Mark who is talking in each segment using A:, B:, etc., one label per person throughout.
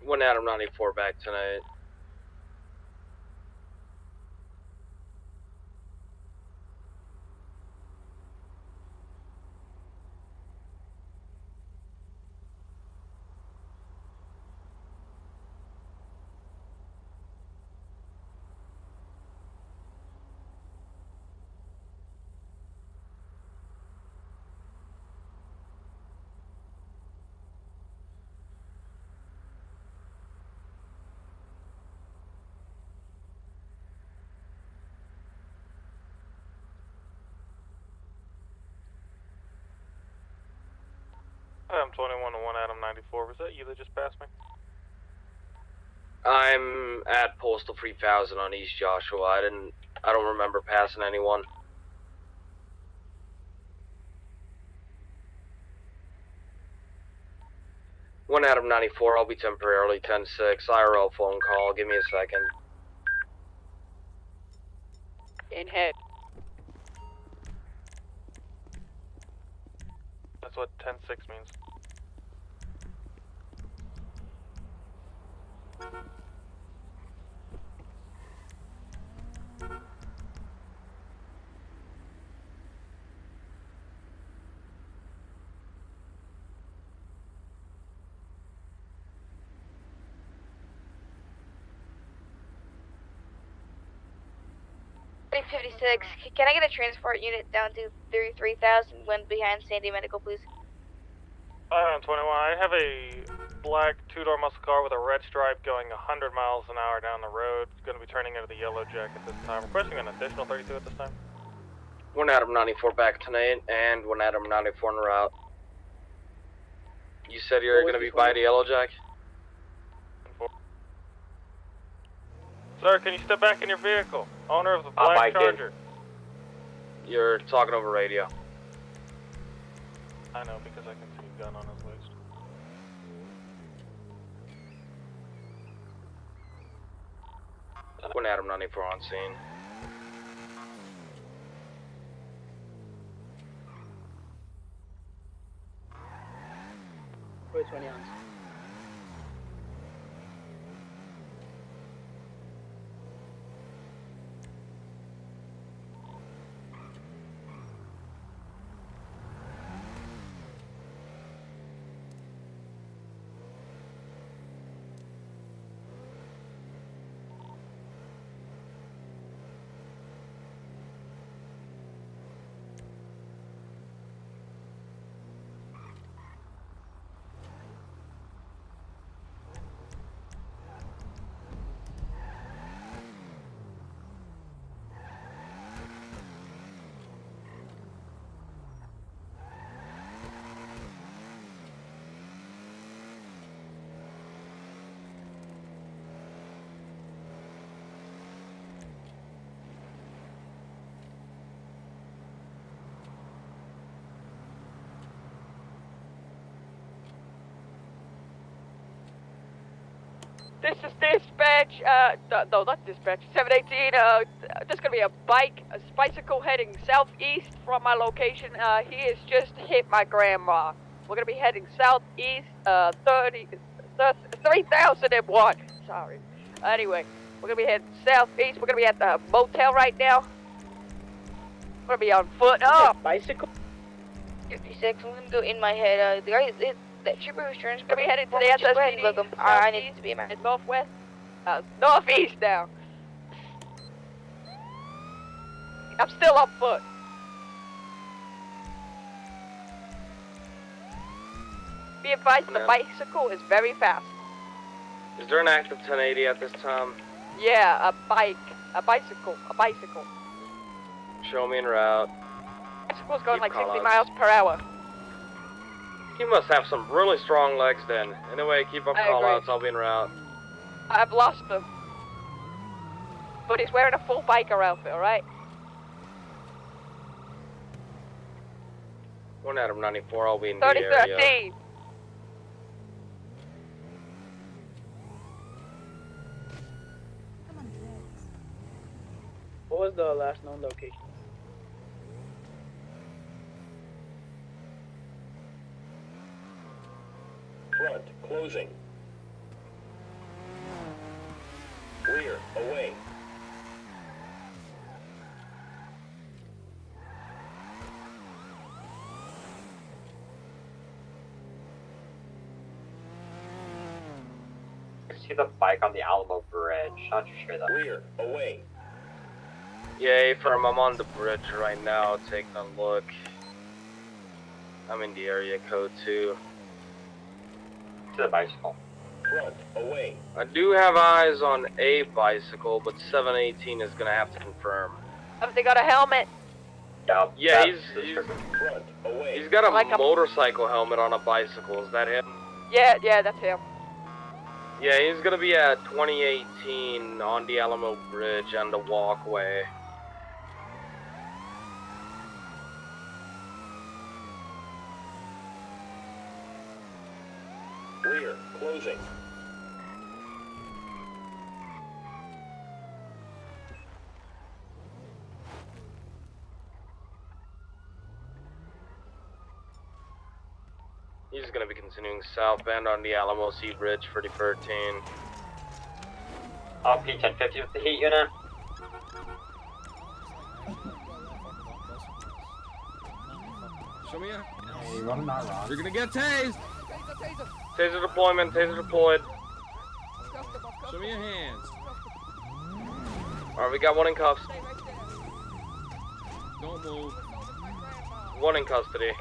A: One Adam 94 back tonight.
B: I'm 21 to 1 Adam 94. Was that you that just passed me?
A: I'm at Postal 3000 on East Joshua. I don't remember passing anyone. One Adam 94, I'll be temporarily 10-6. IRL phone call, give me a second.
C: In head.
B: That's what 10-6 means.
D: Can I get a transport unit down to 3000 when behind Sandy Medical, please?
B: I'm 21. I have a black two-door muscle car with a red stripe going 100 miles an hour down the road. It's going to be turning into the Yellow Jack at this time. Requesting an additional 32 at this time.
A: One Adam 94 back tonight, and one Adam 94 en route. You said you're going to be by the Yellow Jack?
B: Sir, can you step back in your vehicle? Owner of the black Charger.
A: You're talking over radio.
B: I know, because I can see a gun on his waist.
A: One Adam 94 on scene.
C: Where's 20 ounce? This is dispatch, no, not dispatch, 718, there's gonna be a bicycle heading southeast from my location. He has just hit my grandma. We're gonna be heading southeast, 3001, sorry. Anyway, we're gonna be heading southeast, we're gonna be at the motel right now. We're gonna be on foot. Oh! Bicycle?
D: 56, I'm gonna go in my head, the guy is, that trooper who's trying to
C: Gonna be headed to the
D: just go ahead
C: SSPD.
D: and look him. I need to be in my
C: Northwest? Northeast now. I'm still on foot. Be advised, the bicycle is very fast.
A: Is there an active 1080 at this time?
C: Yeah, a bicycle.
A: Show me en route.
C: Bicycle's going
A: Keep
C: like 60
A: callouts.
C: miles per hour.
A: He must have some really strong legs then. Anyway, keep up
C: I agree.
A: callouts, I'll be en route.
C: I've lost him. But he's wearing a full biker outfit, alright?
A: One Adam 94, I'll be in the area.
C: 3013.
E: What was the last known location?
F: Front, closing.
E: see the bike on the Alamo Bridge. Not too sure though.
F: Rear, away.
A: Yeah, firm, I'm on the bridge right now, taking a look. I'm in the area code too.
E: To the bicycle.
F: Front, away.
A: I do have eyes on a bicycle, but 718 is gonna have to confirm.
C: Have they got a helmet?
A: Yeah,
F: Front, away.
A: he's got a
C: Like a-
A: motorcycle helmet on a bicycle. Is that him?
C: Yeah, that's him.
A: Yeah, he's gonna be at 2018 on the Alamo Bridge and the walkway.
F: Rear, closing.
A: He's gonna be continuing southbound on the Alamo Sea Bridge for the 13.
E: P1050 with the heat unit.
A: Show me a...
G: Hey, run not wrong.
A: You're gonna get tased! Taser deployment, taser deployed. Show me your hands. Alright, we got one in cuffs. Don't move. One in custody.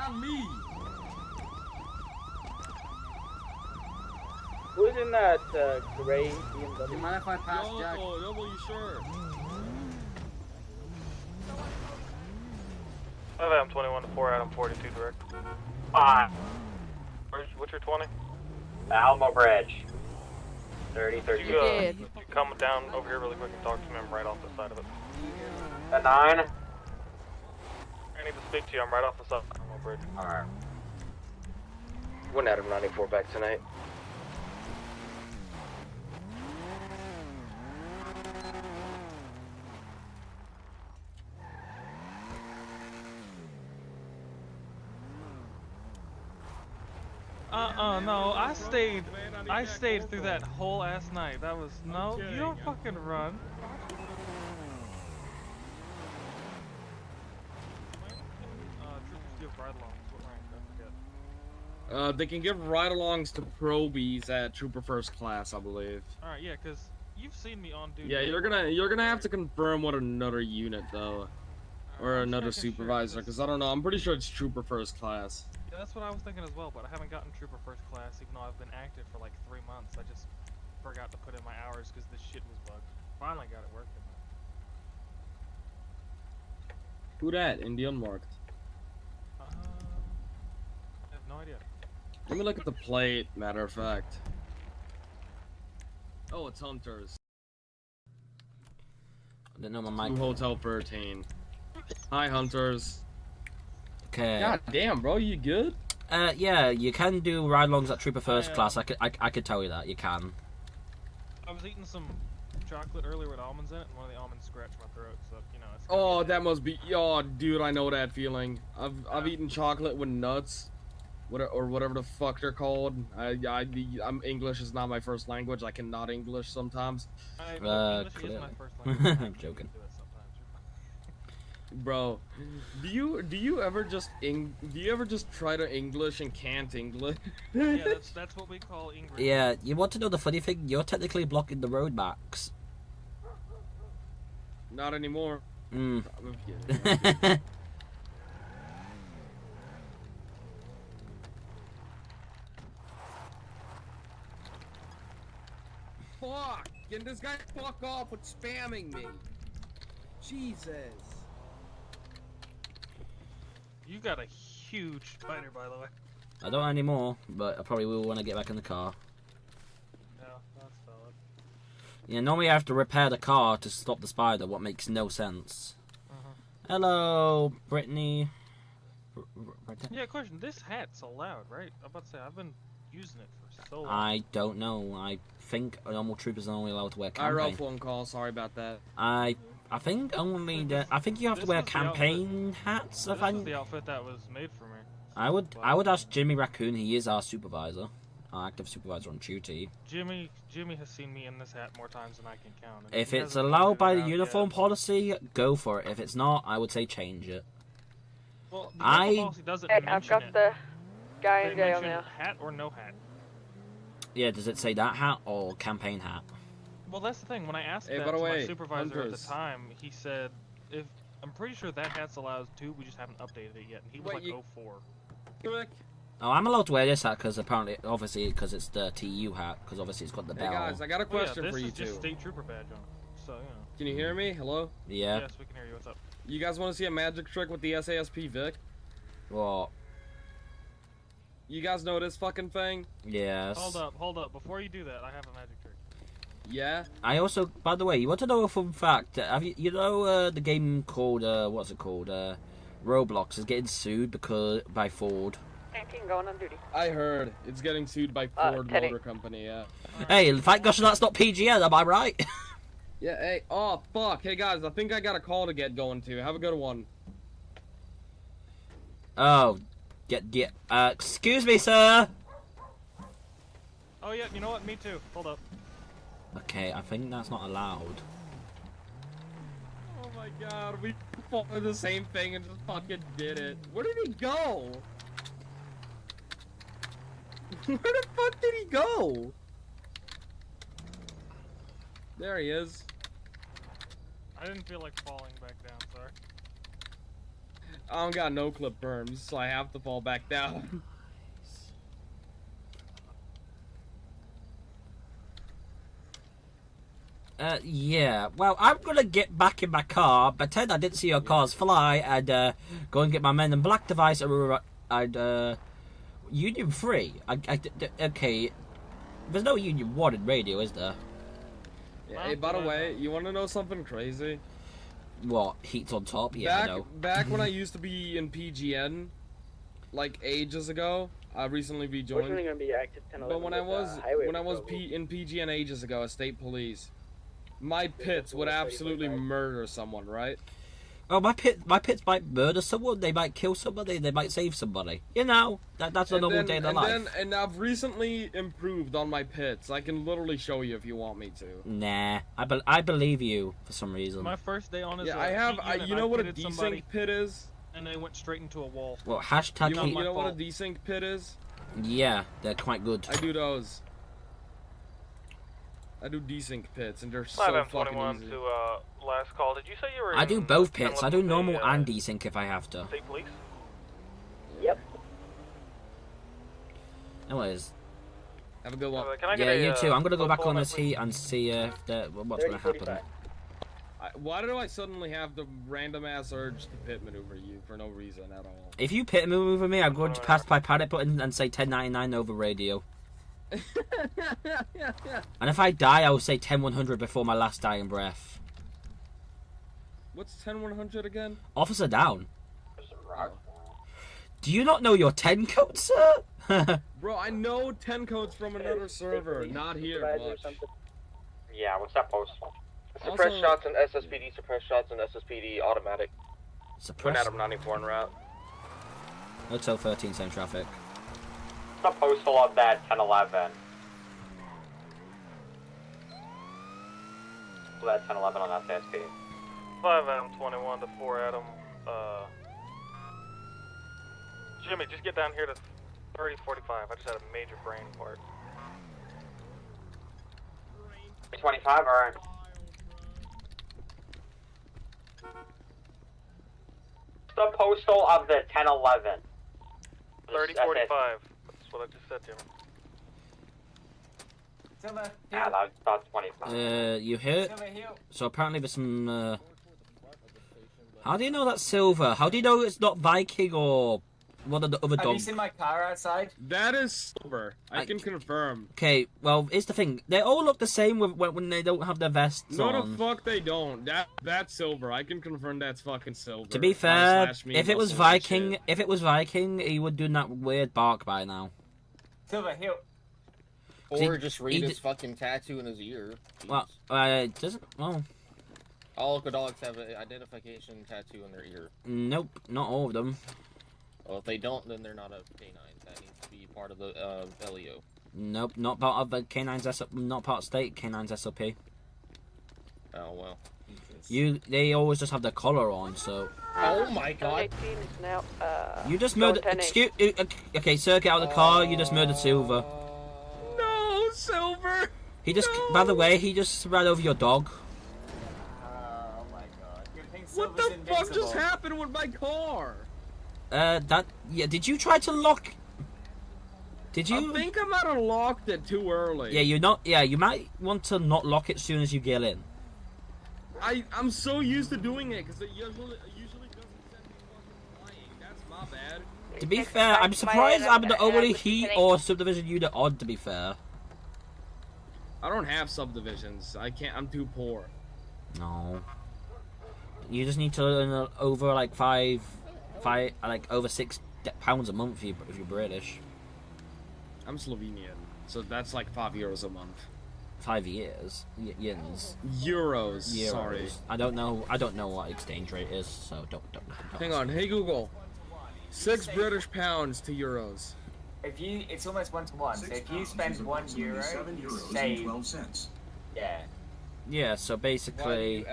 A: Ali!
H: Who's in that gray BMW?
G: You mind if I pass, Jack?
A: You sure?
B: I have Adam 21 to 4, Adam 42 direct. What's your 20?
E: The Alamo Bridge. 30.
B: You come down over here really quick and talk to me. I'm right off the side of it.
E: A 9.
B: I need to speak to you. I'm right off the side of the Alamo Bridge.
E: Alright.
A: One Adam 94 back tonight.
I: No, I stayed through that whole ass night. That was, no, you don't fucking run. Troopers give ride-alongs, what rank, I forget.
J: They can give ride-alongs to probies at Trooper First Class, I believe.
I: Alright, yeah, cause you've seen me on duty.
J: Yeah, you're gonna have to confirm with another unit though, or another supervisor, cause I don't know. I'm pretty sure it's Trooper First Class.
I: Yeah, that's what I was thinking as well, but I haven't gotten Trooper First Class, even though I've been active for like 3 months. I just forgot to put in my hours because this shit was bugged. Finally got it working.
J: Who that? Indian marked.
I: I have no idea.
J: Let me look at the plate. Matter of fact. Oh, it's Hunters.
K: I didn't know my mic.
J: Hotel 13. Hi, Hunters.
K: Okay.
J: God damn, bro, you good?
K: Yeah, you can do ride-alongs at Trooper First Class. I could tell you that you can.
I: I was eating some chocolate earlier with almonds in it, and one of the almonds scratched my throat. So you know. It's
J: Oh, that must be. Oh, dude, I know that feeling. I've eaten chocolate with nuts, or whatever the fuck they're called. I'm English is not my first language. I cannot English sometimes.
I: English is my first language.
K: I'm joking.
J: Bro, do you ever just try to English and can't English?
I: Yeah, that's what we call English.
K: Yeah, you want to know the funny thing? You're technically blocking the road backs.
J: Not anymore.
K: Mm.
J: Fuck! Can this guy fuck off with spamming me? Jesus.
I: You got a huge spider, by the way.
K: I don't anymore, but I probably will when I get back in the car.
I: Yeah, that's valid.
K: Yeah, normally I have to repair the car to stop the spider, what makes no sense. Hello, Brittany.
I: Yeah, question. This hat's allowed, right? I'm about to say, I've been using it for so long.
K: I don't know. I think normal troopers are only allowed to wear campaign.
J: IRL phone call. Sorry about that.
K: I think only I think you have to wear campaign hats.
I: This was the outfit that was made for me.
K: I would ask Jimmy Raccoon. He is our supervisor, our active supervisor on duty.
I: Jimmy has seen me in this hat more times than I can count.
K: If it's allowed by the uniform policy, go for it. If it's not, I would say change it.
I: Well, the uniform policy doesn't mention
C: I've got
I: it.
C: the guy
I: They
C: in jail
I: mention
C: now.
I: hat or no hat.
K: Yeah, does it say that hat or campaign hat?
I: Well, that's the thing. When I asked
J: Hey,
I: that
J: by the
I: to my
J: way,
I: supervisor
J: hunters.
I: at the time, he said, "If I'm pretty sure that hat's allowed too, we just haven't updated it yet." And he was
J: Wait,
I: like,
J: you-
I: 04.
J: Quick.
K: Oh, I'm allowed to wear this hat because apparently, obviously, because it's the TU hat, because obviously it's got the
J: Hey
K: bell.
J: guys, I got a
I: Well,
J: question
I: yeah,
J: for
I: this
J: you
I: is just
J: two.
I: state trooper badge on it. So, you know.
J: Can you hear me? Hello?
K: Yeah.
I: Yes, we can hear you. What's up?
J: You guys want to see a magic trick with the SASP Vic?
K: What?
J: You guys know this fucking thing?
K: Yes.
I: Hold up. Before you do that, I have a magic trick.
J: Yeah?
K: I also, by the way, you want to know a fun fact? Have you know the game called what's it called? Roblox is getting sued by Ford.
C: 19 going on duty.
J: I heard. It's getting sued by Ford
C: Teddy.
J: Motor Company, yeah.
K: Hey, thank gosh that's not PGN, am I right?
J: Yeah, hey, oh, fuck. Hey, guys, I think I got a call to get going to. Have a good one.
K: Oh, excuse me, sir.
I: Oh yeah, you know what? Me too. Hold up.
K: Okay, I think that's not allowed.
J: Oh my god, we followed the same thing and just fucking did it. Where did he go? Where the fuck did he go? There he is.
I: I didn't feel like falling back down. Sorry.
J: I don't got no clip berms, so I have to fall back down.
K: Yeah. Well, I'm gonna get back in my car, pretend I didn't see your cars fly, and go and get my Men in Black device. And Union 3. Okay. There's no Union 1 in radio, is there?
J: Yeah, hey, by the way, you want to know something crazy?
K: What? Heat's on top? Yeah, I know.
J: Back when I used to be in PGN, like ages ago, I recently rejoined.
H: We're going to be active 10
J: But when I was in PGN ages ago as state police, my pits would absolutely murder someone, right?
K: Oh, my pits might murder someone. They might kill somebody. They might save somebody. You know, that's a normal day in their life.
J: And I've recently improved on my pits. I can literally show you if you want me to.
K: Nah, I believe you for some reason.
I: My first day on is
J: you know what a desync pit is?
I: And they went straight into a wall.
K: Well, hashtag
J: You know what a desync pit is?
K: Yeah, they're quite good.
J: I do those. I do desync pits, and they're so
B: 5M21
J: fucking easy.
B: to last call. Did you say you were?
K: I do both pits. I do normal
B: the,
K: and desync if I have to.
B: State police.
H: Yep.
K: Anyways.
J: Have a good one.
K: Yeah, you too. I'm gonna go back on this heat and see if what's gonna happen.
J: Why do I suddenly have the random ass urge to pit maneuver you for no reason at all?
K: If you pit maneuver me, I'm going to pass my panic button and say 1099 over radio. And if I die, I will say 10100 before my last dying breath.
J: What's 10100 again?
K: Officer down. Do you not know your 10 code, sir?
J: Bro, I know 10 codes from another server, not here.
E: Yeah, what's that postal?
A: Suppress
J: Also-
A: shots and SSPD, suppress shots and SSPD automatic.
K: Suppress.
A: Adam 94 en route.
K: Hotel 13, same traffic.
E: What's the postal of that 1011? That 1011 on SSP.
B: 5M21 to 4 Adam. Jimmy, just get down here to 3045. I just had a major brain fart.
E: 25, alright. The postal of the 1011.
B: 3045. That's what I just said, Jimmy.
E: Yeah, that's 25.
K: You hit? So apparently there's some, How do you know that's silver? How do you know it's not Viking or one of the other dogs?
G: Have you seen my car outside?
J: That is silver. I can confirm.
K: Okay, well, here's the thing. They all look the same when they don't have their vests
J: No,
K: on.
J: the fuck they don't. That's silver. I can confirm that's fucking silver.
K: To be fair, if it was
J: Viking,
K: Viking, he would do that weird bark by now.
G: Silver, here.
L: Or just read his fucking tattoo in his ear. Jeez.
K: Well, it doesn't. Well,
L: all local dogs have an identification tattoo in their ear.
K: Nope, not all of them.
L: Well, if they don't, then they're not a canine. That needs to be part of the LEO.
K: Nope, not part of the K9's not part of state K9's SOP.
L: Oh well.
K: They always just have the collar on, so.
L: Oh my god.
C: 18 is now,
K: You just murdered. Okay, sir, get out of the car. You just murdered Silver.
J: No,
K: He just, by the way, he just ran over your dog.
G: Oh my god. Good thing
J: What
G: Silver's
J: the fuck just
G: invincible.
J: happened with my car?
K: Yeah, did you try to lock? Did you?
J: I think I might have locked it too early.
K: Yeah, you might want to not lock it as soon as you get in.
J: I'm so used to doing it because it usually doesn't send me fucking flying. That's my bad.
K: To be fair, I'm surprised I'm the only heat or subdivision unit on, to be fair.
J: I don't have subdivisions. I can't. I'm too poor.
K: No. You just need to earn over like five, like over £6 a month if you're British.
J: I'm Slovenian, so that's like €5 a month.
K: 5 years, yens.
J: Euros. Sorry.
K: I don't know what exchange rate is, so don't.
J: Hang on. Hey Google. 6 British pounds to euros.
G: It's almost 1 to 1. So if you spend €1, you save 12 cents. Yeah.
K: Yeah, so basically,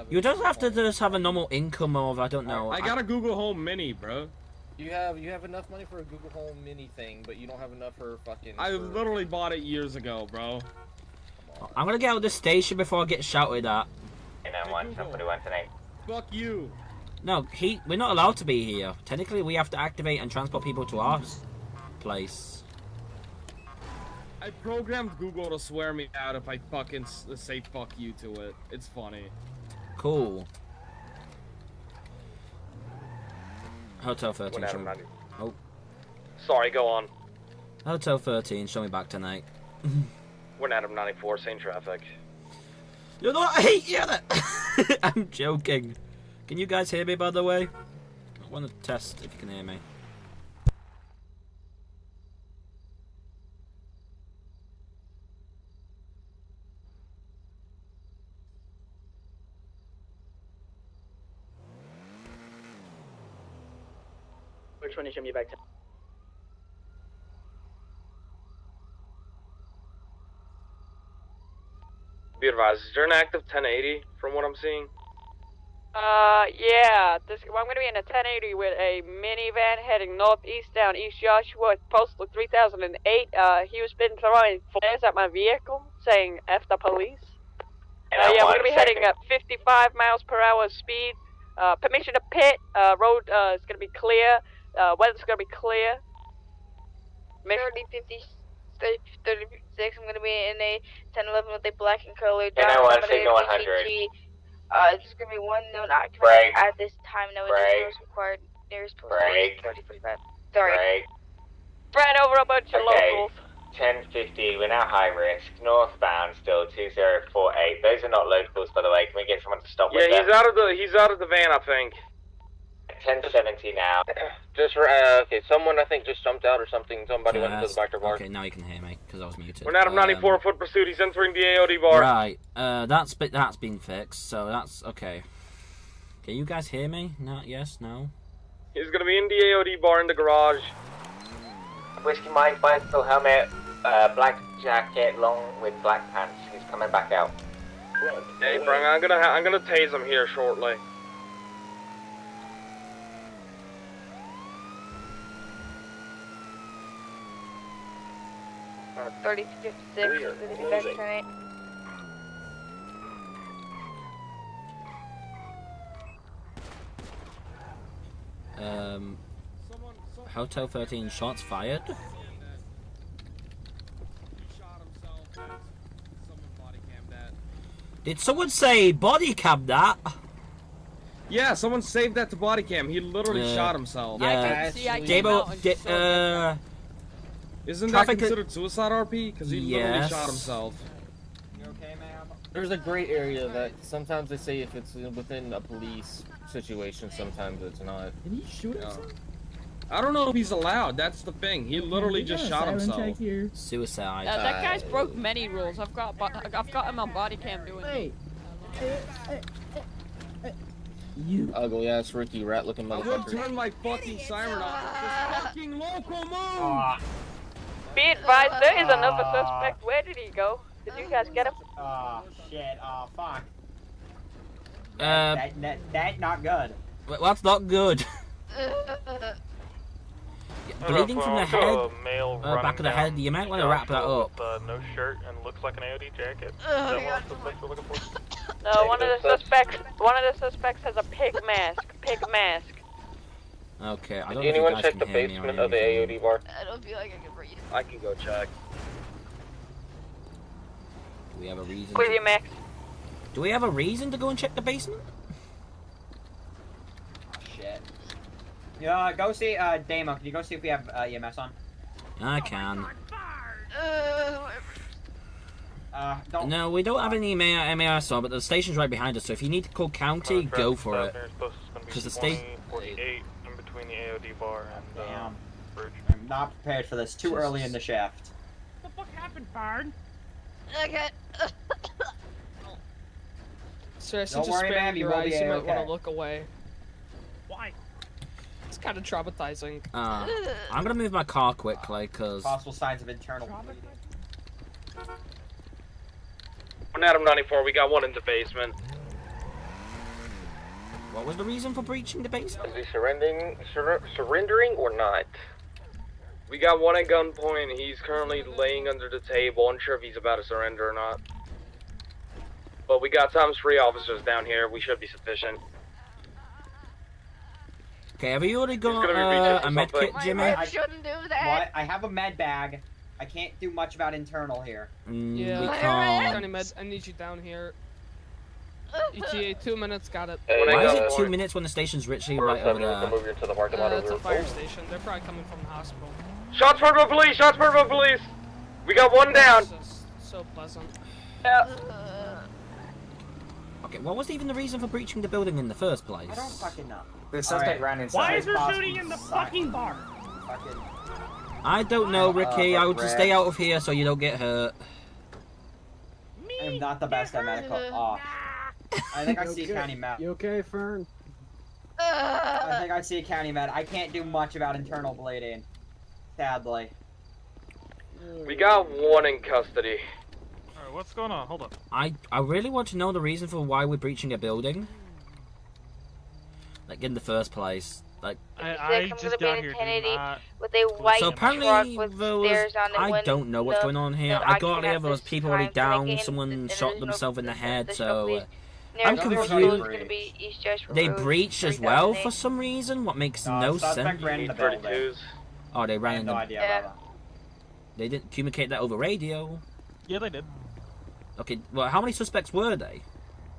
K: you don't have to just have a normal income of, I don't know.
J: I got a Google Home Mini, bro.
L: You have enough money for a Google Home Mini thing, but you don't have enough for fucking.
J: I literally bought it years ago, bro.
K: I'm gonna get out of this station before I get shouted at.
E: And then one, somebody went tonight.
J: Fuck you.
K: No, we're not allowed to be here. Technically, we have to activate and transport people to our place.
J: I programmed Google to swear me out if I fucking say fuck you to it. It's funny.
K: Cool. Hotel 13. Oh.
A: Sorry, go on.
K: Hotel 13, show me back tonight.
A: We're in Adam 94, same traffic.
K: You know what? I hate you! I'm joking. Can you guys hear me, by the way? I want to test if you can hear me.
H: Which one is showing you back to?
A: Be advised, is there an active 1080 from what I'm seeing?
C: Yeah. I'm gonna be in a 1080 with a minivan heading northeast down East Joshua, postal 3008. He was been throwing flares at my vehicle, saying "F the police." Yeah, we're gonna be heading at 55 miles per hour speed. Permission to pit. Road is gonna be clear. Weather's gonna be clear.
D: 3056, I'm gonna be in a 1011 with a black and color
E: And I want to signal 100.
D: It's gonna be one known occupant at this time. No additional is required. Nearest post.
E: Break.
D: 3045. Sorry.
E: Break.
C: Ran over a bunch of locals.
E: 1050, we're now high risk. Northbound still 2048. Those are not locals, by the way. Can we get someone to stop with
A: Yeah,
E: them?
A: he's out of the van, I think.
E: 1070 now.
L: Just okay, someone I think just jumped out or something. Somebody went into the back door bar.
K: Okay, now you can hear me because I was muted.
A: We're in Adam 94, foot pursuit. He's entering the AOD bar.
K: Right. That's been fixed. So that's okay. Can you guys hear me? No. Yes. No.
A: He's gonna be in the AOD bar in the garage.
E: Whiskey Mike, bicycle helmet, black jacket, long with black pants. He's coming back out.
A: Hey, Frank, I'm gonna tase him here shortly.
D: Uh, 3056 is gonna be back tonight.
K: Hotel 13 shots fired. Did someone say body cam that?
J: Yeah, someone saved that to body cam. He literally shot himself.
K: Yeah, Jabo,
J: isn't that considered suicide, RP? Because he literally shot himself.
G: You okay, ma'am?
L: There's a gray area that sometimes they say if it's within a police situation, sometimes it's not.
M: Did he shoot himself?
J: I don't know if he's allowed. That's the thing. He literally just shot himself.
K: Suicide.
C: That guy's broke many rules. I've got him on body cam doing.
M: Wait. You
L: ugly ass Ricky rat looking motherfucker.
J: I would turn my fucking siren off. This fucking local move.
C: Be advised, there is another suspect. Where did he go? Did you guys get him?
G: Oh shit! Oh fuck!
K: That's
G: That not good.
K: That's not good. bleeding from the head,
B: male
K: back of the head. You might want to wrap that up.
B: With, no shirt and looks like an AOD jacket.
C: Oh,
B: Is that one of the suspects we're looking for?
C: No, one of the suspects has a pig mask. Pig mask.
K: Okay, I don't
E: Did
K: know if
E: anyone
K: you guys
E: check
K: can
E: the
K: hear me
E: basement
K: or
E: of the
K: anything.
E: AOD bar?
C: I don't feel like I can breathe.
A: I can go check.
K: Do we have a reason?
C: Clear your max.
K: Do we have a reason to go and check the basement?
G: Shit. Yeah, go see, Damo, can you go see if we have, EMS on?
K: I can.
G: Don't...
K: No, we don't have any MAS on, but the station's right behind us, so if you need to call county, go for it. Because the station...
B: 48 in between the AOD bar and,
G: Damn.
B: bridge.
G: I'm not prepared for this. Too early in the shaft.
N: What the fuck happened, Bard?
C: Okay.
O: Sir,
G: Don't worry, ma'am, you will be
O: you might
G: okay.
O: want to look away.
N: Why?
O: It's kind of traumatizing.
K: I'm gonna move my car quickly, cause...
G: Possible signs of internal bleeding.
A: On Adam 94, we got one in the basement.
K: What was the reason for breaching the basement?
E: Is he surrendering or not?
A: We got one at gunpoint. He's currently laying under the table. Unsure if he's about to surrender or not. But we got times 3 officers down here. We should be sufficient.
K: Okay, have you already got a med kit, Jimmy?
G: I shouldn't do that. What? I have a med bag. I can't do much about internal here.
O: Yeah,
K: we can't.
O: Johnny Med, I need you down here. ETA, 2 minutes, got it.
K: Why is it 2 minutes when the station's literally right over there?
O: It's a fire station. They're probably coming from the hospital.
A: Shots fired by police! Shots fired by police! We got one down!
O: So pleasant.
A: Yeah.
K: Okay, what was even the reason for breaching the building in the first place?
G: I don't fucking know. The suspect ran inside.
N: Why is there shooting in the fucking bar?
K: I don't know, Ricky. I would just stay out of here so you don't get hurt.
G: I am not the best at medical. Oh. I think I see
M: okay?
G: a county med.
M: You okay, Fern?
G: I think I see a county med. I can't do much about internal bleeding. Sadly.
A: We got one in custody.
B: Alright, what's going on? Hold up.
K: I really want to know the reason for why we're breaching a building. Like, in the first place. Like,
B: I just got here,
D: with a white
K: so apparently
D: truck with
K: there was,
D: stairs on it.
K: I
D: when
K: don't know what's
D: the-
K: going on here.
D: the
K: I got
D: occupant
K: here, there was
D: at
K: people
D: this
K: already
D: time, so
K: down,
D: again,
K: someone
D: there's
K: shot
D: no-
K: themselves in the head,
D: there's
K: so
D: no bleed.
K: I'm
D: There's no
K: confused.
D: bleed. Gonna be East Joshua
K: They
D: Road,
K: breached as well
D: 3008.
K: for some reason, what makes no
G: suspect
K: sense.
G: ran in the building.
K: Oh, they
G: I
K: ran
G: have
K: in
G: no
K: the...
G: idea about that.
K: They didn't communicate that over radio.
B: Yeah, they did.
K: Okay, well, how many suspects were they?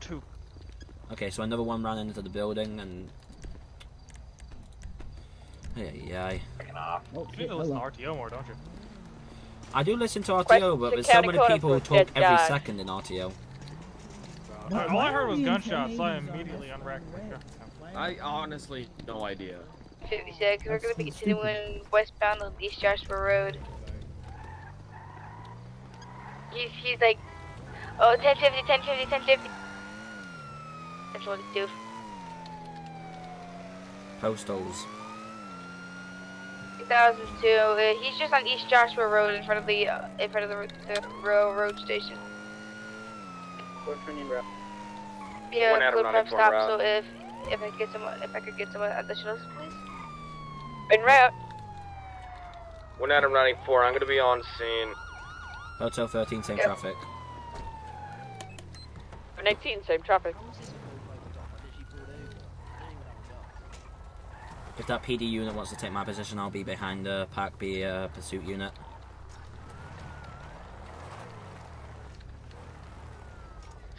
B: 2.
K: Okay, so another one ran into the building and... Yeah.
M: Oh,
B: You need to listen to RTO more, don't you?
K: I do listen to RTO,
C: Question
K: but there's so
C: county
K: many
C: code
K: people who
C: of
K: talk every
C: dead
K: second in RTO.
B: Alright, all I heard was gunshots, so I immediately unracked my gun.
J: I honestly no idea.
D: 56. We're gonna be continuing westbound on East Joshua Road. He's like, oh, 1050, 1050, 1050. That's what it do.
K: Postals.
D: 2002. He's just on East Joshua Road in front of the railroad station.
H: We're turning route.
D: Yeah,
A: One out of
D: good prep
A: 94
D: stop.
A: route.
D: So if I could get someone additional, please. En route.
A: 1 Adam 94, I'm gonna be on scene.
K: Hotel 13, same traffic.
C: 19, same traffic.
K: If that PD unit wants to take my position, I'll be behind the Pack B pursuit unit.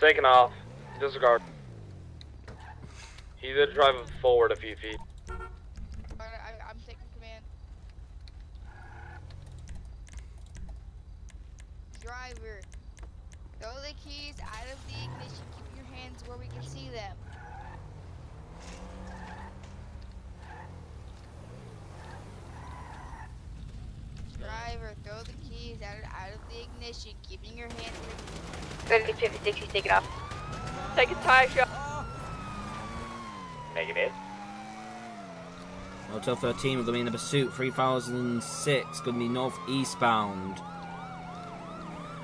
A: Taking off. Disregard. He's gonna drive forward a few feet.
D: I'm taking command. Driver, throw the keys out of the ignition. Keep your hands where we can see them. Driver, throw the keys out of the ignition. Keeping your hands where 56, he's taking off.
C: Take a tire shot.
E: Negative.
K: Hotel 13, we're going to be in the pursuit, 3006, going to be northeastbound.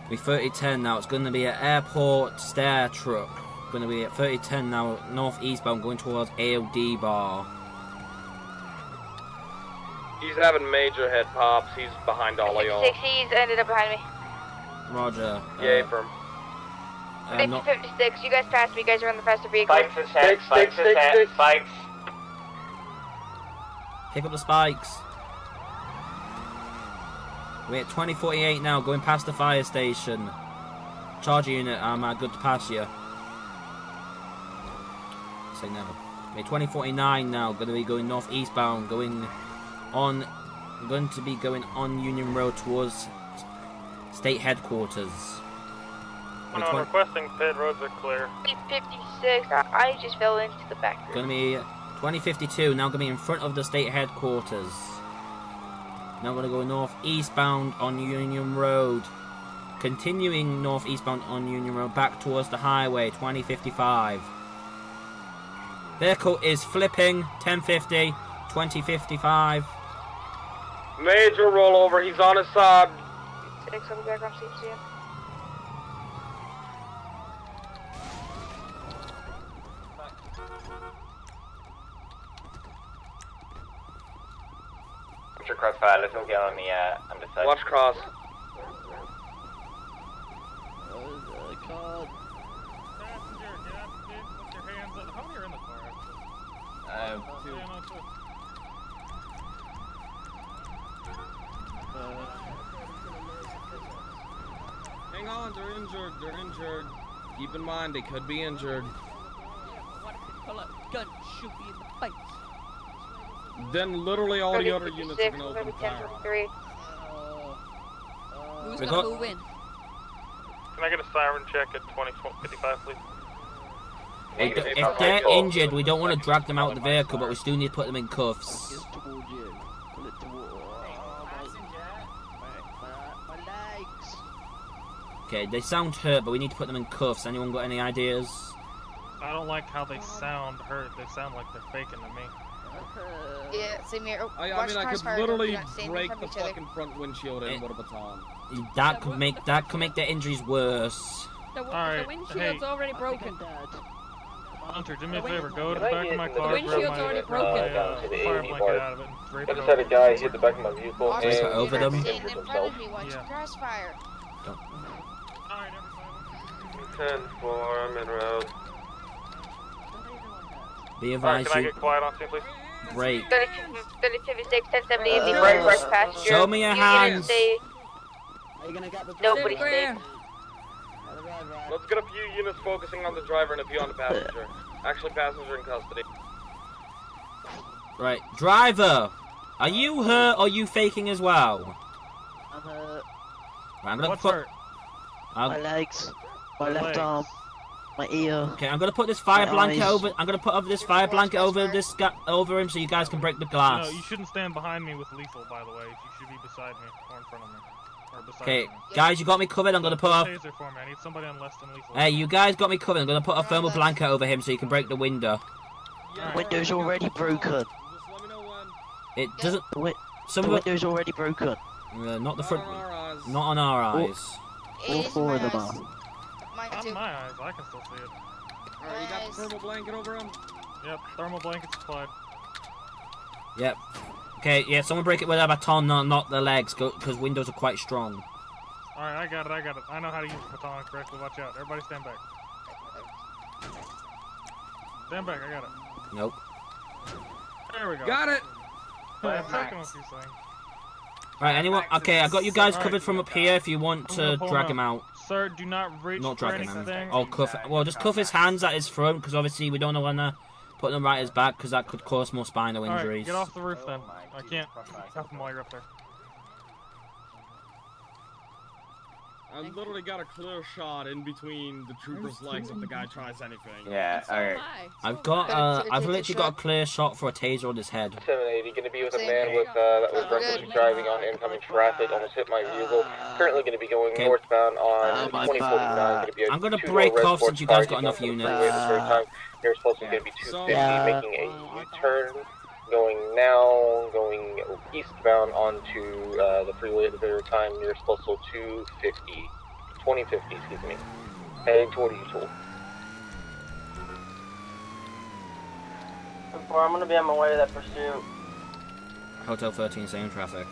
K: We're 3010 now, it's going to be an airport stair truck. Going to be at 3010 now, northeastbound, going towards AOD bar.
A: He's having major head pops. He's behind all of y'all.
D: 60s ended up behind me.
K: Roger.
A: Yay, firm.
D: 56, you guys passed me. You guys are in the faster vehicle.
E: Spikes ahead, spikes ahead, spikes.
K: Pick up the spikes. We're at 2048 now, going past the fire station. Charger unit, I'm good to pass you. Say no. We're 2049 now, going to be going northeastbound, going to be going on Union Road towards state headquarters.
B: When I'm requesting pit, roads are clear.
D: 56, I just fell into the back.
K: Going to be 2052, now going to be in front of the state headquarters. Now going to go northeastbound on Union Road. Continuing northeastbound on Union Road back towards the highway, 2055. Vehicle is flipping, 1050, 2055.
A: Major rollover, he's on his side.
D: 6, I'll be back on CCN.
E: Crossfire, let's all get on the underside.
A: Watch cross.
O: Oh, God.
I: Passenger, get out the seat, put your hands up. How many are in the car?
L: Two.
I: Yeah, no, two.
J: Hang on, they're injured. They're injured. Keep in mind, they could be injured.
O: What if they pull out a gun and shoot me in the face?
J: Then literally all the other units are gonna open fire.
O: Who's
K: We
O: gonna
K: got-
O: move in?
B: Can I get a siren check at 2055, please?
K: If they're injured, we don't want to drag them out of the vehicle, but we still need to put them in cuffs.
O: It's towards you. Pull it towards. My legs.
K: Okay, they sound hurt, but we need to put them in cuffs. Anyone got any ideas?
I: I don't like how they sound hurt. They sound like they're faking to me.
D: Yeah, same here. Oh,
J: I
D: watch
J: mean, I could
D: crossfire,
J: literally
D: do not stand in
J: break
D: front
J: the
D: of each other.
J: fucking front windshield in with a baton.
K: That could make their injuries worse.
I: Alright,
O: windshield's already broken.
I: Hunter, do me a favor. Go to the back of my car,
O: The
I: grab
O: windshield's
I: my
O: already broken.
I: fire blanket out of it, and drape
E: I
I: it
E: just had a
I: over.
E: guy hit the back of my vehicle
D: Watch
K: Just
E: and
K: over them.
D: stand in front of me. Watch
I: Yeah.
D: crossfire.
I: Alright, everybody.
E: 10-4, I'm en route.
K: Be
B: Alright,
K: advised,
B: can I
K: you
B: get quiet on scene, please?
K: break.
D: 3056, 1070, easy break, rush passenger.
K: Show me your
D: You
K: hands.
D: stay. Nobody
O: Sit
D: stay.
O: there.
A: Let's get a few units focusing on the driver and a few on the passenger. Actually, passenger in custody.
K: Right, driver, are you hurt or are you faking as well?
H: I'm hurt.
K: Right, I'm gonna
I: What's
K: put.
I: hurt?
H: My legs. My
I: Your
H: left
I: legs.
H: arm. My ear.
K: Okay, I'm gonna put this fire
H: My
K: blanket
H: eyes.
K: over. I'm gonna put this fire blanket over this guy, over him, so you guys can break the glass.
I: No, you shouldn't stand behind me with lethal, by the way. You should be beside me or in front of me. Or beside
K: Okay,
I: me.
K: guys, you got me covered. I'm gonna put a.
I: Taser for me. I need somebody on less than lethal.
K: Hey, you guys got me covered. I'm gonna put a thermal blanket over him so you can break the window.
H: The window's already broken.
J: Just let me know when.
K: It doesn't. Some
H: The
K: of it.
H: window's already broken.
K: Not the front.
J: Not on our eyes.
K: Not on our eyes.
H: All four of them are.
D: Mine
I: On
D: too.
I: my eyes, I can still see it.
J: Alright, you got the thermal blanket over him?
I: Yep, thermal blankets applied.
K: Yep. Okay, yeah. Someone break it with a baton, not the legs, because windows are quite strong.
I: Alright, I got it. I know how to use the baton correctly. Watch out. Everybody stand back. Stand back, I got it.
K: Nope.
I: There we go.
J: Got it!
I: Yeah, taking what you're saying.
K: Right, anyone? Okay, I got you guys covered from up here if you want
I: I'm
K: to
I: gonna pull
K: drag
I: him
K: him out.
I: Sir, do not reach
K: Not
I: for
K: dragging him.
I: anything.
K: Oh, cuff. Well, just cuff his hands at his front, because obviously we don't want to put them right at his back, because that could cause more spinal
I: Alright,
K: injuries.
I: get off the roof then. I can't cuff him while you're up there.
J: I literally got a clear shot in between the trooper's legs if the guy tries anything.
E: Yeah, alright.
K: I've got. I've literally got a clear shot for a taser on his head.
E: 780, going to be with a man with that was recklessly driving on incoming traffic, almost hit my vehicle. Currently going to be going
K: Okay.
E: northbound on 2049. Going to be a
K: I'm gonna
E: two-door
K: break
E: red
K: off
E: sports
K: since you guys
E: car
K: got enough
E: taking
K: units.
E: over the freeway at the same time. Nearest postal is going to be 250, making a U-turn, going now, going eastbound onto the freeway at the very time. Nearest postal 2050, excuse me. Heading toward U-Tool.
H: I'm gonna be on my way to that pursuit.
K: Hotel 13, same traffic.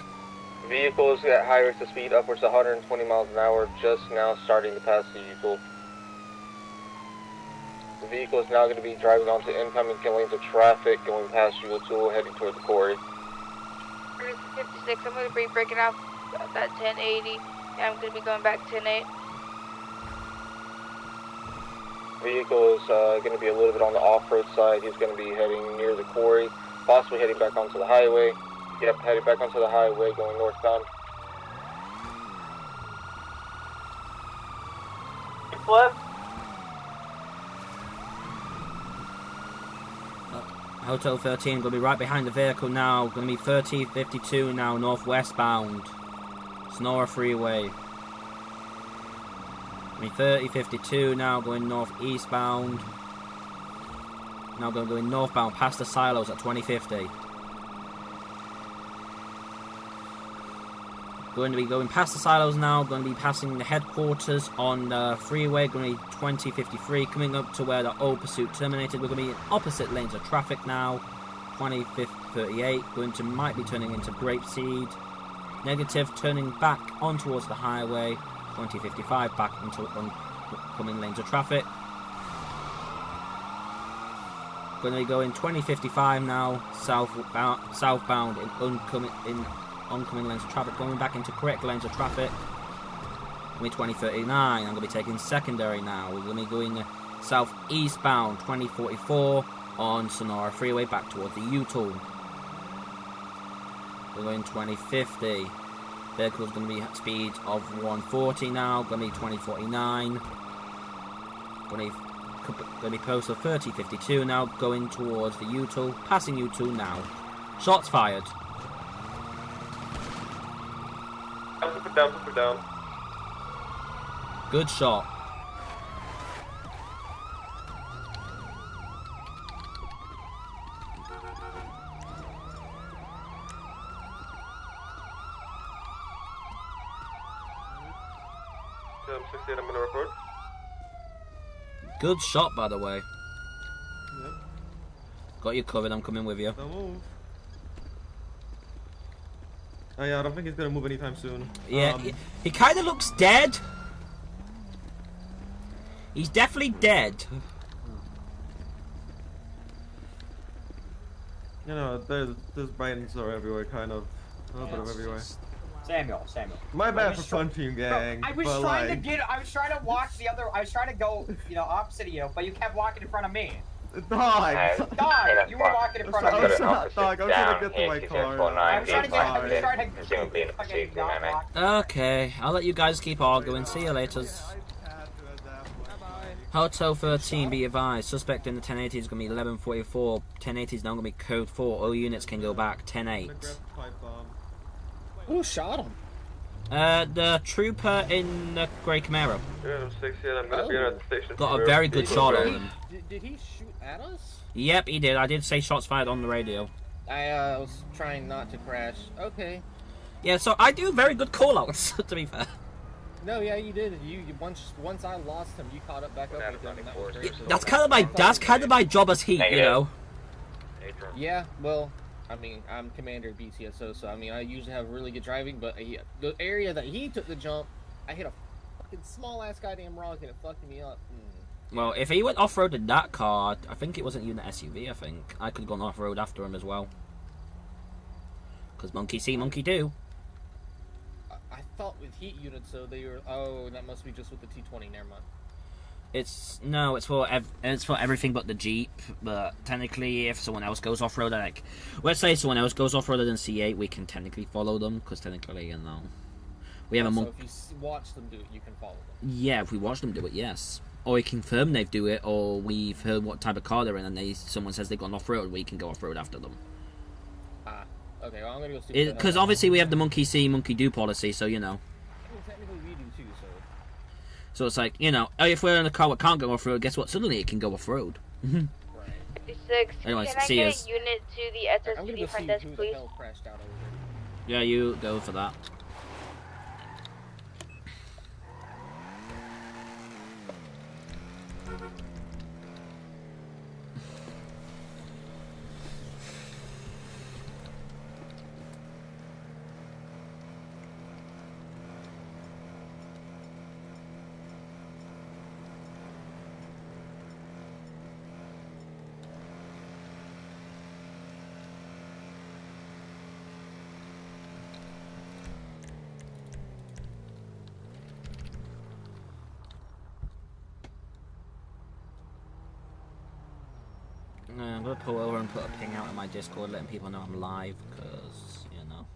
E: Vehicles at high rates of speed, upwards of 120 miles an hour, just now starting to pass the U-tool. The vehicle is now going to be driving onto incoming lanes of traffic, going past U-tool, heading toward the quarry.
D: 56, I'm going to be breaking off that 1080, and I'm going to be going back 10-8.
E: Vehicle is going to be a little bit on the off-road side. He's going to be heading near the quarry, possibly heading back onto the highway. Yep, heading back onto the highway, going northbound.
P: Flip.
K: Hotel 13, gonna be right behind the vehicle now. Gonna be 3052 now, northwestbound. Sonora Freeway. Gonna be 3052 now, going northeastbound. Now going northbound past the silos at 2050. Going to be going past the silos now, going to be passing the headquarters on the freeway, going to be 2053, coming up to where the old pursuit terminated. We're going to be in opposite lanes of traffic now, 2038, might be turning into Grapeseed, negative, turning back on towards the highway, 2055, back into oncoming lanes of traffic. Going to be going 2055 now, southbound in oncoming lanes of traffic, going back into correct lanes of traffic. We're 2039. I'm going to be taking secondary now. We're going to be going southeastbound 2044 on Sonora Freeway back towards the U-tool. We're going 2050. Vehicle's going to be at speeds of 140 now. Going to be 2049. Going to be close to 3052 now, going towards the U-tool, passing U-tool now. Shots fired.
E: Put down.
K: Good shot.
E: I'm going to report.
K: Good shot, by the way.
Q: Yep.
K: Got you covered, I'm coming with you.
Q: Don't move. Oh yeah, I don't think he's gonna move anytime soon.
K: Yeah, he kind of looks dead. He's definitely dead.
Q: You know, there's brains are everywhere, kind of. A little bit of everywhere.
P: Samuel.
Q: My bad for punching you, gang.
P: Bro, I was trying to watch the other. I was trying to go, opposite of you, but you kept walking in front of me.
Q: Dog,
P: you were walking in front of me.
Q: Dog, I was trying to get to my car.
P: I was trying to get
K: Okay, I'll let you guys keep arguing. See you later. Hotel 13, be advised. Suspect in the 1080 is going to be 1144. 1080 is now going to be code 4. All units can go back 10-8.
L: Who shot him?
K: The trooper in the grey Camaro.
E: Yeah, I'm 16. I'm going to be at the station.
K: Got a very good shot on him.
L: Did he shoot at us?
K: Yep, he did. I did say shots fired on the radio.
L: I was trying not to crash. Okay.
K: Yeah, so I do very good call-outs, to be fair.
L: No, yeah, you did. You once I lost him, you caught up back up with him.
K: That's kind of my job as heat, you know.
L: Yeah, well, I mean, I'm commander of BCSO, so I mean, I usually have really good driving, but the area that he took the jump, I hit a fucking small-ass goddamn rock and it fucked me up.
K: Well, if he went off-road in that car, I think it wasn't even an SUV, I think. I could have gone off-road after him as well. Because monkey see, monkey do.
L: I thought with heat units, so they were. Oh, that must be just with the T20. Never mind.
K: It's for everything but the Jeep. But technically, if someone else goes off road, like let's say someone else goes off road than C8, we can technically follow them because technically, we have a monk.
L: So if you watch them do it, you can follow them.
K: Yeah, if we watch them do it, yes. Or we confirm they do it, or we've heard what type of car they're in, and someone says they've gone off road, we can go off road after them.
L: Okay, well, I'm gonna go see.
K: Because obviously we have the monkey see, monkey do policy, so
L: Well, technically we do too, so.
K: So it's like, if we're in a car that can't go off road, guess what? Suddenly it can go off road.
D: 56.
K: Anyways,
D: Can I
K: see
D: get
K: us.
D: a unit to the SSPD front desk, please?
K: Yeah, you go for that. I'm gonna pull over and put a ping out in my Discord, letting people know I'm live, because, you know,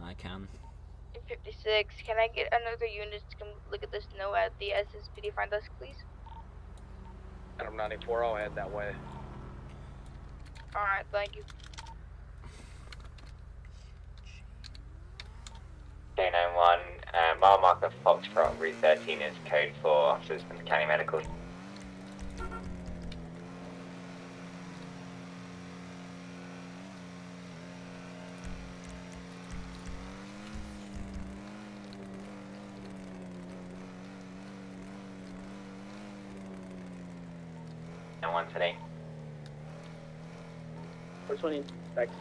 K: I can.
D: 56, can I get another unit to come look at the snow at the SSPD front desk, please?
A: Adam 94, I'll head that way.
D: Alright, thank you.
R: K91, mile marker Foxtrot, Route 13 is code for officers from the county medical. And one today.
S: 420, thanks.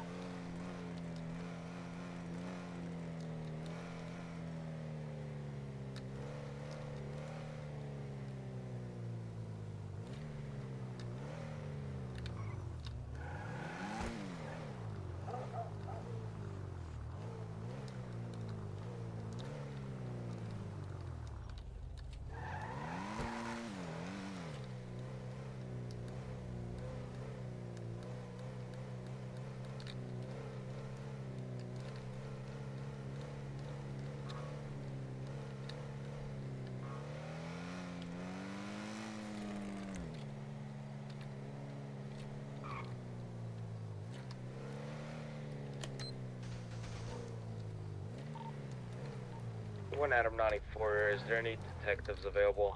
A: One Adam 94, is there any detectives available?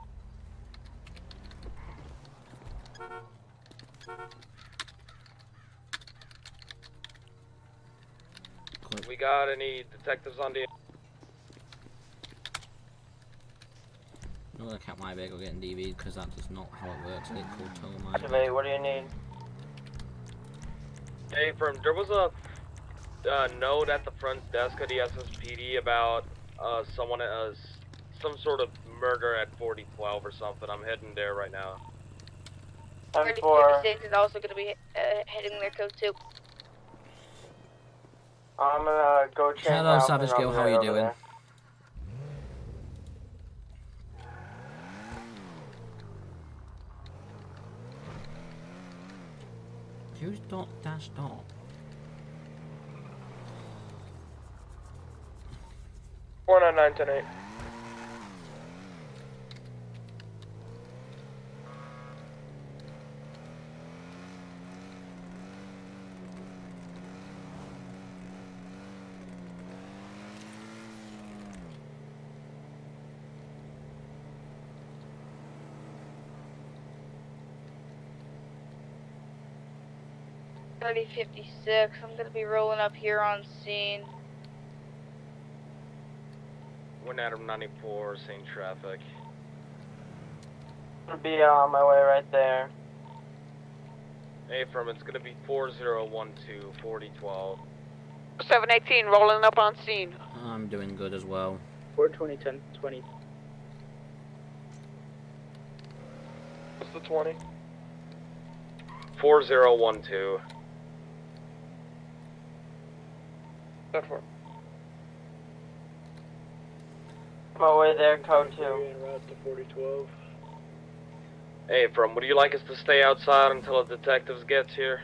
A: We got any detectives on the...
K: I'm not gonna count my vehicle getting DV'd, because that is not how it works. I get called tow my
S: Activate, what do you need?
A: Hey, there was a note at the front desk of the SSPD about someone some sort of murder at 4012 or something. I'm heading there right now.
D: 3056 is also going to be heading their code too.
S: I'm gonna go check.
K: Hello, Savage Girl, how are you doing?
S: There.
K: Who's dot dash dot?
S: One on 910-8.
D: .3056, I'm gonna be rolling up here on scene.
A: One Adam 94, seeing traffic.
S: I'll be on my way right there.
A: Hey, it's gonna be 4012, 4012.
C: 718 rolling up on scene.
K: I'm doing good as well.
S: 420, 1020. What's the 20?
A: 4012.
S: Go for it. My way there, code 2.
T: Route to 4012.
A: Hey, would you like us to stay outside until the detectives gets here?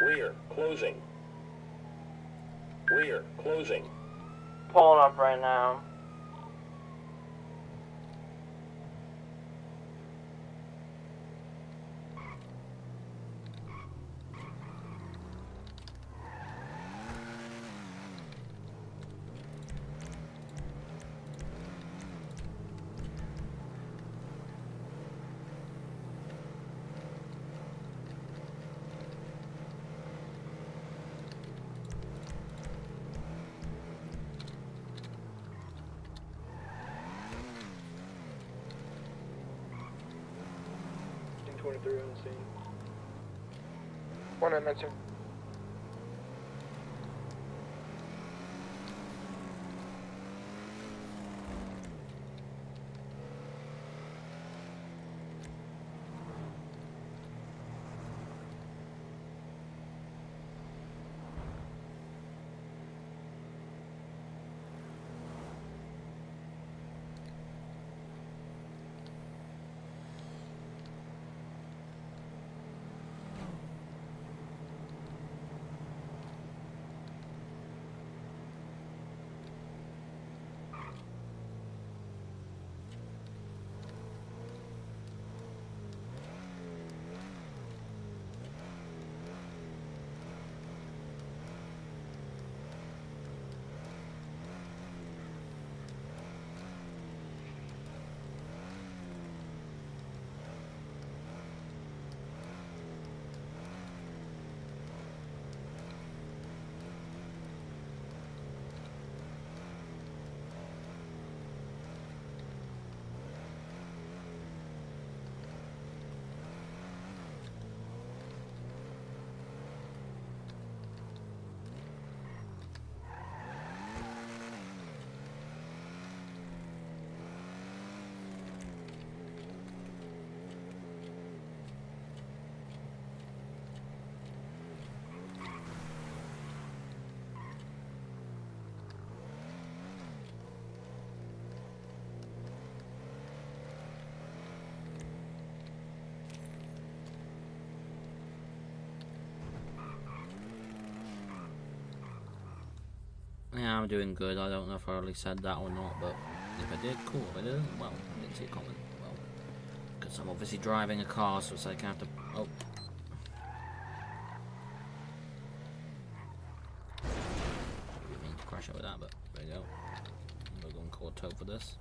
F: Rear, closing. Rear, closing.
S: Pulling up right now.
T: On the scene.
S: 192.
K: I'm doing good. I don't know if I already said that or not, but if I did, cool. If I didn't, well, I didn't see a comment. Well, because I'm obviously driving a car, so it's like I have to. Oh. I didn't mean to crash over that, but there you go. I'm gonna go and call a tow for this.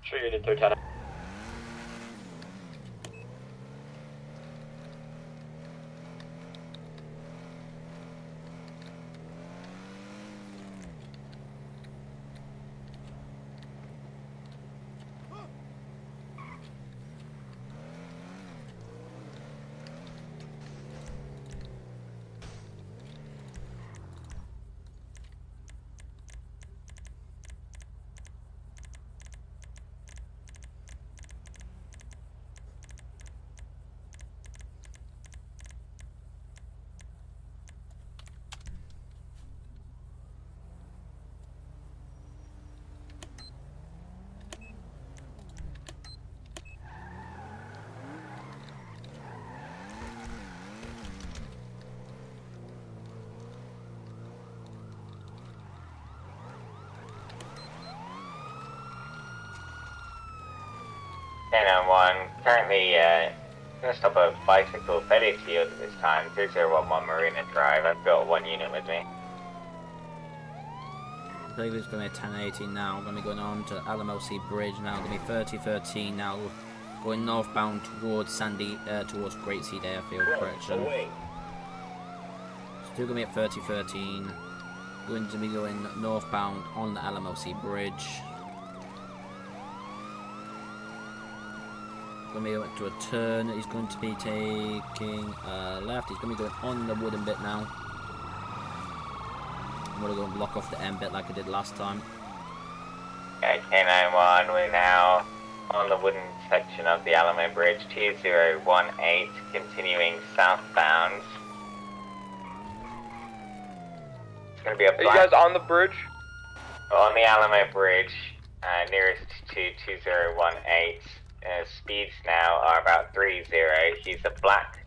R: Sure, you did 310. One. Currently, gonna stop a bicycle fairly field at this time. 3011 Marina Drive. I've got one unit with me.
K: I believe it's going to be 1018 now. I'm going to be going on to LMLC Bridge now. Going to be 3013 now. Going northbound towards towards Great Seed Airfield. Correction. Still going to be at 3013. Going to be going northbound on the LMLC Bridge. Going to be going to a turn. He's going to be taking left. He's going to be going on the wooden bit now. I'm going to go and block off the end bit like I did last time.
R: Okay, K91, we're now on the wooden section of the Alamo Bridge, 2018, continuing southbound. It's going to be a black...
S: Are you guys on the bridge?
R: On the Alamo Bridge, nearest to 2018. Speeds now are about 30. He's a black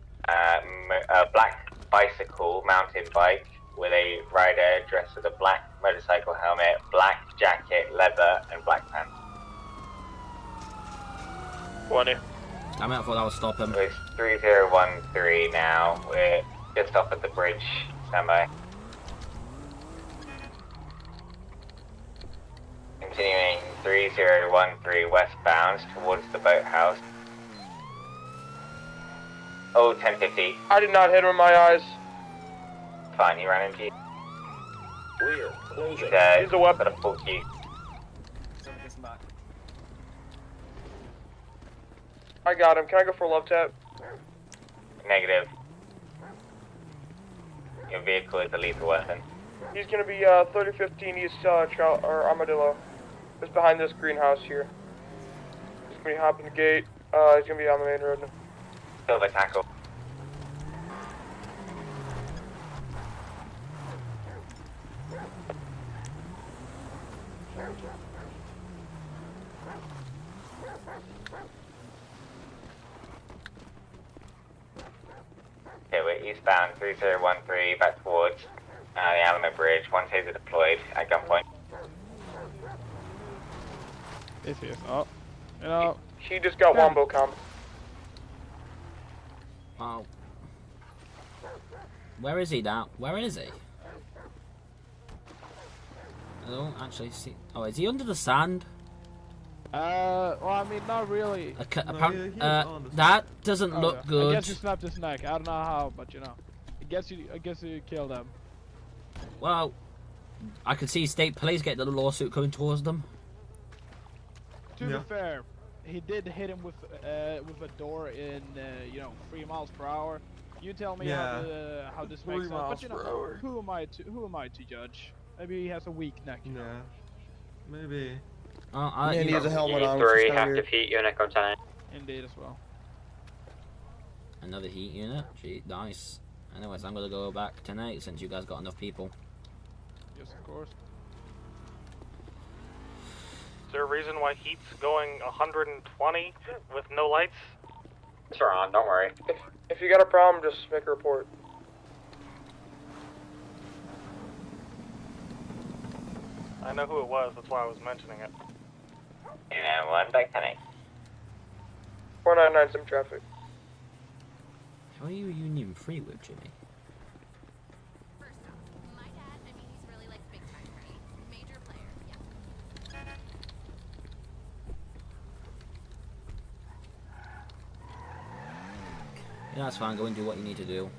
R: bicycle, mountain bike, with a rider dressed with a black motorcycle helmet, black jacket, leather, and black pants.
B: 20.
K: Damn it, I thought I would stop him.
R: It's 3013 now. We're just off at the bridge. Stand by. Continuing 3013 westbound towards the boathouse. Oh, 1050.
S: I did not hit him in my eyes.
R: Fine, he ran into you.
F: Clear. Closing.
S: He's a weapon.
R: Got a full key.
S: I got him. Can I go for a love tap?
R: Negative. Your vehicle is a lethal weapon.
S: He's gonna be 3015 East or Armadillo. Just behind this greenhouse here. He's gonna be hopping the gate. He's gonna be on the main road now.
R: Silver tackle. Okay, we're eastbound 3013 back towards the Alamo Bridge. One taser deployed at gunpoint.
B: It's here. Oh, you know.
S: He just got wombo comp.
K: Wow. Where is he now? Where is he? I don't actually see. Oh, is he under the sand?
B: Well, I mean, not really.
K: That doesn't look good.
B: I guess you snapped his neck. I don't know how, but you know. I guess you killed him.
K: Well, I could see state police get the lawsuit coming towards them.
B: To be fair, he did hit him with a door in 3 miles per hour. You tell me how this makes sense. But you know, who am I to judge? Maybe he has a weak neck. You know?
Q: Maybe.
B: He has a helmet on.
R: Three, active heat unit, 10.
B: Indeed, as well.
K: Another heat unit? Gee, nice. Anyways, I'm gonna go back tonight since you guys got enough people.
B: Yes, of course.
I: Is there a reason why heat's going 120 with no lights?
E: It's on, don't worry.
S: If you got a problem, just make a report.
I: I know who it was, that's why I was mentioning it.
R: And 1 back 10.
S: 499 some traffic.
K: How are you Union Free with, Jimmy? Yeah, that's fine. Go and do what you need to do.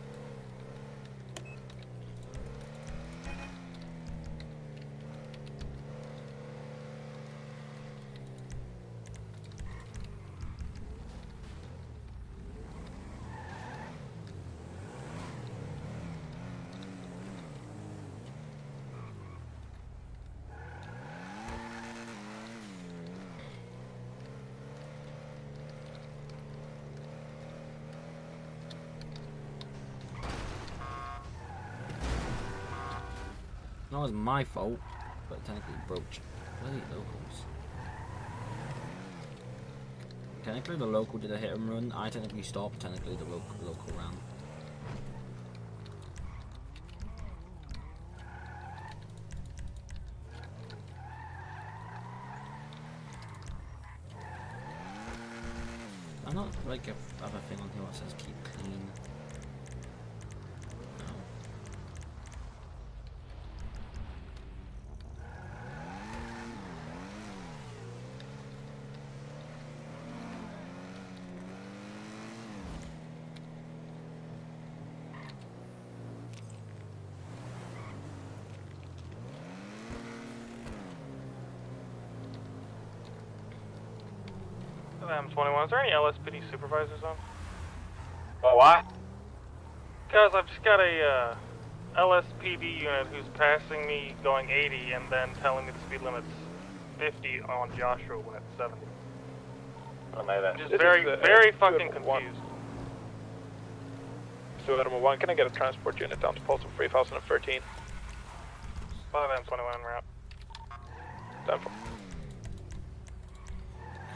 K: That was my fault, but technically broached. Bloody locals. Technically the local did a hit and run. I technically stopped. Technically the local ran. I'm not like I have a thing on here that says keep clean.
I: M21, is there any LSPD supervisors on?
E: Well, what?
I: Guys, I've just got a LSPD unit who's passing me going 80 and then telling me the speed limit's 50 on Joshua when it's 70.
R: I know that.
I: Just very fucking confused.
U: So Animal 1, can I get a transport unit down to Postal 3013?
I: 5 M21 en route.
U: Done for.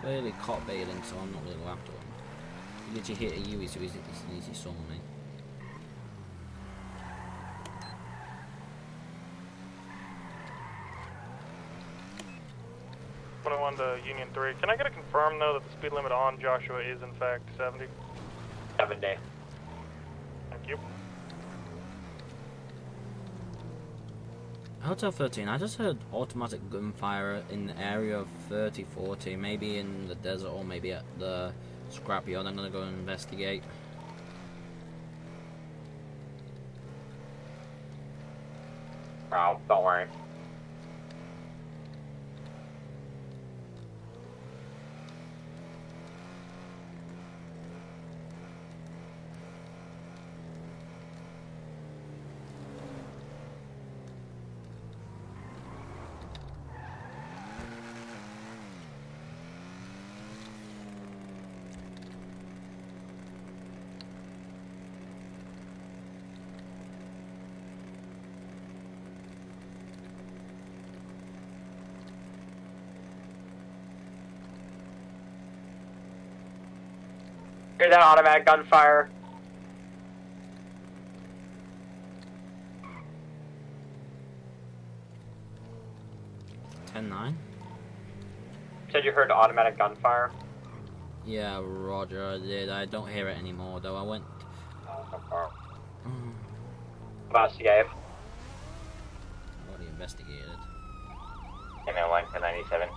K: Clearly caught bailing, so I'm not really going after him. He literally hit a Yui, so he's an easy summon me.
I: To Union 3. Can I get a confirm though that the speed limit on Joshua is in fact 70?
E: 7 day.
I: Thank you.
K: Hotel 13, I just heard automatic gunfire in the area of 3040, maybe in the desert or maybe at the scrapyard. I'm gonna go and investigate.
E: Oh, don't worry. Hear that automatic gunfire? Said you heard automatic gunfire?
K: Yeah, Roger, I did. I don't hear it anymore, though. I went...
E: Investigate.
K: Already investigated.
R: Email 1 to 97.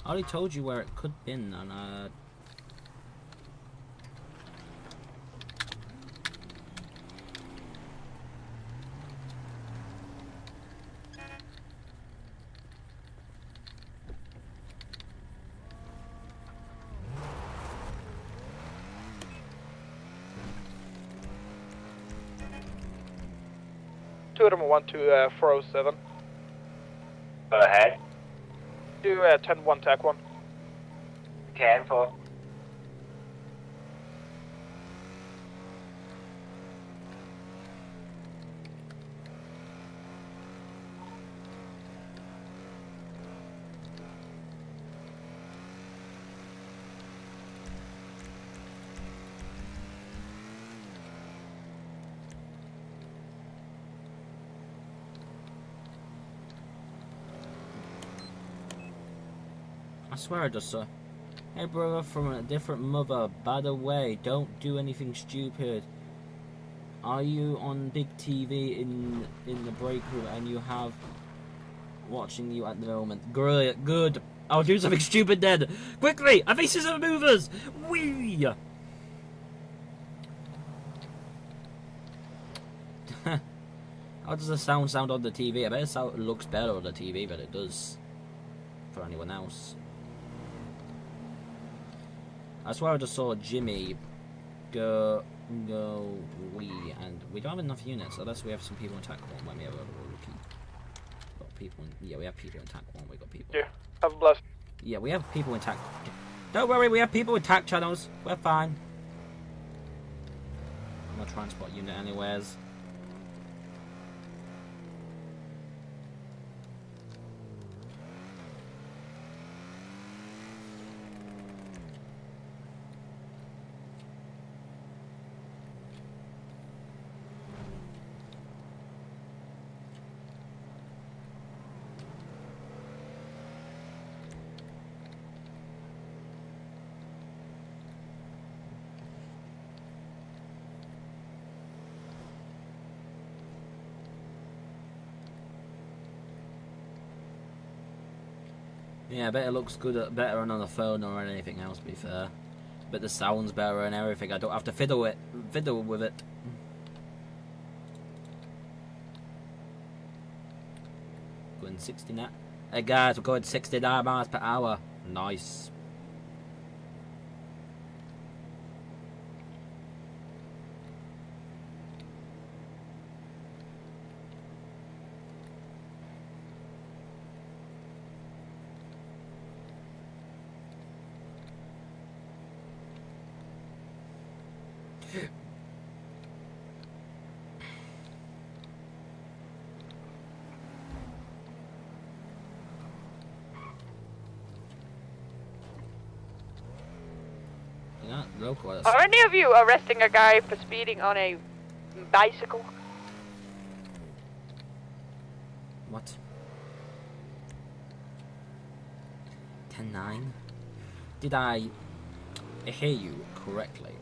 K: I already told you where it could have been, and
U: Two of them 1 to 407.
R: Go ahead.
U: Do 10-1, TAC 1.
R: 10-4.
K: I swear I just saw. Hey brother from a different mother, by the way, don't do anything stupid. Are you on big TV in the break room and you have watching you at the moment? Good. I'll do something stupid then. Quickly! I think scissor movers! Whee! How does the sound on the TV? I bet it looks better on the TV than it does for anyone else. I swear I just saw Jimmy go wee, and we don't have enough units unless we have some people in TAC 1 when we have a rookie. Got people in, yeah, we have people in TAC 1, we got people.
U: Yeah, have a blessed.
K: Yeah, we have people in TAC. Don't worry, we have people in TAC channels. We're fine. I'm a transport unit anyways. Yeah, I bet it looks good, better on the phone or anything else, to be fair. But the sound's better and everything. I don't have to fiddle with it. Going 69. Hey guys, we're going 69 miles per hour. Nice.
C: Are any of you arresting a guy for speeding on a bicycle?
K: What? 10-9? Did I hear you correctly?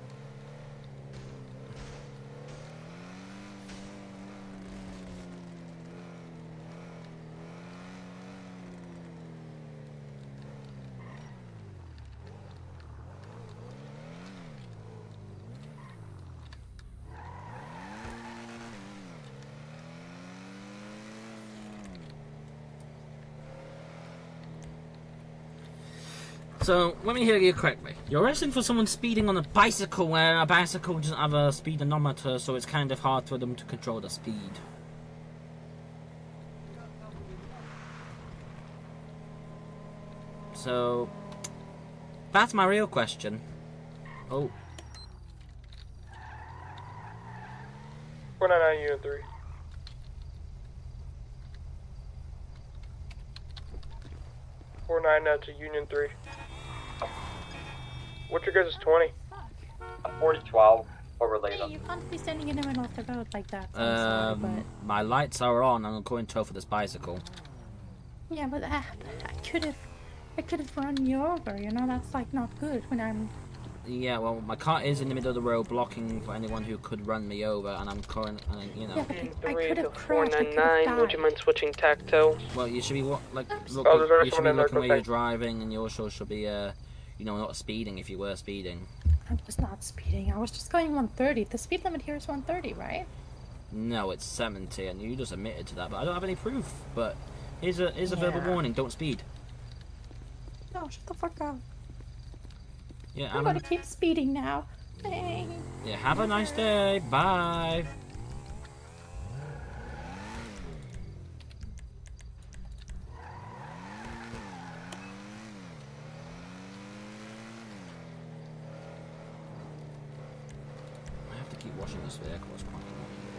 K: So, let me hear you correctly. You're arresting for someone speeding on a bicycle where a bicycle doesn't have a speedometer, so it's kind of hard for them to control the speed. So, that's my real question. Oh.
S: 499 Unit 3. To Union 3. What's your guys' 20?
E: 4012. Overlaid
N: Hey, you can't be standing in the middle of the road like that. I'm sorry, but...
K: My lights are on. I'm going to tow for this bicycle.
N: Yeah, but I could have run you over. You know, that's like not good when I'm.
K: Yeah, well, my car is in the middle of the road, blocking for anyone who could run me over, and I'm you know.
N: Yeah, but I could have crashed.
O: 499. Would you mind switching tactile?
K: Well, you should be you should be looking where you're driving, and you also should be you know, not speeding if you were speeding.
N: I was not speeding. I was just going 130. The speed limit here is 130, right?
K: No, it's 70, and you just admitted to that. But I don't have any proof. But here's a verbal warning: don't speed.
N: No, shut the fuck up.
K: Yeah,
N: I'm gonna keep speeding now. Hey.
K: Yeah, have a nice day. Bye. watching this vehicle is quite annoying, but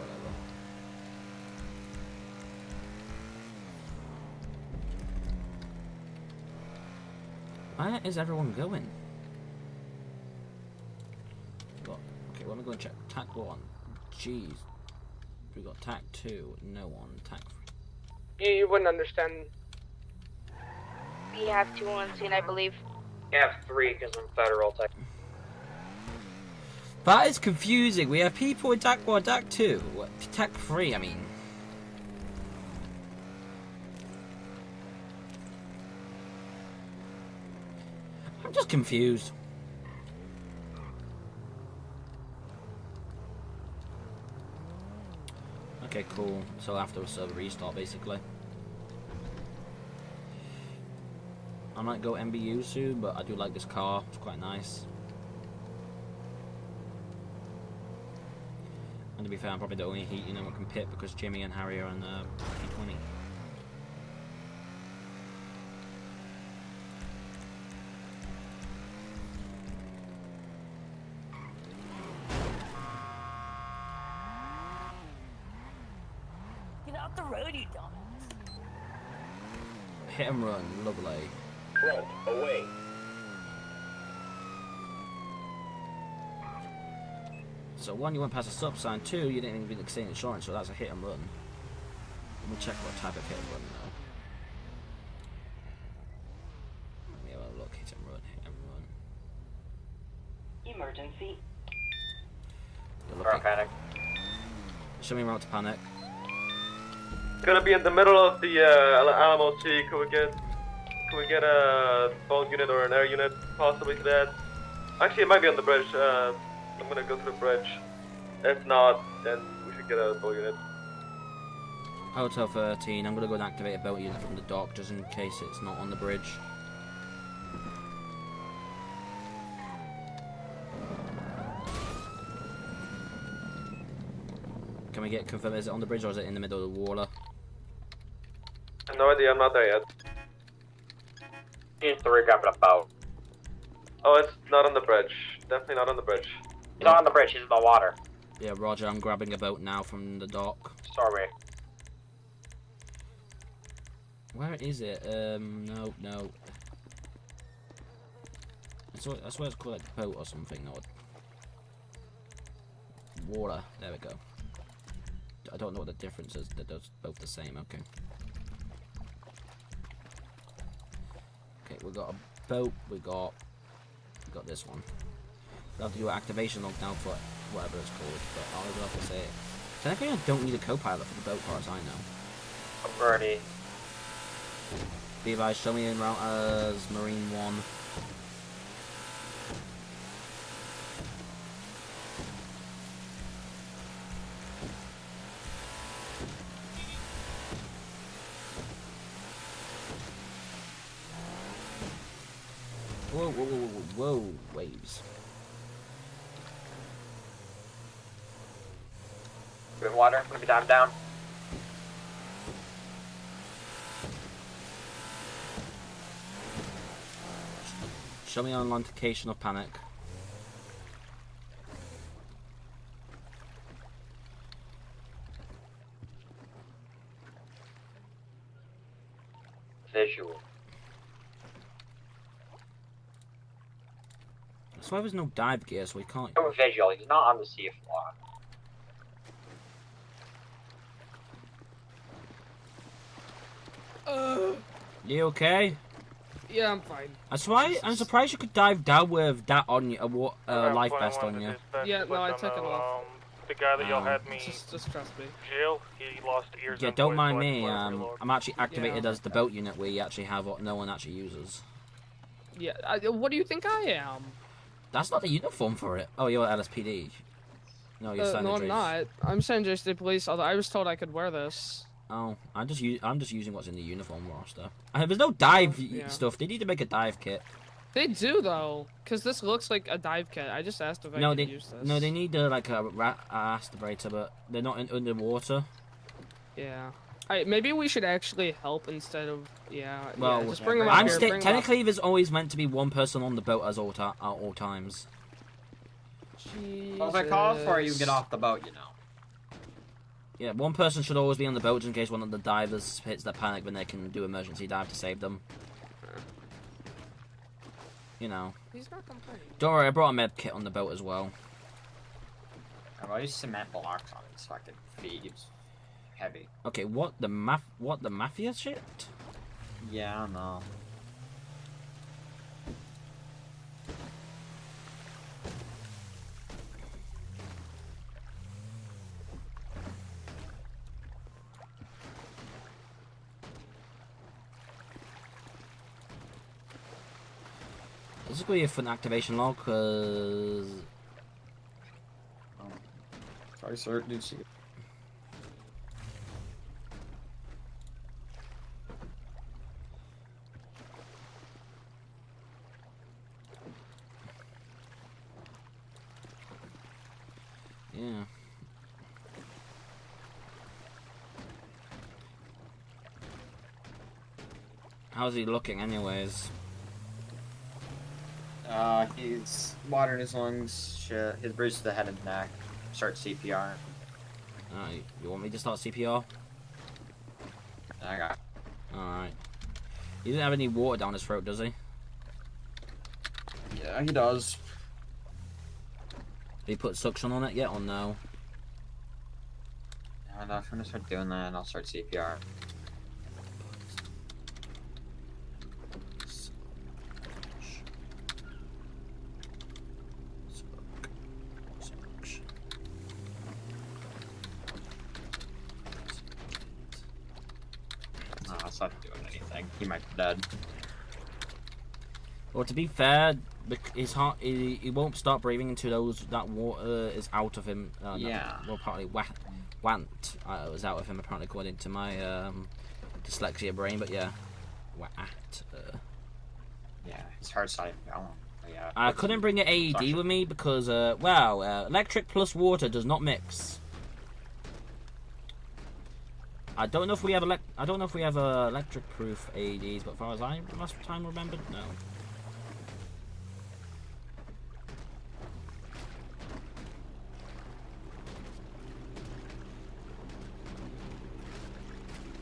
K: whatever. Where is everyone going? Okay, let me go and check. Tac 1. Jeez. We got tac 2. No one. Tac 3.
S: You wouldn't understand.
D: We have 2 on scene, I believe.
E: You have 3 because I'm federal tech.
K: That is confusing. We have people in tac 1, tac 2. Tac 3, I mean. I'm just confused. Okay, cool. So after a server restart, basically. I might go MBU soon, but I do like this car. It's quite nice. And to be fair, I'm probably the only Heat unit that can pit because Jimmy and Harry are in the P20.
G: Get out the road, you dumbass.
K: Hit and run, lovely.
F: Front, away.
K: So 1, you went past a stop sign. 2, you didn't even extend insurance, so that's a hit and run. Let me check what type of hit and run now. Let me have a look. Hit and run, hit and run.
G: Emergency.
E: Panic.
K: Show me route to panic.
Q: Gonna be in the middle of the Alamo Sea. Could we get a boat unit or an air unit possibly to that? Actually, it might be on the bridge. I'm gonna go to the bridge. If not, then we should get a boat unit.
K: Hotel 13. I'm gonna go and activate a boat unit from the dock just in case it's not on the bridge. Can we get confirmed? Is it on the bridge or is it in the middle of the water?
Q: No idea. I'm not there yet.
E: He's 3 grabbing a boat.
Q: Oh, it's not on the bridge. Definitely not on the bridge.
E: He's not on the bridge. He's in the water.
K: Yeah, Roger. I'm grabbing a boat now from the dock.
E: Sorry.
K: Where is it? No. I swear it's called like boat or something. No. Water. There we go. I don't know what the difference is. They're both the same. Okay. Okay, we got a boat. We got this one. We'll have to do an activation log now for whatever it's called, but I'll have to say it. Technically, I don't need a co-pilot for the boat, as I know.
E: I'm ready.
K: Levi, show me in route as Marine 1. Whoa, waves.
E: Good water, gonna be down.
K: Show me on location of panic.
E: Visual.
K: That's why there's no dive gear, so we can't.
E: Oh, visual. He's not on the sea floor.
K: You okay?
O: Yeah, I'm fine.
K: I'm surprised you could dive down with that on you, life vest on you.
O: Yeah, no, I took it off.
I: The guy that y'all had me
O: just trust me.
I: jail, he lost ears.
K: Yeah,
I: and
K: don't
I: voice,
K: mind
I: so I
K: me.
I: can let him reload.
K: I'm actually activated as the boat unit we actually have what no one actually uses.
O: Yeah, what do you think I am?
K: That's not the uniform for it. Oh, you're LSPD. No, you're San
O: No, I'm
K: Andreas.
O: not. I'm San Andreas State Police. Although I was told I could wear this.
K: Oh, I'm just using what's in the uniform roster. There's no dive stuff. They need to make a dive kit.
O: They do though, cause this looks like a dive kit. I just asked if I could use this.
K: No, they need like a aspirator, but they're not underwater.
O: Yeah. Maybe we should actually help instead of
K: Well,
O: yeah, just bring them up here.
K: Technically, there's always meant to be one person on the boat at all times.
M: Well, if it calls for you, get off the boat, you know.
K: Yeah, one person should always be on the boat just in case one of the divers hits their panic, then they can do emergency dive to save them. You know.
O: He's not complaining.
K: Don't worry, I brought a med kit on the boat as well.
M: I've always cement blocks on these fucking thieves. Heavy.
K: Okay, what the mafia shit?
M: Yeah, I know.
K: This is going to be a fun activation log, because...
M: Sorry, sir, did you...
K: Yeah. How's he looking anyways?
M: He's water in his lungs, shit. His bruise to the head and neck. Start CPR.
K: You want me to start CPR?
M: I got it.
K: Alright. He doesn't have any water down his throat, does he?
M: Yeah, he does.
K: Did he put suction on it yet or no?
M: I'm gonna start doing that and I'll start CPR. No, it's not doing anything. He might be dead.
K: Well, to be fair, his heart, he won't start breathing until that water is out of him.
M: Yeah.
K: Well, partly want was out of him, apparently, according to my dyslexia brain. But yeah,
M: Yeah, his heart's not even going. Yeah.
K: I couldn't bring an AED with me because, electric plus water does not mix. I don't know if we have electric proof AEDs, but as far as I last time remembered, no.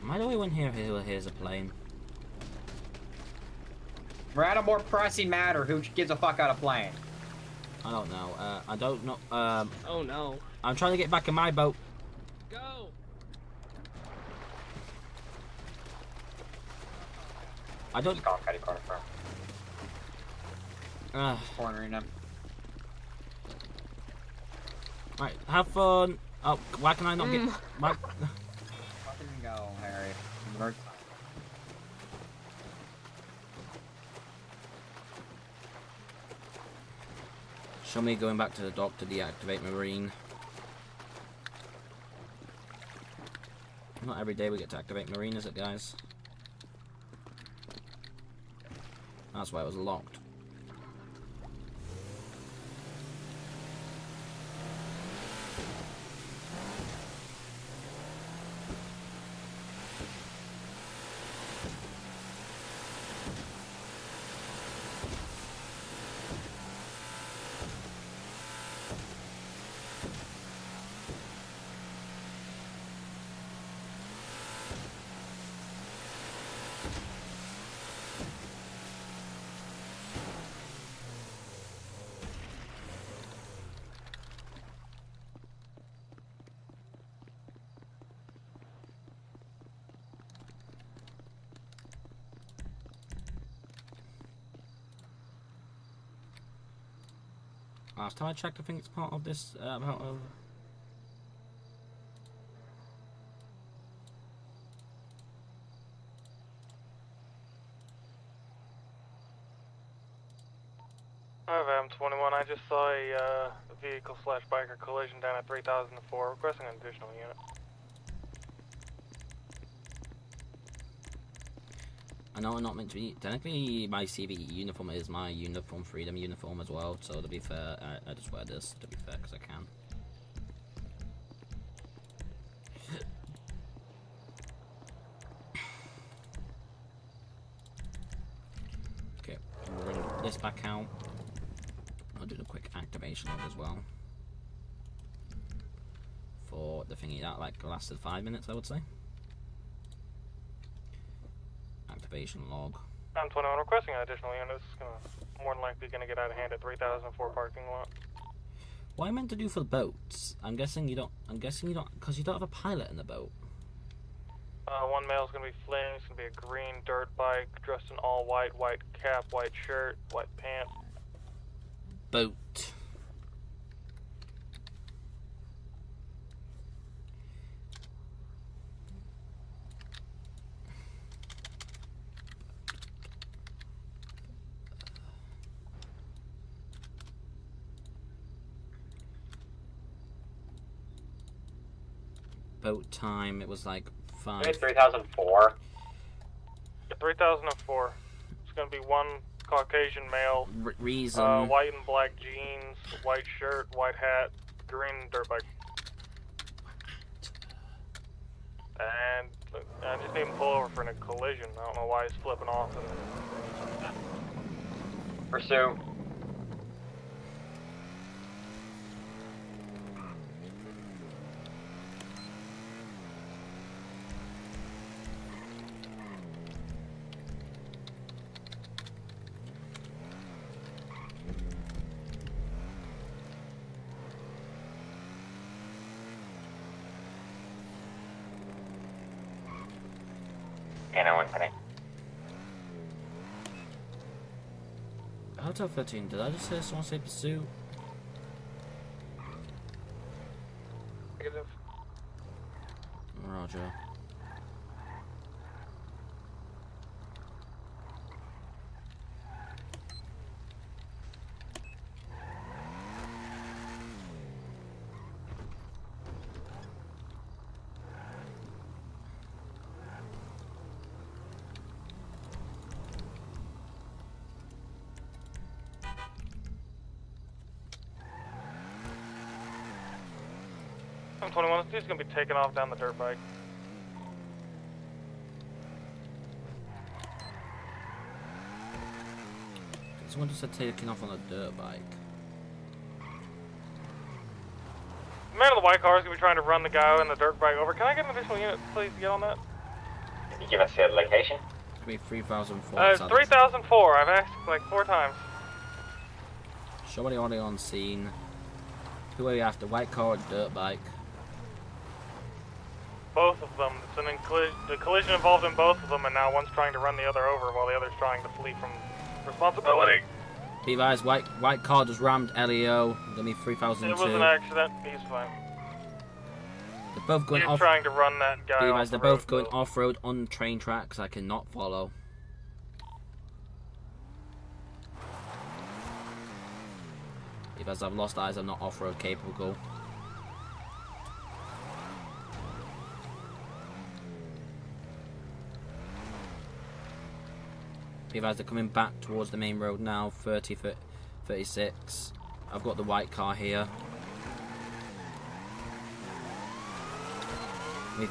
K: Am I the only one here who hears a plane?
M: We're at a more pressing matter. Who gives a fuck out of plane?
K: I don't know. I don't know.
O: Oh no.
K: I'm trying to get back in my boat.
O: Go.
K: I don't.
M: Cornering him.
K: Right, have fun. Oh, why can I not get my?
M: Fucking go, Harry.
K: Show me going back to the dock to deactivate Marine. Not every day we get to activate Marine, is it, guys? That's why it was locked. Last time I checked, I think it's part of this, part of...
I: I have M21. I just saw a vehicle/biker collision down at 3004. Requesting an additional unit.
K: I know I'm not meant to be. Technically, my CVE uniform is my uniform, freedom uniform as well. So to be fair, I just wear this to be fair because I can. Okay, we'll bring this back out. I'll do the quick activation log as well. for the thingy. That like lasted 5 minutes, I would say. Activation log.
I: I'm 21 requesting additional units. More than likely gonna get out of hand at 3004 parking lot.
K: What I meant to do for the boats? I'm guessing you don't, because you don't have a pilot in the boat.
I: One male's gonna be fleeing. It's gonna be a green dirt bike, dressed in all white, white cap, white shirt, white pants.
K: Boat. Boat time, it was like 5.
E: Maybe 3004.
I: 3004. It's gonna be one Caucasian male.
K: Reason.
I: White and black jeans, white shirt, white hat, green dirt bike. And I just need him to pull over for a collision. I don't know why he's flipping off.
E: Pursue.
K: Hotel 13, did I just hear someone say pursuit?
I: Negative.
K: Roger.
I: I'm 21. He's gonna be taking off down the dirt bike.
K: Someone just said taking off on a dirt bike.
I: The man in the white car is gonna be trying to run the guy in the dirt bike over. Can I get an additional unit, please, to get on that?
R: Can you give us the location?
K: It'll be 3004.
I: It's 3004. I've asked like 4 times.
K: Show the audio on scene. Who are you after? White car or dirt bike?
I: Both of them. It's the collision involved in both of them, and now one's trying to run the other over while the other's trying to flee from responsibility.
K: Be advised, white car just rammed LEO. Gonna be 3002.
I: It was an accident. He's fine.
K: They're both going
I: He's
K: off.
I: trying to run that guy.
K: Be
I: off
K: advised,
I: the
K: they're both
I: road,
K: going
I: though.
K: off-road on train tracks. I cannot follow. Be advised, I've lost eyes. I'm not off-road capable. Be advised, they're coming back towards the main road now. 36. I've got the white car here. Going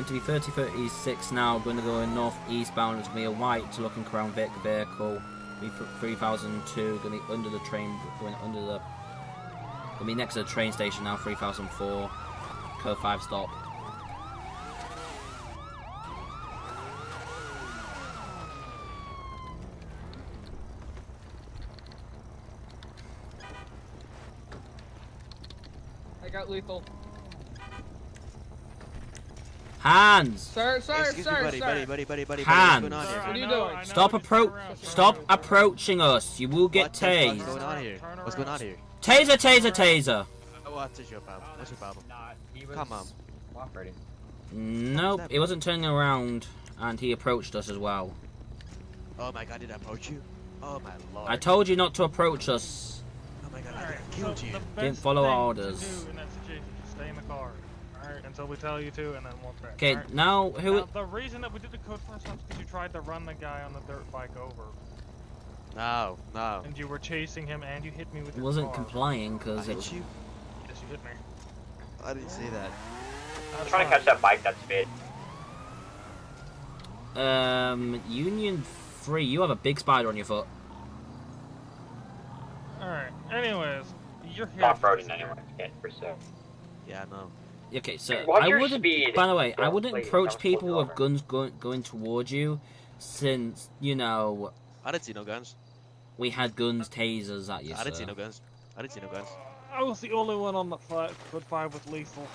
K: to be 36 now. Going to go north eastbound. It's going to be a white looking Crown Vic vehicle. Be 3002. Going to be under the train. Going to be next to the train station now. 3004. Code 5 stop.
O: I got lethal.
K: Hands!
O: Sir,
H: Excuse me, buddy.
K: Hands!
H: What's going on here?
O: What are you doing?
K: Stop approaching us. You will get tased.
H: What's going on here? What's going on here?
K: Taser!
H: What's your problem? What's your problem? Come on.
M: Cooperating.
K: Nope, he wasn't turning around, and he approached us as well.
H: Oh my god, did I approach you? Oh my lord.
K: I told you not to approach us.
H: Oh my god, I killed you.
K: Didn't follow orders.
I: In that situation, just stay in the car. Alright, until we tell you to, and then we'll track.
K: Okay, now who?
I: Now, the reason that we did the code first time is because you tried to run the guy on the dirt bike over.
H: No.
I: And you were chasing him, and you hit me with your
K: Wasn't
I: car.
K: complying because it was.
H: you?
I: Yes, you hit me.
H: I didn't see that.
E: I'm trying to catch that bike that sped.
K: Union 3, you have a big spider on your foot.
I: Alright, anyways, you're here.
E: Off-roading anyway. Can't pursue.
H: Yeah, I know.
K: Okay, so
E: Watch
K: I
E: your
K: wouldn't.
E: speed.
K: By the way, I
E: Don't
K: wouldn't
E: play
K: approach
E: down
K: people
E: slow
K: with guns going towards you, since you know.
H: I didn't see no guns.
K: We had guns, tasers at you,
H: I didn't see
K: sir.
H: no guns. I didn't see no guns.
I: I was the only one on the foot 5 with lethal.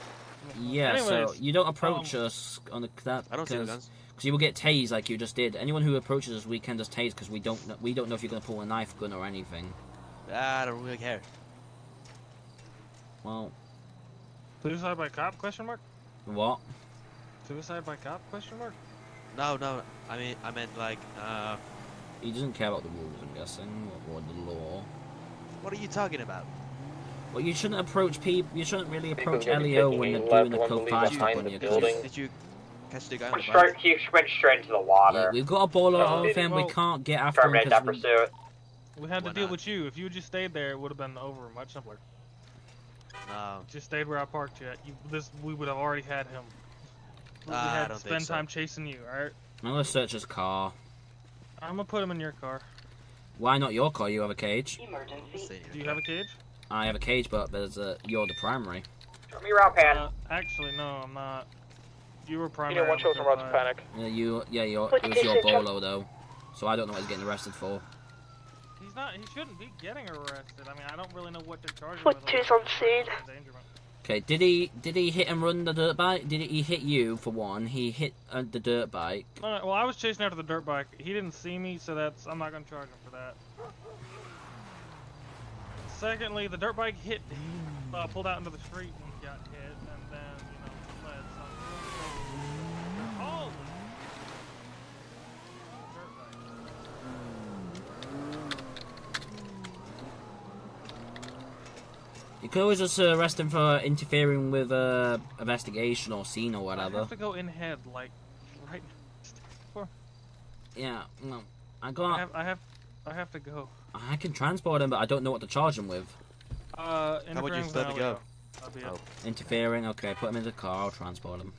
K: Yeah,
I: Anyways,
K: so you don't approach us on that.
H: I don't see no guns.
K: Because you will get tased like you just did. Anyone who approaches us, we can just tase because we don't know if you're gonna pull a knife, gun, or anything.
H: I don't really care.
K: Well.
I: Suicide by cop? Question mark.
K: What?
I: Suicide by cop? Question mark.
H: No. I meant like.
K: He doesn't care about the rules, I'm guessing, or the law.
H: What are you talking about?
K: Well, you shouldn't approach people. You shouldn't really approach
E: gonna be
K: LEO
E: taking
K: when
E: a
K: they're
E: left,
K: doing a
E: one
K: code
E: believe
K: 5
E: behind
K: stop on
E: the
K: you.
E: building.
H: Did you catch the guy on the
P: Straight,
H: bike?
P: he went straight into the water.
K: Yeah, we've got a ball
P: Oh,
K: of him. We
I: well,
K: can't get after him
P: Terminate that
K: because
P: pursuit.
I: We had to
H: Why
I: deal
H: not?
I: with you. If you just stayed there, it would have been over much simpler.
H: No.
I: Just stayed where I parked you at. We would have already had him. We
H: I
I: had to
H: don't think
I: spend
H: so.
I: time chasing you, alright?
K: I'm gonna search his car.
I: I'm gonna put him in your car.
K: Why not your car? You have a cage.
I: Do you have a cage?
K: I have a cage, but you're the primary.
P: Show me your route pan.
I: Actually, no, I'm not. You were primary.
U: Unit 1 shows some routes to panic.
K: Yeah, it was your bolo though, so I don't know what he's getting arrested for.
I: He's not. He shouldn't be getting arrested. I mean, I don't really know what they're charging.
J: Foot 2's on scene.
K: Okay, did he hit and run the dirt bike? Did he hit you for one? He hit the dirt bike.
I: Alright, well, I was chasing after the dirt bike. He didn't see me, so I'm not gonna charge him for that. Secondly, the dirt bike pulled out into the street and got hit, and then, fled. So oh!
K: You could always just arrest him for interfering with investigation or scene or whatever.
I: I have to go in head, like, right for.
K: Yeah, no, I got.
I: I have to go.
K: I can transport him, but I don't know what to charge him with.
H: How about you just let me go?
K: Interfering, okay, put him in the car, I'll transport him.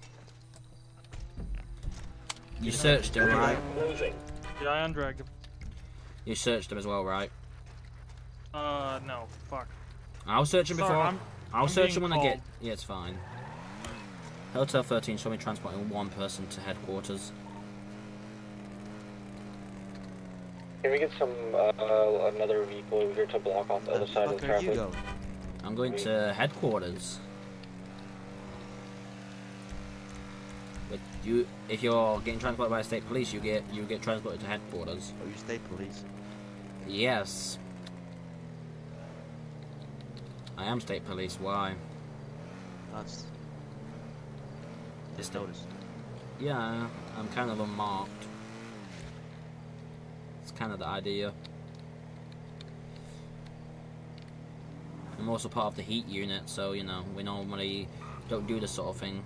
K: You searched him, right?
I: Yeah, I undragged him.
K: You searched him as well, right?
I: No, fuck.
K: I'll search him
I: Sorry,
K: before.
I: I'm
K: I'll search him
I: being
K: when I get.
I: called.
K: Yeah, it's fine. Hotel 13, show me transporting one person to headquarters.
E: Can we get some another vehicle over here to block off the other side of the traffic?
K: I'm going to headquarters. But if you're getting transported by state police, you get transported to headquarters.
H: Are you state police?
K: Yes. I am state police. Why?
H: That's just noticed.
K: Yeah, I'm kind of unmarked. It's kind of the idea. I'm also part of the heat unit, so we normally don't do this sort of thing.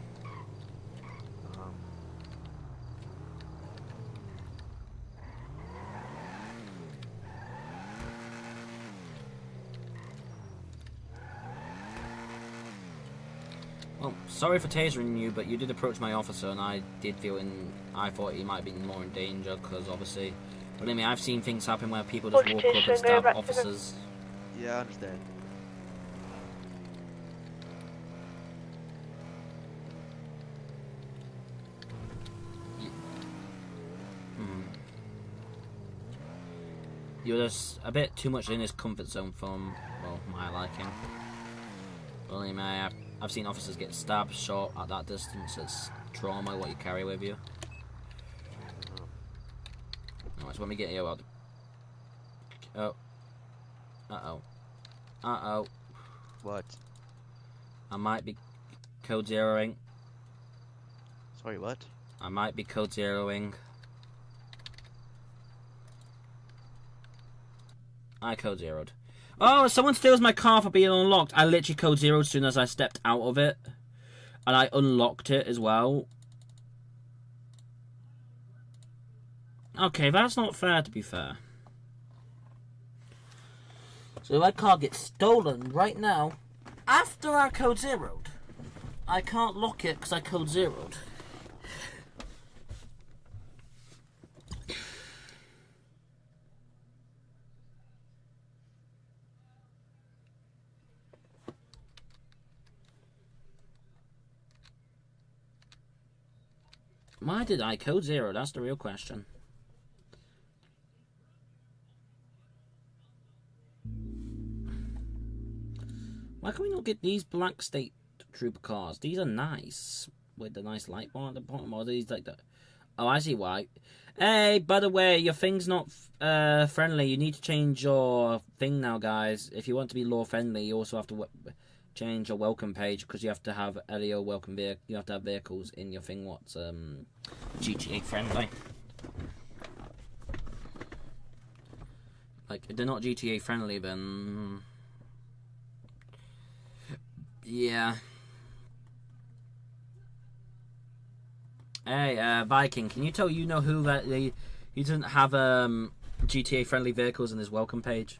K: Well, sorry for tasering you, but you did approach my officer, and I thought he might be more in danger, because obviously, believe me, I've seen things happen where people just walk up and stab officers.
H: Yeah, I understand.
K: You're just a bit too much in his comfort zone from, well, my liking. Believe me, I've seen officers get stabbed, shot at that distance. It's trauma what you carry with you. Alright, so let me get you out. Oh. Uh-oh. Uh-oh.
H: What?
K: I might be code zeroing.
H: Sorry, what?
K: I might be code zeroing. I code zeroed. Oh, someone steals my car for being unlocked. I literally code zeroed as soon as I stepped out of it. And I unlocked it as well. Okay, that's not fair, to be fair. So my car gets stolen right now after I code zeroed. I can't lock it because I code zeroed. Why did I code 0? That's the real question. Why can we not get these black state trooper cars? These are nice. With the nice light bar at the bottom. Or these like that? Oh, I see why. Hey, by the way, your thing's not friendly. You need to change your thing now, guys. If you want to be law friendly, you also have to change your welcome page, because you have to have LEO welcome vehicle. You have to have vehicles in your thing what's GTA friendly. Like, if they're not GTA friendly, then yeah. Hey, Viking, can you tell who that he doesn't have GTA friendly vehicles in his welcome page?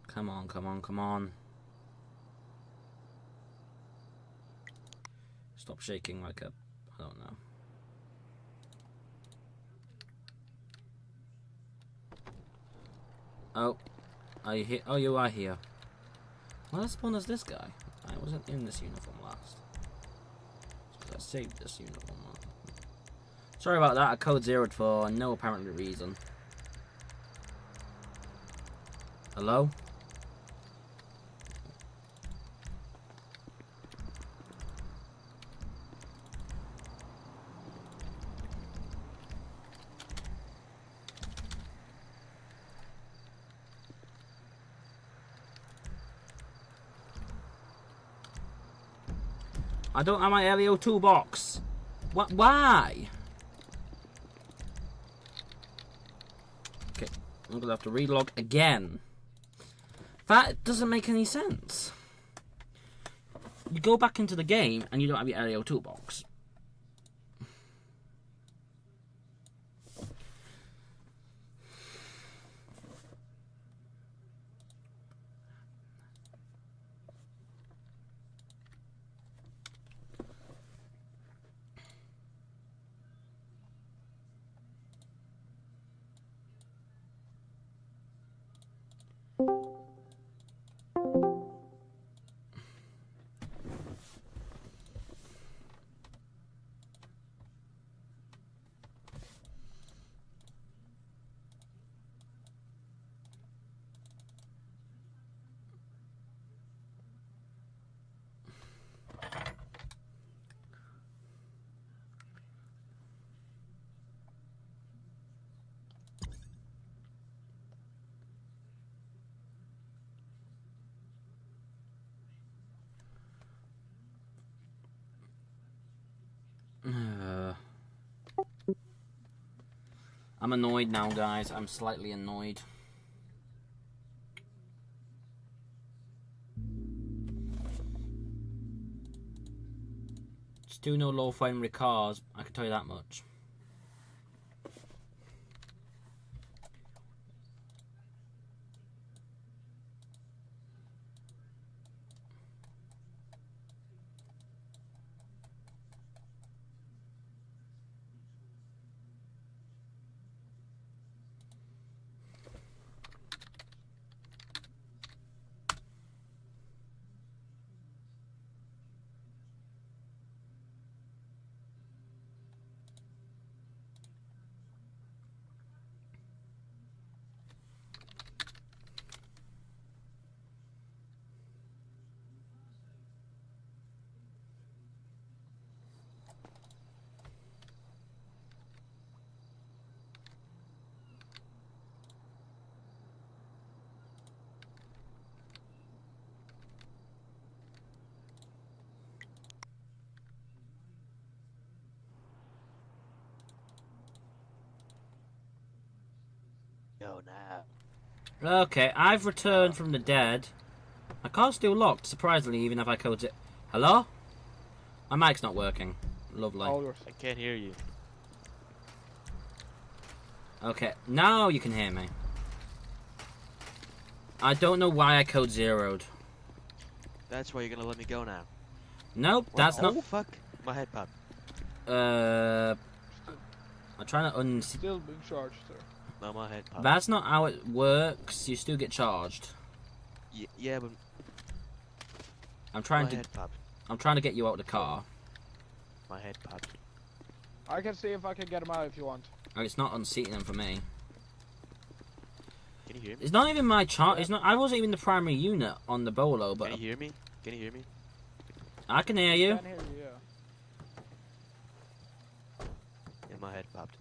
K: Come on, come on, come on. Stop shaking like a... I don't know. Oh. Are you here? Oh, you are here. Well, let's spawn as this guy. I wasn't in this uniform last. I saved this uniform. Sorry about that. I code 0'd for no apparent reason. Hello? I don't have my LEO toolbox. What? Why? Okay, I'm gonna have to relog again. That doesn't make any sense. You go back into the game and you don't have your LEO toolbox. I'm annoyed now, guys. I'm slightly annoyed. Still no low-friendly cars, I can tell you that much.
H: Go now.
K: Okay, I've returned from the dead. My car's still locked, surprisingly, even if I code it. Hello? My mic's not working. Lovely.
H: I can't hear you.
K: Okay, now you can hear me. I don't know why I code 0'd.
H: That's why you're gonna let me go now.
K: Nope,
H: What?
K: that's not...
H: Oh, fuck. My head popped.
K: I'm trying to
B: Still being charged, sir.
H: No, my head popped.
K: That's not how it works. You still get charged.
H: Yeah, but
K: I'm trying to get you out of the car.
H: My head popped.
B: I can see if I can get him out if you want.
K: Oh, it's not unseating him for me.
H: Can you hear me?
K: It's not even my chart. It's not. I wasn't even the primary unit on the Bolo, but
H: Can you hear me? Can you hear me?
K: I can hear you.
B: I can hear you, yeah.
H: Yeah, my head popped.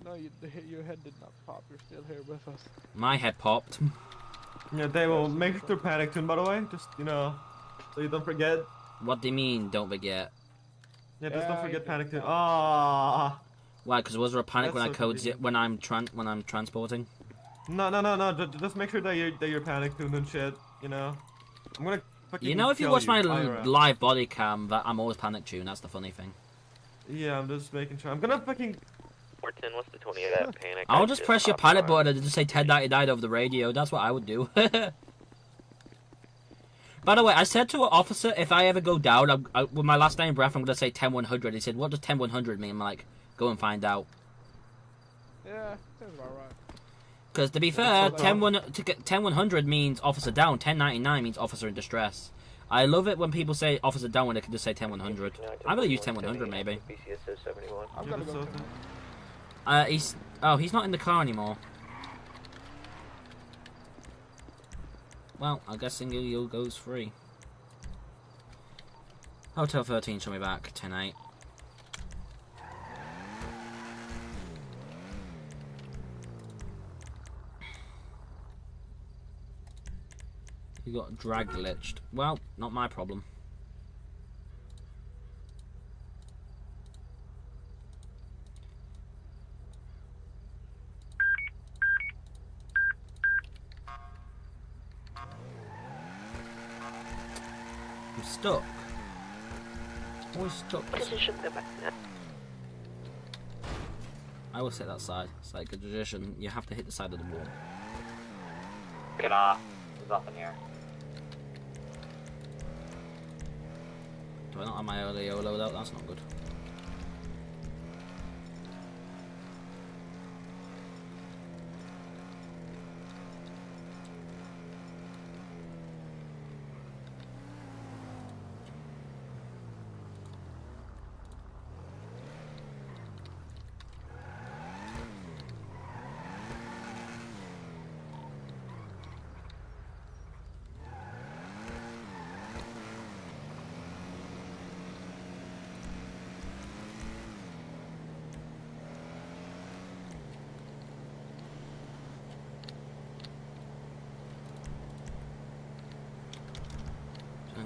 B: No, your head did not pop. You're still here with us.
K: My head popped.
J: Yeah, they will make it through panic tune, by the way. Just, you know, so you don't forget.
K: What do you mean, don't forget?
J: Yeah, just don't forget panic tune. Ah.
K: Why? Because was there a panic
J: That's
K: when I
J: so
K: codes it when I'm transporting?
J: No. Just make sure that you're panic tuned and shit. You know, I'm gonna.
K: You know, if you watch my live body cam, that I'm always panic tuned. That's the funny thing.
J: Yeah, I'm just making sure. I'm gonna fucking.
E: 410, what's the 20 of that panic?
K: I'll just press your panic button and just say 1099 over the radio. That's what I would do. By the way, I said to an officer, if I ever go down, with my last name breath, I'm gonna say 10100. He said, "What does 10100 mean?" I'm like, "Go and find out."
B: Yeah, sounds about right.
K: Because to be fair, 10100 means officer down. 1099 means officer in distress. I love it when people say officer down when they can just say 10100. I'm gonna use 10100 maybe.
B: I'm gonna go.
K: He's not in the car anymore. Well, I'm guessing he goes free. Hotel 13, show me back. 10-8. You got drag glitched. Well, not my problem. I'm stuck. Always stuck. I will sit that side. It's like a tradition. You have to hit the side of the wall.
M: Get off. There's nothing here.
K: Do I not have my early load out? That's not good.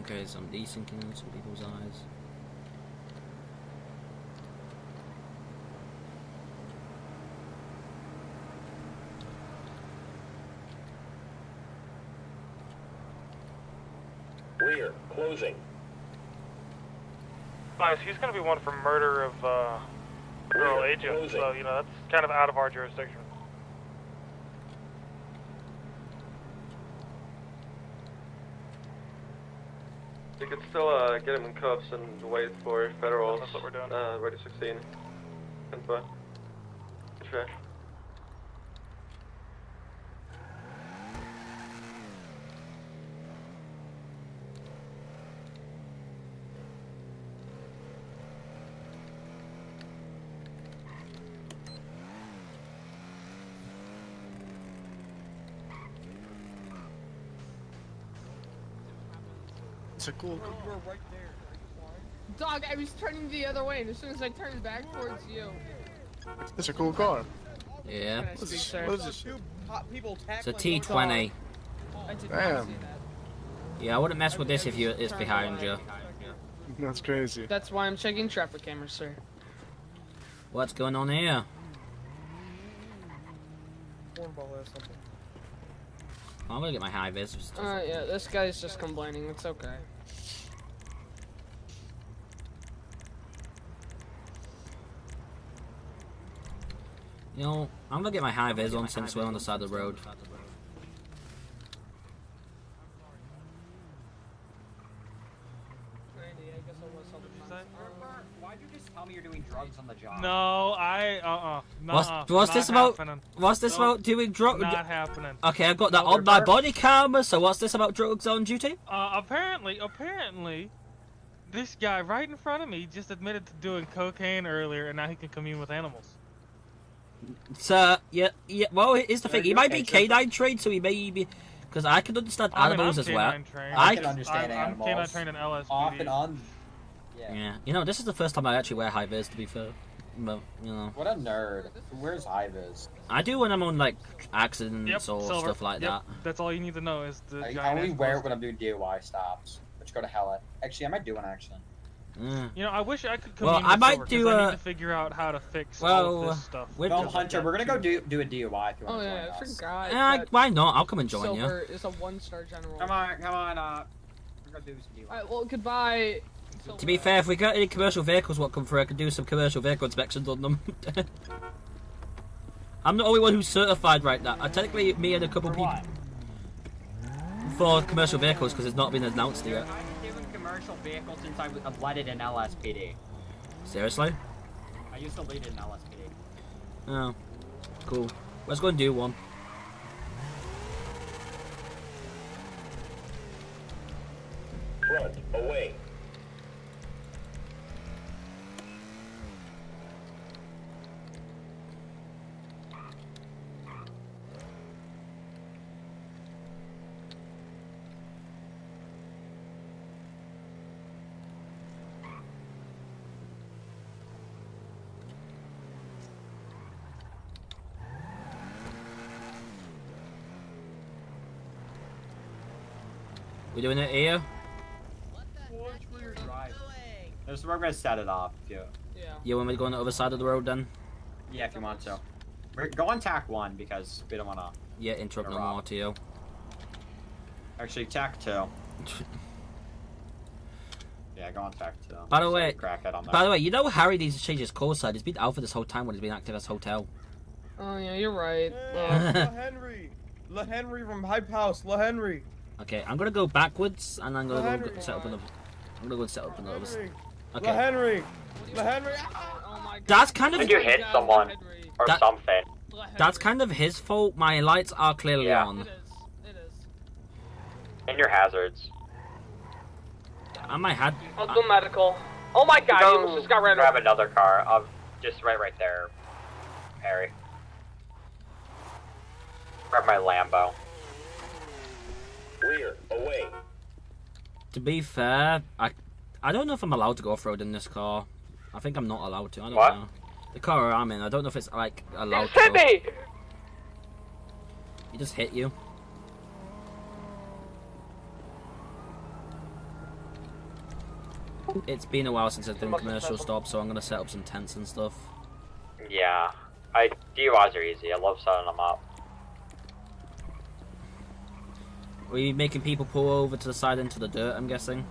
K: Okay, some desync in some people's eyes.
F: Rear, closing.
I: Nice, he's gonna be one for murder of, rural agent, so, you know, that's kind of out of our jurisdiction.
Q: You could still get him in cuffs and wait for federals.
I: That's what we're doing.
Q: Ready 16. And but. Sure.
V: It's a cool.
O: Dog, I was turning the other way, and as soon as I turned back towards you.
V: It's a cool car.
K: Yeah.
V: What is this?
K: It's a T20.
V: Damn.
K: Yeah, I wouldn't mess with this if it's behind you.
V: That's crazy.
O: That's why I'm checking traffic cameras, sir.
K: What's going on here? I'm gonna get my high vis.
O: Yeah, this guy's just complaining. It's okay.
K: You know, I'm gonna get my high vis on since we're on the side of the road.
P: Why'd you just tell me you're doing drugs on the job.
I: No,
K: What's this about? What's this about doing drugs?
I: Not happening.
K: Okay, I've got that on my body camera. So what's this about drugs on duty?
I: Apparently, this guy right in front of me just admitted to doing cocaine earlier, and now he can commune with animals.
K: So yeah. Well, here's the thing. He might be canine trained, so he may be. Because I can understand animals as well.
P: I can understand animals.
I: I'm canine trained in LSPD.
P: Off and on.
K: Yeah. You know, this is the first time I actually wear high vis. To be fair, but you know.
P: What a nerd. Where's high vis?
K: I do when I'm on like accidents or
I: silver.
K: stuff like that.
I: That's all you need to know is the.
P: I only wear it when I'm doing DUI stops, which go to hell at. Actually, I might do one actually.
I: You know, I wish I could.
K: Well, I might do
I: I need to figure out how to fix all of this stuff.
P: Well, Hunter, we're gonna go do a DUI if you want to join us.
O: I forgot.
K: Yeah, why not? I'll come and join
O: Silver
K: you.
O: is a 1-star general.
P: Come on. We're gonna do some DUI.
O: Alright, well, goodbye.
K: To be fair, if we got any commercial vehicles what come through, I could do some commercial vehicle inspections on them. I'm the only one who's certified right now. Technically, me and a couple people for commercial vehicles because it's not been announced yet.
P: I've been doing commercial vehicles since I led it in LSPD.
K: Seriously?
P: I used to lead it in LSPD.
K: Oh, cool. Let's go and do one.
F: Front, away.
K: We doing it here?
P: This is where we're gonna set it off. Yeah.
K: You want me to go on the other side of the road then?
P: Yeah, if you want to. Go on tack 1 because we don't wanna.
K: Yeah, interrupt no more to you.
P: Actually, tack 2. Yeah, go on tack 2.
K: By the way,
P: crackhead on
K: by the way, you know Harry needs to change his call sign. He's been Alpha this whole time when he's been active as Hotel.
O: Oh yeah, you're right.
J: La Henry from Hype House. La Henry.
K: Okay, I'm gonna go backwards and I'm gonna go set up another. I'm gonna go set up another. Okay.
J: La Henry. La Henry.
K: That's kind of.
M: Did you hit someone or something?
K: That's kind of his fault. My lights are clearly on.
O: It is.
M: And your hazards.
K: I might have.
O: I'll do medical. Oh my god, you almost just got ran over.
M: Grab another car. Just right there, Harry. Grab my Lambo.
F: Clear, away.
K: To be fair, I don't know if I'm allowed to go off-road in this car. I think I'm not allowed to. I don't know. The car I'm in, I don't know if it's like allowed to go. He just hit you. It's been a while since I've done commercial stops, so I'm gonna set up some tents and stuff.
M: Yeah, DUIs are easy. I love setting them up.
K: Are you making people pull over to the side into the dirt, I'm guessing?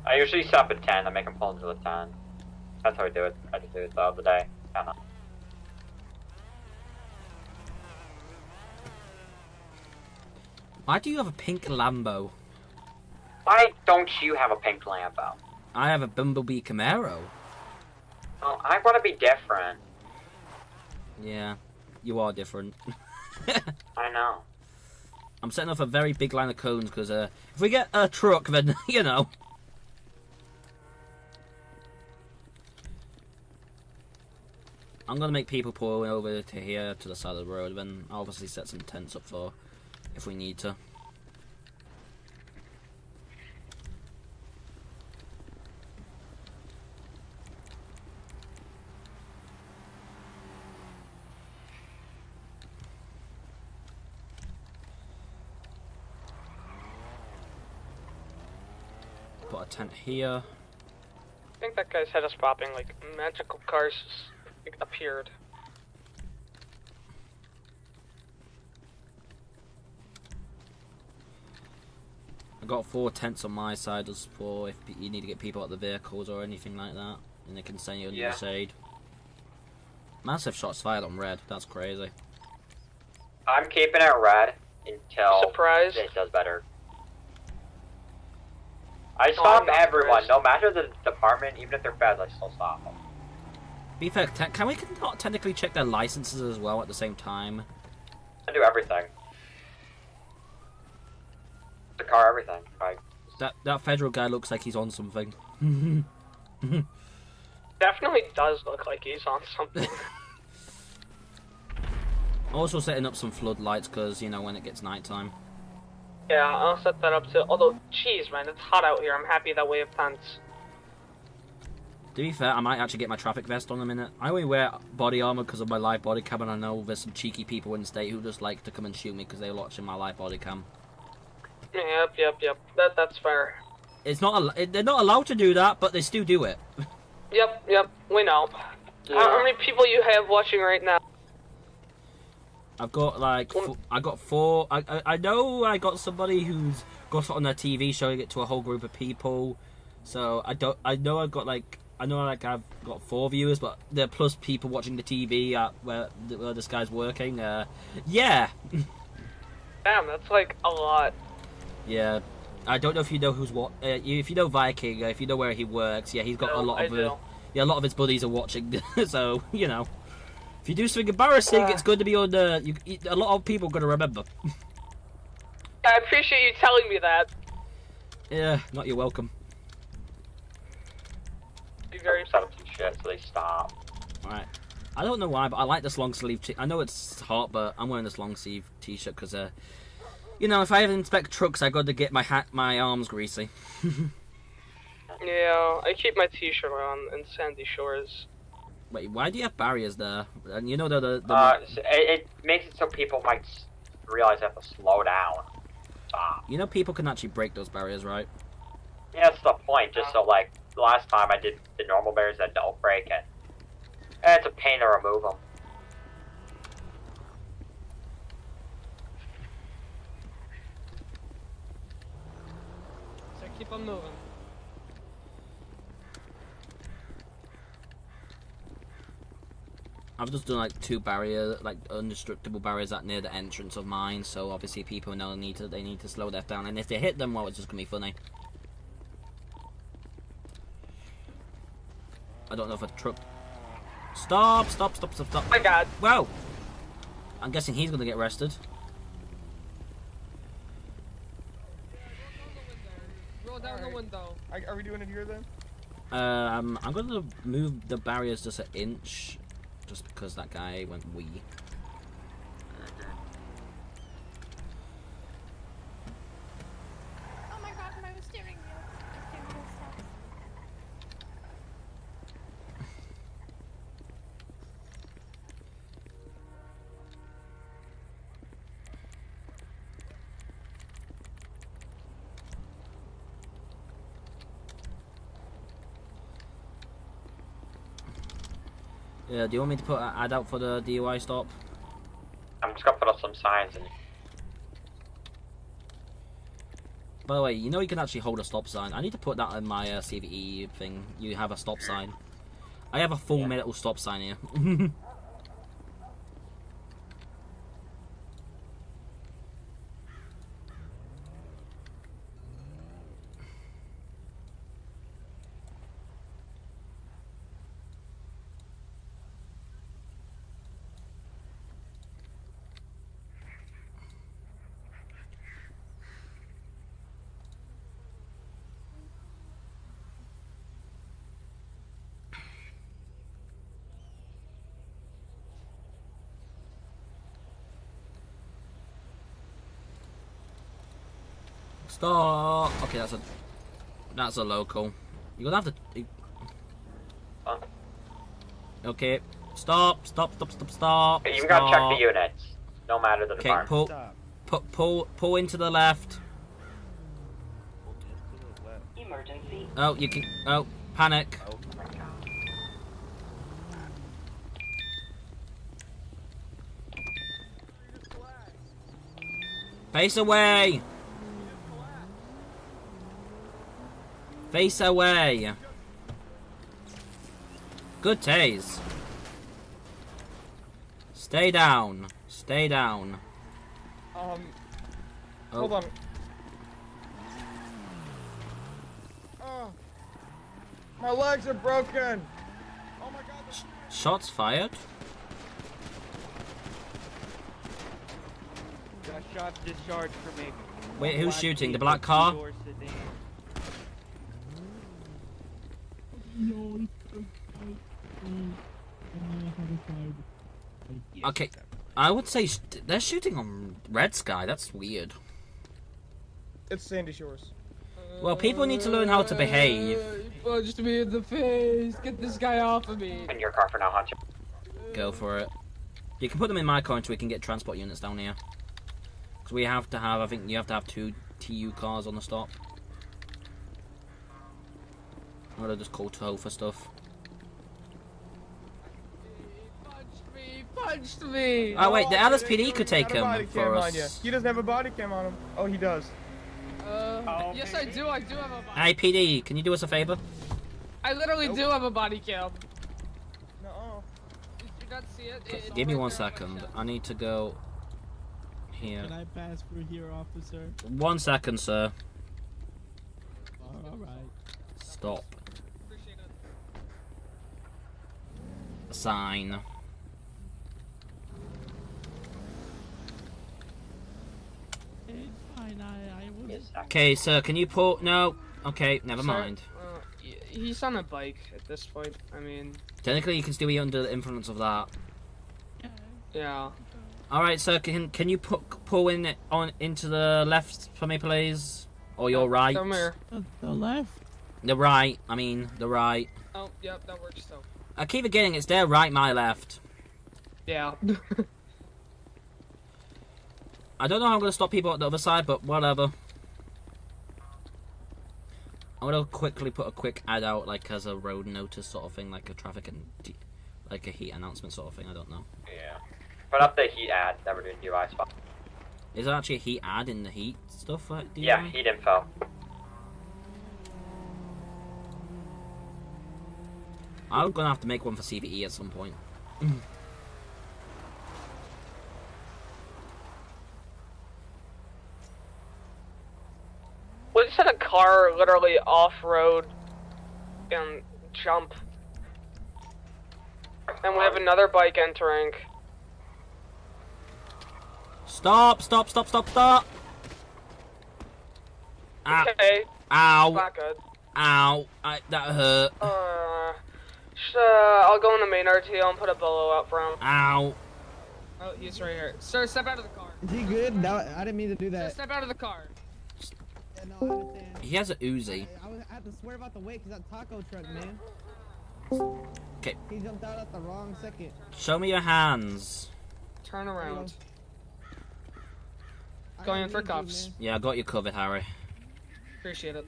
M: I usually set up a 10 and make them pull into the 10. That's how I do it. I just did it the other day. Kinda.
K: Why do you have a pink Lambo?
M: Why don't you have a pink Lambo?
K: I have a Bumblebee Camaro.
M: Oh, I want to be different.
K: Yeah, you are different.
M: I know.
K: I'm setting off a very big line of cones because if we get a truck, then you know. I'm gonna make people pull over to here to the side of the road, then I'll obviously set some tents up for if we need to. Put a tent here.
O: I think that guy's head is popping, like magical cars appeared.
K: I got 4 tents on my side as for if you need to get people out the vehicles or anything like that, and they can send you on the shade. Massive shots fired on red. That's crazy.
M: I'm keeping it red until
O: Surprise.
M: it does better. I stop everyone, no matter the department, even if they're feds, I still stop them.
K: Be fair, can we not technically check their licenses as well at the same time?
M: I do everything. The car, everything. Like
K: that federal guy looks like he's on something.
O: Definitely does look like he's on something.
K: Also setting up some floodlights because you know when it gets nighttime.
O: Yeah, I'll set that up too. Although, jeez, man, it's hot out here. I'm happy that we have tents.
K: To be fair, I might actually get my traffic vest on in a minute. I only wear body armor because of my live body cam, and I know there's some cheeky people in the state who just like to come and shoot me because they're watching my live body cam.
O: Yep. That's fair.
K: It's not. They're not allowed to do that, but they still do it.
O: Yep. We know.
M: Yeah.
O: How many people you have watching right now?
K: I've got like I got 4. I know I got somebody who's got it on their TV showing it to a whole group of people. So I know I've got I've got 4 viewers, but there are plus people watching the TV at where this guy's working. Yeah.
O: Damn, that's like a lot.
K: Yeah. I don't know if you know who's what. If you know Viking, if you know where he works, yeah, he's got a lot of. Yeah, a lot of his buddies are watching, so you know. If you do something embarrassing, it's good to be on. A lot of people are gonna remember.
O: I appreciate you telling me that.
K: Yeah, not you're welcome.
M: Be very upset with some shit, so they stop.
K: Alright. I don't know why, but I like this long sleeve. I know it's hot, but I'm wearing this long sleeve t-shirt because, you know, if I ever inspect trucks, I got to get my arms greasy.
O: Yeah, I keep my t-shirt on in Sandy Shores.
K: Wait, why do you have barriers there? And you know
M: it makes it so people might realize they have to slow down. Stop.
K: You know people can actually break those barriers, right?
M: Yeah, that's the point. Just so, like, the last time I did the normal barriers that don't break it. It's a pain to remove them.
O: So keep on moving.
K: I've just done like 2 indestructible barriers at near the entrance of mine, so obviously people know they need to slow that down, and if they hit them, well, it's just gonna be funny. I don't know if a truck. Stop!
O: Oh my God!
K: Wow! I'm guessing he's gonna get arrested.
O: Roll down the window.
S: Are we doing it here then?
K: I'm gonna move the barriers just an inch. Just because that guy went wee.
N: Oh my god, my steering wheel.
K: Yeah, do you want me to put an ad out for the DUI stop?
M: I'm just gonna put up some signs and...
K: By the way, you know you can actually hold a stop sign. I need to put that in my CVE thing. You have a stop sign. I have a full metal stop sign here. Stop. Okay, that's a local. You're gonna have to. Okay. Stop.
M: You gotta check the units, no matter the department.
K: Pull into the left.
R: Emergency.
K: Oh, you can. Oh, panic.
R: Oh my God.
K: Face away. Face away. Good tase. Stay down. Stay down.
S: Hold on. Oh, my legs are broken. Oh my God.
K: Shots fired?
A: Got shot discharged for me.
K: Wait, who's shooting? The black car? Okay, I would say they're shooting on Red Sky. That's weird.
L: It's Sandy Shores.
K: Well, people need to learn how to behave.
L: Punched me in the face. Get this guy off of me.
M: In your car for now, Hunter.
K: Go for it. You can put them in my car until we can get transport units down here. Because we have to have, I think you have to have 2 TU cars on the stop. I'm gonna just call tow for stuff.
L: Punched me.
K: Oh wait, the LSPD could take him for
L: us.
K: us.
L: He doesn't have a body cam on him. Oh, he does. Yes, I do. I do have a body.
K: Hey PD, can you do us a favor?
L: I literally do have a body cam. No. Did you not see it?
K: Give me 1 second. I need to go here.
B: Can I pass through here, officer?
K: 1 second, sir.
B: Alright.
K: Stop. Sign.
B: It's fine, I will.
K: Okay, sir, can you pull? No. Okay, never
L: Sir,
K: mind.
L: He's on a bike at this point. I mean.
K: Technically, you can still be under the influence of that.
L: Yeah.
K: All right, sir. Can you pull in on into the left for me, please, or your right?
L: Come here.
B: The left.
K: The right. I mean, the right.
L: Oh, yep, that works though.
K: I keep forgetting it's their right, my left.
L: Yeah.
K: I don't know how I'm gonna stop people at the other side, but whatever. I'm gonna quickly put a quick ad out, like as a road notice sort of thing, like a traffic and like a heat announcement sort of thing. I don't know.
M: Yeah. Put up the heat ad that we're doing DUI spot.
K: Is there actually a heat ad in the heat stuff?
M: Yeah, heat info.
K: I'm gonna have to make one for CVE at some point.
L: We just had a car literally off-road and jump. And we have another bike entering.
K: Stop! Stop! Stop! Stop! Stop! Ow.
L: Okay.
K: Ow!
L: Not good.
K: Ow! That hurt.
L: I'll go in the main RTO and put a bolo out for him.
K: Ow!
L: Oh, he's right here. Sir, step out of the car.
W: Is he good? No, I didn't mean to do that.
L: Sir, step out of the car.
W: Yeah, no, I understand.
K: He has a Uzi.
W: I had to swear about the weight because that taco truck, man.
K: Okay.
W: He jumped out at the wrong second.
K: Show me your hands.
L: Turn around. Going in for cuffs.
K: Yeah, I got you covered, Harry.
L: Appreciate it.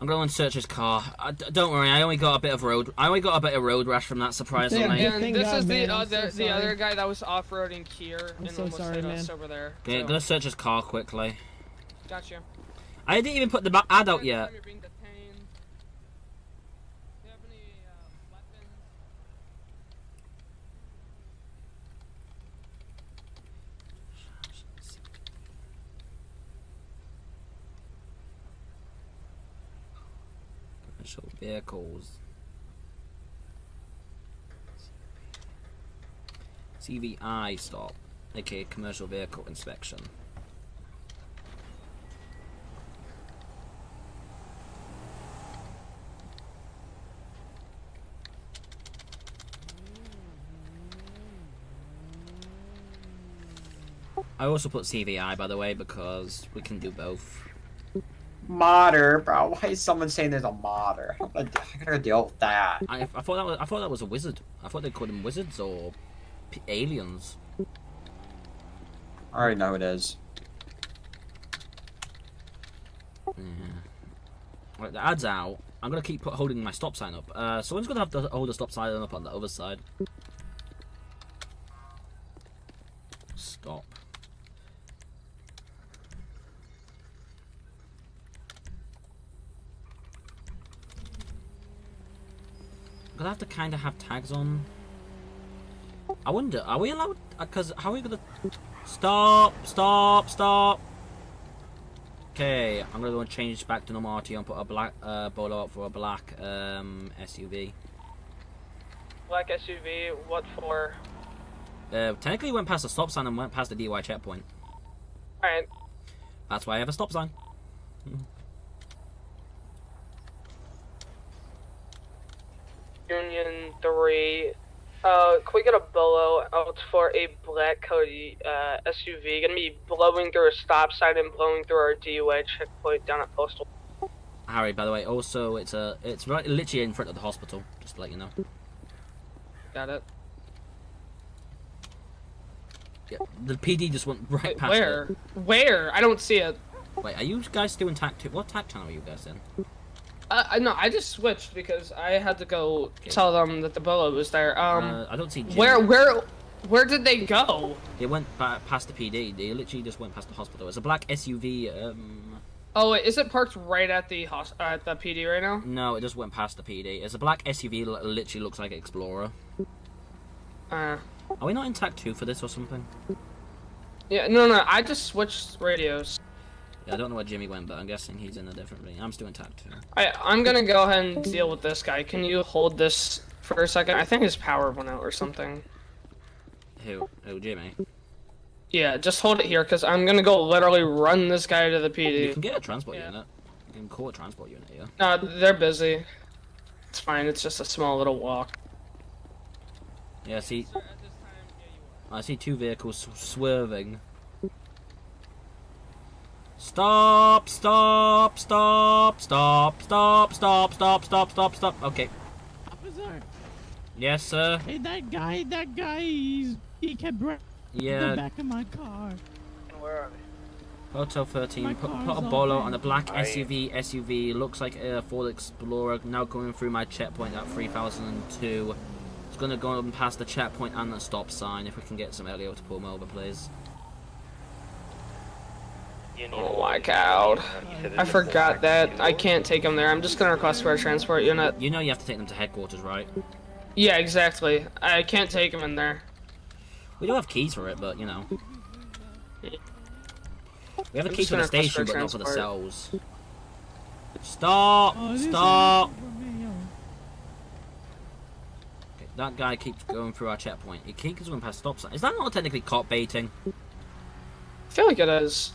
K: I'm going to search his car. Don't worry, I only got a bit of road rash from that, surprisingly.
L: And this is the other guy that was off-roading here and
W: so
L: almost
W: sorry,
L: hit
W: man.
L: us over there.
K: Okay, I'm gonna search his car quickly.
L: Gotcha.
K: I didn't even put the ad out yet. Commercial vehicles. CVI stop, aka commercial vehicle inspection. I also put CVI, by the way, because we can do both.
P: Modder, bro. Why is someone saying there's a modder? How can I deal with that?
K: I thought that was a wizard. I thought they called them wizards or aliens.
P: I already know who it is.
K: Yeah. Right, the ad's out. I'm gonna keep holding my stop sign up. Someone's gonna have to hold the stop sign up on the other side. Stop. I'm gonna have to kind of have tags on. I wonder, are we allowed? Because how are we gonna? Stop! Stop! Stop! Okay, I'm gonna go and change back to normal RT and put a black bolo up for a black SUV.
O: black SUV. What for?
K: Technically went past the stop sign and went past the DUI checkpoint.
O: Alright.
K: That's why I have a stop sign.
O: Union 3. Can we get a bolo out for a black Cody SUV? Gonna be blowing through a stop sign and blowing through our DUI checkpoint down at Postal.
K: Harry, by the way, also it's right literally in front of the hospital, just to let you know.
O: Got it.
K: Yeah, the PD just went right
O: Wait,
K: past
O: where?
K: it.
O: Where? I don't see it.
K: Wait, are you guys doing TAC 2? What TAC channel are you guys in?
O: No, I just switched because I had to go tell them that the bolo was there.
K: I don't see Jimmy.
O: Where did they go?
K: They went past the PD. They literally just went past the hospital. It's a black SUV.
O: Oh, wait, is it parked right at the PD right now?
K: No, it just went past the PD. It's a black SUV. Literally looks like an Explorer. Are we not in TAC 2 for this or something?
O: Yeah, no, I just switched radios.
K: Yeah, I don't know where Jimmy went, but I'm guessing he's in a different ring. I'm still in TAC 2.
O: I'm gonna go ahead and deal with this guy. Can you hold this for a second? I think his power went out or something.
K: Who, Jimmy?
O: Yeah, just hold it here, because I'm gonna go literally run this guy to the PD.
K: You can get a transport unit. You can call a transport unit here.
O: They're busy. It's fine, it's just a small little walk.
K: Yeah, see... I see two vehicles swerving. Stop! Stop! Stop! Stop! Stop! Stop! Stop! Stop! Stop! Stop! Okay.
W: Officer.
K: Yes, sir.
W: Hey, that guy, he kept
K: yeah.
W: the back of my car.
O: Where are they?
K: Hotel 13. Put a bolo on a black SUV. Looks like a Ford Explorer. Now going through my checkpoint at 3002. It's gonna go past the checkpoint and the stop sign. If we can get some Elio to pull him over, please.
O: Oh my god. I forgot that. I can't take him there. I'm just gonna request for a transport unit.
K: You know you have to take them to headquarters, right?
O: Yeah, exactly. I can't take him in there.
K: We don't have keys for it, but you know. We have a key for the station, but not for the cells. Stop! Stop! Okay, that guy keeps going through our checkpoint. He keeps going past stop sign. Is that not technically cop baiting?
O: I feel like it is.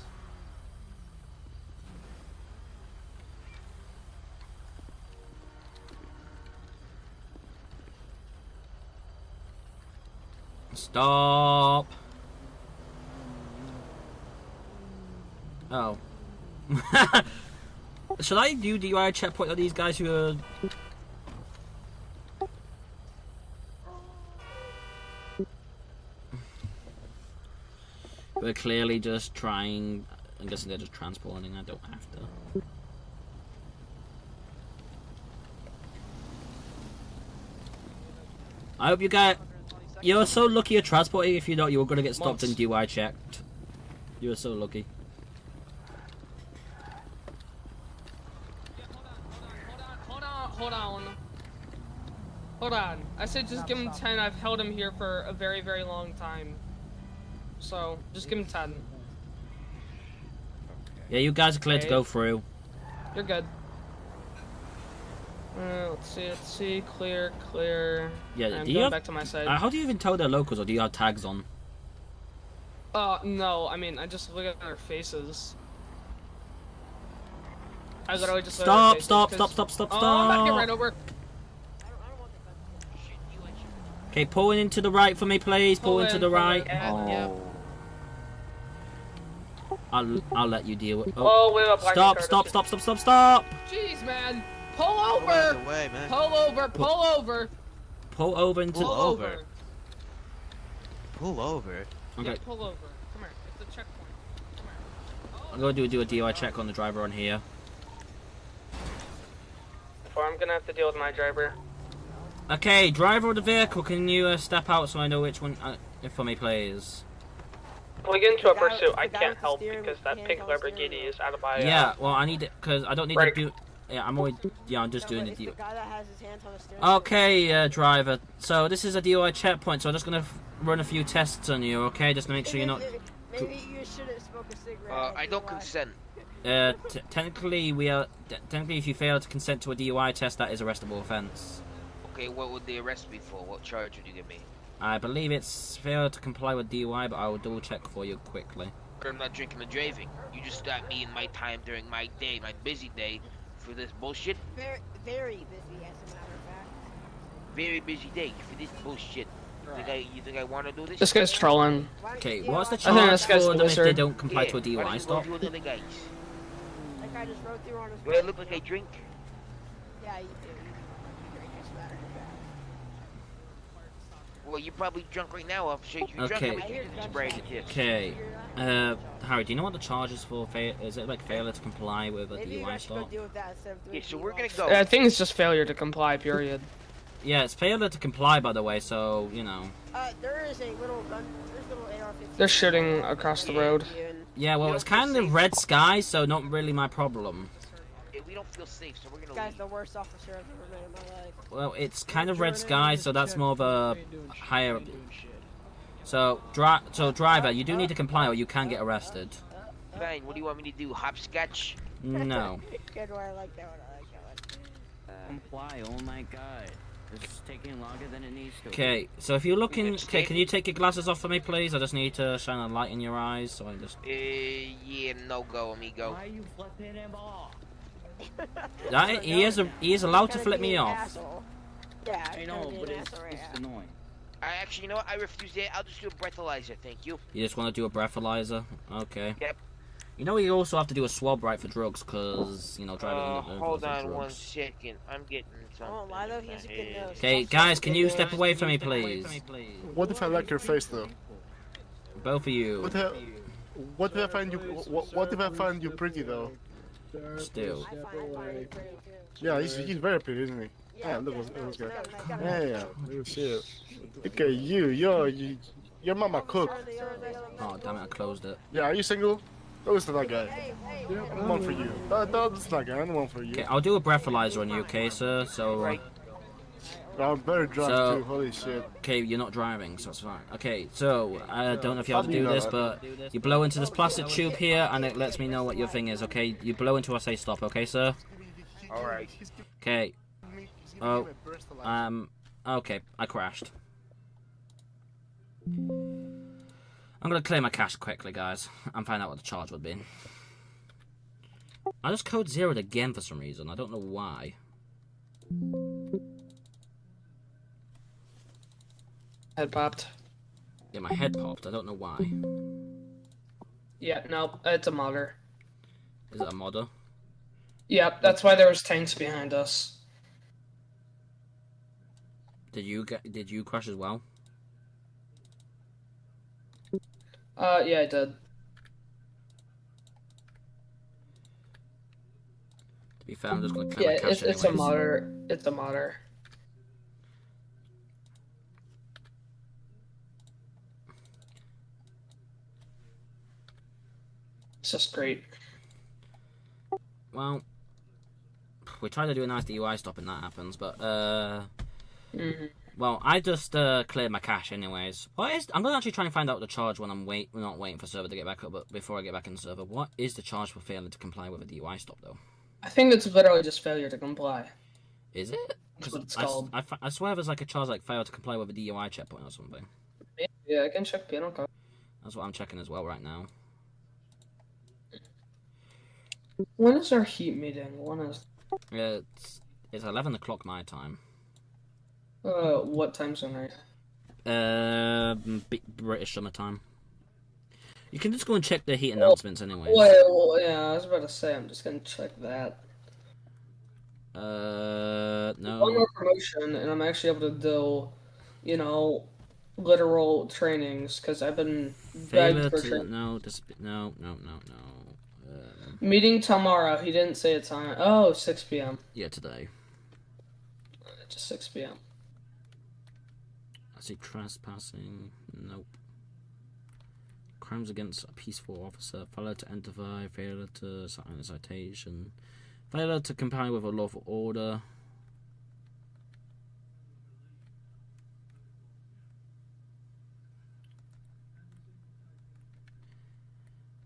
K: Stop! Oh. Should I do DUI checkpoint on these guys who are... We're clearly just trying... I'm guessing they're just transporting, I don't have to. I hope you guys... You're so lucky you're transporting. If you don't, you were going to get stopped and DUI checked. You were so lucky.
O: Hold on. I said just give him 10. I've held him here for a very, very long time. So, just give him 10.
K: Yeah, you guys are cleared to go through.
O: You're good. Let's see. Clear.
K: Yeah,
O: I'm
K: do
O: going
K: you have,
O: back to my side.
K: how do you even tell they're locals, or do you have tags on?
O: No, I mean, I just look at their faces. I literally just
K: Stop!
O: I'm about to get right over.
K: Okay, pulling into the right for me, please. Pull into the right. I'll let you deal with. Stop!
O: Jeez, man. Pull over.
H: Way, man.
O: Pull over.
K: Pull over into.
H: Pull over. Pull over.
K: Okay.
O: Yeah, pull over. Come here. It's a checkpoint. Come here.
K: I'm gonna do a DUI check on the driver on here.
O: Before I'm gonna have to deal with my driver.
K: Okay, driver of the vehicle, can you step out so I know which one for me, please?
O: When we get into a pursuit, I can't help because that pink Lamborghini is out of my.
K: Yeah, well, I need it because I don't need to do. Yeah, I'm just doing the deal. Okay, driver. So this is a DUI checkpoint, so I'm just gonna run a few tests on you, okay? Just to make sure you're not.
C: Maybe you shouldn't smoke a cigarette.
H: I don't consent.
K: Technically, if you fail to consent to a DUI test, that is arrestable offence.
D: Okay, what would they arrest me for? What charge would you give me?
K: I believe it's failure to comply with DUI, but I will double check for you quickly.
D: I'm not drinking and driving. You just stopped me in my time during my day, my busy day, for this bullshit.
C: Very, very busy, as a matter of fact.
D: Very busy day for this bullshit. You think I want to do this?
L: This guy's trolling.
K: Okay, what's the
L: I think
K: charge
L: this guy's
K: for
L: the
K: them if they
L: wizard.
K: don't comply to a
D: Why
K: DUI
D: don't you
K: stop?
D: go to the other guys?
C: That guy just rode through on his
D: Do I look like I drink?
C: Yeah, you do. You drink, as a matter of fact.
D: Well, you're probably drunk right now, officer. You're
K: Okay.
D: drunk. I'm spraying the tips.
K: Okay. Harry, do you know what the charge is for? Is it like failure to comply with a
C: Maybe you
K: DUI
C: guys should go
K: stop?
C: deal with that instead of doing
D: Yeah, so we're gonna
C: DUI.
D: go.
L: I think it's just failure to comply, period.
K: Yeah, it's failure to comply, by the way, so, you know.
C: There is a little gun. There's a little AR-15.
L: They're shooting across the road.
K: Yeah, well, it's kind of red sky, so not really my problem.
D: We don't feel safe, so we're gonna
C: This guy's
D: leave.
C: the worst officer I've ever met in my life.
K: Well, it's kind of red sky, so that's more of a higher... So, driver, you do need to comply or you can get arrested.
D: Fine, what do you want me to do? Hopscotch?
K: No.
C: Good one, I like that one. I like that one.
G: Comply, oh my god. This is taking longer than it needs to.
K: Okay, so if you're looking... Okay, can you take your glasses off for me, please? I just need to shine a light in your eyes, so I just...
D: Yeah, no go, amigo.
G: Why are you flipping him off?
K: He is allowed to flip me off.
C: Yeah,
G: I know, but it's annoying.
D: Actually, you know what? I refuse that. I'll just do a breathalyzer, thank you.
K: You just want to do a breathalyzer? Okay.
D: Yep.
K: You know, you also have to do a swab right for drugs, because, you know, driving...
D: Hold on 1 second. I'm getting something.
C: I won't lie though, he has a good nose.
K: Okay, guys, can you step away from me, please?
V: What if I like your face though?
K: Both of you.
V: What if I find you? What if I find you pretty though?
K: Still.
V: Yeah, he's very pretty, isn't he? Yeah, look at this guy. Yeah. Shit. Look at you. Your mama cook.
K: Oh, damn it, I closed it.
V: Yeah, are you single? That was that guy. One for you. That's that guy. One for you.
K: Okay, I'll do a breathalyzer on you, okay, sir? So...
V: I'm very drunk
K: So,
V: too, holy shit.
K: Okay, you're not driving, so it's fine. Okay, so, I don't know if you have to do this, but you blow into this plastic tube here, and it lets me know what your thing is, okay? You blow into I say stop, okay, sir?
D: Alright.
K: Okay. Oh, okay, I crashed. I'm gonna clear my cache quickly, guys, and find out what the charge would be. I just code zeroed again for some reason, I don't know why.
L: Head popped.
K: Yeah, my head popped. I don't know why.
L: Yeah, no, it's a modder.
K: Is it a modder?
L: Yep, that's why there was tanks behind us.
K: Did you crash as well?
L: Yeah, I did.
K: To be fair, I'm just gonna clear my cache
L: it's a
K: anyways.
L: modder. It's a modder. It's just great.
K: Well, we try to do a nice DUI stop and that happens, but well, I just cleared my cache anyways. I'm gonna actually try and find out the charge when I'm not waiting for server to get back up, but before I get back in the server, what is the charge for failing to comply with a DUI stop though?
L: I think it's literally just failure to comply.
K: Is it?
L: That's what it's called.
K: I swear there's like a charge like fail to comply with a DUI checkpoint or something.
L: Yeah, I can check penal code.
K: That's what I'm checking as well right now.
L: When is our heat meeting? When is?
K: It's 11 o'clock my time.
L: What time zone are you?
K: British summertime. You can just go and check the heat announcements anyways.
L: Well, yeah, I was about to say, I'm just gonna check that.
K: No.
L: One more promotion, and I'm actually able to do, you know, literal trainings, because I've been begged for training.
K: No.
L: Meeting tomorrow, he didn't say a time. Oh, 6 p.m.
K: Yeah, today.
L: Just 6 p.m.
K: I see trespassing. Nope. Crimes against a peaceful officer. Failure to identify. Failure to sign a citation. Failure to comply with a lawful order.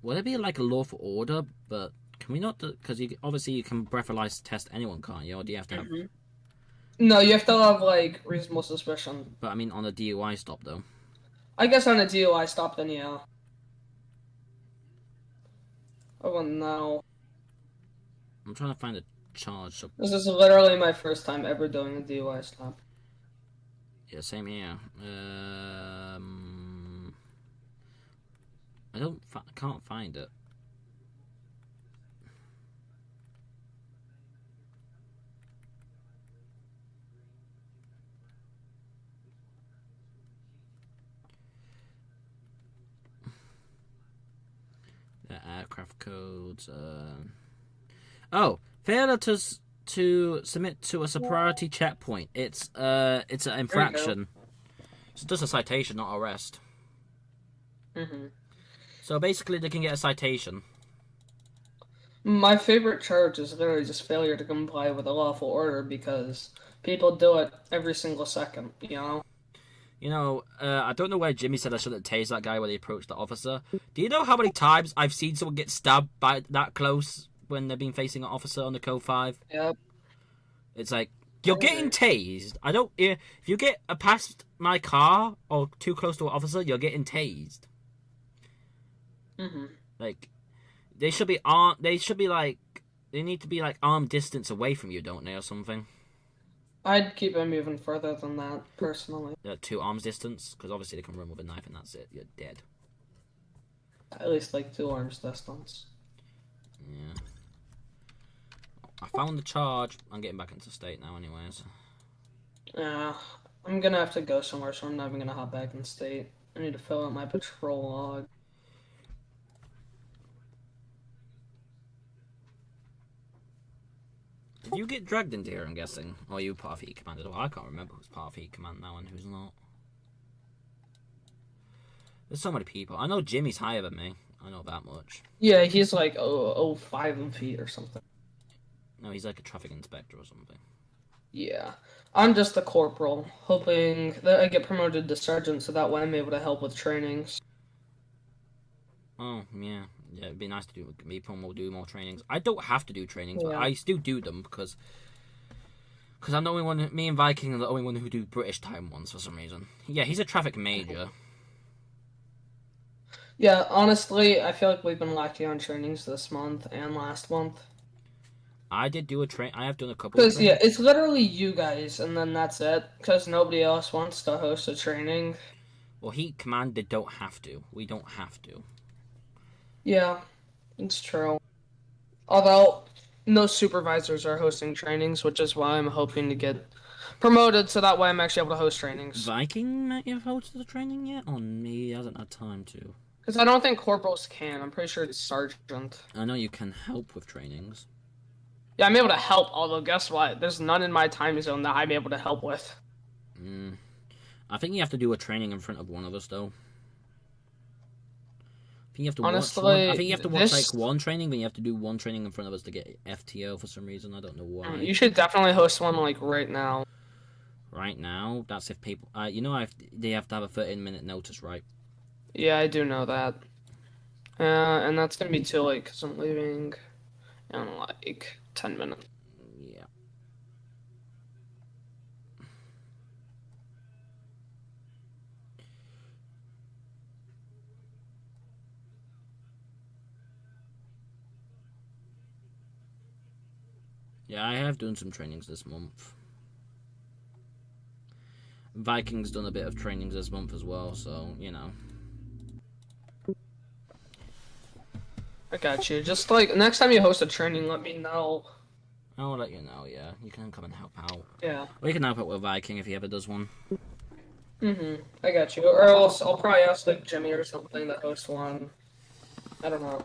K: Would it be like a lawful order? But can we not? Because obviously you can breathalyze test anyone, can't you? Or do you have to have?
L: No, you have to have, like, reasonable suspicion.
K: But I mean, on a DUI stop, though.
L: I guess on a DUI stop, then yeah. I wouldn't know.
K: I'm trying to find a charge. So...
L: This is literally my first time ever doing a DUI stop.
K: Yeah, same here. I can't find it. The aircraft codes. Oh, failure to submit to a sobriety checkpoint. It's an infraction. It's just a citation, not arrest. So basically, they can get a citation.
L: My favorite charge is literally just failure to comply with a lawful order because people do it every single second, you know?
K: You know, I don't know where Jimmy said I shouldn't tase that guy when he approached the officer. Do you know how many times I've seen someone get stabbed by that close when they've been facing an officer on the Code 5?
L: Yep.
K: It's like, you're getting tased. If you get past my car or too close to an officer, you're getting tased. Like, they should be they need to be like arm distance away from you, don't they, or something?
L: I'd keep him even further than that, personally.
K: 2 arms distance, because obviously they can run with a knife and that's it. You're dead.
L: At least like 2 arms distance.
K: Yeah. I found the charge. I'm getting back into state now, anyways.
L: Yeah, I'm gonna have to go somewhere, so I'm not even gonna hop back in state. I need to fill out my patrol log.
K: Did you get dragged into here, I'm guessing? Or are you part of Heat Command? Oh, I can't remember who's part of Heat Command now and who's not. There's so many people. I know Jimmy's higher than me. I know that much.
L: Yeah, he's like 5 feet or something.
K: No, he's like a traffic inspector or something.
L: Yeah. I'm just a corporal, hoping that I get promoted to sergeant so that way I'm able to help with trainings.
K: Oh, yeah. Yeah, it'd be nice to be promoted, do more trainings. I don't have to do trainings, but
L: Yeah.
K: I still do them because I'm the only one, me and Viking are the only one who do British time ones for some reason. Yeah, he's a traffic major.
L: Yeah, honestly, I feel like we've been lacking on trainings this month and last month.
K: I did do I have done a couple.
L: Because, yeah, it's literally you guys, and then that's it. Because nobody else wants to host a training.
K: Well, Heat Command, they don't have to. We don't have to.
L: Yeah, it's true. Although, no supervisors are hosting trainings, which is why I'm hoping to get promoted, so that way I'm actually able to host trainings.
K: Viking might have hosted the training yet? Or he hasn't had time to.
L: Because I don't think corporals can. I'm pretty sure it's sergeant.
K: I know you can help with trainings.
L: Yeah, I'm able to help, although guess what? There's none in my time zone that I'm able to help with.
K: I think you have to do a training in front of one of us, though. I think you have to
L: Honestly,
K: watch one. I think you have to watch like one training, but you have to do one training in front of us to get FTO for some reason. I don't know why.
L: You should definitely host one like right now.
K: Right now? That's if people... you know they have to have a 13-minute notice, right?
L: Yeah, I do know that. And that's gonna be too late because I'm leaving in like 10 minutes.
K: Yeah. Yeah, I have done some trainings this month. Viking's done a bit of trainings this month as well, so, you know.
L: I got you. Just like next time you host a training, let me know.
K: I'll let you know, yeah. You can come and help out.
L: Yeah.
K: Or you can help out with Viking if he ever does one.
L: I got you. Or else I'll probably ask like Jimmy or something to host one. I don't know.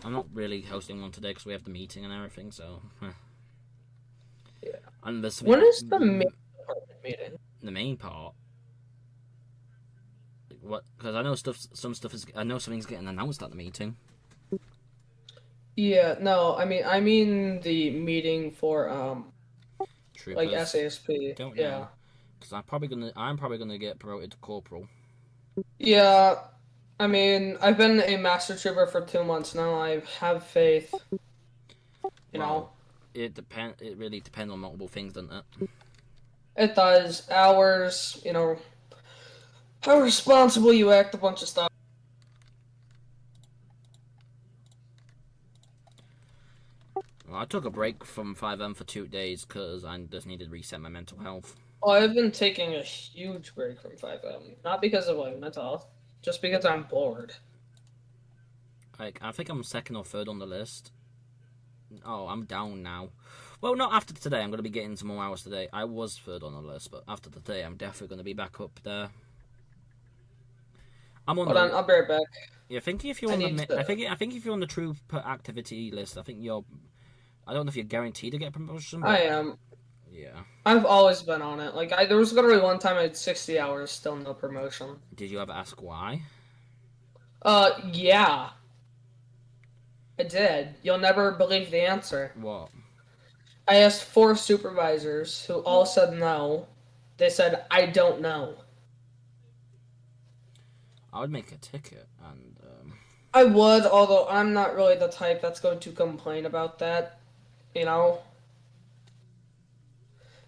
K: I'm not really hosting one today because we have the meeting and everything, so...
L: Yeah.
K: And
L: When is the main meeting?
K: The main part? What? Because I know I know something's getting announced at the meeting.
L: Yeah, no, I mean the meeting for
K: Troopers.
L: like SASP.
K: Don't
L: yeah.
K: know. Because I'm probably gonna get promoted to corporal.
L: Yeah, I mean, I've been a master trooper for 2 months now. I have faith. You know.
K: It really depends on multiple things, doesn't it?
L: It does. Hours, you know, how responsible you act, a bunch of stuff.
K: Well, I took a break from 5M for 2 days because I just needed to reset my mental health.
L: Oh, I've been taking a huge break from 5M. Not because of like mental health, just because I'm bored.
K: Like, I think I'm second or third on the list. Oh, I'm down now. Well, not after today. I'm going to be getting some more hours today. I was third on the list, but after today, I'm definitely going to be back up there. I'm on.
L: Hold on, I'll be right back.
K: Yeah, I think if you're on the, I think if you're on the true per activity list, I think you're. I don't know if you're guaranteed to get a promotion. But...
L: I am.
K: Yeah.
L: I've always been on it. Like, there was literally one time I had 60 hours, still no promotion.
K: Did you ever ask why?
L: Yeah. I did. You'll never believe the answer.
K: What?
L: I asked 4 supervisors who all said no. They said, I don't know.
K: I would make a ticket and...
L: I would, although I'm not really the type that's going to complain about that. You know?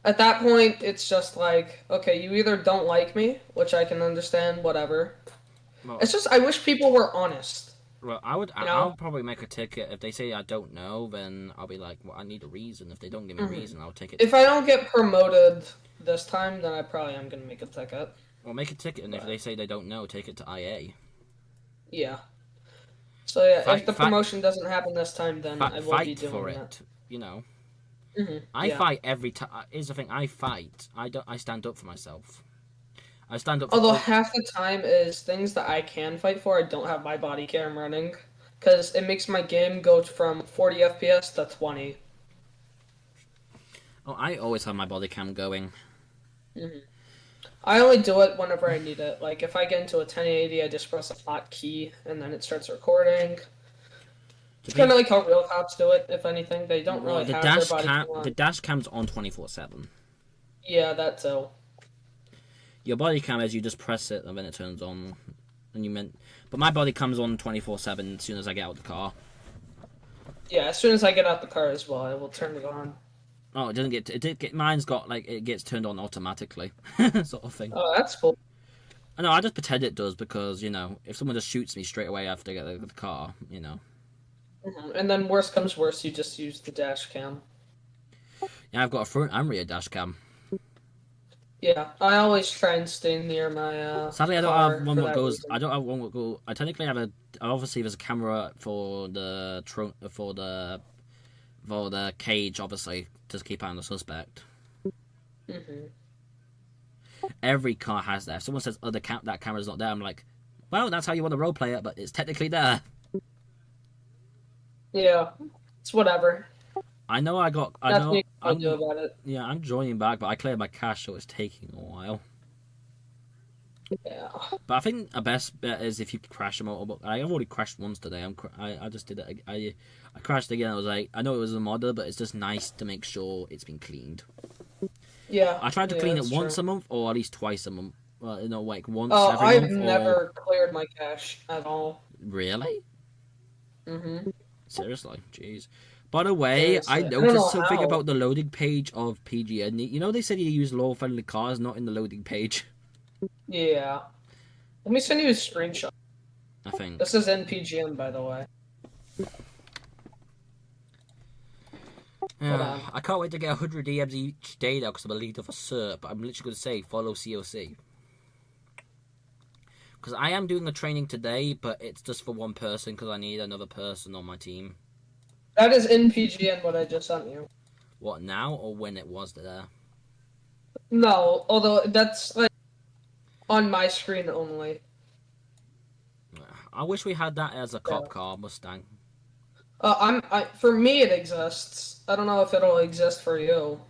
L: At that point, it's just like, okay, you either don't like me, which I can understand, whatever. Well, it's just, I wish people were honest.
K: Well, I'll probably make a ticket. If they say I don't know, then I'll be like, well, I need a reason. If they don't give me a reason, I'll take it.
L: If I don't get promoted this time, then I probably am going to make a ticket.
K: Well, make a ticket, and if they say they don't know, take it to IA.
L: Yeah. So yeah, if the promotion doesn't happen this time, then I will be doing
K: for
L: that.
K: It, you know.
L: I
K: fight every time. Here's the thing: I fight. I stand up for myself. I stand up.
L: Although half the time is things that I can fight for, I don't have my body cam running, because it makes my game go from 40 FPS to 20.
K: Oh, I always have my body cam going.
L: I only do it whenever I need it. Like, if I get into a 1080, I just press a hotkey, and then it starts recording. It's kind of like how real cops do it, if anything. They don't really have their body cam on.
K: The dash cam's on 24/7.
L: Yeah, that too.
K: Your body cam is you just press it, and then it turns on. But my body cam's on 24/7 as soon as I get out of the car.
L: Yeah, as soon as I get out the car as well, I will turn it on.
K: Oh, it doesn't get. Mine's got like it gets turned on automatically, sort of thing.
L: Oh, that's cool.
K: I know. I just pretend it does because if someone just shoots me straight away after I get out of the car,
L: And then worst comes worst, you just use the dash cam.
K: Yeah, I've got a front and rear dash cam.
L: Yeah, I always try and stay near my.
K: Sadly, I don't have one that goes. I don't have one that goes. I technically have obviously, there's a camera for the trunk for the cage, obviously, to keep eye on the suspect. Every car has that. If someone says, "Oh, that camera's not there," I'm like, "Well, that's how you want to roleplay it, but it's technically there."
L: Yeah, it's whatever.
K: I know. I'm
L: do about it.
K: Yeah, I'm joining back, but I cleared my cache, so it's taking a while.
L: Yeah.
K: But I think the best bet is if you crash a motorbike. I've already crashed once today. I just did it. I crashed again. I was like, I know it was a modder, but it's just nice to make sure it's been cleaned.
L: Yeah.
K: I tried to clean it once a month, or at least twice a month. Well, like once every month.
L: I've never cleared my cache at all.
K: Really? Seriously, jeez. By the way, I
L: don't know
K: noticed something
L: how.
K: about the loading page of PGN. You know, they said you use low-friendly cars, not in the loading page.
L: Yeah. Let me send you a screenshot.
K: I think.
L: This is in PGN, by the way.
K: I can't wait to get 100 EMs each day now because I'm a leader for CERT, but I'm literally going to say follow COC. Because I am doing the training today, but it's just for one person because I need another person on my team.
L: That is in PGN what I just sent you.
K: What, now or when it was there?
L: No, although that's like on my screen only.
K: I wish we had that as a cop car, Mustang.
L: For me it exists. I don't know if it'll exist for you.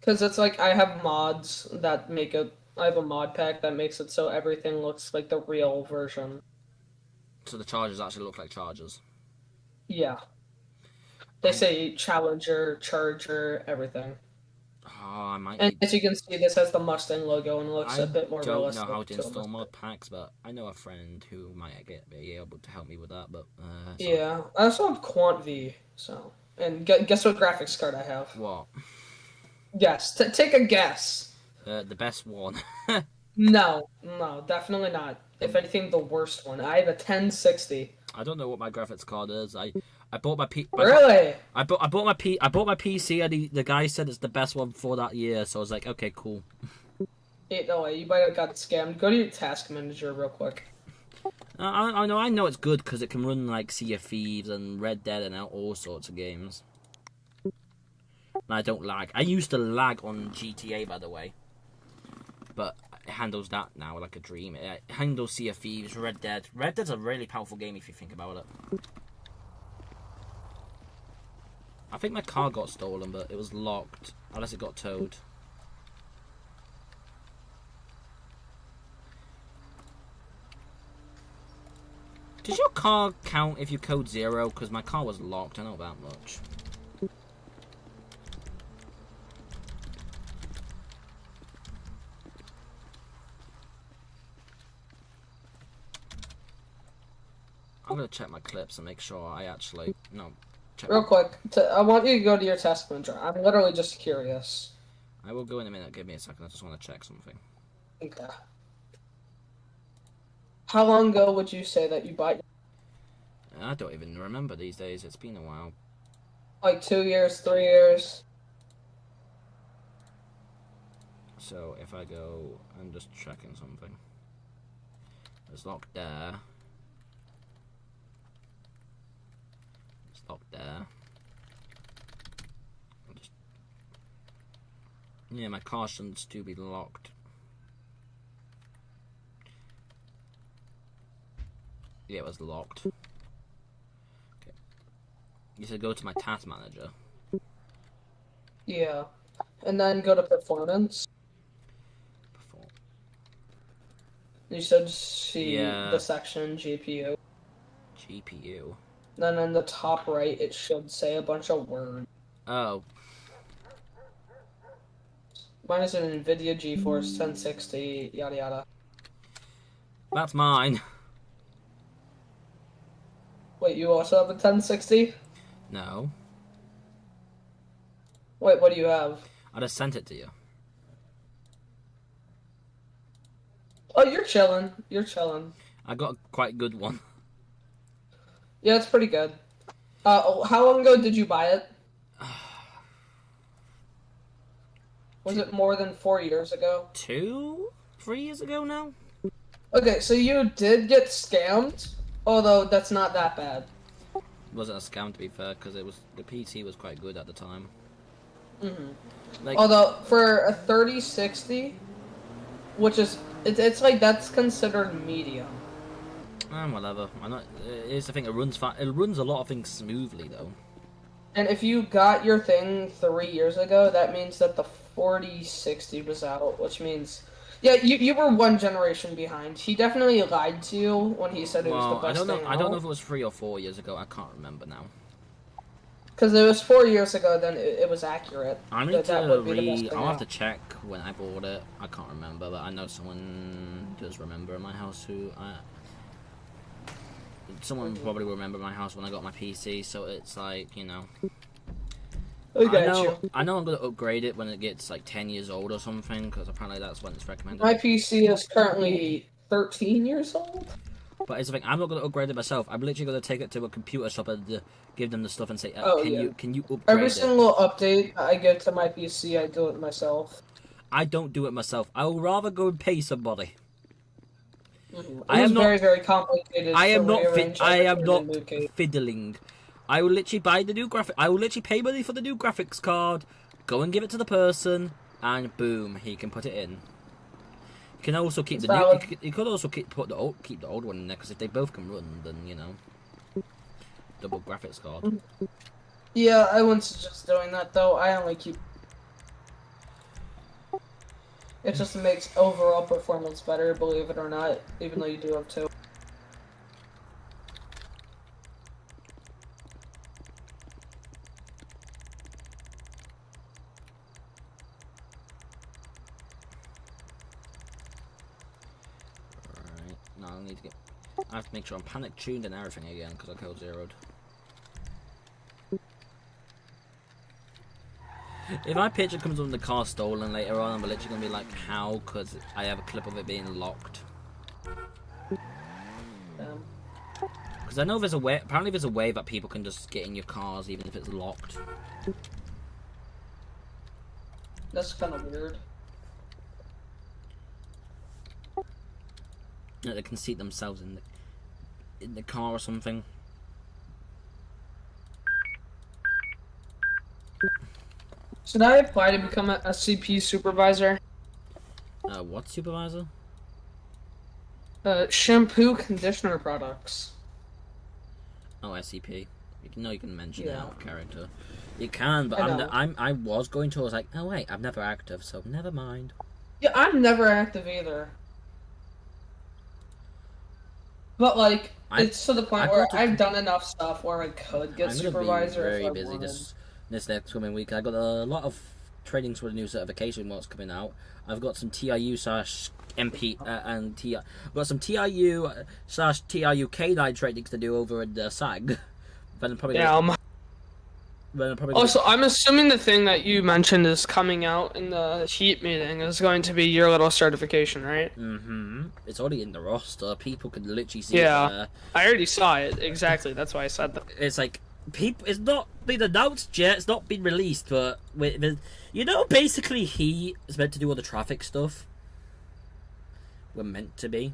L: Because it's like I have mods that make it. I have a mod pack that makes it so everything looks like the real version.
K: So the Chargers actually look like Chargers.
L: Yeah. They say Challenger, Charger, everything.
K: I might.
L: And as you can see, this has the Mustang logo and looks a bit more
K: I don't
L: realistic.
K: know how to
L: to a
K: install
L: Mustang.
K: mod packs, but I know a friend who might be able to help me with that. But
L: Yeah, I also have Quant V. So, and guess what graphics card I have?
K: What?
L: Yes, take a guess.
K: The best one.
L: No, definitely not. If anything, the worst one. I have a 1060.
K: I don't know what my graphics card is. I bought my
L: Really?
K: I bought my PC and the guy said it's the best one for that year, so I was like, okay, cool.
L: No way, you might have got scammed. Go to your task manager real quick.
K: I know it's good because it can run like Sea of Thieves and Red Dead and all sorts of games. And I don't lag. I used to lag on GTA, by the way, but it handles that now like a dream. It handles Sea of Thieves, Red Dead. Red Dead's a really powerful game if you think about it. I think my car got stolen, but it was locked, unless it got towed. Does your car count if you code 0? Because my car was locked, I know that much. I'm gonna check my clips and make sure I actually check.
L: Real quick, I want you to go to your task manager. I'm literally just curious.
K: I will go in a minute. Give me a second. I just want to check something.
L: Okay. How long ago would you say that you bought?
K: I don't even remember these days. It's been a while.
L: Like 2 years, 3 years.
K: So if I go, I'm just checking something. It's locked there. It's locked there. Yeah, my car shouldn't still be locked. Yeah, it was locked. Okay. You said go to my task manager.
L: Yeah. And then go to performance. You should see the section GPU.
K: GPU.
L: Then in the top right, it should say a bunch of words.
K: Oh.
L: Mine is an NVIDIA GeForce 1060, yada yada.
K: That's mine.
L: Wait, you also have a 1060?
K: No.
L: Wait, what do you have?
K: I just sent it to you.
L: Oh, you're chilling. You're chilling.
K: I got a quite good one.
L: Yeah, it's pretty good. How long ago did you buy it? Was it more than 4 years ago?
K: 2, 3 years ago now?
L: Okay, so you did get scammed, although that's not that bad.
K: It wasn't a scam to be fair, because the PC was quite good at the time.
L: Although for a 3060, which is it's like that's considered medium.
K: Whatever. It's the thing. It runs fast. It runs a lot of things smoothly though.
L: And if you got your thing 3 years ago, that means that the 4060 was out, which means, yeah, you were one generation behind. He definitely lied to you when he said it was the best thing.
K: I don't know if it was 3 or 4 years ago. I can't remember now.
L: Because it was 4 years ago, then it was accurate.
K: I need to I'll have to check when I bought it. I can't remember, but I know someone does remember in my house who someone probably will remember my house when I got my PC. So it's like, you know. I know I'm gonna upgrade it when it gets like 10 years old or something, because apparently that's when it's recommended.
L: My PC is currently 13 years old.
K: But it's the thing, I'm not gonna upgrade it myself. I'm literally gonna take it to a computer shop and give them the stuff and say, can you upgrade
L: Every
K: it?
L: single update I give to my PC, I do it myself.
K: I don't do it myself. I will rather go and pay somebody.
L: I am not very complicated.
K: I am not fiddling. I will literally buy the new graphic. I will literally pay money for the new graphics card, go and give it to the person, and boom, he can put it in. You can also keep the new. You could also keep the old one in there, because if they both can run, then you know, double graphics card.
L: Yeah, I wouldn't suggest doing that though. I only keep. It just makes overall performance better, believe it or not, even though you do have two.
K: I need to get. I have to make sure I'm panic tuned and everything again because I code zeroed. If my picture comes on the car stolen later on, I'm literally gonna be like, how? Because I have a clip of it being locked. Because I know there's a way. Apparently, there's a way that people can just get in your cars even if it's locked.
L: That's kind of weird.
K: You know, they can seat themselves in the car or something.
L: Should I apply to become a SCP supervisor?
K: What supervisor?
L: Shampoo conditioner products.
K: Oh, SCP. You can mention
L: Yeah.
K: that out of character. You can, but I was going to. I was like, oh wait, I'm never active, so never mind.
L: Yeah, I'm never active either. But like, it's to the point where I've done enough stuff where I could get supervisor.
K: I'm gonna be very busy this next coming week. I got a lot of trainings for the new certification what's coming out. I've got some TIU/MP and TI. I've got some TIU/TIU K9 trainings to do over in the SAG. But I'm probably
L: Also, I'm assuming the thing that you mentioned is coming out in the heat meeting is going to be your little certification, right?
K: Mm-hmm. It's already in the roster. People can literally see it there.
L: I already saw it. Exactly. That's why I said that.
K: It's like, it's not been announced yet. It's not been released, but basically he is meant to do all the traffic stuff. We're meant to be.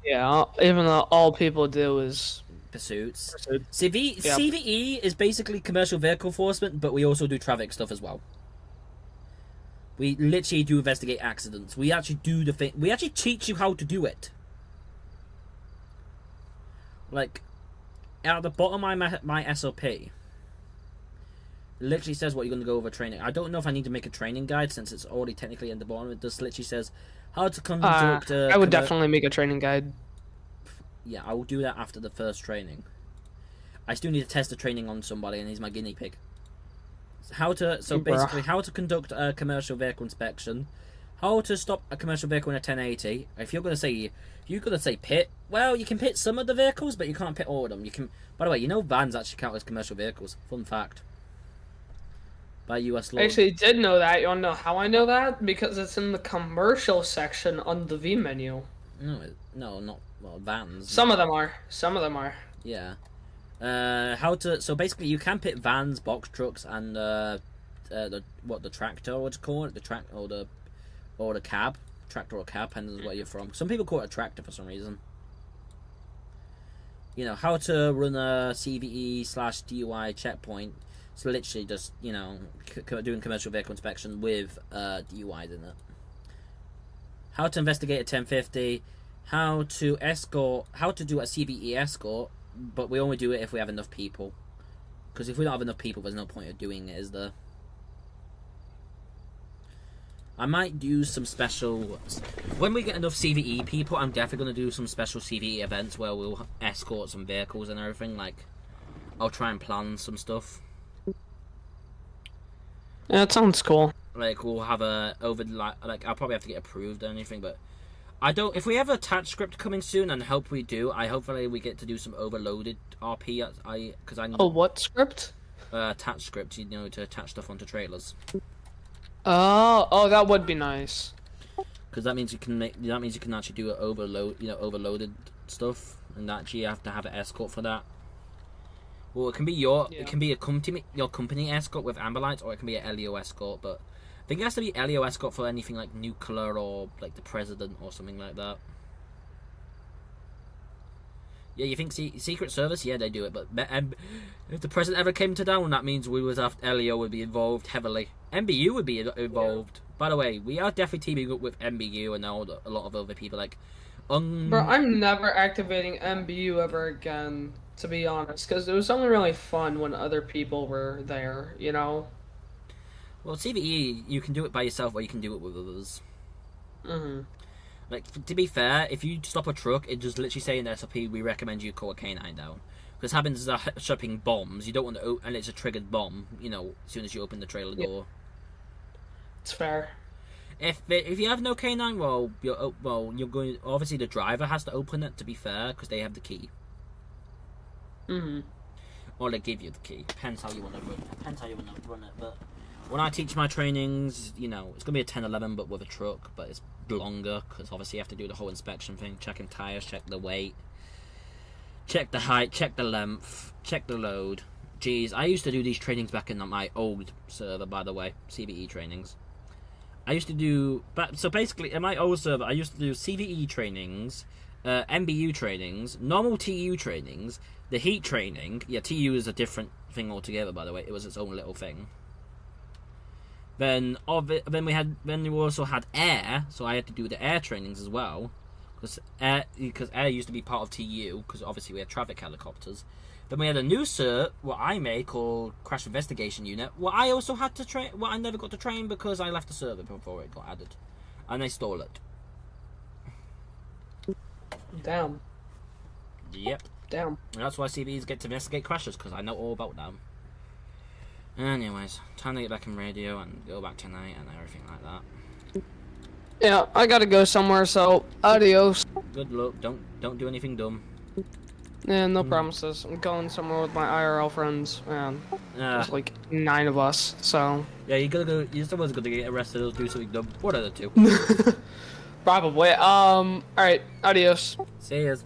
L: Yeah, even though all people do is
K: pursuits. CVE is basically commercial vehicle enforcement, but we also do traffic stuff as well. We literally do investigate accidents. We actually do the thing. We actually teach you how to do it. Like, at the bottom of my SOP, literally says what you're going to go over training. I don't know if I need to make a training guide since it's already technically at the bottom. It just literally says how to conduct.
L: I would definitely make a training guide.
K: Yeah, I will do that after the first training. I still need to test the training on somebody, and he's my guinea pig. How to conduct a commercial vehicle inspection, how to stop a commercial vehicle in a 1080. If you're gonna say pit, well, you can pit some of the vehicles, but you can't pit all of them. You can. By the way, vans actually count as commercial vehicles. Fun fact. By U.S. law.
L: I actually did know that. You wanna know how I know that? Because it's in the commercial section on the V menu.
K: No, not vans.
L: Some of them are.
K: Yeah. So basically you can pit vans, box trucks, and the tractor, what's it called? Or the cab. Tractor or cab, depends on where you're from. Some people call it a tractor for some reason. How to run a CVE/DUI checkpoint. So literally just, doing commercial vehicle inspection with DUIs in it. How to investigate a 1050. How to do a CVE escort, but we only do it if we have enough people. Because if we don't have enough people, there's no point of doing it, is there? I might do some special... When we get enough CVE people, I'm definitely going to do some special CVE events where we'll escort some vehicles and everything. Like, I'll try and plan some stuff.
L: Yeah, that sounds cool.
K: Like, we'll have I'll probably have to get approved or anything, but... If we have a attached script coming soon, and hope we do, hopefully we get to do some overloaded RP.
L: What script?
K: Attached script, to attach stuff onto trailers.
L: Oh, that would be nice.
K: Because that means you can actually do overloaded stuff, and actually you have to have an escort for that. Well, it can be your company escort with Amberlights, or it can be an LEO escort, but. I think it has to be LEO escort for anything like nuclear or like the president or something like that. Yeah, you think Secret Service? Yeah, they do it. But if the president ever came to down, that means LEO would be involved heavily. MBU would be involved. Yeah. By the way, we are definitely teaming up with MBU and a lot of other people.
L: Bro, I'm never activating MBU ever again, to be honest, because it was only really fun when other people were there.
K: Well, CVE, you can do it by yourself, or you can do it with others. Like, to be fair, if you stop a truck, it just literally say in the SOP, we recommend you call a K9 down. Because happens is shipping bombs, you don't want to, and it's a triggered bomb, as soon as you open the trailer door.
L: It's fair.
K: If you have no K9, well, you're going. Obviously, the driver has to open it. To be fair, because they have the key. Or they give you the key. Depends how you want to run it. But when I teach my trainings, you know, it's gonna be a 10-11, but with a truck. But it's longer because obviously you have to do the whole inspection thing, checking tires, check the weight, check the height, check the length, check the load. Jeez, I used to do these trainings back in my old server, by the way, CVE trainings. I used to do, so basically in my old server, I used to do CVE trainings, MBU trainings, normal TU trainings, the heat training. Yeah, TU is a different thing altogether, by the way. It was its own little thing. Then we also had air, so I had to do the air trainings as well, because air used to be part of TU, because obviously we had traffic helicopters. Then we had a new cert, what I made, called Crash Investigation Unit, what I also had to train, what I never got to train because I left the server before it got added, and they stole it.
L: Damn.
K: Yep.
L: Damn.
K: And that's why CVs get to investigate crashes, because I know all about them. Anyways, time to get back in radio and go back tonight and everything like that.
L: Yeah, I gotta go somewhere, so adios.
K: Good luck. Don't do anything dumb.
L: Yeah, no promises. I'm going somewhere with my IRL friends, and there's like 9 of us, so.
K: Yeah, you gotta go. You're someone's gonna get arrested or do something dumb. What are the two?
L: Probably. Alright, adios.
K: See yas.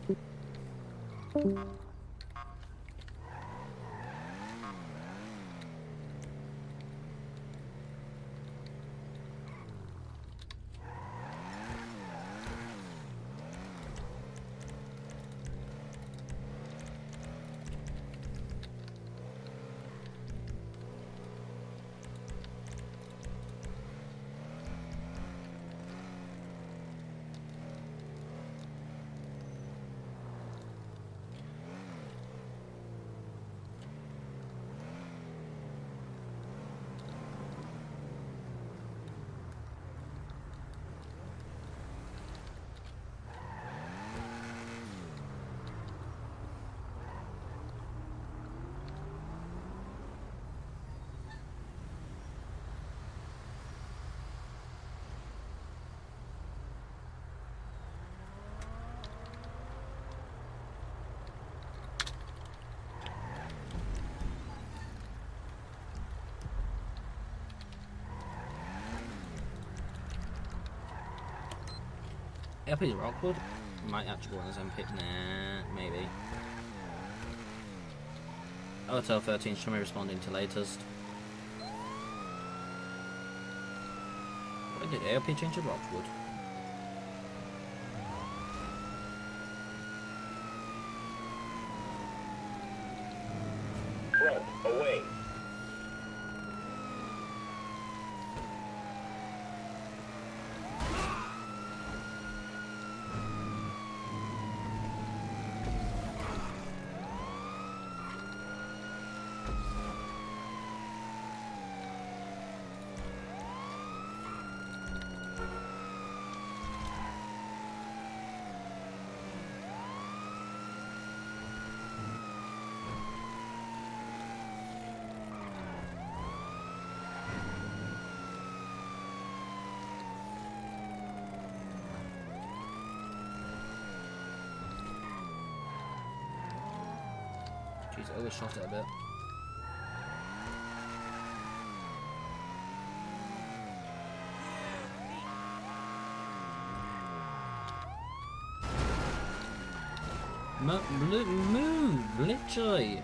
K: LP's Rockwood? Might actually go on his MP. Nah, maybe. Hotel 13, show me responding to latest. What did ALP change to Rockwood?
F: Front, away.
K: Jeez, I overshot it a bit. Move, literally.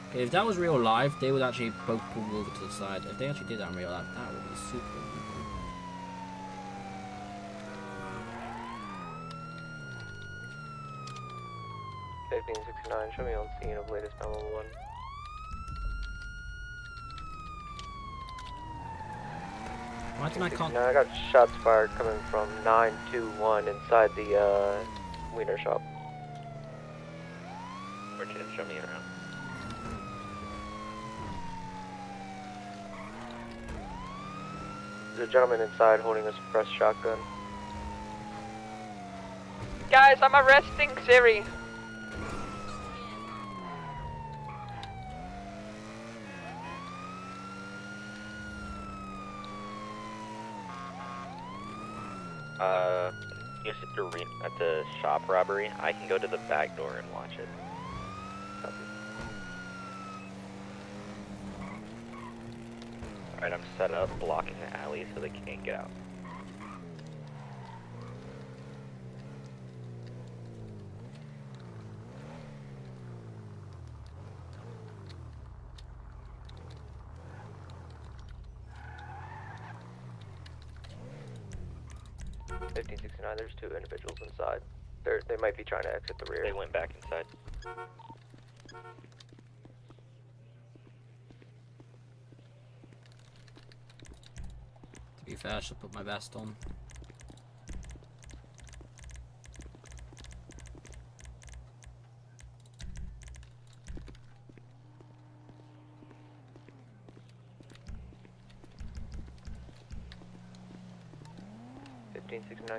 K: Okay, if that was real life, they would actually both pull over to the side. If they actually did that in real life, that would be super illegal.
E: 1569, show me on scene of latest 911.
K: Why did I call?
E: I got shots fired coming from 921 inside the Wiener shop.
R: Fortune, show me around.
E: There's a gentleman inside holding a suppressed shotgun.
O: Guys, I'm arresting Siri.
E: You guys at the shop robbery. I can go to the back door and watch it. Copy. Alright, I'm set up blocking the alley so they can't get out. $1569, there's 2 individuals inside. They might be trying to exit the rear. They went back inside.
K: To be fair, I should put my vest on.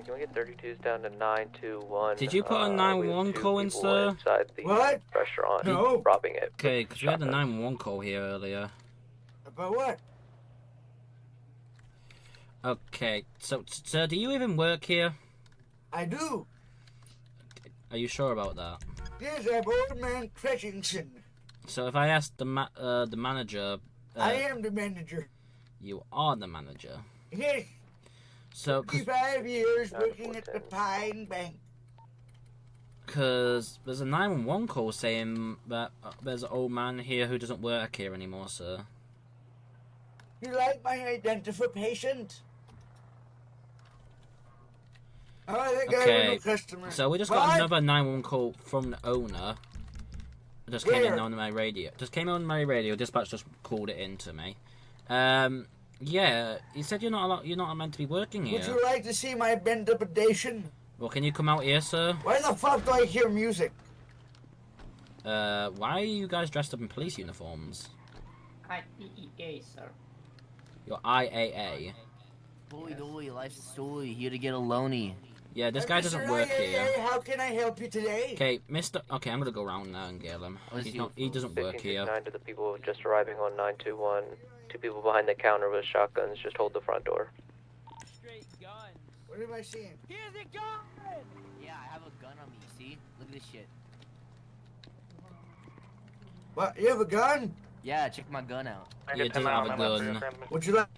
E: Can we get 32s down to 921?
K: Did you put a 911 call in, sir?
E: Inside the restaurant.
K: No.
E: Robbing it.
K: Okay, because we had a 911 call here earlier.
V: About what?
K: Okay, so, sir, do you even work here?
V: I do.
K: Are you sure about that?
V: Yes, I'm old man Cretchinson.
K: So if I ask the manager...
V: I am the manager.
K: You are the manager.
V: Yes.
K: So,
V: 55 years working at the Pine Bank.
K: Because there's a 911 call saying that there's an old man here who doesn't work here anymore, sir.
V: You like my identification? Oh, I think I have a new customer.
K: So we just got another 911 call from the owner. It just came in on my radio. Dispatch just called it in to me. Yeah, you said you're not meant to be working here.
V: Would you like to see my identification?
K: Well, can you come out here, sir?
V: Why the fuck do I hear music?
K: Why are you guys dressed up in police uniforms?
G: IAA, sir.
K: You're IAA.
G: Boy, life's story. Here to get a loanie.
K: Yeah, this guy doesn't work here.
V: How can I help you today?
K: Okay, Mr. Okay, I'm gonna go around now and get him. He doesn't work here.
E: 9 to the people just arriving on 921. 2 people behind the counter with shotguns. Just hold the front door.
B: Straight guns.
V: What am I seeing?
B: Here's a gun!
G: Yeah, I have a gun on me, see? Look at this shit.
V: What? You have a gun?
G: Yeah, check my gun out.
K: You do have a gun.
V: Would you like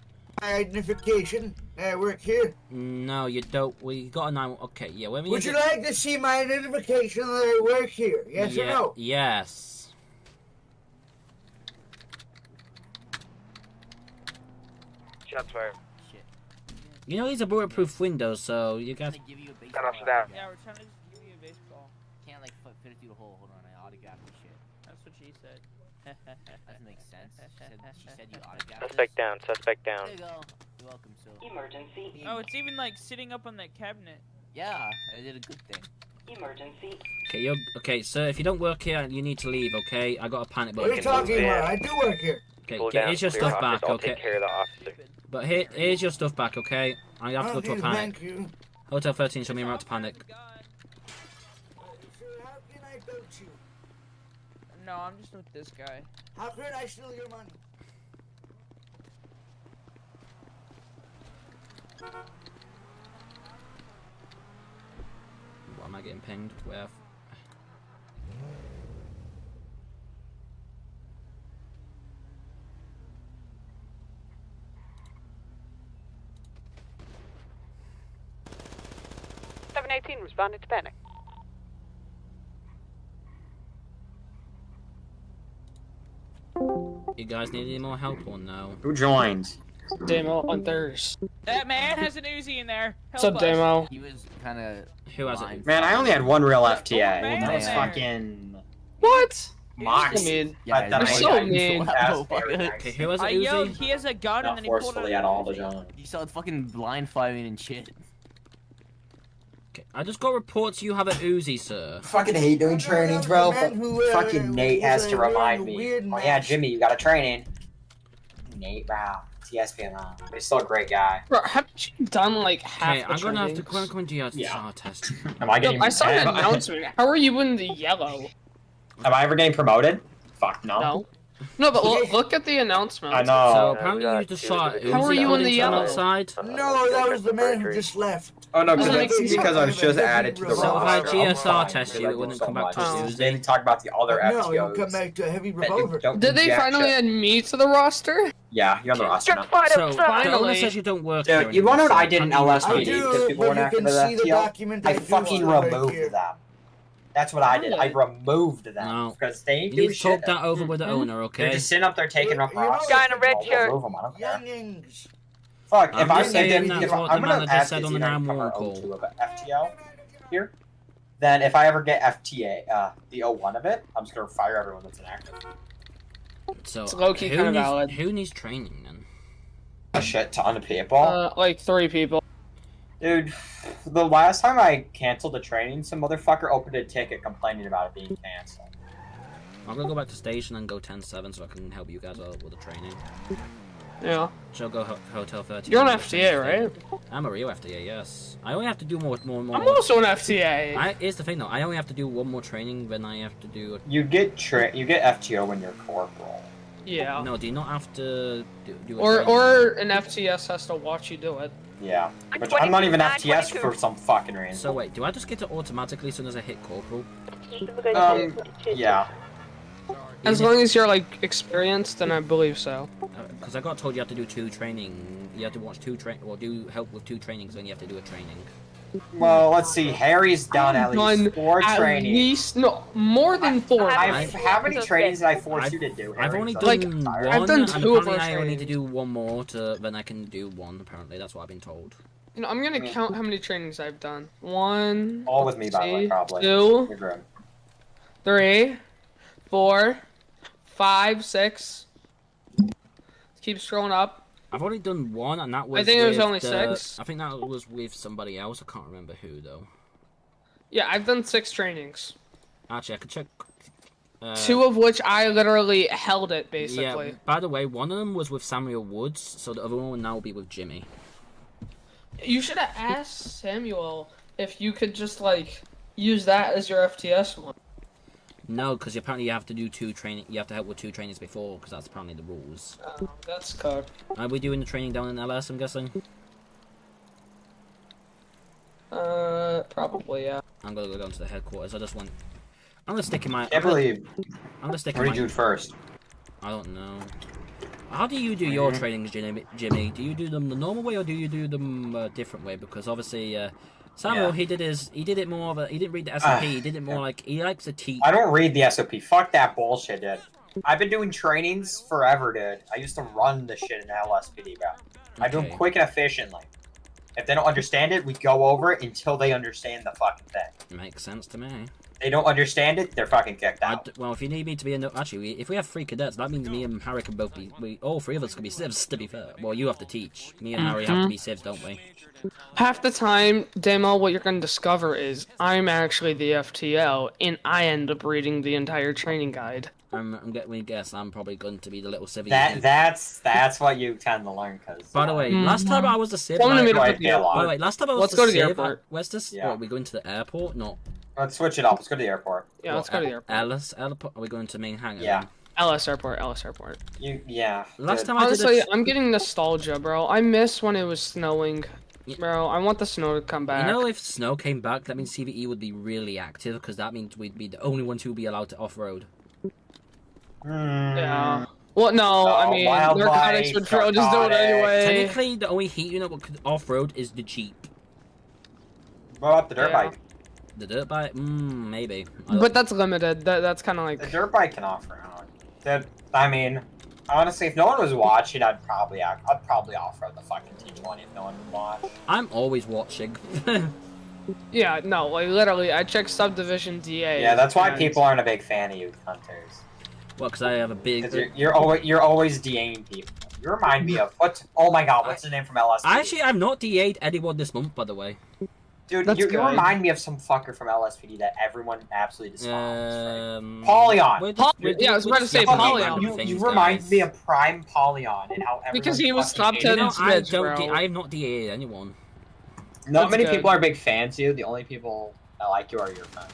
V: my identification? I work here.
K: No, you don't. We got a 9. Okay, yeah.
V: Would you like to see my identification that I work here? Yes or no?
K: Yes.
E: Shots fired.
G: Shit.
K: You know these are bulletproof windows, so you got.
G: Give you a
E: Got off down.
B: Yeah, we're trying to just give you a baseball.
G: Can't like fit it through the hole. Hold on, I autographed the shit.
B: That's what she said.
G: Doesn't make sense. She said you autographed
E: Suspect down. Suspect down.
G: There you go. You're welcome, so.
P: Emergency.
B: Oh, it's even like sitting up on that cabinet.
G: Yeah, I did a good thing.
P: Emergency.
K: Okay, sir. If you don't work here, you need to leave. Okay, I got a panic
V: What are
K: button.
V: you talking about? I do work here.
K: Okay, here's your stuff back.
E: I'll
K: Okay.
E: take care of the officer.
K: But here's your stuff back. Okay, I have to go to a
V: Okay,
K: panic.
V: thank you.
K: Hotel 13, show me around to panic.
V: Sir, how can I help you?
B: No, I'm just with this guy.
V: How can I steal your money?
K: What am I getting pinged with?
O: Responding to panic.
K: You guys need any more help or no?
Q: Who joined?
O: Demo on Thursday.
B: That man has an Uzi in there.
O: What's up, Demo?
G: He was kind of.
K: Who has it?
Q: Man, I only had one real FTA.
B: man
Q: That was
B: there.
Q: fucking
O: What?
Q: Mox.
O: mean.
Q: Yeah,
O: You're so mean.
K: Okay, who has
B: I
K: an
B: yelled,
K: Uzi?
B: he has a gun, and
Q: Not
B: then he pulled
Q: forcefully
B: out
Q: at
B: a
Q: all,
B: Uzi.
Q: John.
G: You saw fucking blind firing and shit.
K: Okay, I just got reports you have an Uzi, sir.
Q: Fucking hate doing trainings, bro.
V: The man who,
Q: Fucking Nate has to
V: wearing
Q: remind
V: a
Q: me.
V: weird
Q: Oh yeah,
V: mask.
Q: Jimmy, you got a training. Nate, wow. TSP, but he's still a great guy.
O: Bro, haven't you done like half
K: Okay,
O: the
K: I'm gonna have to
O: trainings?
K: come into your
Q: Yeah.
K: test.
Q: Am I getting?
O: I saw an
Q: am I-
O: announcement. How are you in the yellow?
Q: Am I ever getting promoted? Fuck no.
O: No. No, but look at the announcement.
H: I know.
K: So apparently you just shot.
O: How are you in the yellow?
K: Outside?
I: No, that was the man who just left.
T: Oh no,
O: Doesn't make sense.
T: because I was just added to the
K: So if I
T: roster.
K: GSR test you, it wouldn't come back to Susie.
T: They talk about the other
I: No,
T: FTOs.
I: he'll come back to a heavy revolver.
O: Did they finally add me to the roster?
T: Yeah, you're on the roster now.
K: So the owner
O: Finally.
K: says you don't work here
M: Dude, you wanna know what I did in
K: anymore.
M: LSPD because people weren't active as FTO? I fucking removed them. That's what I did. I removed them
K: No.
M: because they ain't
K: You
M: do
K: need to
M: shit.
K: talk that over with the owner,
M: They're
K: okay?
M: just sitting up there taking up rocks.
I: Guy in a red
M: shirt. Remove them, I don't care.
I: Youngings.
M: Fuck,
K: I'm
M: if I
K: just saying
M: if
K: that's
M: I'm
K: what the
M: gonna
K: manager
M: ask
K: said
M: is
K: on the
M: either
K: 911
M: cover
K: call.
M: O2 of a FTO here, then if I ever get FTA, the O1 of it, I'm just gonna fire everyone that's inactive.
K: So
O: It's low-key
K: who
O: kinda
K: needs-
O: valid.
K: Who needs training then?
M: A shit ton of people.
O: Like 3 people.
M: Dude, the last time I canceled the training, some motherfucker opened a ticket complaining about it being canceled.
K: I'm gonna go back to station and go 10-7 so I can help you guys out with the training.
O: Yeah.
K: So go Hotel 13.
O: You're an FTA, right?
K: I'm a real FTA, yes. I only have to do more.
O: I'm also an FTA.
K: Here's the thing though, I only have to do one more training than I have to do.
M: You get FTO when you're corporal.
O: Yeah.
K: No, do you not have to do a
O: Or
K: training?
O: an FTS has to watch you do it.
M: Yeah. Which I'm not even FTS for some fucking reason.
K: So wait, do I just get it automatically as soon as I hit corporal?
M: Yeah.
O: As long as you're like experienced, then I believe so.
K: Because I got told you have to do 2 training. You have to watch 2 or do help with 2 trainings, then you have to do a training.
M: Well, let's see. Harry's done at least 4
O: at
M: trainings.
O: least more than 4.
M: How many trainings did I force you to do?
K: I've
M: Harry?
K: only
M: So
K: done
M: I'm
K: one,
M: tired.
O: I've done
K: and
O: 2 of
K: apparently
O: those
K: I only need to
O: trainings.
K: do 1 more then I can do 1. Apparently, that's what I've been told.
O: You know, I'm gonna count how many trainings I've done. 1.
M: All with me, by the way, probably.
O: 2.
M: You're grim.
O: 3. 4. 5. 6. Keep scrolling up.
K: I've only done 1, and that was.
O: I think it was
K: with
O: only
K: the-
O: 6.
K: I think that was with somebody else. I can't remember who though.
O: Yeah, I've done 6 trainings.
K: Actually, I could check.
O: 2 of which I literally held it basically.
K: Yeah. By the way, one of them was with Samuel Woods, so the other one will now be with Jimmy.
O: You should have asked Samuel if you could just like use that as your FTS one.
K: No, because apparently you have to do 2 training. You have to help with 2 trainings before, because that's apparently the rules.
O: That's cooked.
K: Are we doing the training down in LS? I'm guessing.
O: Probably yeah.
K: I'm gonna go down to the headquarters. I just want. I'm gonna stick in my.
M: Can't believe.
K: I'm gonna stick in
M: What
K: my.
M: did you do first?
K: I don't know. How do you do your trainings, Jimmy? Do you do them the normal way or do you do them a different way? Because obviously, Samuel he did it more of a. He didn't read the SOP. He did it more like he likes to teach.
M: I don't read the SOP. Fuck that bullshit, dude. I've been doing trainings forever, dude. I used to run the shit in LSPD, bro. I do them
K: Okay.
M: quick and efficiently. If they don't understand it, we go over it until they understand the fucking thing.
K: Makes sense to me.
M: They don't understand it, they're fucking kicked out.
K: Well, if you need me to be actually, if we have 3 cadets, that means me and Harry can both be. All 3 of us can be civs. To be fair, well, you have to teach. Me and Harry have to be civs, don't we?
O: Half the time, Demo, what you're gonna discover is I'm actually the FTO, and I end up reading the entire training guide.
K: We guess I'm probably going to be the little civ.
M: That's what you tend to learn, cause.
K: By the way, last time I was the civ.
O: Someone meet up at
K: By the way, last time I was
O: Let's
K: the
O: go to the
K: civ,
O: airport.
K: Where's this?
M: Yeah.
K: What, are we going to the airport? No.
M: Let's switch it up. Let's go to the airport.
O: Yeah, let's go to the airport.
K: Ellis Airport. Are we going to main hangar?
M: Yeah.
K: then?
O: LS Airport.
M: Yeah.
K: Last time I
O: Honestly,
K: did
O: I'm getting nostalgia, bro. I miss when it was snowing. Bro, I want the snow to come back.
K: You know, if snow came back, that means CVE would be really active because that means we'd be the only ones who would be allowed to off-road.
O: Yeah. Well, no, I mean, narcotics would throw, just do it anyway.
K: Technically, the only heat unit that could off-road is the Jeep.
M: What about the dirt bike?
K: The dirt bike? Maybe.
O: But that's limited. That's kind of like...
M: The dirt bike can off-road. I mean, honestly, if no one was watching, I'd probably off-road the fucking T20 if no one would watch.
K: I'm always watching.
O: Yeah, no, like literally, I check subdivision DA.
M: Yeah, that's why people aren't a big fan of youth hunters.
K: Well, because I have a big...
M: You're always DAing people. You remind me of oh my god, what's the name from LSPD?
K: Actually, I've not DA'd anyone this month, by the way.
M: Dude,
O: That's
M: you
O: good.
M: remind me of some fucker from LSPD that everyone absolutely despises.
K: Polygon.
O: Yeah, I was about to say Polygon.
M: You remind me of Prime Polygon and how everyone
O: Because he was
M: fucking
O: top
M: hated
O: 10
M: him.
O: in Smidge, bro.
K: I have not DA'd anyone.
M: Not
O: That's
M: many
O: good.
M: people are big fans of you. The only people that like you are your friends.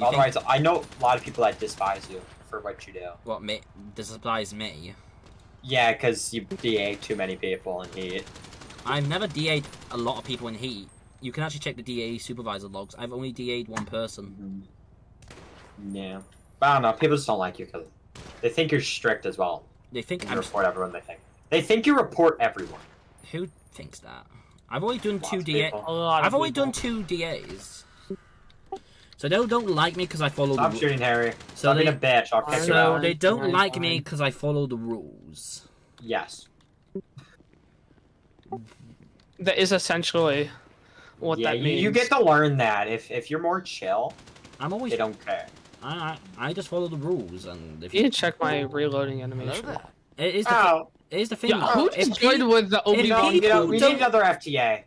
M: Otherwise, I know a lot of people that despise you. for what you do.
K: What, me? This applies me.
M: Yeah, because you DA too many people in heat.
K: I've never DA'd a lot of people in heat. You can actually check the DA supervisor logs. I've only DA'd one person.
M: Yeah. But I don't know, people just don't like you because they think you're strict as well.
K: They think
M: you report everyone, they think. They think you report everyone.
K: Who thinks that? I've only done
M: Lots of
K: 2 DAs.
M: people.
K: I've only done 2 DAs. So they don't like me because I follow the rules.
M: Stop shooting, Harry. Stop being a bitch. I'll kick you out.
K: So they don't like me because I follow the rules.
M: Yes.
O: That is essentially what that means.
M: You get to learn that. If you're more chill,
K: I'm always.
M: They don't care.
K: I just follow the rules, and if
O: you can check my reloading animation.
K: It is the it is the thing.
O: Yeah, who destroyed with the
M: we need another FTA.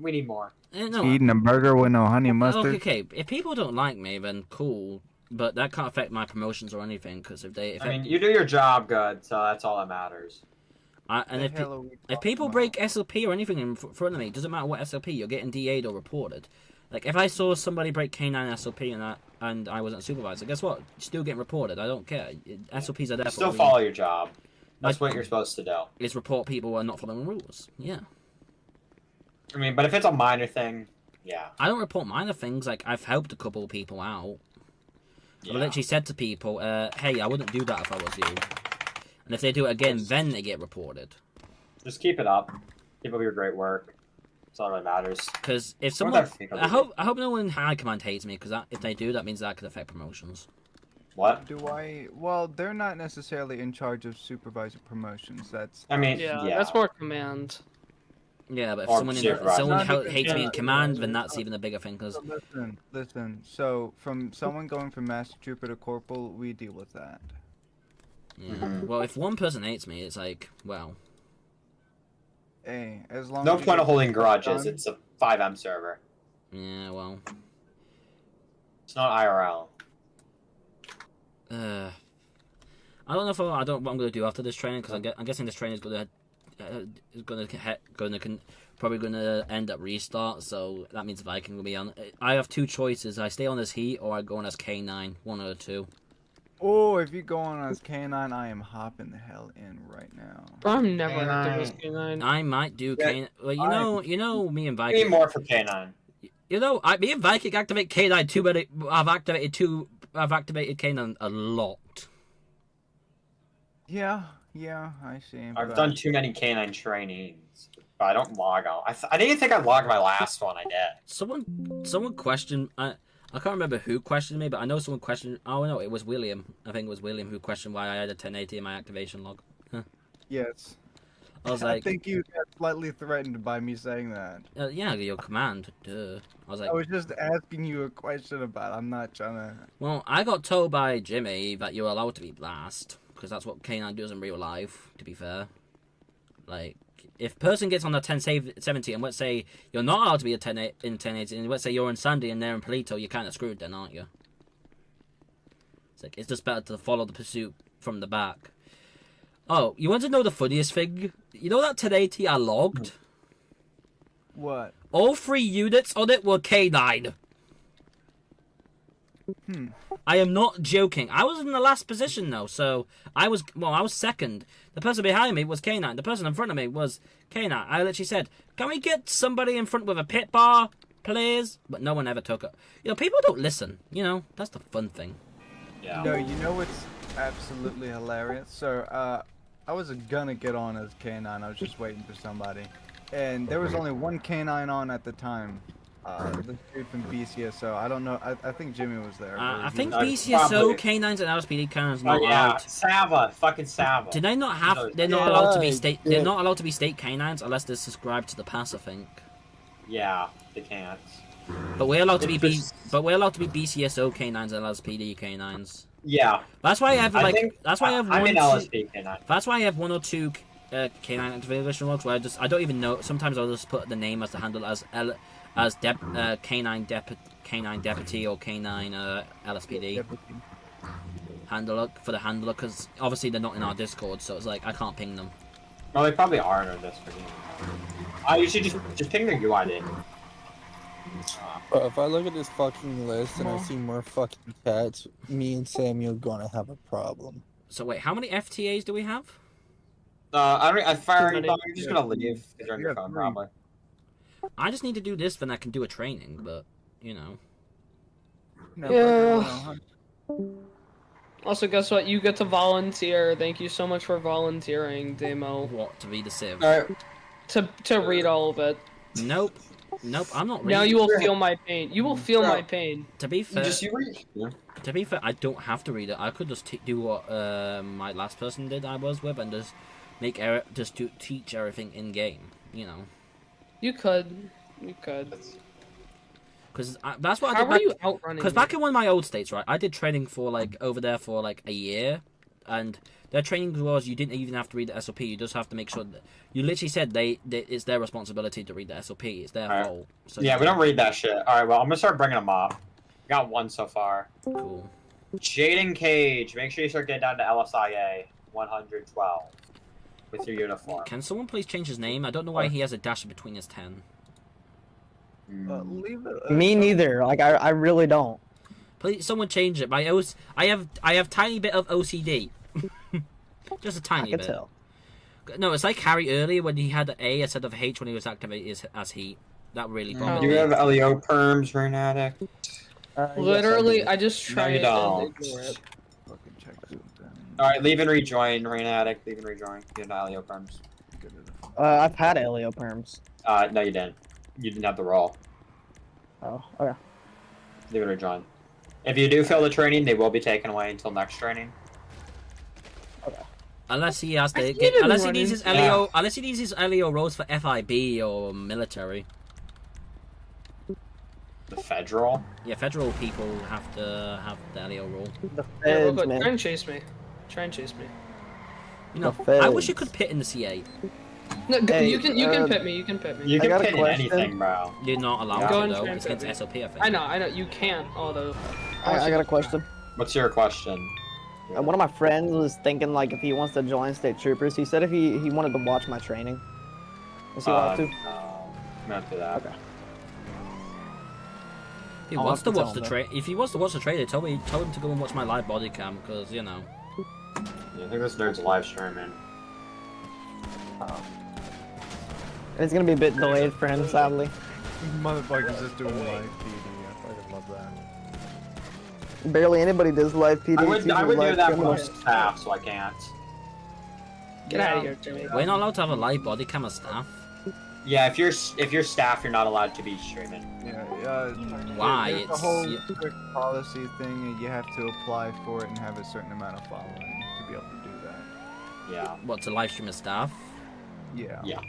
M: We need more.
K: No.
J: Eating a burger with no honey mustard.
K: Okay. If people don't like me, then cool. But that can't affect my promotions or anything. Because if
M: I mean, you do your job good, so that's all that matters.
K: And if people break SLP or anything in front of me, doesn't matter what SLP, you're getting DA'd or reported. Like if I saw somebody break K9 SLP and I wasn't a supervisor, guess what? You're still getting reported. I don't care. SLPs are there.
M: Still follow your job. That's what you're supposed to do.
K: Is report people who are not following rules. Yeah.
M: I mean, but if it's a minor thing, yeah.
K: I don't report minor things. Like I've helped a couple of people out. Yeah. I literally said to people, "Hey, I wouldn't do that if I was you." And if they do it again, then they get reported.
M: Just keep it up. Keep up your great work. That's all that really matters.
K: Because if someone, I hope no one in high command hates me. Because if they do, that means that could affect promotions.
M: What?
J: Well, they're not necessarily in charge of supervisor promotions. That's.
M: I mean,
O: yeah. That's more command.
K: Yeah, but if someone hates me in command, then that's even a bigger thing. Cause
J: listen. So from someone going from master trooper to corporal, we deal with that.
K: Yeah. Well, if one person hates me, it's like, well.
J: Hey, as long
M: no
J: as
M: point of holding grudges. It's a 5M server.
K: Yeah, well.
M: It's not IRL.
K: I don't know what I'm going to do after this training because I'm guessing this training is probably going to end at restart. So that means Viking will be on. I have 2 choices: I stay on as Heat or I go on as K9. One of the 2.
J: Oh, if you go on as K9, I am hopping the hell in right now.
O: I'm never active as K9.
K: I might do K9. Well, you know, me and Viking.
M: Need more for K9.
K: You know, me and Viking activate K9 too, but I've activated K9 a lot.
J: Yeah, I see.
M: I've done too many K9 trainings, but I don't log out. I didn't think I logged my last one. I did.
K: Someone questioned. I can't remember who questioned me, but I know someone questioned. Oh no, it was William. I think it was William who questioned why I had a 1080 in my activation log. Huh.
J: Yes.
K: I was like,
J: I think you got slightly threatened by me saying that.
K: Yeah, your command. Duh. I was like,
J: I was just asking you a question about. I'm not trying to.
K: Well, I got told by Jimmy that you're allowed to be blast because that's what K9 does in real life. To be fair, like. If a person gets on a 1070 and let's say you're not allowed to be a 1080 and let's say you're in Sandy and they're in Polito, you're kind of screwed then, aren't you? It's like, it's just better to follow the pursuit from the back. Oh, you want to know the funniest thing? You know that 1080 I logged?
J: What?
K: All 3 units on it were K9. I am not joking. I was in the last position though, so I was second. The person behind me was K9. The person in front of me was K9. I literally said, "Can we get somebody in front with a pit bar, please?" But no one ever took it. You know, people don't listen. You know, that's the fun thing.
M: Yeah.
J: No, you know what's absolutely hilarious? So, I was gonna get on as K9. I was just waiting for somebody, and there was only one K9 on at the time. The dude from BCSO. I don't know. I think Jimmy was there.
K: I think BCSO K9s and LSPD K9s not allowed.
M: Sava, fucking Sava.
K: Did they not have? They're not allowed to be state. They're not allowed to be state K9s unless they're subscribed to the pass. I think.
M: Yeah, they can't.
K: But we're allowed to be BCSO K9s and LSPD K9s.
M: Yeah.
K: That's why I have That's why I have
M: I'm in LSP K9.
K: That's why I have 1 or 2 K9 activation logs where I don't even know. Sometimes I'll just put the name as the handle as K9 Deputy or K9 LSPD handler for the handler because obviously they're not in our Discord, so it's like I can't ping them.
M: Well, they probably are in our Discord. You should just ping their UID.
N: Bro, if I look at this fucking list and I see more fucking cats, me and Samuel gonna have a problem.
K: So wait, how many FTAs do we have?
T: I fire you, you're just gonna leave because you're on your phone, probably.
K: I just need to do this, then I can do a training, but, you know.
L: Yeah. Also, guess what? You get to volunteer. Thank you so much for volunteering, Demo.
K: What, to be the Civ?
L: To read all of it.
K: Nope. Nope, I'm not reading.
L: Now you will feel my pain. You will feel my pain.
K: To be fair,
T: read.
K: To be fair, I don't have to read it. I could just do what my last person did I was with, and just teach everything in game. You know.
L: You could.
K: Because that's what
L: How
K: I did.
L: were you outrunning?
K: Because back in one of my old states, right, I did training for like over there for like a year, and their training was you didn't even have to read the SOP. You just have to make sure that you literally said it's their responsibility to read the SOP. It's their fault. So
T: Yeah, we don't read that shit. All right, well, I'm gonna start bringing them up. Got one so far.
K: Cool.
T: Jaden Cage, make sure you start getting down to LSIA 112 with your uniform.
K: Can someone please change his name? I don't know why he has a dash between his 10.
S: Me neither. Like I really don't.
K: Please, someone change it. I have tiny bit of OCD. Just a tiny bit.
S: Tell.
K: No, it's like Harry earlier when he had an A instead of H when he was activated as heat. That really bothered
T: Do
K: me.
T: you have LEO perms, Renatic?
L: Literally,
T: yes,
L: I just
T: No,
L: tried
T: you
L: it
T: don't.
L: and ignore it.
T: Alright, leave and rejoin, Renatic. Leave and rejoin. You have LEO perms.
S: I've had Elio perms.
T: No, you didn't. You didn't have the roll.
S: Oh, okay.
T: Leave and rejoin. If you do fail the training, they will be taken away until next training.
K: Unless he has to unless he needs his LEO rolls for FIB or military.
T: The federal?
K: Yeah, federal people have to have the LEO roll.
S: The
L: Yeah, real
S: feds,
L: quick,
S: man.
L: try and chase me. Try and chase me.
K: You know,
S: The
K: I wish you
S: feds.
K: could pit in the C8.
L: No,
S: Hey,
L: you can pit me. You can pit me.
T: You
S: I
T: can
S: got a
T: pit in
S: question.
T: anything, bro.
K: You're not allowed
L: Go
K: to
L: and
K: though.
L: try and
K: It's
L: pit
K: against
L: me.
K: SOP, I think.
L: I know. You can. Although.
S: I got a question.
T: What's your question?
S: One of my friends was thinking like if he wants to join State Troopers. He said if he wanted to watch my training. Is he allowed to?
T: No, not to that.
S: Okay.
K: If he
S: I'll
K: wants
S: have
K: to
S: to
K: watch
S: tell
K: the
S: him
K: trade, if he wants to watch the trailer, tell him to go and watch my live body cam, because you know.
T: Yeah, I think this nerd's live streaming.
S: It's gonna be a bit delayed for him, sadly.
J: Motherfuckers just doing live PD. I fucking love that.
S: Barely anybody does live PD.
T: I
S: It's
T: would
S: usually
T: do
S: live
T: that for
S: criminals.
T: staff, so I can't.
L: Get out of here, Jimmy.
K: We're not allowed to have a live body cam as staff.
T: Yeah, if you're staff, you're not allowed to be streaming.
J: Yeah,
K: Why?
J: There's a whole strict policy thing, and you have to apply for it and have a certain amount of following to be able to do that.
T: Yeah.
K: What, to live stream as staff?
J: Yeah.
T: Yeah.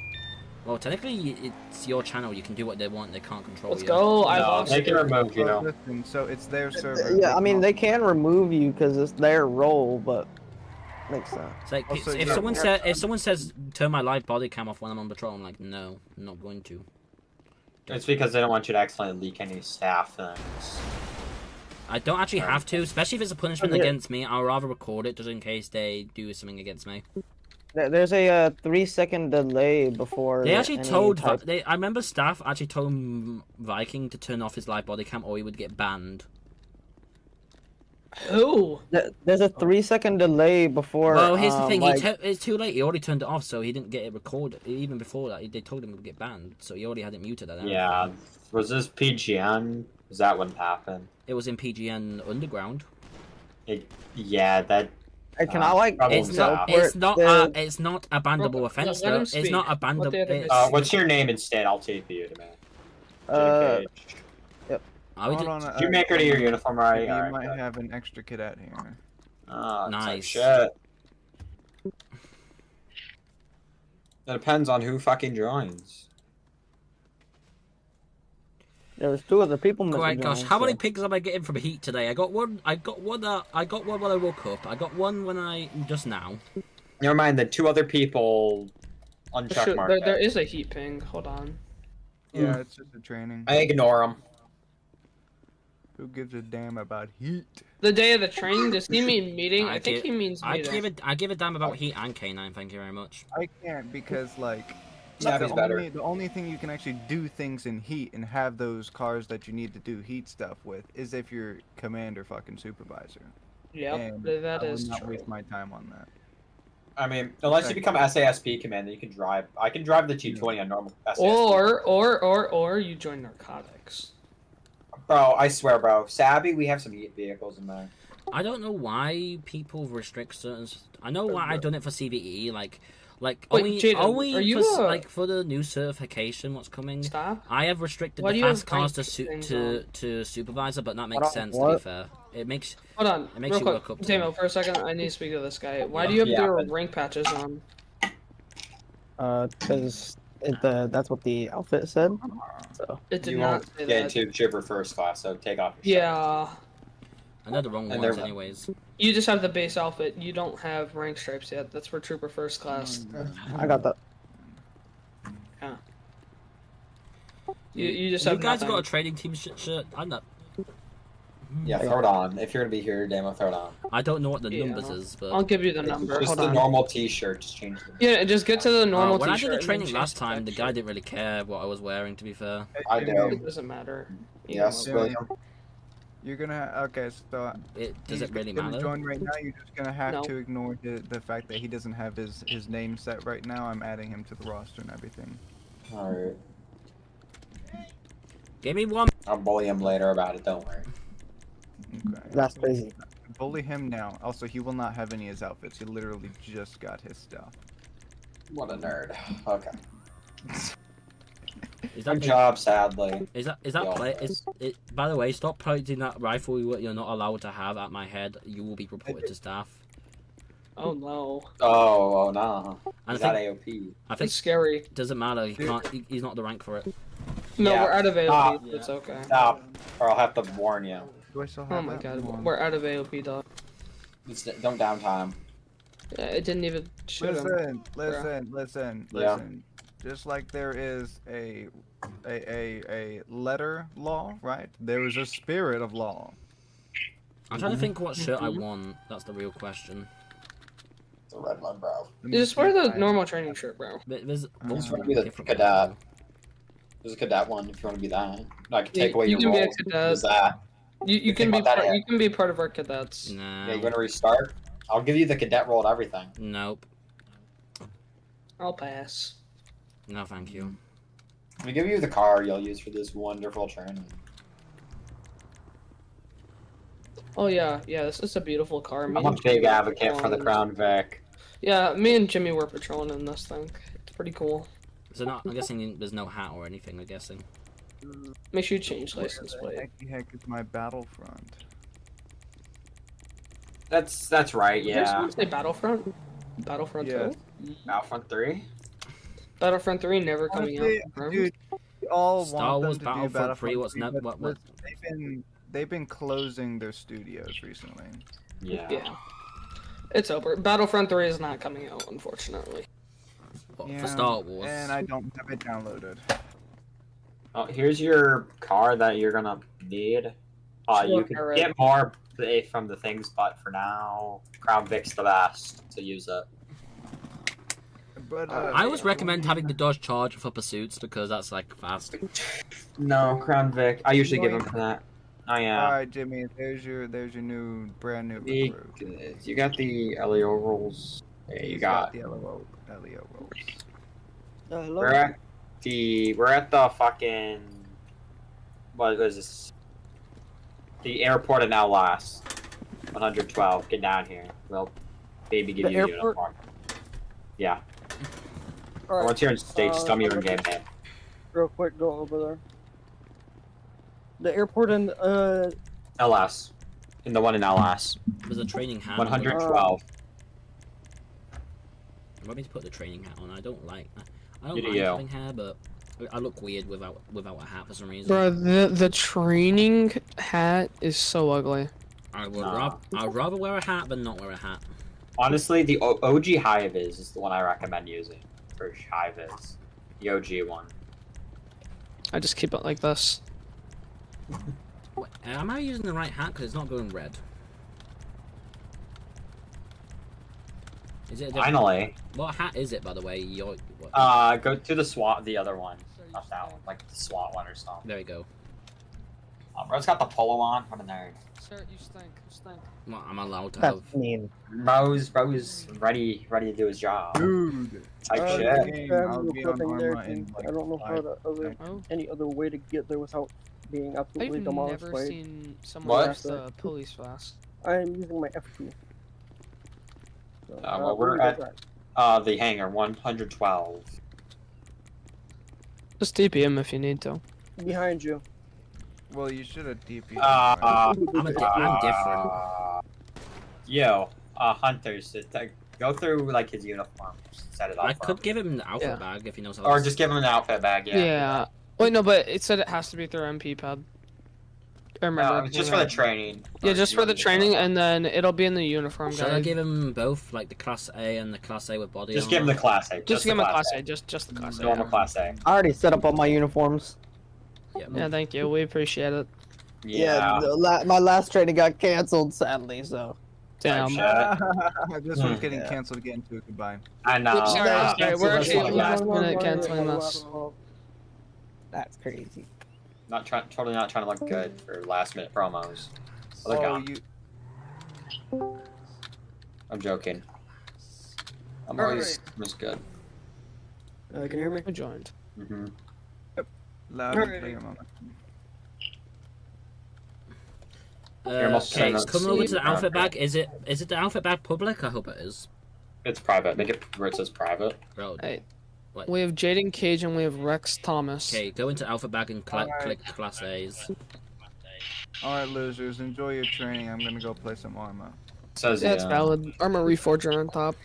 K: Well, technically, it's your channel. You can do what they want. They can't control you.
L: Let's go. I love
T: they can remove you.
J: Listen, so it's their server.
S: Yeah, I mean they can remove you because it's their role, but makes sense.
K: It's like
J: Also,
K: if
J: yeah,
K: someone says turn my live body cam off when I'm on patrol, I'm like, no, I'm not going to.
T: It's because they don't want you to accidentally leak any staff things.
K: I don't actually have to, especially if it's a punishment against me. I'll rather record it just in case they do something against me.
S: There's a 3-second delay before.
K: They actually
S: any
K: told.
S: type-
K: I remember staff actually told Viking to turn off his live body cam or he would get banned.
L: Who?
S: There's a 3-second delay before.
K: Well, here's the thing.
S: Like,
K: It's too late. He already turned it off, so he didn't get it recorded. Even before that, they told him he would get banned, so he already had it muted at that.
T: Yeah. Was this PGN? Is that what happened?
K: It was in PGN Underground.
T: Yeah, that.
S: Hey, can I like?
K: It's not. It's not. It's not a bannable offense
L: let him
K: though. It's
L: speak.
K: not a
L: What
K: bannable.
L: the other
K: it's-
T: What's your name instead? I'll TP you to me.
S: Yep.
J: Hold on,
T: Did you make her to your uniform already?
J: You
T: Alright,
J: might
T: good.
J: have an extra cadet here.
T: Oh,
K: Nice.
T: Shit. That depends on who fucking joins.
S: There was 2 other people missing.
K: Right, gosh,
S: John,
K: how many
S: so-
K: pigs am I getting from heat today? I got one. I got one when I woke up. I got one when I just now.
T: Never mind, the 2 other people on check
L: Shoot,
T: mark.
L: there is a heat ping. Hold on.
J: Yeah, it's just a training.
T: I ignore them.
J: Who gives a damn about heat?
L: The day of the training. Does he mean meeting? I think he means
K: I
L: meeting.
K: give a damn about heat and K9. Thank you very much.
J: I can't because like.
T: Snappy's better.
J: The only thing you can actually do things in heat and have those cars that you need to do heat stuff with is if you're commander fucking supervisor.
L: Yep,
J: and
L: that
J: I
L: is
J: would not
L: true.
J: waste my time on that.
T: I mean, unless you become SASP commander, you can drive. I can drive the T20 on normal SASP.
L: Or you join narcotics.
T: Bro, I swear, bro. Sabby, we have some vehicles in there.
K: I don't know why people restrict certain. I know why I done it for CVE, like
L: Wait,
K: only
L: Jaden, are you
K: for,
L: a-
K: like for the new certification. What's coming?
L: Stop.
K: I have restricted
L: Why
K: the
L: do you have
K: fast cars
L: rank
K: to supervisor, but that
S: Hold
K: makes
S: on,
K: sense to
S: what?
K: be fair. It makes
L: Hold on,
K: it makes
L: real
K: you
L: quick.
K: work up to
L: Damo,
K: them.
L: for a second, I need to speak to this guy. Why do you have your rank patches on?
S: Because that's what the outfit said. So
L: It did
T: You
L: not
T: won't
L: say
T: get
L: that.
T: into Trooper first class, so take off your
L: Yeah.
K: I know the wrong
T: And
K: ones,
T: they're-
K: anyways.
L: You just have the base outfit. You don't have rank stripes yet. That's for Trooper First Class.
S: I got that.
L: Yeah. You just have
K: You guys
L: nothing.
K: got a trading team shirt? I'm not.
T: Yeah, throw it on. If you're gonna be here, Damo, throw it on.
K: I don't know what the
L: Yeah.
K: numbers is, but
L: I'll give you the number.
T: Just
L: Hold
T: the
L: on.
T: normal T-shirt. Just change the.
L: Yeah, just get to the normal
K: when I
L: t-shirt.
K: did the
L: and then
K: training
L: change
K: last
L: to
K: time,
L: that
K: the guy
L: shirt.
K: didn't really care what I was wearing. To be fair,
T: I do.
L: It doesn't matter. You
T: Yes,
L: know.
T: William.
J: You're gonna okay. So
K: does it really
J: gonna
K: matter?
J: join right now. You're just gonna have
L: No.
J: to ignore the fact that he doesn't have his name set right now. I'm adding him to the roster and everything.
T: All right.
K: Give me one.
T: I'll bully him later about it. Don't worry.
J: Okay.
S: That's crazy.
J: Bully him now. Also, he will not have any of his outfits. He literally just got his stuff.
T: What a nerd. Okay.
K: Is
T: Good
K: that
T: job, sadly.
K: Is that
T: Yeah.
K: play? By the way, stop pointing that rifle you're not allowed to have at my head. You will be reported to staff.
L: Oh no.
T: Oh no.
K: And
T: Is that AOP?
K: I think
L: It's scary.
K: doesn't matter. He can't. He's not the rank for it.
L: No,
T: Yeah.
L: we're out of AOP.
T: Stop.
L: It's okay.
T: Stop, or I'll have to warn you.
J: Do I still
L: Oh
J: have
L: my
J: that?
L: god,
J: Hold on.
L: we're out of AOP, dog.
T: Don't downtime.
L: Yeah, it didn't even shoot him.
J: Listen.
T: Yeah.
J: Just like there is a letter law, right? There is a spirit of law.
K: I'm trying to think what shirt I want. That's the real question.
T: It's a red one, bro.
L: Just wear the normal training shirt, bro.
K: There's
T: Just want to be the cadet. There's a cadet one if you want to be that. I can take away
L: you
T: your
L: can be
T: role.
L: a cadet.
T: Is that?
L: You can be
T: about that
L: part,
T: here.
L: you can be part of our cadets.
K: No.
T: Yeah, you want to restart? I'll give you the cadet role and everything.
K: Nope.
L: I'll pass.
K: No, thank you.
T: Let me give you the car you'll use for this wonderful training.
L: Oh yeah, this is a beautiful car. Me
T: I'm a
L: and Jimmy
T: big
L: were
T: advocate for the
L: patrolling
T: Crown Vic.
L: Yeah, me and Jimmy were patrolling in this thing. It's pretty cool.
K: So not. I'm guessing there's no hat or anything. I'm guessing.
L: Make sure you change license plate.
J: What the heck is my Battlefront?
T: That's right,
L: Did someone
T: yeah.
L: say Battlefront? Battlefront
J: Yeah.
L: 2?
T: Battlefront 3?
L: Battlefront 3 never coming out.
J: Honestly,
L: confirmed.
J: dude, we all
K: Star
J: want
K: Wars
J: them to do
K: Battlefront 3,
J: Battlefront
K: what's
J: 3,
K: never-
J: but
K: what-
J: they've been closing their studios recently.
L: Yeah. It's over. Battlefront 3 is not coming out, unfortunately.
K: For Star Wars.
J: And I don't have it downloaded.
T: Oh, here's your car that you're gonna need.
L: Sure,
T: You can
L: alright.
T: get more from the things, but for now, Crown Vic's the best to use it.
J: But
K: I always recommend having the Dodge Charger for pursuits because that's like fast.
T: No, Crown Vic. I usually give him for that. Oh yeah.
J: All right, Jimmy. There's your brand new recruit.
T: You got the LEO rules. Yeah, you
J: He's
T: got.
J: the LEO rules.
T: We're at the fucking. What is this? The airport in LS. 112. Get down here. We'll maybe give
S: The
T: you a
S: airport?
T: uniform. Yeah.
S: Alright,
T: Once you're in stage, just tell me your game name.
S: Real quick, go over there. The airport in
T: LS. In the one in LS.
K: There's a training hat.
T: 112.
K: I want me to put the training hat on. I don't like. I don't
T: You do
K: like
T: you.
K: having hair, but I look weird without a hat for some reason.
L: Bro, the training hat is so ugly.
K: I'd rather wear a hat than not wear a hat.
T: Honestly, the OG high-vis is the one I recommend using for high-vis. The OG one.
L: I just keep it like this.
K: Wait, am I using the right hat? Because it's not going red. Is it a different-
T: Finally.
K: What hat is it, by the way?
T: Go to the SWAT, the other one. Not that one, like the SWAT one or something.
K: There we go.
T: Bro's got the polo on. What a nerd.
L: Sir, you stink. You stink.
K: Well, I'm allowed to
S: That's
K: have.
S: mean.
T: Bro's ready to do his job.
J: Dude.
T: Type shit.
J: I'll be on Arma in like
A: I don't know how
J: 5
A: to
J: seconds.
A: any other way to get there without being absolutely
L: I've
A: demolished
L: never
A: by
L: seen someone
T: What?
L: use the police fast.
A: I am using my F2. So,
T: Well, we're
A: where you
T: at
A: guys
T: the hangar 112.
L: Just TP him if you need to.
A: behind you.
J: Well, you should have DP.
K: I'm different.
T: Yo, Hunters, go through like his uniform, set it up.
K: I could give him the outfit bag if he knows how.
T: Or
K: to...
T: just give him an outfit bag. Yeah.
L: Yeah. Wait, no, but it said it has to be through MP pad. I remember.
T: No, just for the training.
L: Yeah, just for the training, and then it'll be in the uniform
K: Should
L: guide.
K: I give him both, like the Class A and the Class A with body?
T: Just give him the Class A.
L: Just give him a Class A. Just the Class A.
T: Normal Class A.
S: I already set up all my uniforms.
L: Yeah, thank you. We appreciate it.
S: Yeah, my last training got canceled, sadly. So.
L: Damn.
J: This one's getting canceled again too. Goodbye.
T: I know.
L: Sorry, we're actually last minute canceling this.
S: That's crazy.
T: Totally not trying to look good for last minute promos. Look out. I'm joking. I'm always good.
A: Can you hear me?
L: I joined.
T: Mm-hmm.
J: Loud and clear, mama.
K: Okay, coming over to the outfit bag. Is it the outfit bag public? I hope it is.
T: It's private. Make it where it says private.
K: Bro.
L: Hey.
K: What?
L: We have Jaden Cage and we have Rex Thomas.
K: Okay, go into alpha bag and click Class A's.
J: Alright, losers, enjoy your training. I'm gonna go play some Arma.
T: Says
L: That's valid. Armor Reforger on top.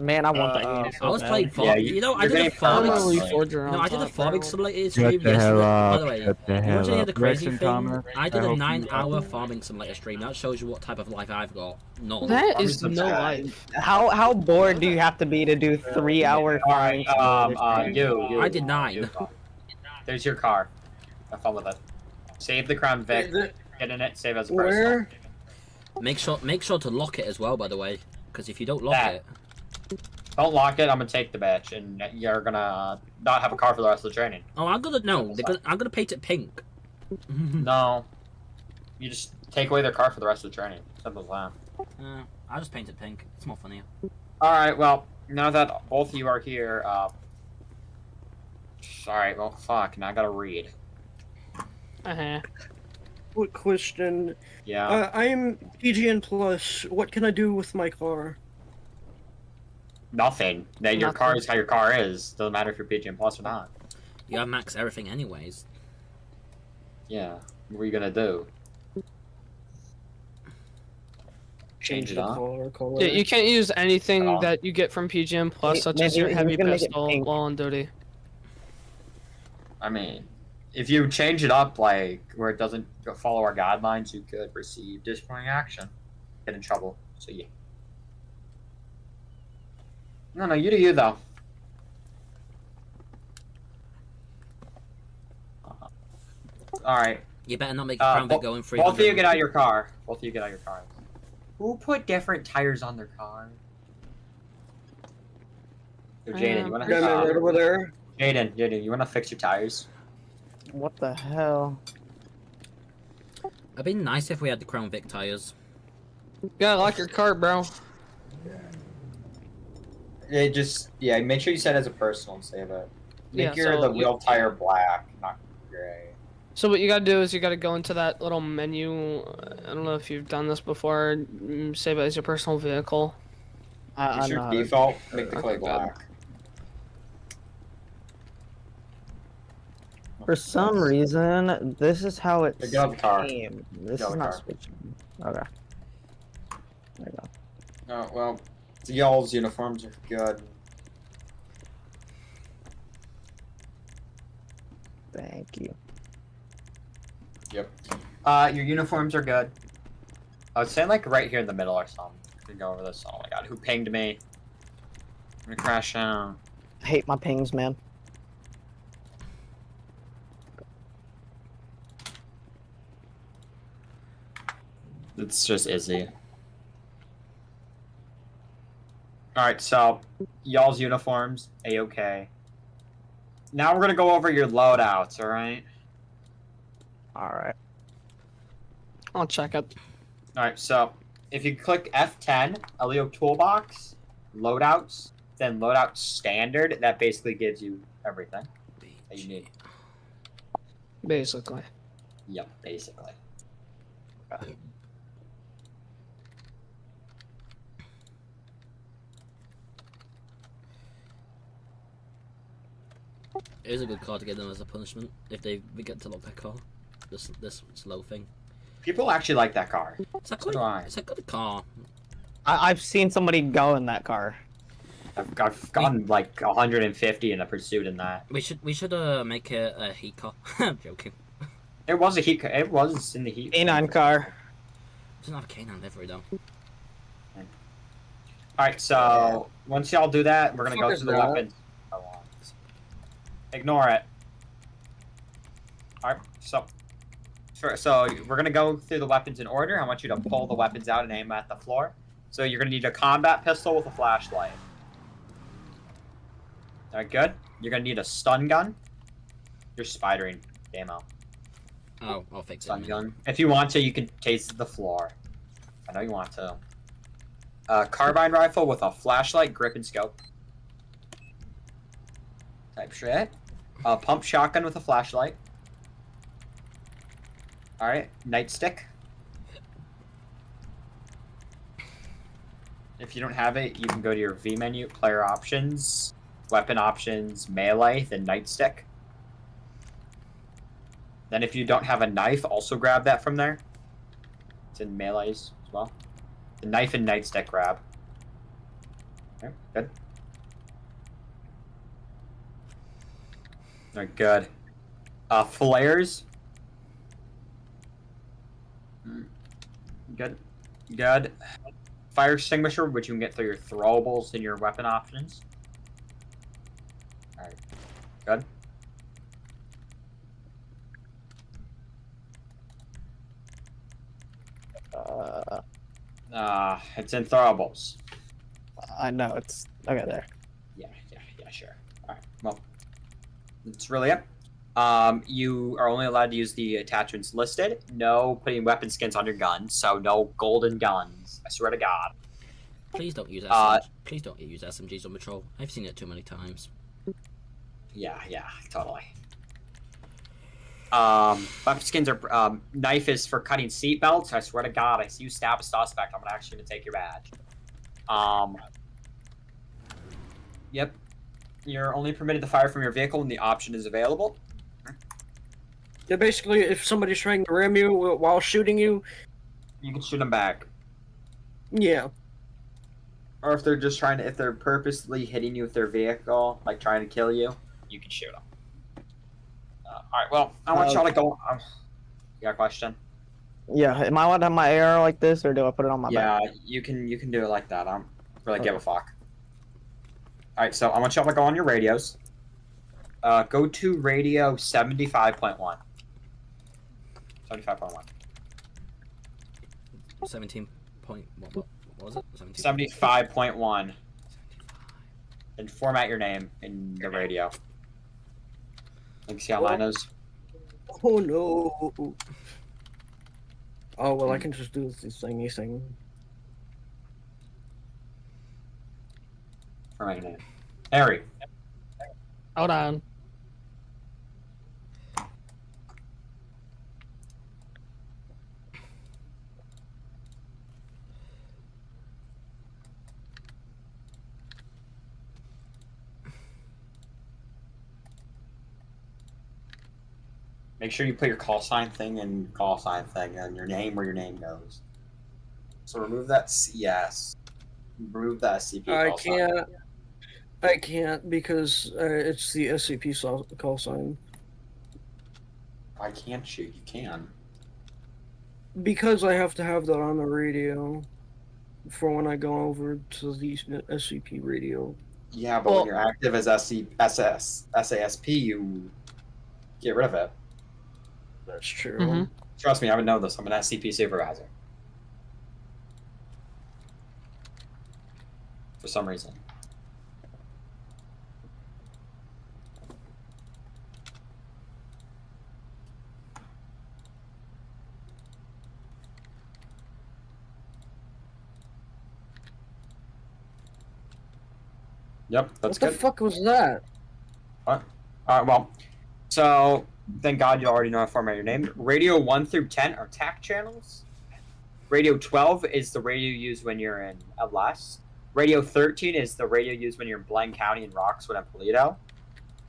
S: Man, I want that unit.
K: I was playing farming.
T: Yeah,
K: you know, I did a farming. I did a farming simulator stream yesterday. By the way, you want to hear the crazy thing? I did a 9-hour farming simulator stream. That shows you what type of life I've got. None.
L: That is no life.
S: How bored do you have to be to do 3-hour farming?
T: I
K: did 9.
T: There's your car. Have fun with it. Save the Crown Vic. Get in it. Save as a person.
K: Make sure to lock it as well. By the way, because if you don't lock it.
T: Don't lock it. I'm gonna take the bitch, and you're gonna not have a car for the rest of the training.
K: Oh, I'm gonna paint it pink.
T: No, you just take away their car for the rest of the training. Simple as that.
K: I'll just paint it pink. It's more funnier.
T: All right. Well, now that both of you are here, all right. Well, fuck. Now I gotta read.
A: Quick question.
T: Yeah.
A: I'm PGN Plus. What can I do with my car?
T: Nothing. Then your car is how your car is. Doesn't matter if you're PGN Plus or not.
K: You have max everything anyways.
T: Yeah. What are you gonna do? Change it on?
L: Yeah, you can't use anything that you get from PGN Plus, such as your heavy pistol while on duty.
T: I mean, if you change it up, like, where it doesn't follow our guidelines, you could receive disciplinary action. Get in trouble. So, yeah. No, you do you, though. Alright.
K: You better not make a Crown Vic going free.
T: Both of you get out of your car. Both of you get out of your car. Who put different tires on their car? So, Jaden, you wanna...
A: right over there.
T: Jaden, you wanna fix your tires?
S: What the hell?
K: It'd be nice if we had the Crown Vic tires.
L: You gotta lock your car, bro.
T: Yeah, make sure you set it as a personal and save it. Make the wheel tire black, not gray.
L: So what you gotta do is you gotta go into that little menu. I don't know if you've done this before. Save it as your personal vehicle.
T: It's your default. Make the clay black.
S: For some reason, this is how it's
T: Get out of the car.
S: This is not switching. Okay. There you go.
T: Oh, well, y'all's uniforms are good.
S: Thank you.
T: Yep. Your uniforms are good. I would say like right here in the middle or something. We can go over this. Oh my god, who pinged me? I'm gonna crash out.
S: I hate my pings, man.
T: It's just Izzy. Alright, so y'all's uniforms, A-okay. Now we're gonna go over your loadouts, alright?
L: Alright. I'll check it.
T: Alright, so if you click F10, Elio Toolbox, Loadouts, then Loadout Standard, that basically gives you everything that you need.
L: Basically.
T: Yep, basically.
K: It is a good car to get them as a punishment if they get to lock their car. This slow thing.
T: People actually like that car.
K: It's a good, it's a good car.
S: I've seen somebody go in that car.
T: I've gotten like 150 in a pursuit in that.
K: We should make a heat car. I'm joking.
T: It was a heat car. It was in the heat.
S: A9 car.
K: It doesn't have a K9 livery though.
T: Alright, so once y'all do that, we're gonna go through the weapons. Ignore it. Alright, so we're gonna go through the weapons in order. I want you to pull the weapons out and aim at the floor. So you're gonna need a combat pistol with a flashlight. Alright, good. You're gonna need a stun gun. You're spidering, Damo.
K: Oh, I'll fix it.
T: Stun gun. If you want to, you can tase the floor. I know you want to. Carbine rifle with a flashlight, grip, and scope. Type shit. Pump shotgun with a flashlight. Alright, nightstick. If you don't have it, you can go to your V menu, player options, weapon options, melee, then nightstick. Then if you don't have a knife, also grab that from there. It's in melees as well. The knife and nightstick grab. Okay, good. Alright, good. Flares. Good. Good. Fire extinguisher, which you can get through your throwables and your weapon options. Alright. Good. It's in throwables.
S: I know, it's... Okay, there.
T: Yeah, sure. Alright, well, that's really it. You are only allowed to use the attachments listed. No putting weapon skins on your guns, so no golden guns. I swear to God.
K: Please don't use SMGs. Please don't use SMGs on patrol. I've seen it too many times.
T: Yeah, totally. Weapon skins are, knife is for cutting seat belts. I swear to God, I see you stab a suspect, I'm actually gonna take your badge. Yep. You're only permitted to fire from your vehicle when the option is available.
C: Yeah, basically, if somebody's trying to ram you while shooting you,
T: you can shoot them back.
C: Yeah.
T: Or if they're just trying to, if they're purposely hitting you with their vehicle, like trying to kill you, you can shoot them. Alright, well, I want y'all to go. You got a question?
S: Yeah, am I allowed to have my AR like this, or do I put it on my back?
T: Yeah, you can do it like that. I don't really give a fuck. Alright, so I want y'all to go on your radios. Go to radio 75.1. 75.1.
K: 17 point... What was it?
T: 75.1. And format your name in the radio. Like, see how mine is?
C: Oh no. Oh well, I can just do this thingy thing.
T: Format your name. Harry.
L: Hold on.
T: Make sure you put your call sign thing and call sign thing and your name where your name goes. So remove that CS. Remove that SCP call sign.
C: I can't because it's the SCP call sign.
T: Why can't you? You can.
C: Because I have to have that on the radio for when I go over to the SCP radio.
T: Yeah, but when you're active as SASP, you get rid of it.
C: That's true.
L: Mm-hmm.
T: Trust me, I would know this. I'm an SCP supervisor. for some reason. Yep, that's good.
C: What the fuck was that?
T: What? Well, so thank God you already know how to format your name. Radio 1 through 10 are TAC channels. Radio 12 is the radio used when you're in LS. Radio 13 is the radio used when you're in Blaine County and Roxwood and Paleto.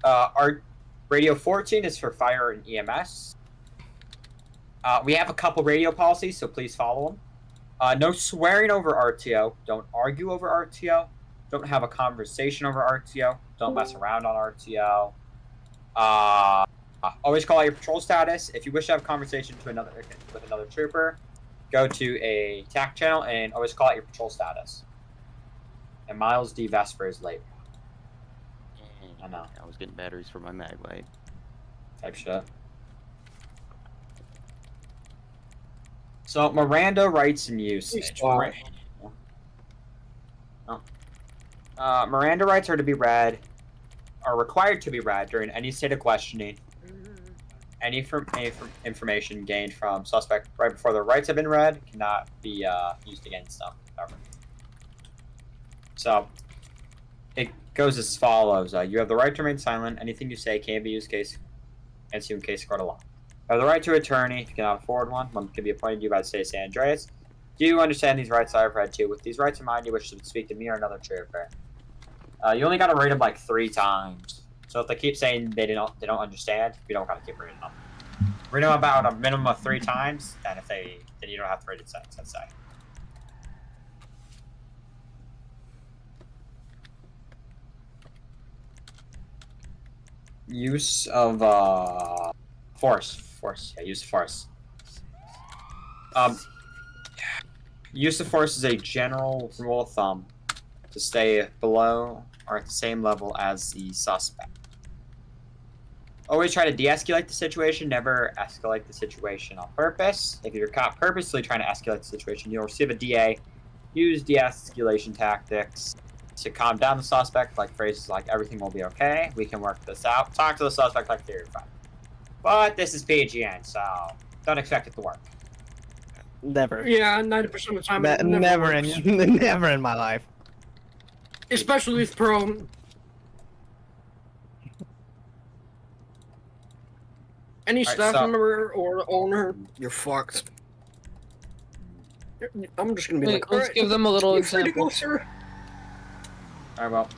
T: Our Radio 14 is for fire and EMS. We have a couple radio policies, so please follow them. No swearing over RTO. Don't argue over RTO. Don't have a conversation over RTO. Don't mess around on RTO. Always call out your patrol status. If you wish to have a conversation with another trooper, go to a TAC channel and always call out your patrol status. And Miles D. Vesper is late. I know.
D: I was getting batteries for my mag light.
T: Type shit. So Miranda rights and usage. Miranda rights are required to be read during any state of questioning. Any information gained from suspect right before their rights have been read cannot be used against them ever. So it goes as follows: you have the right to remain silent. Anything you say can be used against you in case of court of law. You have the right to an attorney if you cannot afford one. One can be appointed to you by the state of San Andreas. Do you understand these rights I have read to? With these rights in mind, you wish to speak to me or another trooper. You only got to read them like 3 times. So if they keep saying they don't understand, you don't got to keep reading them. Read them about a minimum of 3 times, and then you don't have to read it sentence, let's say. Use of force. Yeah, use of force. Use of force is a general rule of thumb to stay below or at the same level as the suspect. Always try to de-escalate the situation, never escalate the situation on purpose. If you're caught purposely trying to escalate the situation, you'll receive a DA. Use de-escalation tactics to calm down the suspect, like phrases like, everything will be okay, we can work this out. Talk to the suspect like they're fine. But this is PGN, so don't expect it to work.
S: Never.
C: Yeah, 90% of the time it
S: never
C: works.
S: never in my life.
C: Especially with Pro. Any staff member or owner, you're fucked. I'm just gonna be like,
L: let's give them a little example.
T: Alright,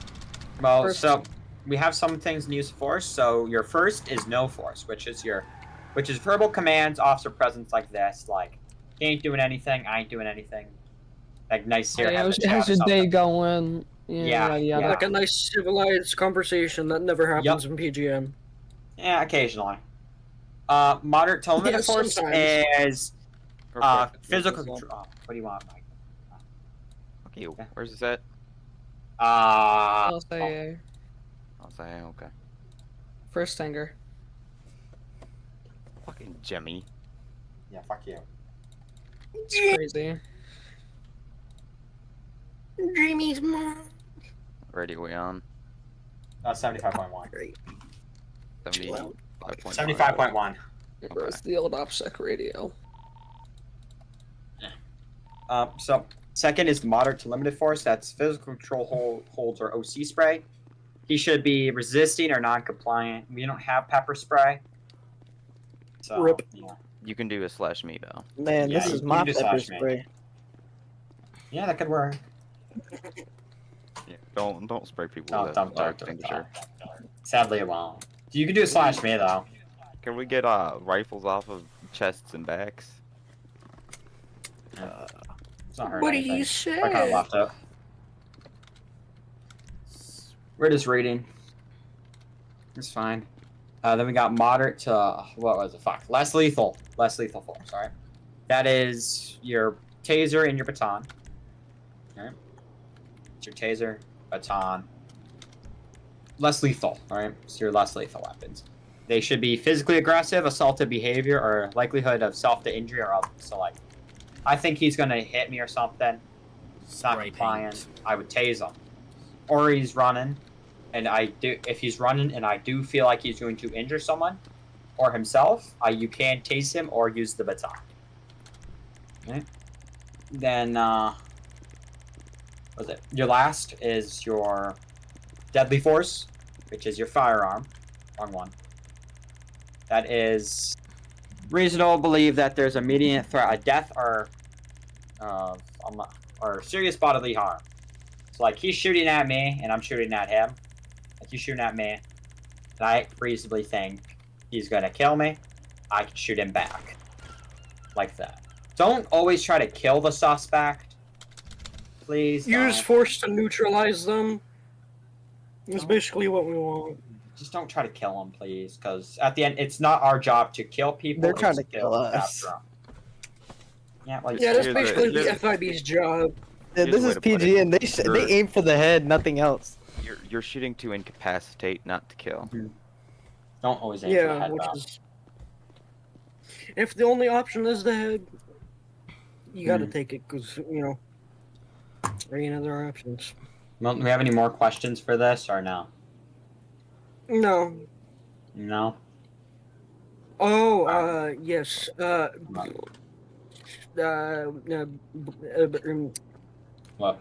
T: well, so we have some things in use of force. So your first is no force, which is verbal commands, officer presence like this, like he ain't doing anything, I ain't doing anything. Like nice here.
L: How's your day going?
T: Yeah.
C: Like a nice civilized conversation that never happens in PGN.
T: Yeah, occasionally. Moderate to limited force is physical control. What do you want, Mike?
D: Okay, where's this at?
L: I'll say
D: okay.
L: First hanger.
D: Fucking Jimmy.
T: Yeah, fuck you.
L: It's crazy.
C: Jimmy's mom.
D: Ready, we on?
T: 75.1.
C: Great.
T: 75.1.
L: It was the old OPSEC radio.
T: So second is moderate to limited force. That's physical control holds or OC spray. He should be resisting or non-compliant. We don't have pepper spray. So,
C: Rip.
T: Yeah.
D: You can do a slash me though.
S: Man, this is my pepper spray.
T: Yeah, that could work.
D: Yeah, don't spray people
T: No,
D: with
T: don't.
D: extinguisher.
T: Sadly, it won't. You can do a slash me though.
D: Can we get rifles off of chests and backs?
T: It's not hurt
C: What do
T: anything.
C: you say?
T: I kind of left it. We're just reading. It's fine. Then we got moderate to what was it? Fuck. Less lethal force. All right. That is your taser and your baton. All right. It's your taser, baton. Less lethal. All right. So your less lethal weapons. They should be physically aggressive, assaultive behavior, or likelihood of self-to-injury or other. So like, I think he's gonna hit me or something. It's not compliant. I would tase him. or he's running, and if he's running and I do feel like he's going to injure someone or himself, you can tase him or use the baton. Okay. Then, what was it? Your last is your deadly force, which is your firearm. Wrong one. That is reasonable to believe that there's immediate threat of death or serious bodily harm. So, like, he's shooting at me, and I'm shooting at him. Like, he's shooting at me, and I reasonably think he's gonna kill me. I can shoot him back. Like that. Don't always try to kill the suspect. Please
C: Use force to neutralize them. That's basically what we want.
T: Just don't try to kill them, please, because at the end, it's not our job to kill people.
S: They're trying to kill us.
T: Yeah, like,
C: yeah, that's basically the FIB's job.
S: Yeah, this is PGN. They aim for the head, nothing else.
D: You're shooting to incapacitate, not to kill.
T: Don't always aim for the head.
C: Which is... If the only option is the head, you gotta take it, because, you know, there ain't other options.
T: Well, do we have any more questions for this, or no?
C: No.
T: No?
C: Oh, yes.
T: What?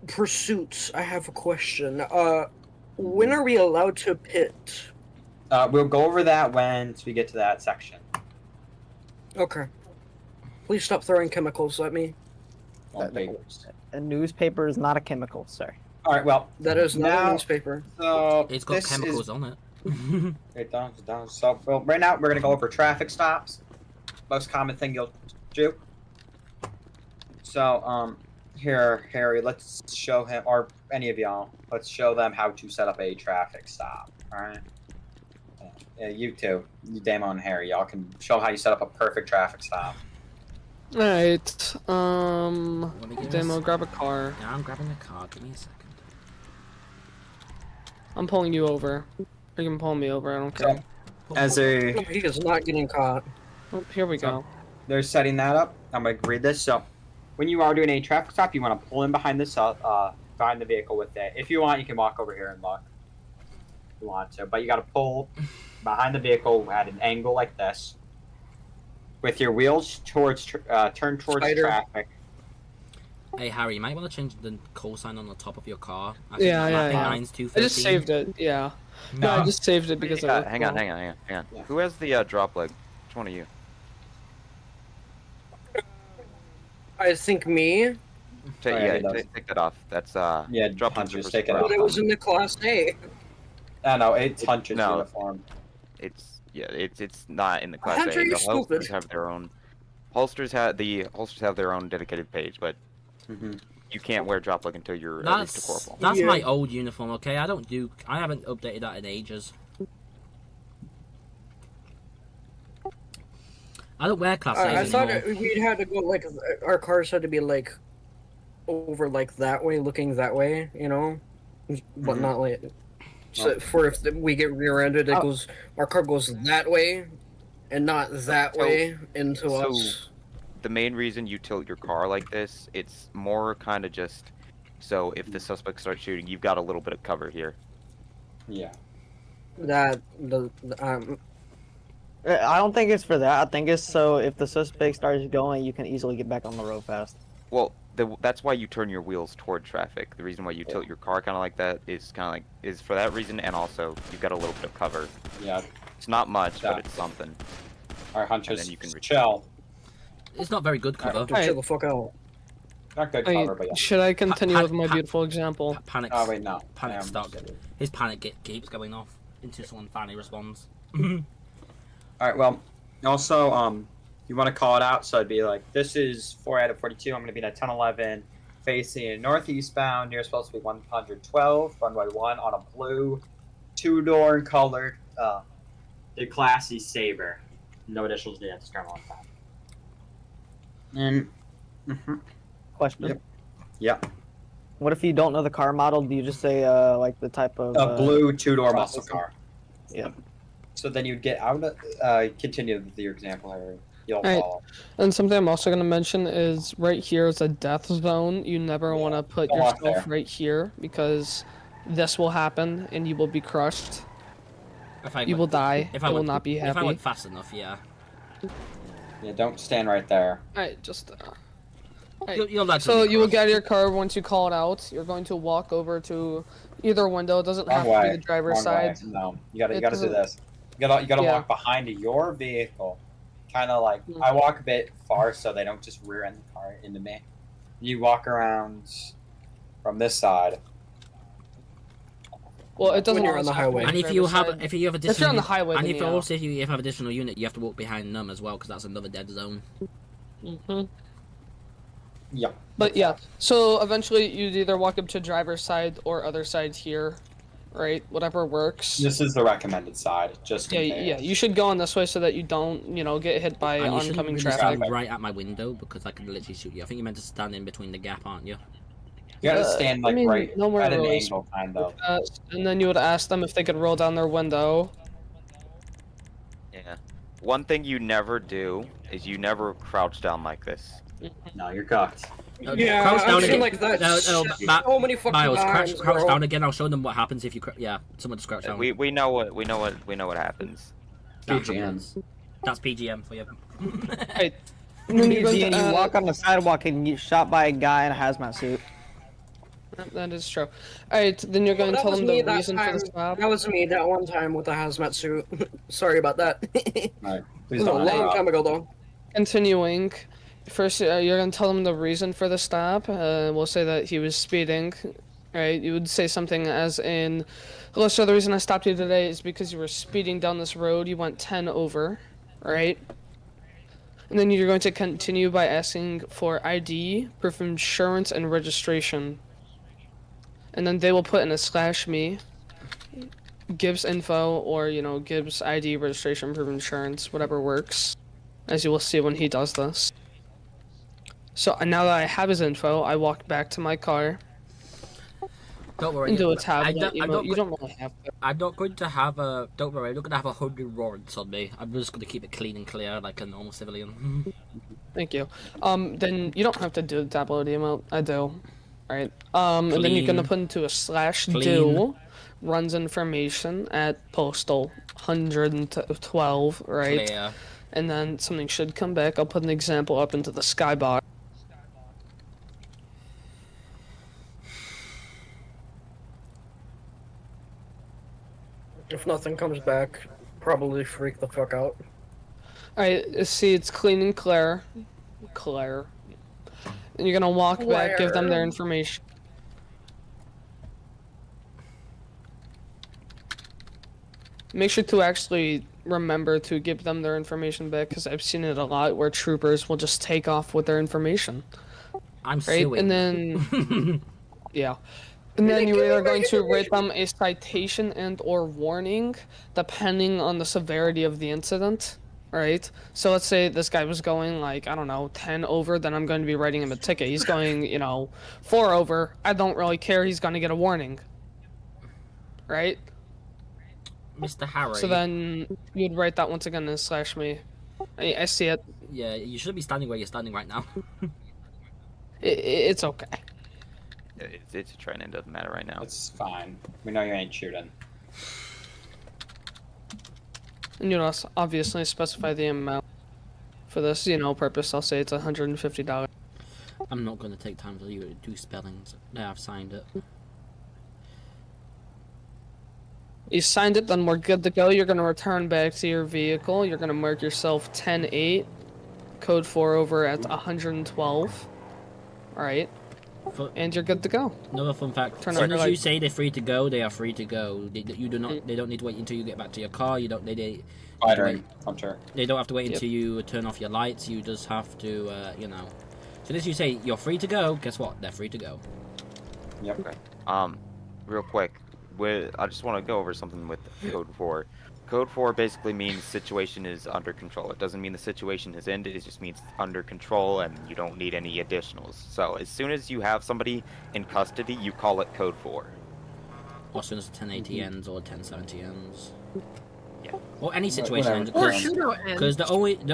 C: Pursuits. I have a question. When are we allowed to pit?
T: We'll go over that once we get to that section.
C: Okay. Please stop throwing chemicals at me.
S: A newspaper is not a chemical, sir.
T: All right, well,
C: that is not a newspaper.
T: So
K: it's got chemicals on it.
T: It does. So, well, right now we're gonna go over traffic stops. Most common thing you'll do. So, here, Harry, let's show him, or any of y'all, let's show them how to set up a traffic stop. All right. Yeah, you two, you Damo and Harry, y'all can show how you set up a perfect traffic stop.
O: Alright, Demo, grab a car.
K: Yeah, I'm grabbing a car. Give me a second.
O: I'm pulling you over. You can pull me over, I don't care.
C: He is not getting caught.
O: Oh, here we go.
T: They're setting that up. I'm gonna read this. So, when you are doing a traffic stop, you want to pull in behind behind the vehicle with it. If you want, you can walk over here and look. If you want to, but you got to pull behind the vehicle at an angle like this, with your wheels towards turned towards traffic.
K: Hey Harry, you might want to change the call sign on the top of your car. I
O: just saved it. Yeah. No, I just saved it because of
D: hang on. Yeah. Who has the drop leg? Which one of you?
C: I think me.
D: Take that off. That's drop
T: Hunter's take it off.
C: But it was in the Class A.
T: No, it's Hunter's uniform.
D: It's not in the Class
C: Hunter,
D: A.
C: you're
D: The holsters
C: stupid.
D: have their own. Holsters have their own dedicated page, but you can't wear drop leg until you're at least a corporal.
K: That's my old uniform. Okay, I haven't updated that in ages. I don't wear Class A's
C: I thought
K: anymore.
C: we'd had to go like our cars had to be like over like that way, looking that way, you know, but not like. So for if we get rear-ended, it goes. Our car goes that way, and not that way into us.
D: The main reason you tilt your car like this, it's more kind of just so if the suspect starts shooting, you've got a little bit of cover here.
T: Yeah.
S: I don't think it's for that. I think it's so if the suspect starts going, you can easily get back on the road fast.
D: Well, that's why you turn your wheels toward traffic. The reason why you tilt your car kind of like that is is for that reason, and also you've got a little bit of cover.
T: Yeah.
D: It's not much, but it's something.
T: Our Hunters,
D: and then you can
T: chill.
K: It's not very good cover.
C: Chill the fuck out.
T: Not good cover, but yeah.
O: Should I continue with my beautiful example?
K: Panic.
T: Oh wait, no.
K: Panic start. His panic keeps going off until someone finally responds.
T: All right. Well, also, you want to call it out, so it'd be like, this is 4 out of 42. I'm going to be at 1011, facing northeast bound. You're supposed to be 112, runway 1 on a blue, 2-door colored, the classy Sabre. No additionals needed. Just on time. And
S: Question.
T: Yep.
S: What if you don't know the car model? Do you just say like the type of
T: a blue 2-door muscle car?
S: Yeah.
T: So then you'd get out. Continue with your example, Harry. you'll
L: Alright.
T: follow.
L: And something I'm also going to mention is right here is a death zone. You never want to put
T: Don't walk
L: yourself
T: there.
L: right here because this will happen and you will be crushed. You will die.
K: If
L: I
K: I
L: will
K: went,
L: not be
K: If I
L: happy.
K: went fast enough, yeah.
T: Yeah, don't stand right there.
L: Alright, just...
K: You'll let
L: so
K: them
L: you will
K: cross.
L: get out of your car once you call it out. You're going to walk over to either window. It doesn't
T: Wrong
L: have
T: way.
L: to be the driver's
T: Wrong way.
L: side.
T: No, you gotta
L: It
T: do
L: doesn't-
T: this. You gotta
L: Yeah.
T: walk behind your vehicle. Kind of like I walk a bit far so they don't just rear end the car into me. You walk around from this side.
L: Well, it doesn't
C: When you're on the highway.
K: And if you have additional,
L: if you're on the highway,
K: and
L: then
K: if
L: yeah.
K: also if you have additional unit, you have to walk behind them as well because that's another dead zone.
L: Mm-hmm.
T: Yeah.
L: But yeah, so eventually you'd either walk up to driver's side or other side here, right? Whatever works.
T: This is the recommended side, just in
L: Yeah,
T: case.
L: yeah. You should go on this way so that you don't, get hit by
K: And you shouldn't
L: oncoming
K: really
L: traffic.
K: stand right at my window because I could literally shoot you. I think you're meant to stand in between the gap, aren't you?
T: You gotta stand
L: I mean,
T: right
L: nowhere
T: at an
L: really
T: angle, kind of.
L: And then you would ask them if they could roll down their window.
D: Yeah. One thing you never do is you never crouch down like this.
T: No, you're cocked.
C: Yeah,
K: Crouch down
C: I've seen
K: again.
C: like that
K: No,
C: shit
K: Ma-
C: so many fucking
K: Miles,
C: times,
K: crouch
C: bro.
K: down again. I'll show them what happens if you. Yeah, someone just crouch down.
D: We know what happens.
K: That
T: PGN.
K: happens. That's PGM for you.
L: Hey,
S: PGN, you walk on the sidewalk and you shot by a guy in a hazmat suit.
L: That is true. Alright, then you're going to
C: That
L: tell
C: was
L: them
C: me
L: the
C: that
L: reason for
C: time.
L: the stop.
C: That was me that one time with the hazmat suit. Sorry about that.
T: Alright,
C: It was a long time ago, though.
L: Continuing, first you're going to tell them the reason for the stop. We'll say that he was speeding. Right? You would say something as in, "Hello, sir, the reason I stopped you today is because you were speeding down this road. You went 10 over." Right? And then you're going to continue by asking for ID, proof of insurance, and registration. And then they will put in a /me, Gibbs info, or, Gibbs ID, registration, proof of insurance, whatever works. As you will see when he does this. So now that I have his info, I walk back to my car.
K: Don't worry.
L: And do a tablet. You don't really have to.
K: I'm not going to have a. Don't worry. I'm not going to have 100 warrants on me. I'm just going to keep it clean and clear, like a normal civilian.
L: Thank you. Then you don't have to do the tablet amount. I do. Alright. And then you're gonna put into a /do runs information at postal 112, right?
K: Clear.
L: And then something should come back. I'll put an example up into the skybox.
C: If nothing comes back, probably freak the fuck out.
L: Alright, see, it's clean and clear. Clear. And you're gonna walk back, give them their information. Make sure to actually remember to give them their information back, because I've seen it a lot where troopers will just take off with their information.
K: I'm
L: right?
K: suing.
L: And then, yeah. And then you're either going to rate them a citation and or warning, depending on the severity of the incident, right? So let's say this guy was going like, I don't know, 10 over, then I'm going to be writing him a ticket. He's going, 4 over, I don't really care, he's going to get a warning. Right?
K: Mr. Harry.
L: So then you'd write that once again in /me. I see it.
K: Yeah, you should be standing where you're standing right now.
L: It's okay.
D: It's a training, it doesn't matter right now.
T: It's fine. We know you ain't shooting.
L: And you'll obviously specify the amount for this, purpose. I'll say it's $150.
K: I'm not going to take time to do spellings. Yeah, I've signed it.
L: You signed it, then we're good to go. You're going to return back to your vehicle. You're going to mark yourself 10-8, code 4 over at 112. Alright. And you're good to go.
K: Another fun fact: as soon as you say they're free to go, they are free to go. They don't need to wait until you get back to your car. They don't have to wait until you turn off your lights. You just have to, As soon as you say you're free to go, guess what? They're free to go.
T: Yep.
D: Okay. Real quick, I just want to go over something with Code 4. Code 4 basically means situation is under control. It doesn't mean the situation has ended, it just means under control and you don't need any additionals. So as soon as you have somebody in custody, you call it Code 4.
K: Or as soon as the 1080 ends or 1070 ends. Or any situation, because the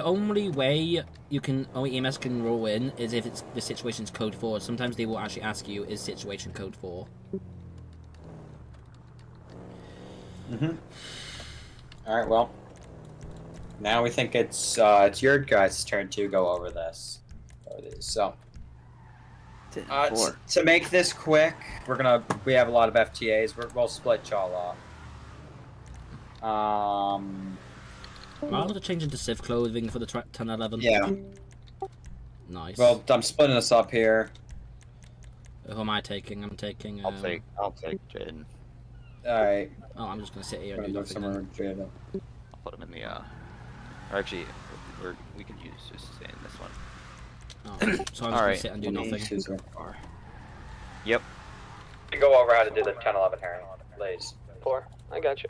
K: only way you can EMS can roll in is if it's the situation's code 4. Sometimes they will actually ask you, is situation code 4?
T: All right. Well, now we think it's your guys' turn to go over this. So, to make this quick, we have a lot of FTAs. We'll split y'all off.
K: I'll have to change into civ clothing for the 10-11.
T: Yeah.
K: Nice.
T: Well, I'm splitting us up here.
K: Who am I taking? I'm taking.
D: I'll take Jaden.
T: All right.
K: Oh, I'm just gonna sit here and do nothing.
D: I'll put him in the. Or actually, we could use just stay in this one.
K: Oh, so I'm just gonna sit and do nothing.
D: Yep.
T: You go over how to do the 10-11 Harry, please.
O: 4. I got you.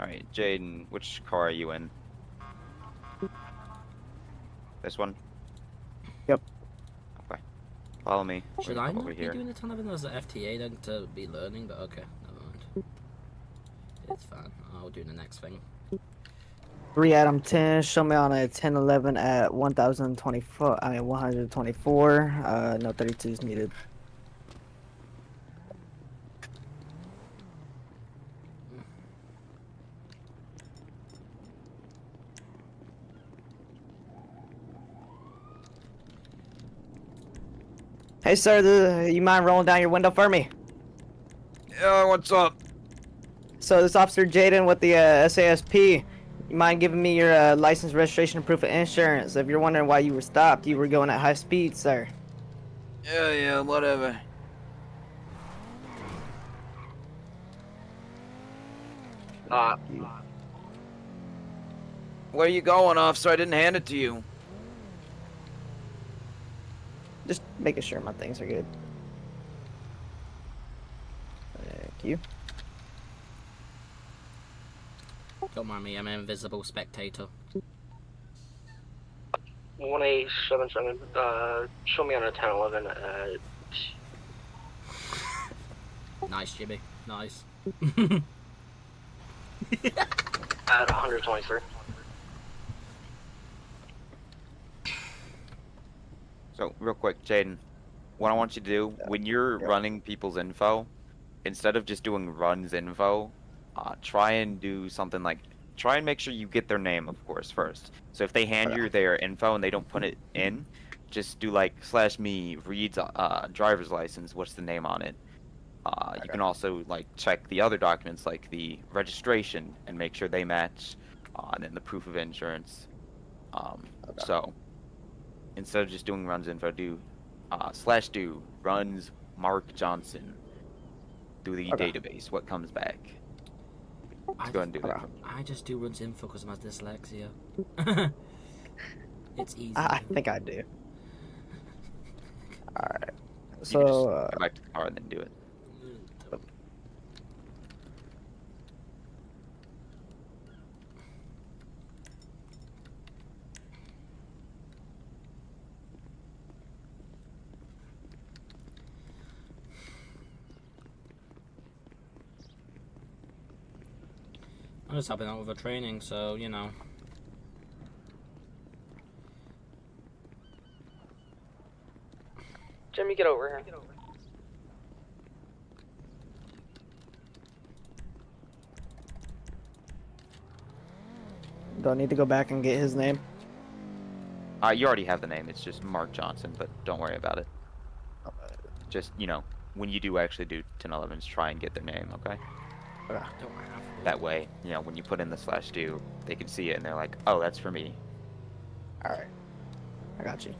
D: Alright, Jaden, which car are you in? This one?
S: Yep.
D: Okay. Follow me.
K: Should I not
D: over
K: be
D: here.
K: doing the 10-11 as an FTA then to be learning? But okay, never mind. It's fine. I'll do the next thing.
S: 3 Adam 10. Show me on a 10-11 at 1,024. I mean 124. No 32s needed. Hey, sir, you mind rolling down your window for me?
D: Yeah, what's up?
S: So, this Officer Jaden with the SASP, you mind giving me your license, registration, and proof of insurance? If you're wondering why you were stopped, you were going at high speed, sir.
F: Yeah, whatever. Where are you going, officer? I didn't hand it to you.
S: Just making sure my things are good. Thank you.
K: Don't mind me, I'm an invisible spectator.
C: 1877. Show me on a 10-11 at.
K: Nice, Jimmy. Nice.
C: At 123.
D: So, real quick, Jaden, what I want you to do, when you're running people's info, instead of just doing runs info, try and do something like, try and make sure you get their name, of course, first. So if they hand you their info and they don't put it in, just do like /me reads driver's license, what's the name on it. You can also like check the other documents like the registration and make sure they match, and then the proof of insurance. So instead of just doing runs info, do /do runs Mark Johnson through the database. What comes back? Let's go ahead and do that.
K: I just do runs info because of my dyslexia. It's easy.
S: I think I do. Alright.
D: So go back to the car and then do it.
K: I'm just helping out with a training, so, you know.
O: Jimmy, get over here.
S: Do I need to go back and get his name?
D: You already have the name. It's just Mark Johnson, but don't worry about it. Just, you know, when you do actually do 10-11s, try and get their name, okay? That way, you know, when you put in the /do, they can see it and they're like, oh, that's for me.
S: Alright. I got you.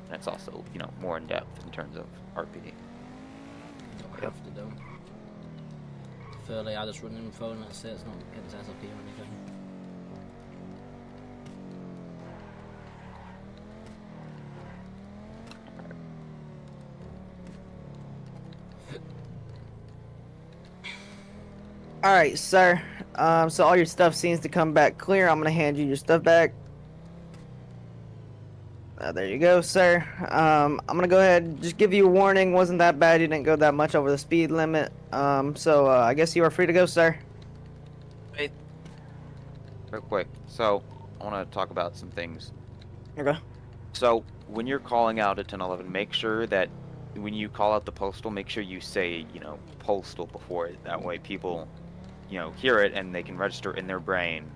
D: That's also, you know, more in depth in terms of RPD.
K: Don't have to do. Fairly, I just run info and that's it. It's not getting his SLP or anything.
S: Alright, sir. So all your stuff seems to come back clear. I'm gonna hand you your stuff back. There you go, sir. I'm gonna go ahead and just give you a warning. Wasn't that bad. You didn't go that much over the speed limit. So I guess you are free to go, sir.
F: Wait.
D: Real quick. So, I want to talk about some things.
S: Okay.
D: So, when you're calling out at 1011, make sure that when you call out the postal, make sure you say, postal before it. That way people, hear it and they can register in their brain,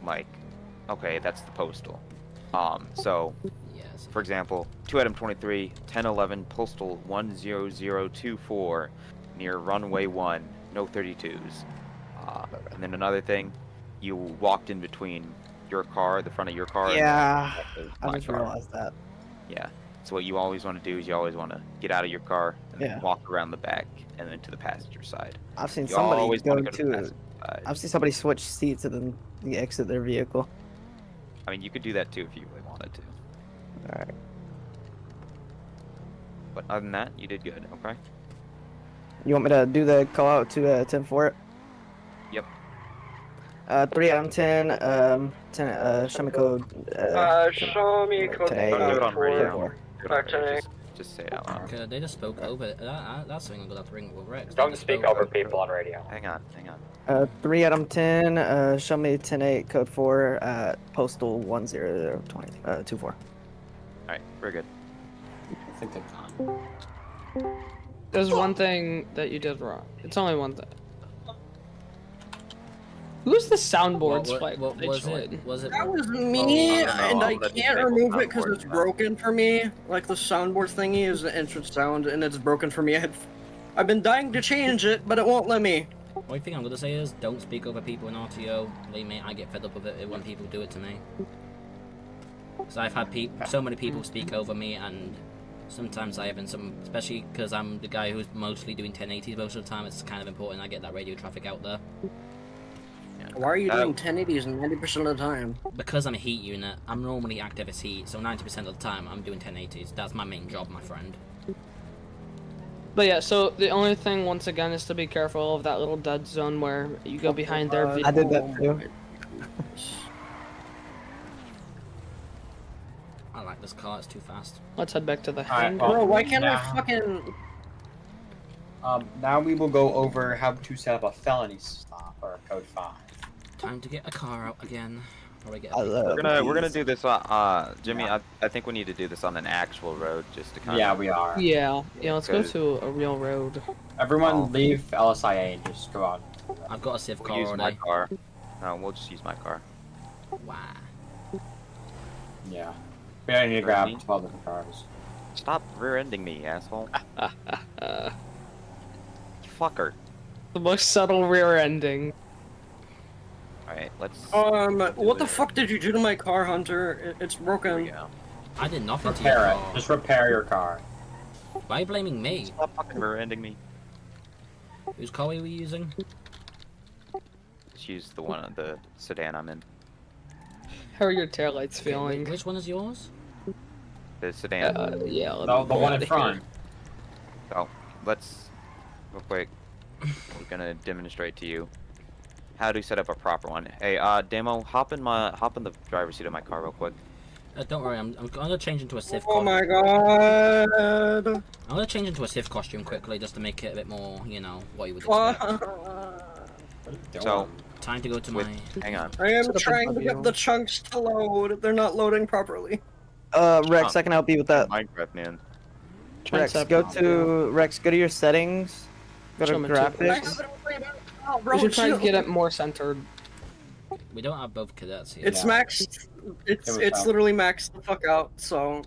D: like, okay, that's the postal. So,
K: yes.
D: For example, 2 item 23, 1011, postal 10024, near runway 1, no 32s. And then another thing, you walked in between your car, the front of your car,
S: Yeah,
D: and
S: I
D: my
S: just
D: car.
S: realized that.
D: Yeah. So what you always want to do is you always want to get out of your car and then
S: Yeah.
D: walk around the back and then to the passenger side.
S: I've seen
D: You
S: somebody
D: always
S: go
D: want to go to the
S: to.
D: passenger side.
S: I've seen somebody switch seats and then exit their vehicle.
D: I mean, you could do that too if you really wanted to.
S: All right.
D: But other than that, you did good. Okay.
S: You want me to do the call out to 10 for it?
D: Yep.
S: 3 out of 10. 10. Show me code.
E: Show me code
S: 10
D: Don't do it on radio.
S: 4.
D: Do it on radio. Just say it out loud.
K: Okay, they just spoke over. That's something I'm gonna have to bring with Rex.
M: Don't speak over people on radio.
D: Hang on.
S: 3 out of 10. Show me 10-8 code 4 at postal 10024.
D: Alright, we're good.
T: I think they're gone.
L: There's one thing that you did wrong. It's only one thing. Who's the soundboard spike?
K: What was it? Was it?
C: That was me, and I
D: gonna
C: can't
D: disable
C: remove it because
D: soundboard
C: it's
D: now.
C: broken for me. Like the soundboard thingy is the entrance sound, and it's broken for me. I've been dying to change it, but it won't let me.
K: Only thing I'm gonna say is don't speak over people in RTO. I get fed up with it when people do it to me. Because I've had so many people speak over me, and sometimes I haven't some, especially because I'm the guy who's mostly doing 1080s most of the time. It's kind of important I get that radio traffic out there.
C: Why are you doing 1080s 90% of the time?
K: Because I'm a heat unit, I'm normally active as heat, so 90% of the time I'm doing 1080s. That's my main job, my friend.
L: But yeah, so the only thing, once again, is to be careful of that little dead zone where you go behind their vehicle.
S: I did that too.
K: I like this car, it's too fast.
L: Let's head back to the
T: Alright,
L: hangar.
C: Bro, why can't I
T: now-
C: fucking...
T: Now we will go over how to set up a felony stop or a code 5.
K: Time to get a car out again. Or get
D: We're gonna do this Jimmy, I think we need to do this on an actual road just to kind
T: Yeah,
D: of...
T: we are.
L: Yeah, let's go to a real road.
T: Everyone leave LSIA and just go out.
K: I've got a Civ car
D: We'll use my
K: already.
D: car. No, we'll just use my car.
K: Wow.
T: Yeah. We only need to grab 12 different cars.
D: Stop rear-ending me, asshole. Fucker.
L: The most subtle rear ending.
D: Alright, let's...
C: what the fuck did you do to my car, Hunter? It's broken.
K: I did nothing to your
T: Repair
K: car.
T: it. Just repair your car.
K: Why are you blaming me?
D: Stop fucking rear-ending me.
K: Whose car were you using?
D: Just use the sedan I'm in.
L: How are your taillights feeling?
K: Which one is yours?
D: The sedan.
L: Yeah,
T: The one in front.
D: So, let's... Real quick. We're gonna demonstrate to you how to set up a proper one. Hey, Demo, hop in the driver's seat of my car real quick.
K: Don't worry, I'm gonna change into a Civ
C: Oh
K: costume.
C: my god!
K: I'm gonna change into a Civ costume quickly just to make it a bit more, what you would expect.
D: So,
K: time to go to
D: hang on.
C: I am trying to get the chunks to load. They're not loading properly.
S: Rex, I can help you with that.
D: Minecraft, man.
S: Rex, go to your settings. Go to
L: Show me
S: graphics.
L: We should try to get it more centered.
K: We don't have both cadets here.
C: It's maxed. It's literally maxed the fuck out. So.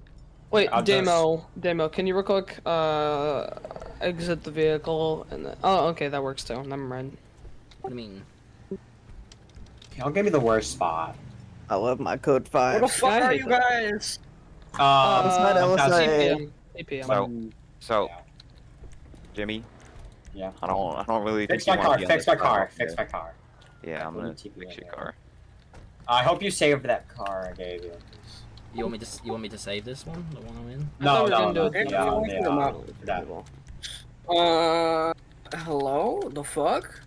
L: Wait, Demo, can you real quick exit the vehicle and then... Oh, okay, that works too. Never mind.
K: What do you mean?
T: Don't give me the worst spot.
S: I love my code 5.
C: Where the fuck are you guys?
S: Inside LSIA.
L: CPM.
D: So, Jimmy.
T: Yeah.
D: I don't really think
T: Fix my
D: you wanna
T: car.
D: be on
T: Fix
D: this
T: my car.
D: car.
T: Fix my car.
D: Yeah, I'm gonna fix your car.
T: I hope you saved that car I gave you.
K: You want me to save this one, the one I'm in?
T: No.
C: Hello? The fuck?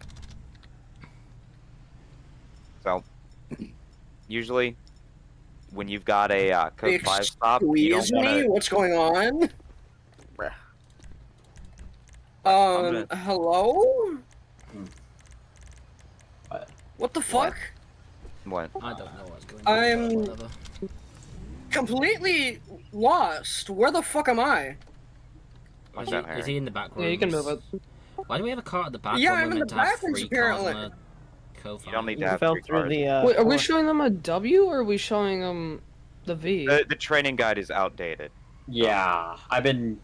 D: So, usually, when you've got a code 5 stop, you don't
C: Excuse
D: wanna...
C: me? What's going on? Hello? What the fuck?
D: What?
K: I don't know what's going on.
C: I'm
K: Whatever.
C: completely lost. Where the fuck am I?
K: Is he in the back room?
L: Yeah, you can move it.
K: Why do we have a car at the back?
C: Yeah,
K: when
C: I'm
K: we're
C: in
K: meant
C: the
K: to have
C: back rooms,
K: 3 cars
C: apparently.
K: on a co-file?
D: You don't need to have
S: fell
D: 3
S: through
D: cars.
S: the.
L: Wait, are we showing them a W or are we showing them the V?
D: The training guide is outdated.
T: Yeah, I've been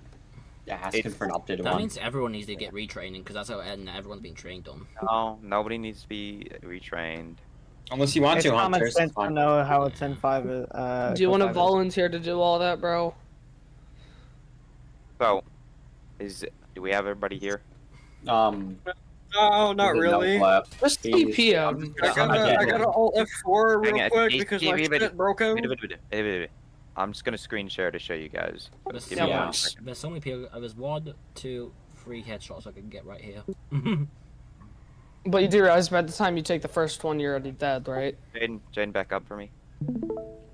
T: asking for an updated
K: That
T: one.
K: means everyone needs to get retraining because that's how everyone's being trained on.
D: No, nobody needs to be retrained.
T: Unless you want
S: It's
T: to,
S: common
T: Hunters.
S: sense to know how a 10-5 is.
L: Do you want to
S: code 5 is.
L: volunteer to do all that, bro?
D: So, do we have everybody here?
C: No, not really.
L: Just TP.
C: I gotta alt F4 real quick because my shit broke out.
D: I'm just gonna screen share to show you guys.
K: There's,
D: Give me 1 second.
K: there's so many people. There's 1, 2, 3 headshots I can get right here.
L: But you do realize by the time you take the first one, you're already dead, right?
D: Jaden, back up for me.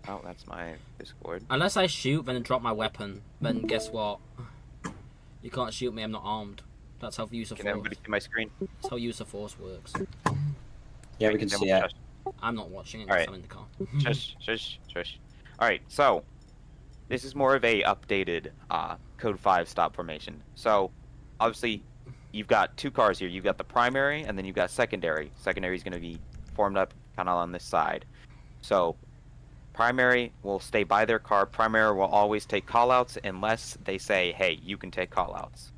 D: Oh, that's my Discord.
K: Unless I shoot, then drop my weapon, then guess what? You can't shoot me. I'm not armed. That's how use of
D: Can
K: force.
D: everybody see my screen?
K: That's how use of force works.
T: Yeah, we can see it.
K: I'm not watching it.
D: Alright.
K: I'm in the car.
D: Shush. Alright, so this is more of a updated Code 5 stop formation. So obviously you've got 2 cars here. You've got the primary and then you've got secondary. Secondary is going to be formed up kind of on this side. So primary will stay by their car. Primary will always take callouts unless they say, hey, you can take callouts.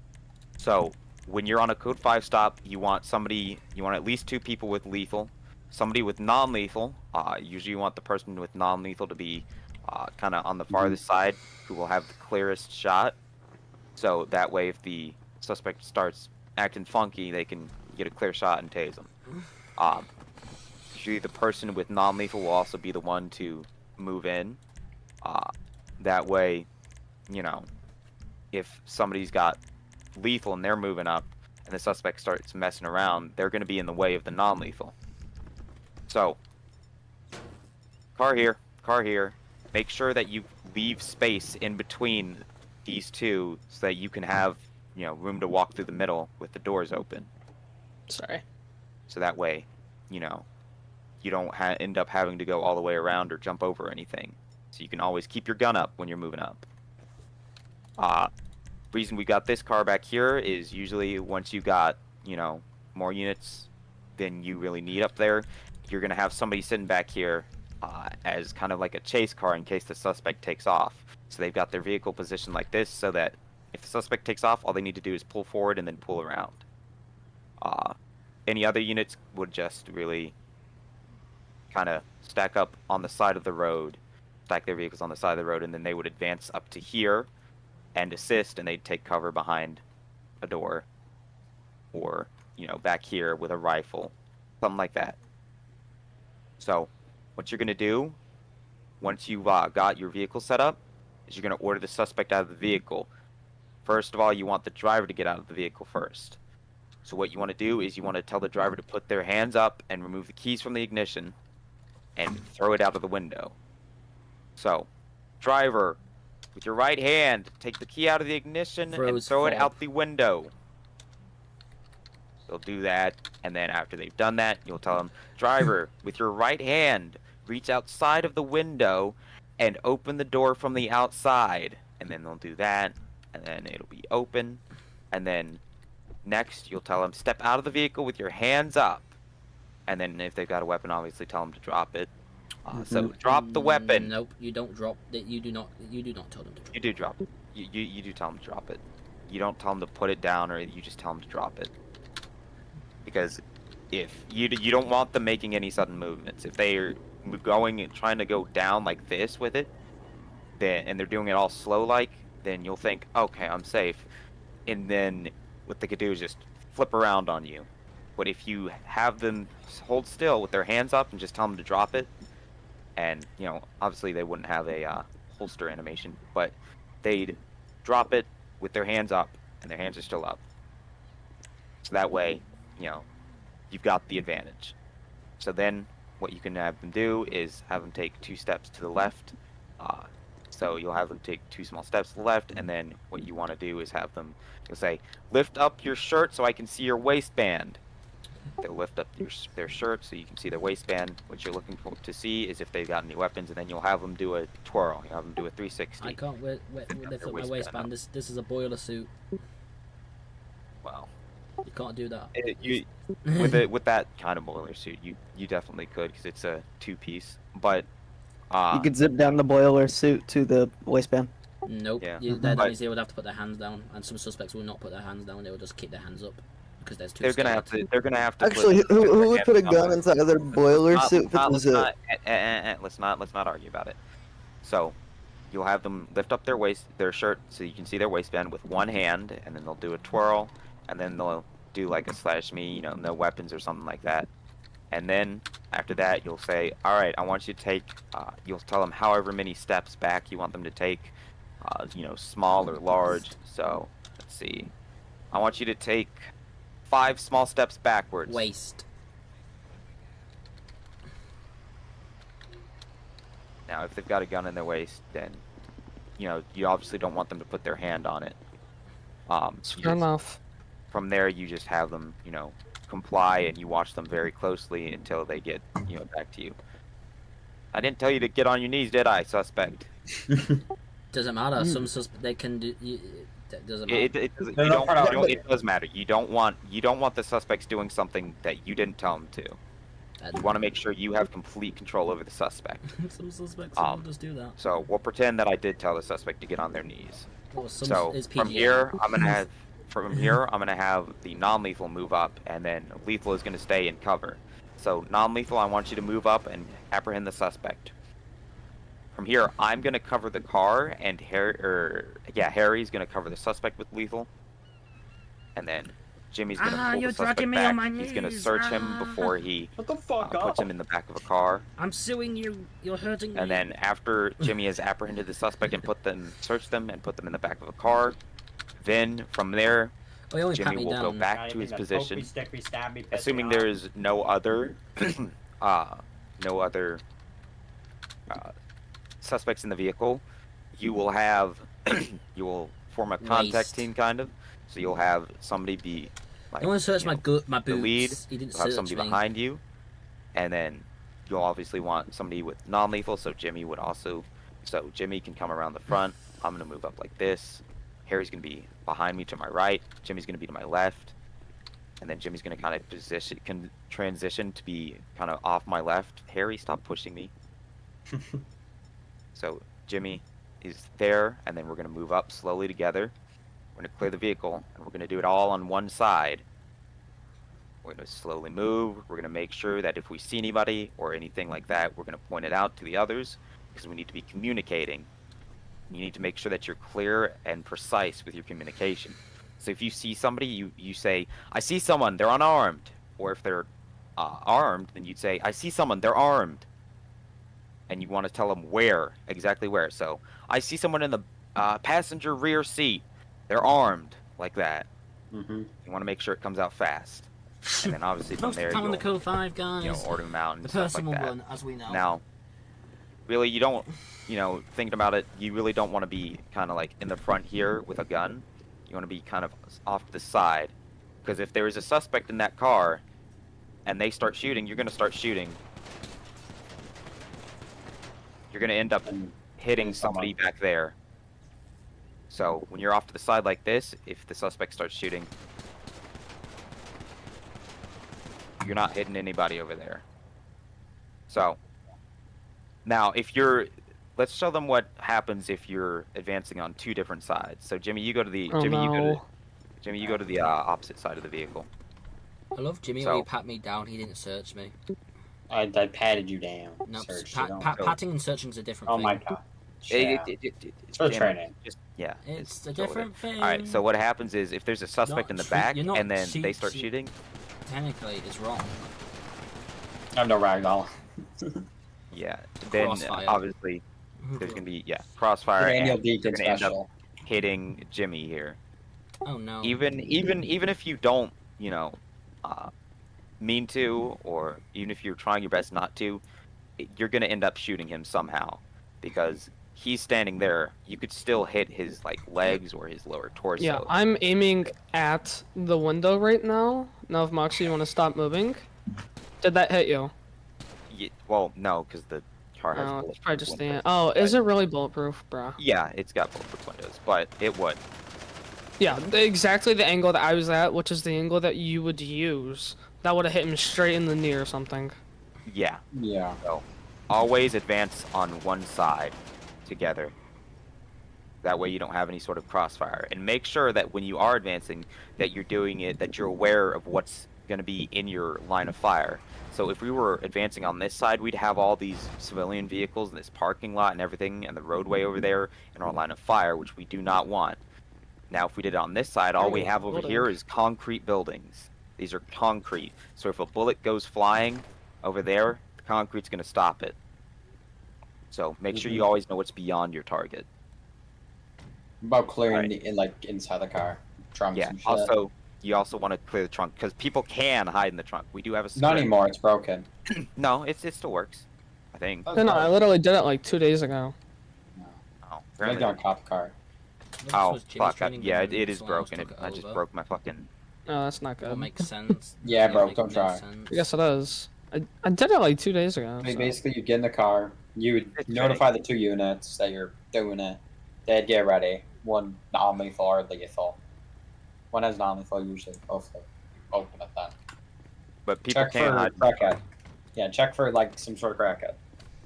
D: So when you're on a Code 5 stop, you want at least 2 people with lethal. Somebody with non-lethal, usually you want the person with non-lethal to be kind of on the farthest side, who will have the clearest shot. So that way, if the suspect starts acting funky, they can get a clear shot and tase them. Usually the person with non-lethal will also be the one to move in. That way, you know, if somebody's got lethal and they're moving up, and the suspect starts messing around, they're going to be in the way of the non-lethal. So, car here. Make sure that you leave space in between these two so that you can have, you know, room to walk through the middle with the doors open.
L: Sorry.
D: So that way, you know, you don't end up having to go all the way around or jump over anything. So you can always keep your gun up when you're moving up. Reason we got this car back here is usually once you got, you know, more units than you really need up there, you're going to have somebody sitting back here as kind of like a chase car in case the suspect takes off. So they've got their vehicle positioned like this so that if the suspect takes off, all they need to do is pull forward and then pull around. Any other units would just really kind of stack up on the side of the road, stack their vehicles on the side of the road, and then they would advance up to here and assist, and they'd take cover behind a door or, you know, back here with a rifle, something like that. So what you're going to do once you've got your vehicle set up is you're going to order the suspect out of the vehicle. First of all, you want the driver to get out of the vehicle first. So what you want to do is you want to tell the driver to put their hands up and remove the keys from the ignition and throw it out of the window. So, driver, with your right hand, take the key out of the ignition and throw it out the window. They'll do that, and then after they've done that, you'll tell them, driver, with your right hand, reach outside of the window and open the door from the outside. And then they'll do that, and then it'll be open. And then next, you'll tell them, step out of the vehicle with your hands up. And then if they've got a weapon, obviously tell them to drop it. So drop the weapon.
K: Nope, you don't drop it. You do not tell them to drop it.
D: You do drop it. You do tell them to drop it. You don't tell them to put it down, or you just tell them to drop it. Because if you don't want them making any sudden movements. If they're going and trying to go down like this with it, then and they're doing it all slow like, then you'll think, okay, I'm safe. And then what they could do is just flip around on you. But if you have them hold still with their hands up and just tell them to drop it, and, you know, obviously they wouldn't have a holster animation, but they'd drop it with their hands up, and their hands are still up. So that way, you know, you've got the advantage. So then what you can have them do is have them take 2 steps to the left. So you'll have them take 2 small steps to the left, and then what you want to do is have them, you'll say, lift up your shirt so I can see your waistband. they'll lift up their shirt so you can see their waistband. What you're looking for to see is if they've got any weapons, and then you'll have them do a twirl. You'll have them do a 360.
K: I can't lift up my waistband. This is a boiler suit.
D: Wow.
K: You can't do that.
D: With that kind of boiler suit, you definitely could, because it's a 2-piece. But
S: you could zip down the boiler suit to the waistband.
K: Nope.
D: Yeah.
K: That means they would have to put their hands down, and some suspects will not put their hands down. They will just keep their hands up because there's too.
D: They're gonna have to.
S: Actually, who would put a gun inside their boiler suit?
D: Let's not argue about it. So, you'll have them lift up their shirt, so you can see their waistband with one hand, and then they'll do a twirl, and then they'll do like a slash me, no weapons or something like that. And then after that, you'll say, all right, I want you to take. You'll tell them however many steps back you want them to take. Small or large. So, let's see. I want you to take 5 small steps backwards.
K: Waist.
D: Now, if they've got a gun in their waist, then, you obviously don't want them to put their hand on it.
S: Fair enough.
D: From there, you just have them, comply, and you watch them very closely until they get, back to you. I didn't tell you to get on your knees, did I, suspect?
K: Doesn't matter. Some they can do. That doesn't matter.
D: It does matter. You don't want the suspects doing something that you didn't tell them to. You want to make sure you have complete control over the suspect.
K: Some suspects will just do that.
D: So we'll pretend that I did tell the suspect to get on their knees.
K: Well,
D: so
K: it's
D: from
K: PGN.
D: here, I'm gonna have the non-lethal move up, and then lethal is gonna stay in cover. So non-lethal, I want you to move up and apprehend the suspect. From here, I'm gonna cover the car, and Harry's gonna cover the suspect with lethal, and then Jimmy's gonna pull the suspect back. He's gonna search him before he puts him in the back of a car.
K: I'm suing you. You're hurting me.
D: And then after Jimmy has apprehended the suspect and searched them and put them in the back of a car, then from there, Jimmy will go back to his position. Assuming there is no other, suspects in the vehicle, you will form a contact team, kind of. So you'll have somebody be like,
K: I want to search my boots.
D: the lead.
K: He didn't
D: You'll have
K: search
D: somebody
K: me.
D: behind you, and then you'll obviously want somebody with non-lethal. So Jimmy would also. So Jimmy can come around the front. I'm gonna move up like this. Harry's gonna be behind me to my right. Jimmy's gonna be to my left, and then Jimmy's gonna kind of transition to be kind of off my left. Harry, stop pushing me. So Jimmy is there, and then we're gonna move up slowly together. We're gonna clear the vehicle, and we're gonna do it all on one side. We're gonna slowly move. We're gonna make sure that if we see anybody or anything like that, we're gonna point it out to the others, because we need to be communicating. You need to make sure that you're clear and precise with your communication. So if you see somebody, you say, I see someone, they're unarmed. Or if they're armed, then you'd say, I see someone, they're armed. And you want to tell them exactly where. So, I see someone in the passenger rear seat. They're armed, like that.
T: Mm-hmm.
D: You want to make sure it comes out fast. And then obviously from there,
K: Post
D: you'll
K: the code 5, guys.
D: order them out and
K: the
D: stuff
K: person
D: like
K: will
D: that.
K: run, as we know.
D: Now, really, you don't, thinking about it, you really don't want to be kind of like in the front here with a gun. You want to be kind of off to the side. Because if there is a suspect in that car, and they start shooting, you're going to start shooting. You're going to end up hitting somebody back there. So, when you're off to the side like this, if the suspect starts shooting, you're not hitting anybody over there. So, now, let's show them what happens if you're advancing on 2 different sides. So, Jimmy, you go to the, you go to the opposite side of the vehicle.
K: I love Jimmy when he pat me down, he didn't search me.
T: I patted you down.
K: No,
T: you
K: patting and searching is a different thing.
T: Oh my god.
D: It's
T: for training.
K: It's a different thing.
D: Alright, so what happens is if there's a suspect in the back and then they start shooting.
K: Technically, it's wrong.
T: I have no ragdoll.
D: Yeah, then obviously there's gonna be crossfire, and you're gonna end up hitting Jimmy here.
K: Oh no.
D: Even if you don't, mean to, or even if you're trying your best not to, you're gonna end up shooting him somehow, because he's standing there, you could still hit his like legs or his lower torso.
L: Yeah, I'm aiming at the window right now. Now, if Moxie, you want to stop moving? Did that hit you?
D: Well, no, because the car has
L: Oh, it's
D: bulletproof
L: probably just
D: windows,
L: the. Oh,
D: but-
L: is it really bulletproof, bruh?
D: Yeah, it's got bulletproof windows, but it would.
L: Yeah, exactly the angle that I was at, which is the angle that you would use. That would have hit him straight in the knee or something.
D: Yeah.
T: Yeah.
D: So, always advance on one side together. That way you don't have any sort of crossfire. And make sure that when you are advancing, that you're doing it, that you're aware of what's going to be in your line of fire. So if we were advancing on this side, we'd have all these civilian vehicles in this parking lot and everything, and the roadway over there in our line of fire, which we do not want. Now, if we did it on this side, all we have over here is concrete buildings. These are concrete. So if a bullet goes flying over there, the concrete's going to stop it. So make sure you always know what's beyond your target.
T: About clearing inside the car, trunks
D: Yeah.
T: and shit.
D: Also, you also want to clear the trunk because people can hide in the trunk. We do have a.
T: Not anymore. It's broken.
D: No, it still works. I think.
L: No, I literally did it like 2 days ago.
D: Oh,
T: Like on a cop car.
D: Oh fuck! Yeah, it is broken. I just broke my fucking.
L: No, that's not good.
K: That makes sense.
T: Yeah, bro. Don't try.
L: Yes, it is. I did it like 2 days ago.
T: I mean,
L: so.
T: basically, you get in the car. You would notify the 2 units that you're doing it. They'd get ready. One non-lethal or lethal. One has non-lethal usually. Hopefully, open it then.
D: But people
T: check
D: can't
T: for
D: hide.
T: crackhead. Yeah, check for like some sort of crackhead.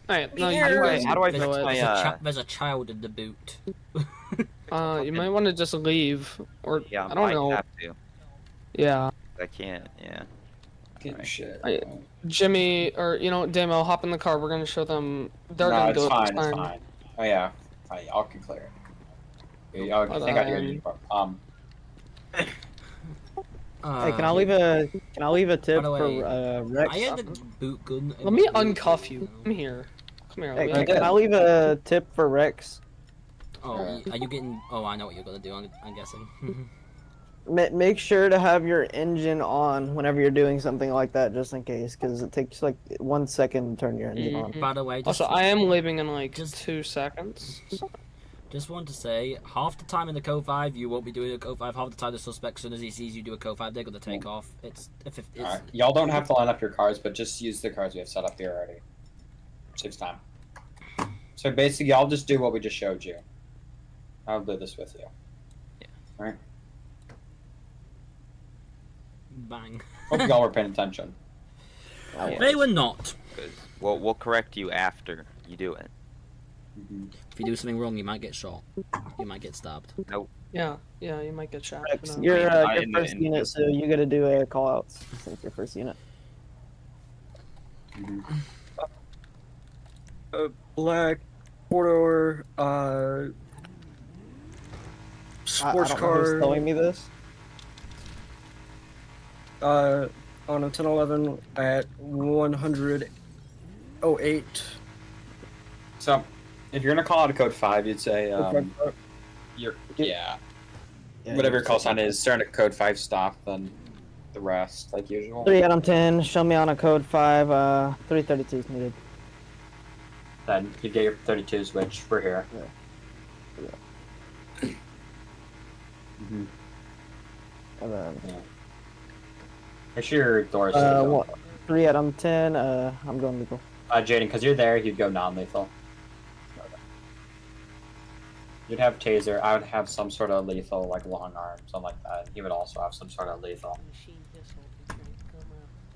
L: Alright, no,
D: How do I fix my?
K: There's a child in the boot.
L: You might want to just leave, or
D: Yeah,
L: I don't know.
D: Have to.
L: Yeah.
D: I can't. Yeah.
T: Getting shit.
L: Jimmy, or Damo, hop in the car. We're gonna show them. They're gonna do it
T: fine.
L: this time.
T: It's fine. Oh yeah, fine. Y'all can clear it. I think I hear you.
S: Hey, can I leave a tip
K: by the way,
S: for Rex?
K: I had a boot gun.
L: Let me uncuff you. Come here. Come here.
S: Hey, can I leave a tip for Rex?
K: Oh, are you getting? Oh, I know what you're gonna do. I'm guessing.
S: Make sure to have your engine on whenever you're doing something like that, just in case, because it takes like 1 second to turn your engine on.
K: By the way,
L: Also, I am leaving in like 2 seconds.
K: Just want to say, half the time in the Code 5, you won't be doing a Code 5. Half the time, the suspect, as soon as he sees you do a Code 5, they're gonna take off.
T: Alright, y'all don't have to line up your cars, but just use the cars we have set up here already. Saves time. So basically, y'all just do what we just showed you. I'll do this with you.
K: Yeah.
T: Alright.
K: Bang.
T: Hope y'all were paying attention.
K: They were not.
D: We'll correct you after you do it.
K: If you do something wrong, you might get shot. You might get stabbed.
D: Nope.
L: Yeah, you might get shot.
S: Rex,
L: No.
S: you're first unit, so you gotta do a call outs since you're first unit.
C: Black four-door sports
S: I don't know who's
C: car.
S: telling me this.
C: On a 1011 at 108.
T: So, if you're gonna call out a code 5, you'd say, whatever your call sign is, starting at code 5 stop, then the rest, like usual.
S: 3 Adam 10, show me on a code 5, 332 is needed.
T: Then you get your 32s, which we're here.
S: And then,
T: Make sure your doors.
S: 3 Adam 10, I'm going legal.
T: Jaden, because you're there, you'd go non-lethal. You'd have taser. I would have some sort of lethal, like long arm, something like that. He would also have some sort of lethal.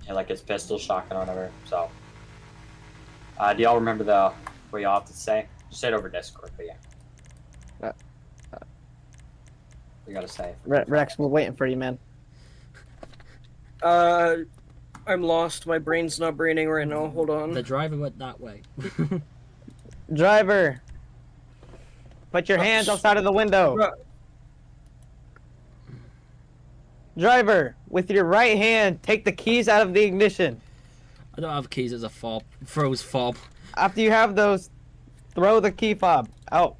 T: Yeah, like his pistol, shotgun, or whatever. So, do y'all remember what y'all have to say? Just say it over Discord, but yeah. We gotta say.
S: Rex, we're waiting for you, man.
C: I'm lost. My brain's not braining right now. Hold on.
K: The driver went that way.
S: Driver, put your hands outside of the window. Driver, with your right hand, take the keys out of the ignition.
K: I don't have keys as a fob. Throws fob.
S: After you have those, throw the key fob out.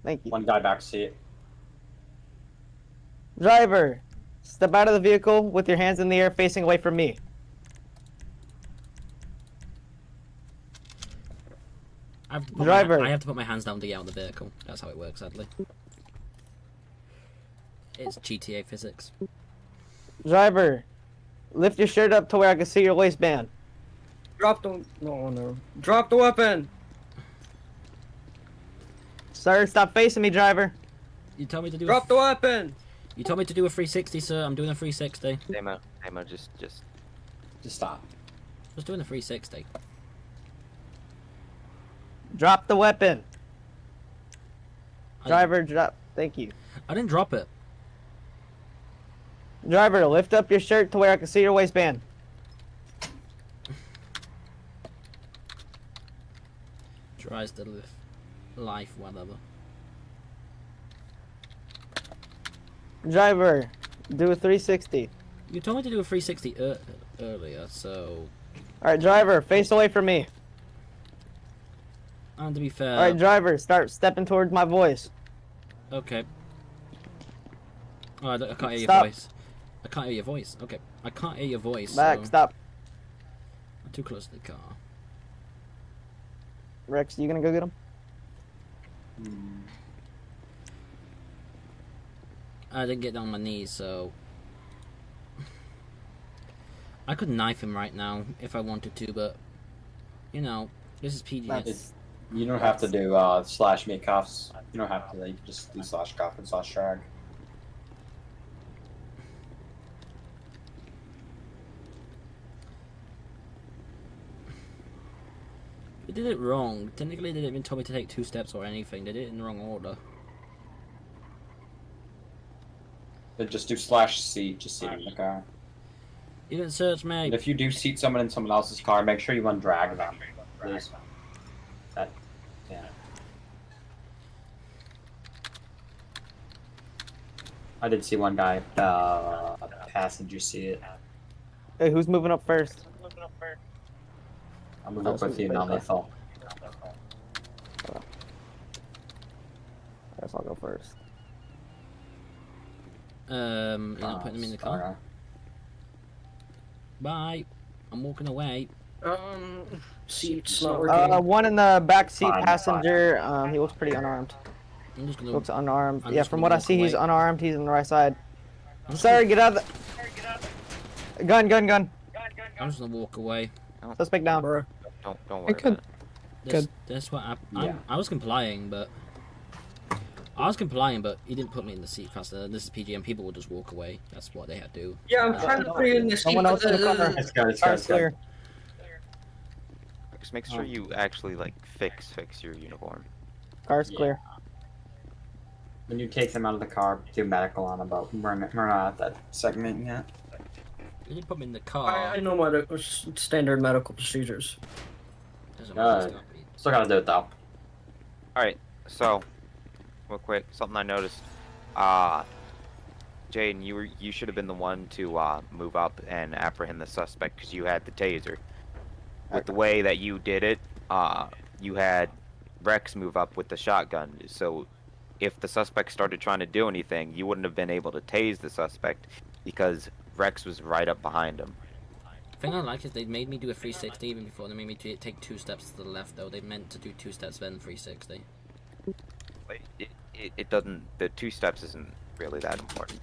S: Thank you.
T: One guy back seat.
S: Driver, step out of the vehicle with your hands in the air facing away from me.
K: Driver. I have to put my hands down to get out of the vehicle. That's how it works, sadly. It's GTA physics.
S: Driver, lift your shirt up to where I can see your waistband.
C: Drop the... No. Drop the weapon!
S: Sir, stop facing me, driver.
K: You told me to do
C: Drop the weapon!
K: You told me to do a 360, sir. I'm doing a 360.
D: Demo, just
T: stop.
K: Just doing a 360.
S: Drop the weapon. Driver, drop. Thank you.
K: I didn't drop it.
S: Driver, lift up your shirt to where I can see your waistband.
K: Tries to live life, whatever.
S: Driver, do a 360.
K: You told me to do a 360 earlier, so...
S: Alright, driver, face away from me.
K: And to be fair...
S: Alright, driver, start stepping towards my voice.
K: Okay. Oh, I can't hear
S: Stop.
K: your voice. I can't hear your voice. Okay. I can't hear your voice.
S: Back,
K: so...
S: stop.
K: I'm too close to the car.
S: Rex, you gonna go get him?
K: I didn't get down on my knees, so... I could knife him right now if I wanted to, but... You know, this is PGN.
T: You don't have to do slash make cuffs. You don't have to. You can just do slash cuff and slash drag.
K: They did it wrong. Technically, they didn't even tell me to take 2 steps or anything. They did it in the wrong order.
T: Then just do slash seat. Just seat in the car.
K: You didn't search me.
T: And if you do seat someone in someone else's car, make sure you undrag them. Please. That. Yeah. I did see one guy passenger seat.
S: Hey, who's moving up first?
T: I'm moving up with you, non-lethal.
S: I guess I'll go first.
K: You're not putting him in the car? Bye. I'm walking away.
C: Seat's not working.
S: One in the back seat
T: Fine,
S: passenger, he looks pretty unarmed.
K: I'm just gonna...
S: Looks unarmed.
K: I'm
S: Yeah,
K: just
S: from
K: gonna
S: what I
K: walk
S: see, he's
K: away.
S: unarmed. He's on the right side. Sir, get out of the... Gun.
K: I'm just gonna walk away.
S: Suspect down.
D: Don't worry about it.
K: That's what I was complying, but... he didn't put me in the seat faster. This is PGN. People will just walk away. That's what they had to do.
C: Yeah, I'm trying to put you in the seat.
S: Someone else in the car.
T: It's
S: Clear.
D: Just make sure you actually like fix your uniform.
S: Car's clear.
T: When you take them out of the car, do medical on them, but we're not at that segment yet.
K: You didn't put me in the car.
C: I know medical standard medical procedures.
T: Still gotta do it though.
D: Alright, so real quick, something I noticed. Jaden, you should have been the one to move up and apprehend the suspect because you had the taser. With the way that you did it, you had Rex move up with the shotgun. So if the suspect started trying to do anything, you wouldn't have been able to tase the suspect because Rex was right up behind him.
K: The thing I like is they made me do a 360 even before they made me take 2 steps to the left, though. They meant to do 2 steps then 360.
D: It doesn't. The 2 steps isn't really that important.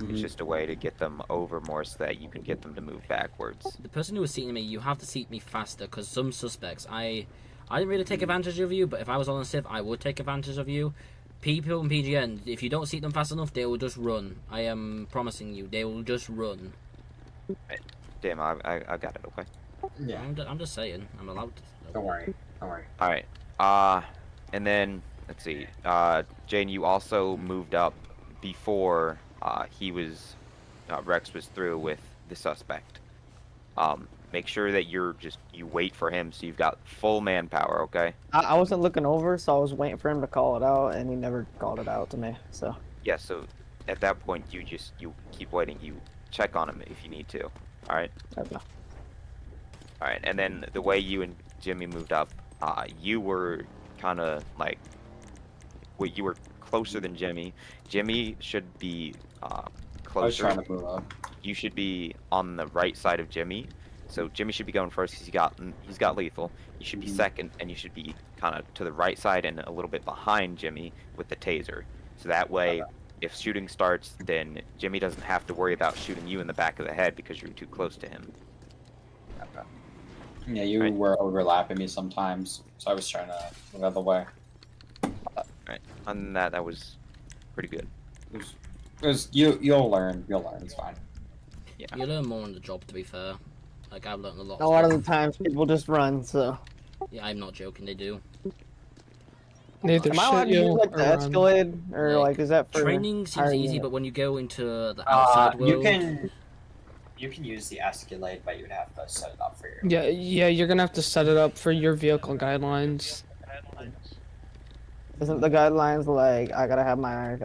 D: It's just a way to get them over more so that you can get them to move backwards.
K: The person who was seating me, you have to seat me faster because some suspects, I didn't really take advantage of you, but if I was on a civ, I would take advantage of you. People in PGN, if you don't seat them fast enough, they will just run. I am promising you, they will just run.
D: Damn, I got it. Okay.
T: Yeah.
K: I'm just saying, I'm allowed to.
T: Don't worry. All
D: right. And then let's see. Jane, you also moved up before Rex was through with the suspect. Make sure that you wait for him so you've got full manpower, okay?
S: I wasn't looking over, so I was waiting for him to call it out, and he never called it out to me, so...
D: Yeah, so at that point, you keep waiting. You check on him if you need to, alright?
S: Okay.
D: Alright, and then the way you and Jimmy moved up, you were kind of like... you were closer than Jimmy. Jimmy should be closer.
T: I was trying to move up.
D: You should be on the right side of Jimmy, So Jimmy should be going first because he's got lethal. You should be second, and you should be kind of to the right side and a little bit behind Jimmy with the taser. So that way, if shooting starts, then Jimmy doesn't have to worry about shooting you in the back of the head because you're too close to him.
T: Okay. Yeah, you were overlapping me sometimes, so I was trying to move out of the way.
D: Right. Other than that, that was pretty good.
T: You'll learn. You'll learn. It's fine.
K: Yeah. You learn more on the job, to be fair. Like, I've learned a lot.
S: A lot of the times, people just run, so...
K: Yeah, I'm not joking, they do.
S: Neither Am I allowed to use, like, the Escalade? Or, like, is that for...
K: Training seems easy, but when you go into the outside world...
T: You can use the Escalade, but you'd have to set it up for your...
R: Yeah, you're gonna have to set it up for your vehicle guidelines.
S: Isn't the guidelines like, I gotta have my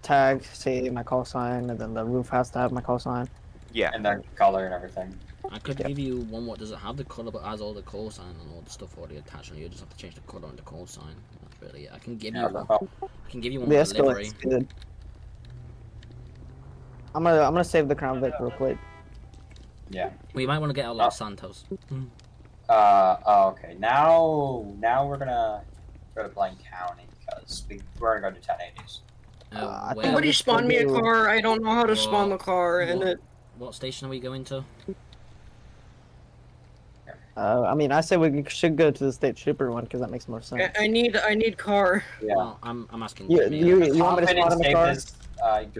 S: tag, say my call sign, and then the roof has to have my call sign?
D: Yeah.
T: And the color and everything.
K: I could give you one what doesn't have the color but has all the call sign and all the stuff already attached on you. You just have to change the color and the call sign. That's really it. I can give you one. I can give you one with delivery.
S: Good. I'm gonna save the Crown Vic real quick.
T: Yeah.
K: Well, you might want to get out Los Santos.
T: Okay. Now we're gonna go to Blaine County because we're gonna go to 1080s.
C: Somebody spawn me a car. I don't know how to spawn the car, and it.
K: What station are we going to?
S: I mean, I say we should go to the State Trooper one because that makes more sense.
C: I need car.
T: Yeah.
K: Well, I'm asking
S: you. You want me to spawn in the car?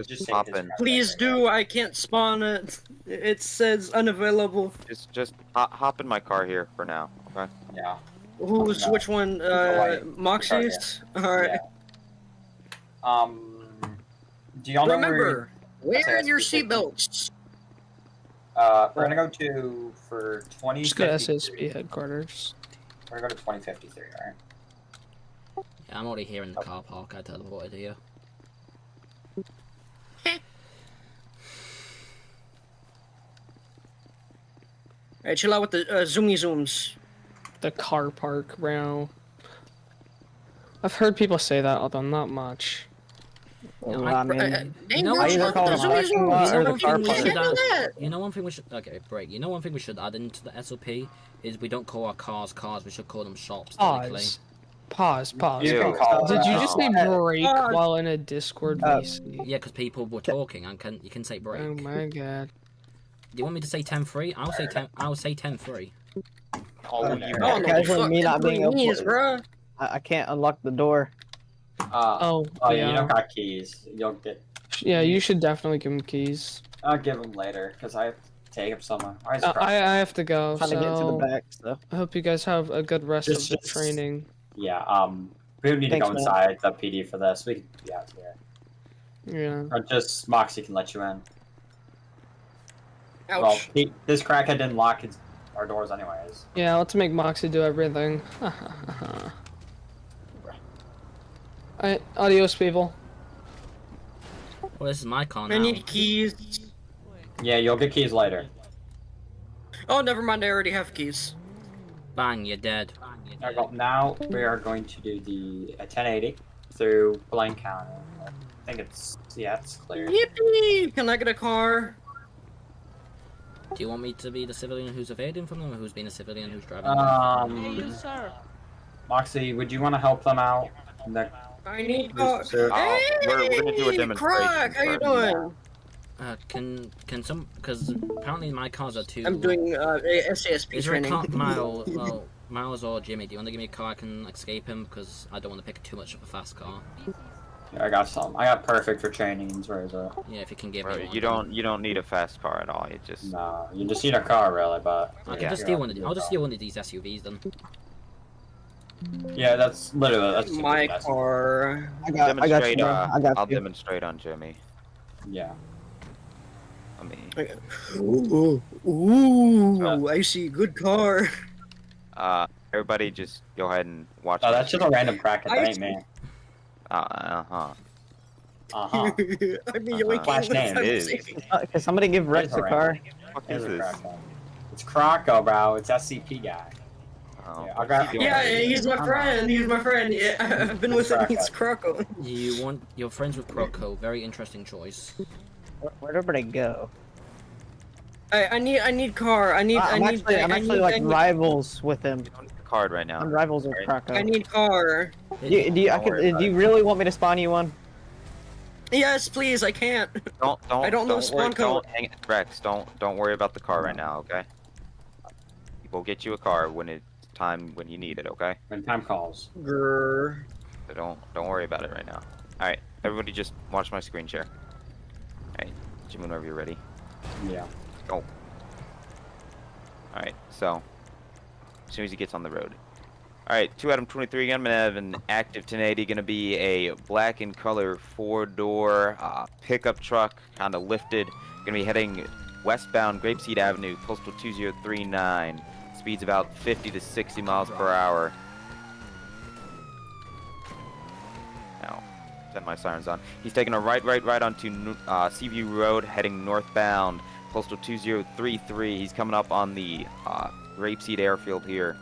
T: Just
D: hop in.
C: Please do. I can't spawn it. It says unavailable.
D: Just hop in my car here for now. Okay.
T: Yeah.
C: Which one? Moxie's. All right.
T: Yeah. Do y'all
C: remember? Wear your seatbelts.
T: We're gonna go for 20.
R: Just go to SSP headquarters.
T: We're gonna go to 2053, alright?
K: Yeah, I'm already here in the car park. I teleported here.
C: Alright, chill out with the zoomy zooms.
R: The car park, bro. I've heard people say that, although not much.
K: No,
S: I mean,
K: you know
S: I either call it a parking lot or the car park.
K: You know one thing we should... Okay, break. You know one thing we should add into the SOP is we don't call our cars cars, we should call them shops, technically.
R: Pause.
K: Ew.
R: Did you just say break while in a Discord VC?
K: Yeah, because people were talking, and you can say break.
R: Oh my god.
K: Do you want me to say 10-3? I'll say 10. I'll say 10-3.
S: Casually, me not being able to... I can't unlock the door.
R: Yeah.
T: You don't got keys. You'll get.
R: Yeah, you should definitely give him keys.
T: I'll give them later because I have to take him somewhere.
R: I have to go.
S: Trying to get to the back, so.
R: I hope you guys have a good rest of the training.
T: Yeah. We don't need to go inside the PD for this. We can be out here.
R: Yeah.
T: Or just Moxie can let you in.
C: Ouch.
T: Well, this crackhead didn't lock our doors anyways.
R: Yeah, let's make Moxie do everything. Alright, adios, people.
K: Well, this is my car now.
C: I need keys.
T: Yeah, you'll get keys later.
C: Oh, never mind. I already have keys.
K: Bang, you're dead.
T: Alright, well, now we are going to do the 1080 through Blaine County. I think it's clear.
C: Yippee! Can I get a car?
K: Do you want me to be the civilian who's evading from them, or who's being a civilian who's driving?
P: Yes, sir.
T: Moxie, would you want to help them out?
C: I need cars.
D: We're gonna do a demonstration.
C: Croc, how you doing?
K: Can some, because apparently my cars are too...
C: I'm doing SASP
K: Is there a
C: training.
K: car, Miles or Jimmy, do you want to give me a car I can escape him? Because I don't want to pick too much of a fast car.
T: Yeah, I got some. I got perfect for trainings. Where is it?
K: Yeah, if you can give me one.
D: You don't need a fast car at all. You just...
T: No, you just need a car, really, but...
K: I can just steal one of these. I'll just steal one of these SUVs, then.
T: Yeah, that's literally
C: my car.
D: I'll demonstrate on Jimmy.
T: Yeah.
D: I mean.
C: Ooh, I see. Good car.
D: Everybody, just go ahead and watch.
T: Oh, that's just a random cracker. That ain't me.
C: I mean,
T: Flash name
D: is.
S: Can somebody give Rex a car?
D: What is this?
T: It's Croco, bro. It's SCP guy.
D: Oh,
C: yeah, he's my friend. He's my friend. Yeah, I've been with him. He's Croco.
K: You're friends with Croco. Very interesting choice.
S: Where'd everybody go?
C: I need car. I need.
S: I'm actually like rivals with him.
D: You don't need a card right now.
S: I'm rivals with Krakow.
C: I need car.
S: Do you really want me to spawn you one?
C: Yes, please. I can't. I don't know spawn code.
D: Rex, don't worry about the car right now, okay? We'll get you a car when it's time when you need it, okay?
T: When time calls.
C: Grrr.
D: So don't worry about it right now. All right, everybody, just watch my screen share. All right, Jim, whenever you're ready.
T: Yeah.
D: Go. All right, so as soon as he gets on the road. All right, 2 Adam 23. I'm gonna have an active 1080. Gonna be a black in color 4-door pickup truck, kind of lifted. Gonna be heading westbound Grapeseed Avenue, postal 2039. Speeds about 50 to 60 miles per hour. Now, set my sirens on. He's taking a right onto Seaview Road, heading northbound, postal 2033. He's coming up on the Grapeseed Airfield here.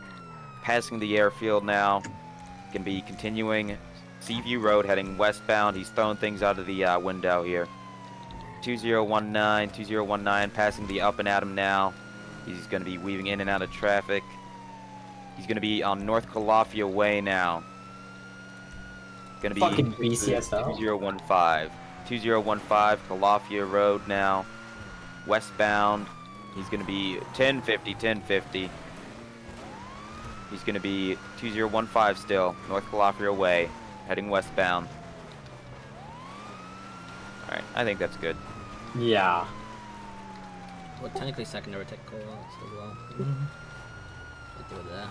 D: Passing the airfield now. Gonna be continuing Seaview Road, heading westbound. He's throwing things out of the window here. 2019, passing the Up and Adam now. He's going to be weaving in and out of traffic. He's going to be on North Calafia Way now. Going to be
T: fucking BCSO.
D: 2015 Calafia Road now. Westbound. He's going to be 1050. He's going to be 2015 still, North Calafia Way, heading westbound. All right, I think that's good.
T: Yeah.
K: Well, technically secondary take call-outs as well. Do it there.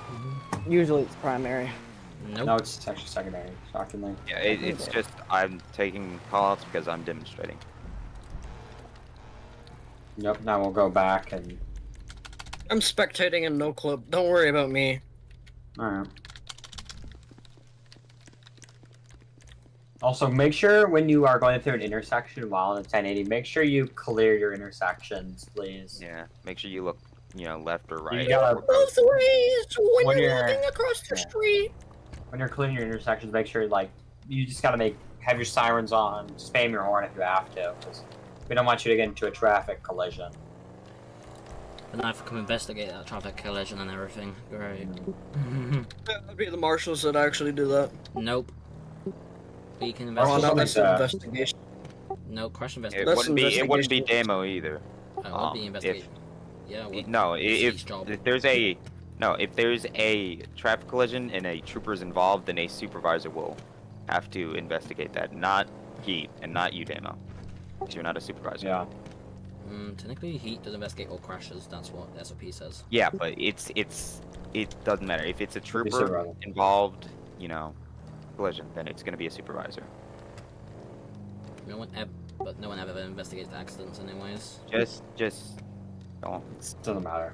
S: Usually it's primary.
K: Nope.
T: No, it's actually secondary, shockingly.
D: Yeah, it's just I'm taking callouts because I'm demonstrating.
T: Yep, now we'll go back and...
C: I'm spectating in no clip. Don't worry about me.
T: Alright. Also, make sure when you are going through an intersection while in a 1080, make sure you clear your intersections, please.
D: Yeah, make sure you look, left or right.
T: You gotta,
C: Both ways when you're
T: you're-
C: walking across the street.
T: when you're clearing your intersections, make sure, you just gotta have your sirens on, spam your horn if you have to, because we don't want you to get into a traffic collision.
K: And I have to come investigate that traffic collision and everything. Great.
C: That'd be the marshals that actually do that.
K: Nope. But you can
C: Oh,
K: investigate.
C: no, that's an investigation.
K: No, crash
D: It
K: investigation.
D: wouldn't be demo either.
K: It would be investigation. Yeah, it would.
D: No,
K: It's job.
D: if there's a traffic collision and a trooper's involved, then a supervisor will have to investigate that, not Heat and not you, Demo, because you're not a supervisor.
T: Yeah.
K: Technically, Heat does investigate all crashes. That's what the SOP says.
D: Yeah, but it doesn't matter if it's a trooper
T: supervisor.
D: involved, collision, then it's gonna be a supervisor.
K: No one ever investigates accidents, anyways.
D: Just don't.
T: It doesn't matter.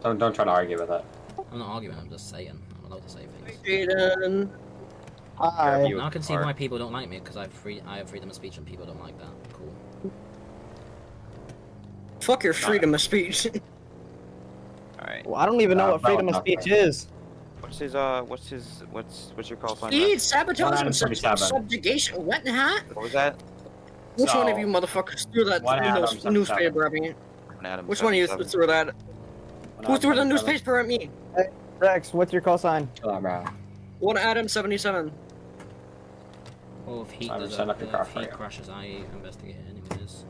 T: Don't try to argue with it.
K: I'm not arguing. I'm just saying. I'm allowed to say things.
C: Jaden.
S: Hi.
K: Now I can see why people don't like me because I have freedom of speech and people don't like that. Cool.
C: Fuck your freedom of speech.
D: Alright.
S: Well, I don't even know what freedom of speech is.
D: What's your call sign?
C: Speed, sabotage, and
T: 147.
C: subjugation. What in the hat?
D: What was that?
C: Which
T: So,
C: one of you motherfuckers threw that
T: one Adam,
C: newspaper at me?
D: Adam
C: Which one of you
D: 77.
C: threw that? Who threw the newspaper at me?
S: Hey, Rex, what's your call sign?
T: Chill out, bro.
C: One Adam 77.
K: Well, if Heat
T: I'll
K: does
T: set up your car
K: if
T: for
K: Heat
T: you.
K: crashes, I investigate it anyways.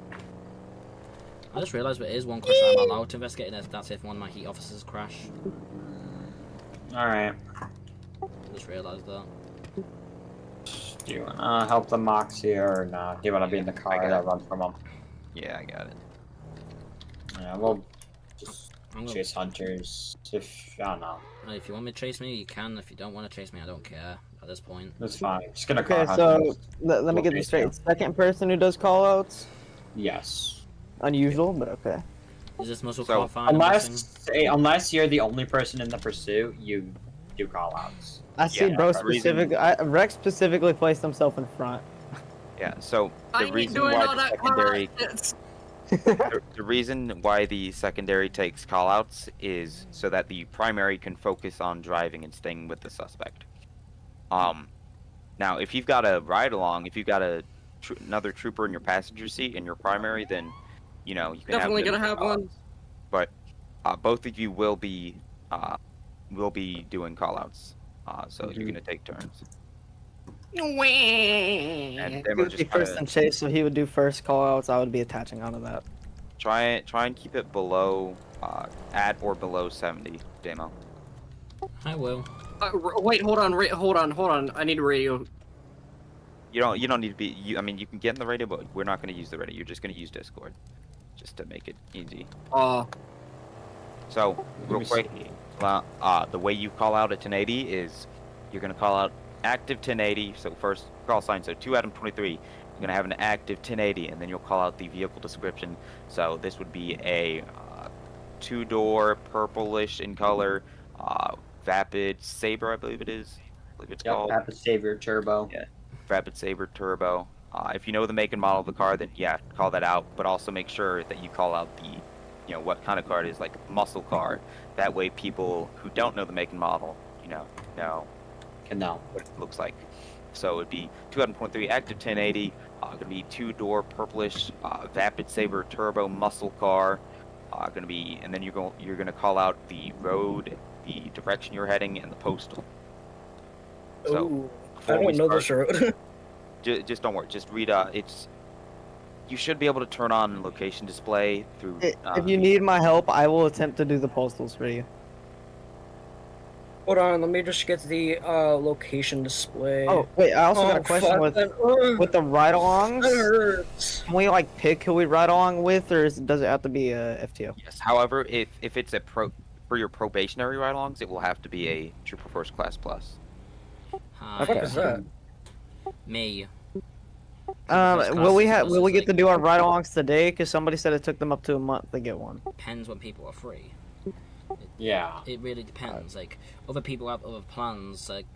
K: I just realised there is one crash I'm allowed to investigate, and that's if one of my Heat officers crash.
T: Alright.
K: I just realised that.
T: Do you wanna help the Moxie or not? Do you wanna be in the car that runs from them?
D: Yeah, I got it.
T: Yeah, we'll just
K: I'm gonna-
T: chase hunters. I don't know.
K: If you want me to chase me, you can. If you don't want to chase me, I don't care at this point.
T: That's fine. Just gonna
S: Okay,
T: car
S: so
T: hunters.
S: let me
T: We'll
S: get this
T: chase
S: straight.
T: you.
S: Second person who does callouts?
T: Yes.
S: Unusual, but okay.
K: Is this muscle
D: So,
K: car fine? I'm guessing?
T: Unless you're the only person in the pursuit, you do call outs.
S: I see,
D: Yeah,
S: bro.
D: the reason-
S: Rex specifically placed himself in front.
D: Yeah, so
C: I
D: the
C: ain't
D: reason
C: doing
D: why
C: all
D: the
C: that
D: secondary
C: practice.
D: the reason why the secondary takes callouts is so that the primary can focus on driving and staying with the suspect. Now if you've got a ride along, if you've got another trooper in your passenger seat in your primary, then you know, you can
C: Definitely
D: have
C: gonna have one.
D: call-outs. But both of you will be doing callouts. So you're gonna take turns. And
S: He
D: Demo
S: would be
D: just
S: first and chase, so he would do first call outs. I would be attaching onto that.
D: try and keep it below, at or below 70, Demo.
K: I will.
C: Wait, hold on. I need a radio.
D: You don't need to be. I mean, you can get in the radio, but we're not going to use the radio. You're just going to use Discord, just to make it easy. So real quick, the way you call out a 1080 is you're going to call out active 1080. So first call sign. So 2 Adam 23. You're going to have an active 1080, and then you'll call out the vehicle description. So this would be a 2-door, purplish in color, Vapid Saber, I believe it is. I believe it's called.
T: Vapid Saber Turbo.
D: Yeah. Rapid Saber Turbo. If you know the make and model of the car, then yeah, call that out. But also make sure that you call out the, you know, what kind of car it is, like muscle car. That way, people who don't know the make and model,
T: can know
D: what it looks like. So it'd be 2.3 active 1080. Gonna be 2-door purplish Vapid Saber Turbo muscle car. Gonna be, and then you're gonna call out the road, the direction you're heading, and the postal. So.
C: Ooh. I don't know this road.
D: Just don't worry. Just read. You should be able to turn on location display through.
S: If you need my help, I will attempt to do the postals for you.
C: Hold on, let me just get the location display.
S: Oh wait, I also got a question with the ride-alongs. Can we like pick who we ride along with, or does it have to be a FTO?
D: Yes. However, if it's for your probationary ride-alongs, it will have to be a Trooper First Class Plus.
C: What is that?
K: Me.
S: Will we get to do our ride-alongs today? Because somebody said it took them up to a month to get one.
K: Depends when people are free.
T: Yeah.
K: It really depends. Like, other people have other plans. Like,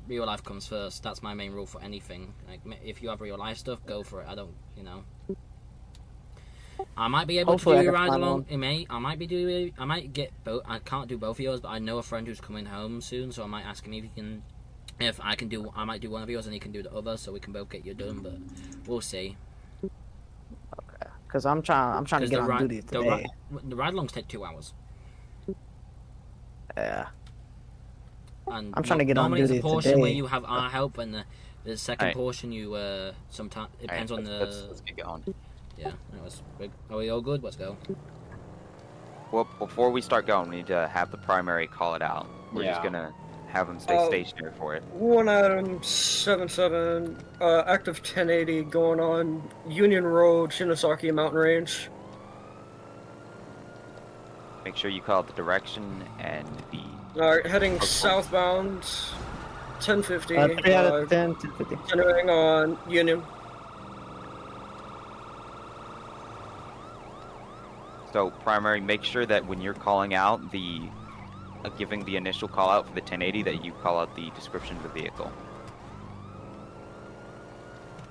K: real life comes first. That's my main rule for anything. Like, if you have real life stuff, go for it. I don't, I might be able to do a ride along. I might get both. I can't do both of yours, but I know a friend who's coming home soon, so I might ask him if he can. If I can do, I might do one of yours and he can do the other, so we can both get you done. But we'll see.
S: Okay. Because I'm trying to get on duty today.
K: The ride-alongs take 2 hours.
S: Yeah.
K: And
S: I'm trying to get on duty
K: today. Normally, it's a portion
S: today.
K: where you have our help, and the second portion you sometimes it depends on the.
D: Let's get going.
K: Yeah. Are we all good? Let's go.
D: Well, before we start going, we need to have the primary call it out. We're just gonna have them stay stationary for it.
C: 1 Adam 77, active 1080 going on Union Road, Shinosaki Mountain Range.
D: Make sure you call out the direction and the.
C: Alright, heading southbound, 1050.
S: 3 out of 10, 1050.
C: Continuing on Union.
D: So primary, make sure that when you're calling out giving the initial call out for the 1080, that you call out the description of the vehicle.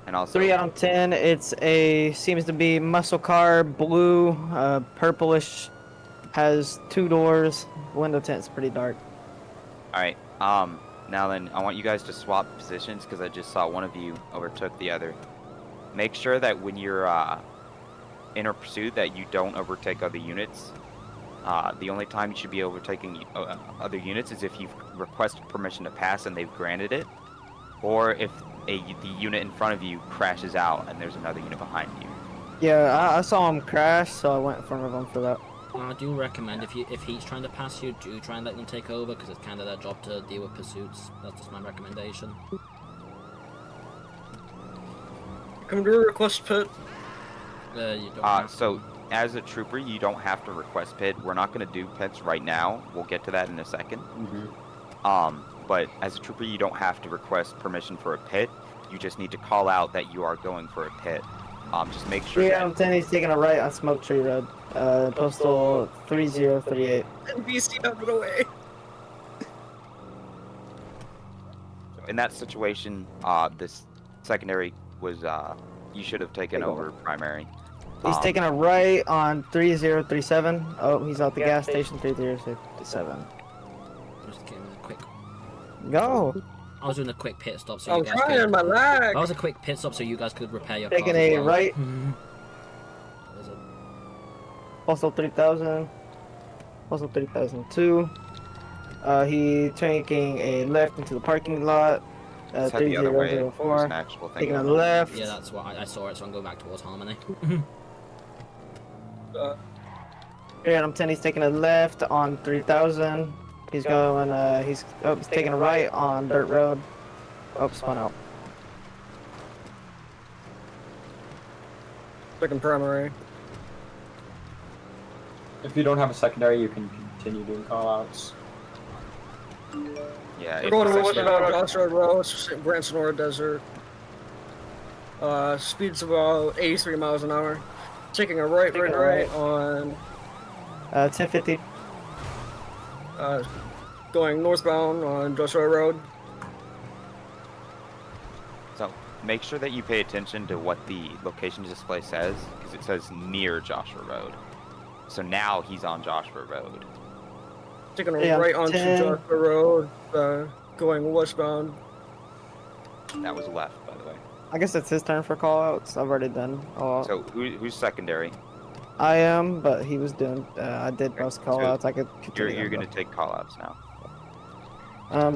D: And also
S: 3 out of 10. It's seems to be muscle car, blue, purplish, has 2 doors. Window tint's pretty dark.
D: All right. Now then, I want you guys to swap positions because I just saw one of you overtook the other. Make sure that when you're in a pursuit that you don't overtake other units. The only time you should be overtaking other units is if you've requested permission to pass and they've granted it, or if the unit in front of you crashes out and there's another unit behind you.
S: Yeah, I saw him crash, so I went in front of him for that.
K: I do recommend if he's trying to pass you, do try and let them take over because it's kind of their job to deal with pursuits. That's just my recommendation.
C: Come to a request pit.
K: You don't
D: so as a trooper, you don't have to request pit. We're not going to do pits right now. We'll get to that in a second. But as a trooper, you don't have to request permission for a pit. You just need to call out that you are going for a pit. Just make sure.
S: 3 out of 10. He's taking a right on Smoke Tree Road. Postal 3038.
C: NBC out of the way.
D: In that situation, this secondary was you should have taken over primary.
S: He's taking a right on 3037. Oh, he's out the gas station 3067.
K: Just getting a quick.
S: Go.
K: I was doing a quick pit stop so
C: I'm
K: you guys
C: trying
K: could.
C: my lag.
K: That was a quick pit stop so you guys could repair your
S: Taking
K: cars as
S: a
K: well.
S: right. Also 3000. Also 3002. He taking a left into the parking lot.
D: Let's head the other way. There's
S: 3004.
D: an actual thing
S: Taking a
D: going on.
S: left.
K: Yeah, that's what I saw it, so I'm going back towards Harmony.
S: Here, I'm 10. He's taking a left on 3000. He's going. He's taking a right on dirt road. Oh, spun out.
C: Second primary.
T: If you don't have a secondary, you can continue doing callouts.
D: Yeah,
C: We're going to westbound Joshua Road, Grand Sonora Desert. Speed's about 83 miles an hour. Taking a right on
S: 1050.
C: Going northbound on Joshua Road.
D: So make sure that you pay attention to what the location display says, because it says near Joshua Road. So now he's on Joshua Road.
C: Taking a right onto Joshua Road, going westbound.
D: That was left, by the way.
S: I guess it's his turn for callouts. I've already done.
D: So who's secondary?
S: I am, but he was doing. I did most callouts. I could.
D: You're gonna take callouts now.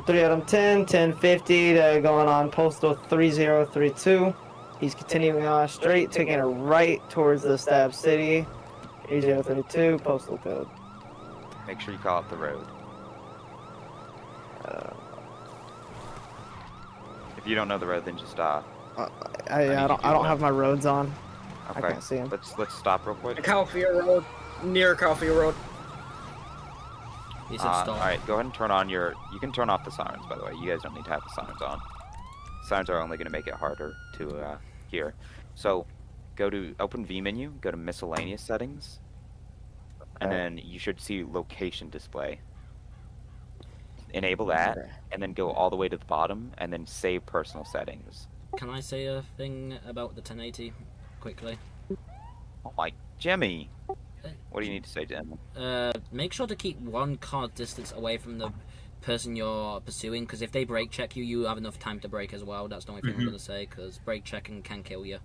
S: 3 out of 10, 1050 to going on postal 3032. He's continuing on straight, taking a right towards the Stab City. 3032, postal code.
D: Make sure you call out the road. If you don't know the road, then just
S: I don't have my roads on.
D: Okay.
S: I can't see him.
D: Let's stop real quick.
C: Calfia Road, near Calfia Road.
K: He said stop.
D: All right, go ahead and turn on your. You can turn off the sirens, by the way. You guys don't need to have the sirens on. Sirens are only going to make it harder to hear. So, go to open V menu, go to miscellaneous settings, and then you should see location display. Enable that, and then go all the way to the bottom, and then save personal settings.
K: Can I say a thing about the 1080 quickly?
D: Oh my, Jimmy! What do you need to say, Jim?
K: Make sure to keep one car distance away from the person you're pursuing, because if they brake check you, you have enough time to brake as well. That's the only thing I'm going to say, because brake checking can kill you.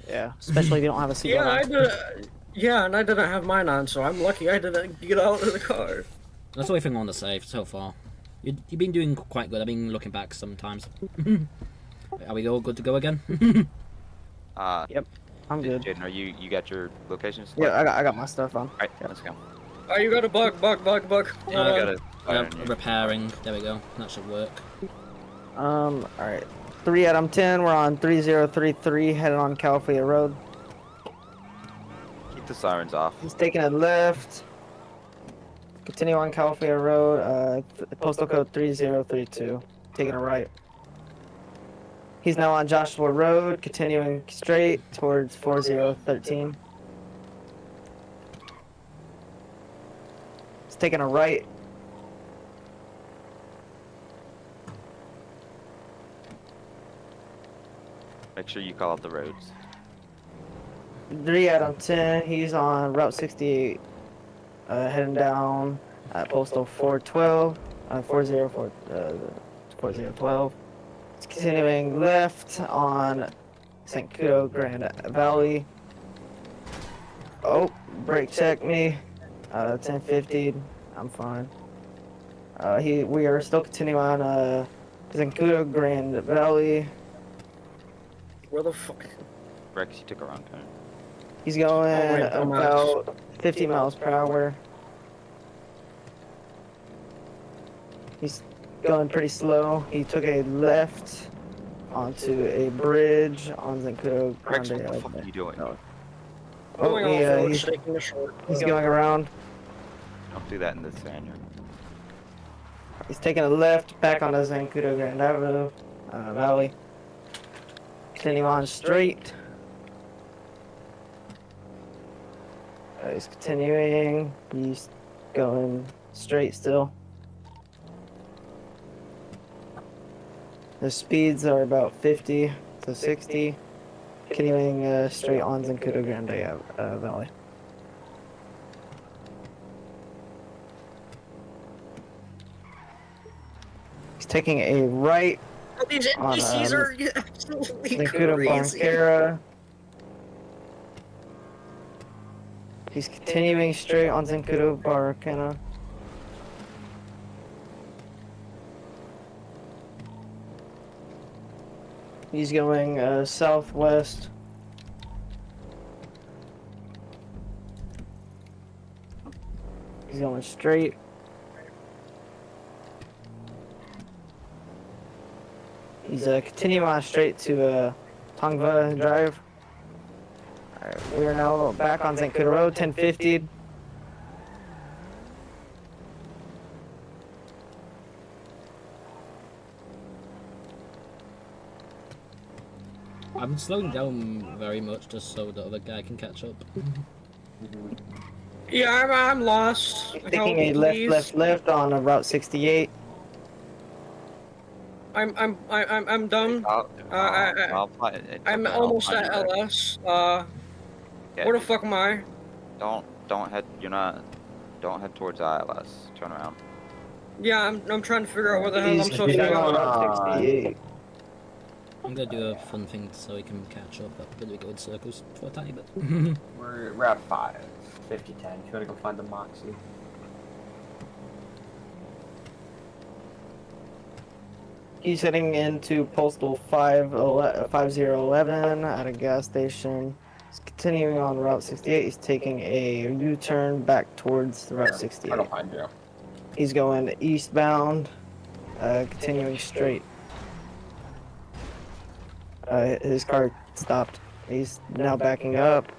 S: Yeah, especially if you don't have a seatbelt on.
C: Yeah, and I didn't have mine on, so I'm lucky I didn't get out of the car.
K: That's the only thing I want to say so far. You've been doing quite good. I've been looking back sometimes. Are we all good to go again?
S: Yep, I'm good.
D: Jaden, are you got your location?
S: Yeah, I got my stuff on.
D: Alright, let's go.
C: Oh, you got a bug.
K: Repairing. There we go. That should work.
S: Alright. 3 out of 10. We're on 3033, headed on Calafia Road.
D: Keep the sirens off.
S: He's taking a left. Continue on Calafia Road, postal code 3032. Taking a right. He's now on Joshua Road, continuing straight towards 4013. He's taking a right.
D: Make sure you call out the roads.
S: 3 out of 10. He's on Route 68, heading down at postal 412, 4012. It's continuing left on St. Cudo Grand Valley. Oh, brake check me. 1050. I'm fine. We are still continuing on St. Cudo Grand Valley.
C: Where the fuck?
D: Rex, you took a wrong turn.
S: He's going about 50 miles per hour. He's going pretty slow. He took a left onto a bridge on Zancudo
D: Rex,
S: Grande.
D: what the fuck are you doing?
S: He's going around.
D: Don't do that in this area.
S: He's taking a left back onto Zancudo Grand Avenue Valley. Continue on straight. He's continuing. He's going straight still. The speeds are about 50 to 60. Continuing straight on Zancudo Grande Valley. He's taking a right.
C: These NPCs are absolutely
S: Zancudo
C: crazy.
S: Boncara. He's continuing straight on Zenkudo Baracana. He's going southwest. He's going straight. He's continuing on straight to Tongva Drive. Alright, we are now back on Zenkuda Road, 1050.
K: I'm slowing down very much just so the other guy can catch up.
C: Yeah, I'm lost.
S: Taking a left on Route 68.
C: I'm done. I'm almost at LS. Where the fuck am I?
D: Don't head. Don't head towards ILS. Turn around.
C: Yeah, I'm trying to figure out where the hell I'm supposed to go.
K: I'm gonna do a fun thing so we can catch up, but we're gonna go in circles for a tiny bit.
T: We're at 5, 50-10. If you wanna go find the Moxie.
S: He's heading into postal 5011 at a gas station. He's continuing on Route 68. He's taking a U-turn back towards Route 68.
T: I don't find you.
S: He's going eastbound, continuing straight. His car stopped. He's now backing up.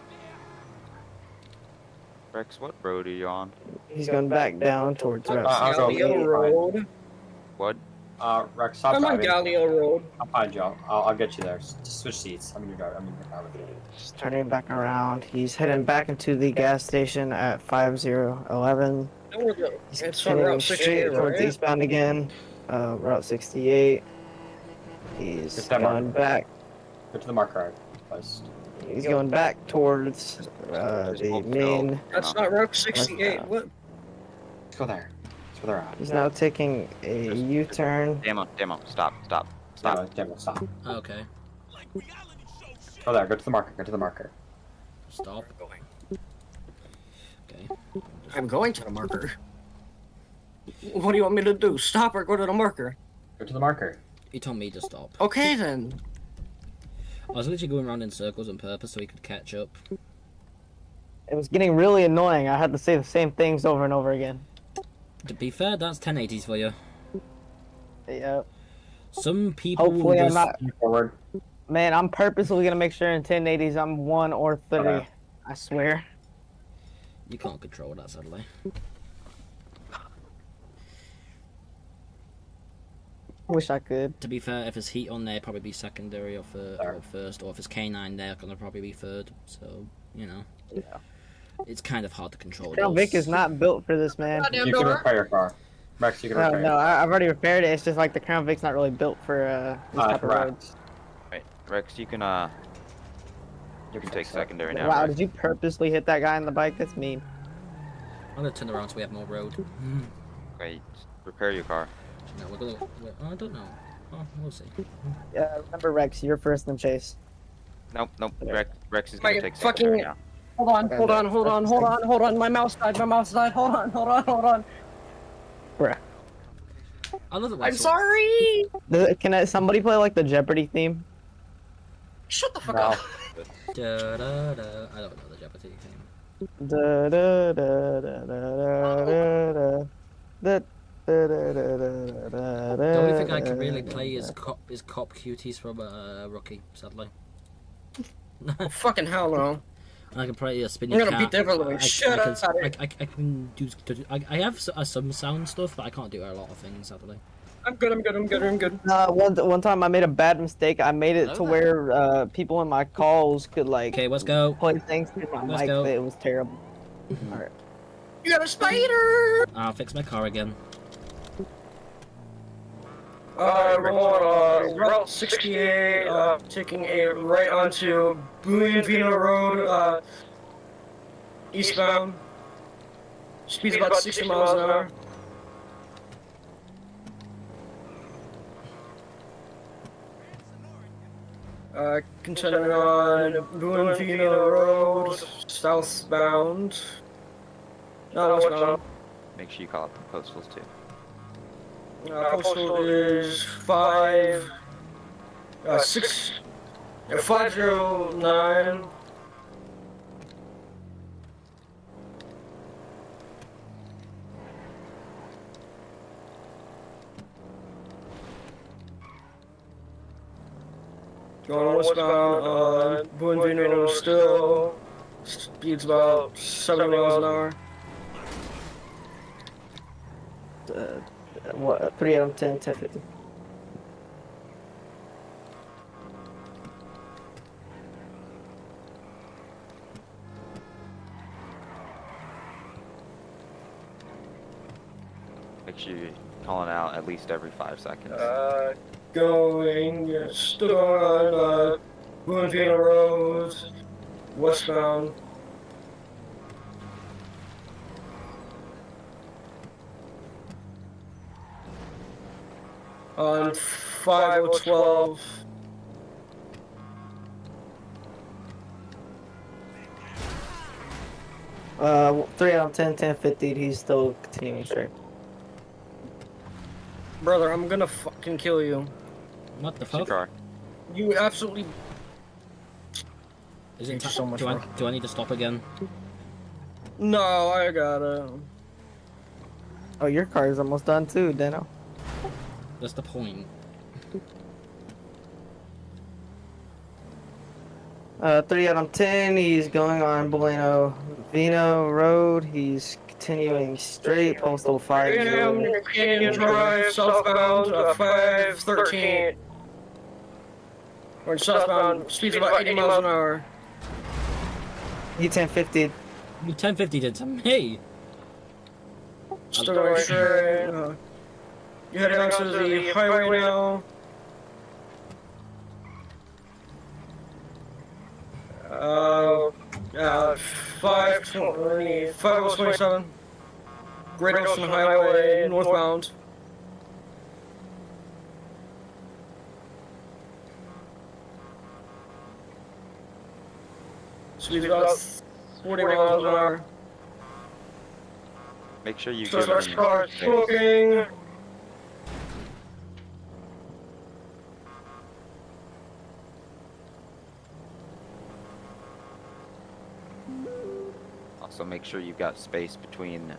D: Rex, what road are you on?
S: He's going back down towards Route
C: Galileo Road.
D: What?
T: Rex, stop
C: I'm on
T: driving.
C: Galileo Road.
T: I'll find you. I'll get you there. Just switch seats. I'm in your car. With you.
S: Just turning back around. He's heading back into the gas station at 5011.
C: It's on Route 68,
S: towards
C: right?
S: eastbound again. Route 68. He's going back.
T: Go to the marker first.
S: He's going back towards the main.
C: That's not Route 68. What?
T: Let's go there. That's where they're at.
S: He's now taking a U-turn.
D: Demo. Stop.
T: Demo, stop.
K: Okay.
T: Go there. Go to the marker.
K: Stop. Okay.
C: I'm going to the marker. What do you want me to do? Stop or go to the marker?
T: Go to the marker.
K: You told me to stop.
C: Okay then.
K: I was literally going around in circles on purpose so we could catch up.
S: It was getting really annoying. I had to say the same things over and over again.
K: To be fair, that's 1080s for you.
S: Yeah.
K: Some people
S: Hopefully I'm
K: just...
S: not.
T: Forward.
S: Man, I'm purposely gonna make sure in 1080s I'm 1 or 30.
T: Okay.
S: I swear.
K: You can't control that, sadly.
S: Wish I could.
K: To be fair, if there's heat on there, probably be secondary or first, or if there's K9 there, gonna probably be third. So, you know.
S: Yeah.
K: It's kind of hard to control.
S: Crown Vic is not built for this, man.
T: You can repair your car. Rex, you can repair
S: No, I've already repaired it. It's just like the Crown Vic's not really built for this type of roads.
D: Right, Rex, you can take secondary now.
S: Wow,
D: Rex.
S: did you purposely hit that guy on the bike? That's mean.
K: I'm gonna turn around so we have more road.
D: Okay, repair your car.
K: No, we're gonna. I don't know. Oh, we'll see.
S: Remember, Rex, you're first in chase.
D: Nope. Rex is gonna take
C: Fucking.
D: secondary now.
C: Hold on. My mouse died. Hold on.
S: Bruh.
K: I love it.
C: I'm sorry.
S: Can somebody play like the Jeopardy theme?
C: Shut the fuck up.
K: Da, da, da. I don't know the Jeopardy theme.
S: Da da da da da da da.
K: The only thing I can really play is cop cuties from Rookie, sadly.
C: Fucking hell no.
K: And I can play a spinny
C: I'm
K: cat.
C: gonna beat the ever living shit out of it.
K: I can do. I have some sound stuff, but I can't do a lot of things, sadly.
C: I'm good.
S: One time I made a bad mistake. I made it to where people in my calls could like.
K: Okay, let's go.
S: Play things through my mic.
K: Go.
S: It was terrible. All right.
C: You got a spider.
K: I'll fix my car again.
C: We're on Route 68, taking a right onto Buenavina Road, eastbound. Speed's about 60 miles an hour. Continuing on Buenvino Road, southbound. No, westbound.
D: Make sure you call out the postals too.
C: Postal is 509. Going westbound on Buenvino still. Speed's about 70 miles an hour.
S: What? 3 out of 10, 1050.
D: Make sure you're calling out at least every 5 seconds.
C: Still going on Buenvino Road, westbound. On 5012.
S: Uh, 3 out of 10, 1050. He's still continuing straight.
C: Brother, I'm gonna fucking kill you.
K: What the fuck?
D: Car.
C: You absolutely.
K: Is it
C: Thank you so much,
K: do
C: bro.
K: I need to stop again?
C: No, I got it.
S: Oh, your car is almost done too, Dano.
K: That's the point.
S: 3 out of 10. He's going on Bueno Vino Road. He's continuing straight. Postal 50.
C: Canyon Drive, southbound, 513. We're in southbound, speed's about 80 miles an hour.
S: He 1050.
K: You 1050 did to me.
C: Still going straight. You're heading onto the highway now. 527. Great Ocean Highway, northbound. Speed about 40 miles an hour.
D: Make sure you
C: So
D: give
C: our
D: them
C: car
D: space.
C: smoking.
D: Also, make sure you've got space between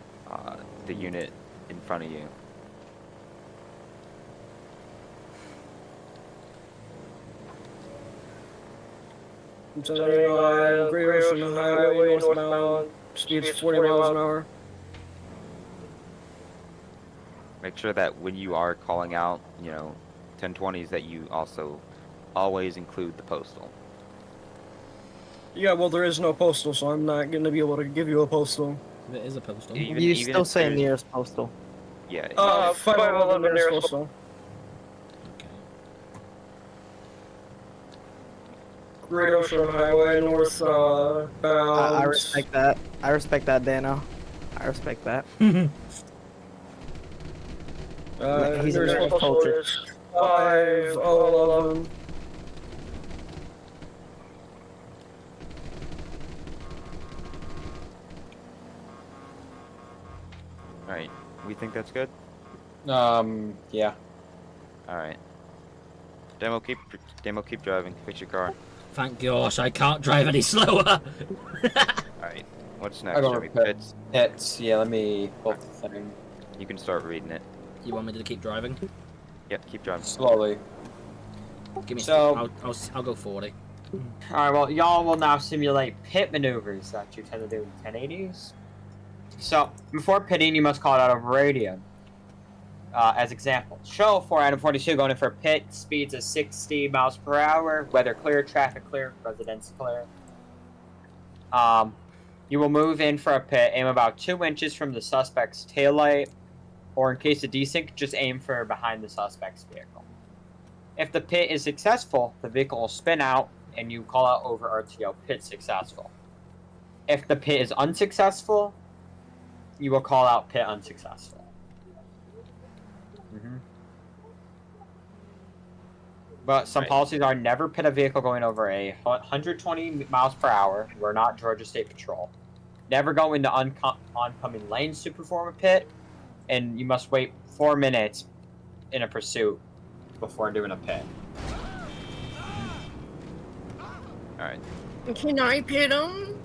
D: the unit in front of you.
C: Continuing on Great Ocean Highway, northbound. Speed's 40 miles an hour.
D: Make sure that when you are calling out, 1020s, that you also always include the postal.
C: Yeah, well, there is no postal, so I'm not going to be able to give you a postal.
K: There is a postal.
S: You still say nearest postal.
D: Yeah.
C: 511 nearest postal. Great Ocean Highway, northbound.
S: I respect that. I respect that, Dano. I respect that. He's a man of culture.
C: 5011.
D: Alright, we think that's good?
T: Yeah.
D: Alright. Demo, keep driving. Fix your car.
K: Thank gosh, I can't drive any slower.
D: Alright, what's
T: I
D: next?
T: go
D: Are we
T: pit.
D: pits?
T: Pits, yeah, let me pull the thing.
D: You can start reading it.
K: You want me to keep driving?
D: Yep, keep driving.
T: Slowly.
K: Give me.
T: So-
K: I'll go 40.
T: Alright, well, y'all will now simulate pit maneuvers that you tend to do in 1080s. So, before pitting, you must call it out over radio. As example, show 4 out of 42 going in for pit, speeds of 60 miles per hour, weather clear, traffic clear, residence clear. You will move in for a pit, aim about 2 inches from the suspect's taillight, or in case of desync, just aim for behind the suspect's vehicle. If the pit is successful, the vehicle will spin out, and you call out over RTO, pit successful. If the pit is unsuccessful, you will call out pit unsuccessful. But some policies are never pit a vehicle going over 120 miles per hour. We're not Georgia State Patrol. Never go into oncoming lanes to perform a pit, and you must wait 4 minutes in a pursuit before doing a pit.
D: Alright.
C: Can I pit him?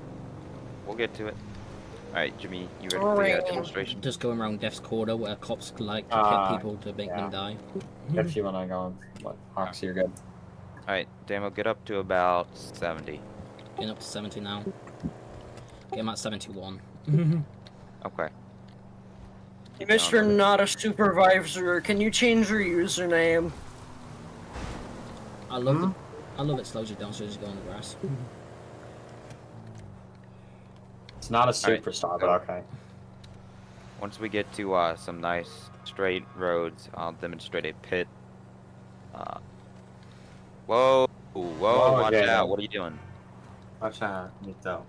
D: We'll get to it. Alright, Jimmy, you ready for the
C: Alright.
D: demonstration?
K: Just going around Death's Quarter where cops like to hit people to make them die.
T: If you want to go, what, Hawks, you're good.
D: Alright, Damo, get up to about 70.
K: Getting up to 70 now. Getting at 71.
D: Okay.
C: Mr. Not a Supervisor, can you change your username?
K: I love it. I love it slows you down so you just go on the grass.
T: It's not a superstar, but okay.
D: Once we get to some nice straight roads, I'll demonstrate a pit. Whoa, watch out! What are you doing?
T: Watch out, Nito.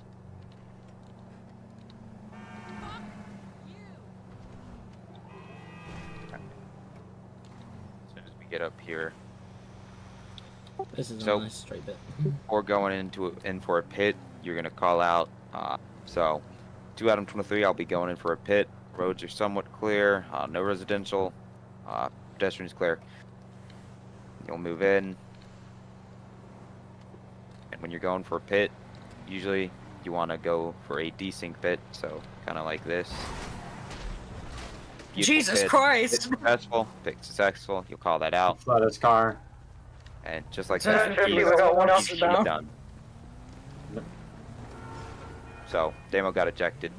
D: As soon as we get up here.
K: This is
D: So,
K: a nice straight bit.
D: Before going in for a pit, you're gonna call out. So, 2 Adam 23, I'll be going in for a pit. Roads are somewhat clear. No residential. Pedestrians clear. You'll move in. And when you're going for a pit, usually you want to go for a desync pit. So, kind of like this. Beautiful
C: Jesus
D: pit.
C: Christ!
D: Pit successful. Pit successful. You'll call that out.
T: Flood his car.
D: And just like
C: That's
D: that,
C: we got one else
D: he's
C: now.
D: done. So, Damo got ejected.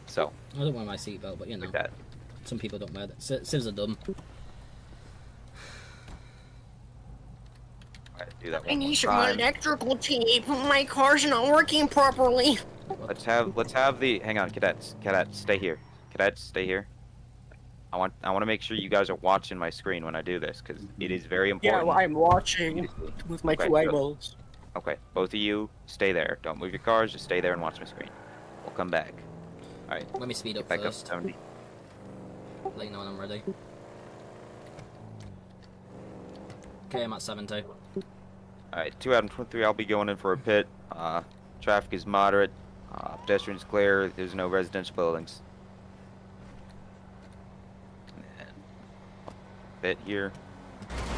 D: So.
K: I don't wear my seatbelt, but you know.
D: Like that.
K: Some people don't wear that. Civs are dumb.
D: Do that
C: I
D: one more
C: need some
D: time.
C: electrical tape. My car's not working properly.
D: Let's have the. Hang on, cadets. Cadets, stay here. Cadets, stay here. I want to make sure you guys are watching my screen when I do this because it is very important.
C: Yeah, well, I'm watching with my two eyeballs.
D: Okay, both of you stay there. Don't move your cars. Just stay there and watch my screen. We'll come back. All right.
K: Let me speed up
D: back
K: first.
D: up to 70.
K: Let you know when I'm ready. Okay, I'm at 70.
D: Alright, 2 Adam 23, I'll be going in for a pit. Traffic is moderate. Pedestrians clear. There's no residential buildings. And pit here.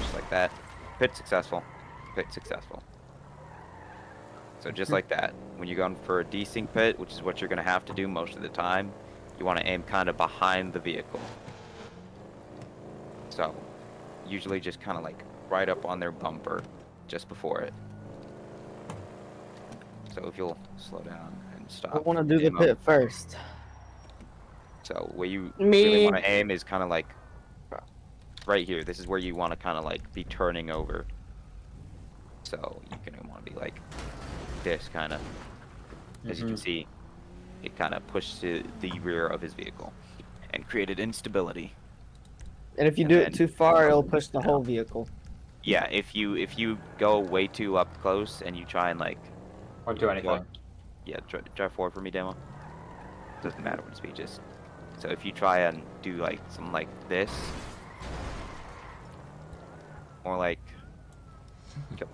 D: Just like that. Pit successful. Pit successful. So just like that. When you're going for a desync pit, which is what you're going to have to do most of the time, you want to aim kind of behind the vehicle. So, usually just kind of like right up on their bumper, just before it. So if you'll slow down and stop.
S: I want to do the pit first.
D: So where you really want to aim is kind of like right here. This is where you want to kind of like be turning over. So you're gonna want to be like this kind of. As you can see, it kind of pushed to the rear of his vehicle and created instability.
S: And if you do it too far, it'll push the whole vehicle.
D: Yeah, if you go way too up close and you try and like.
T: Or do anything.
D: Yeah, drive forward for me, Demo. Doesn't matter what speed, just. So if you try and do like something like this, or like, go.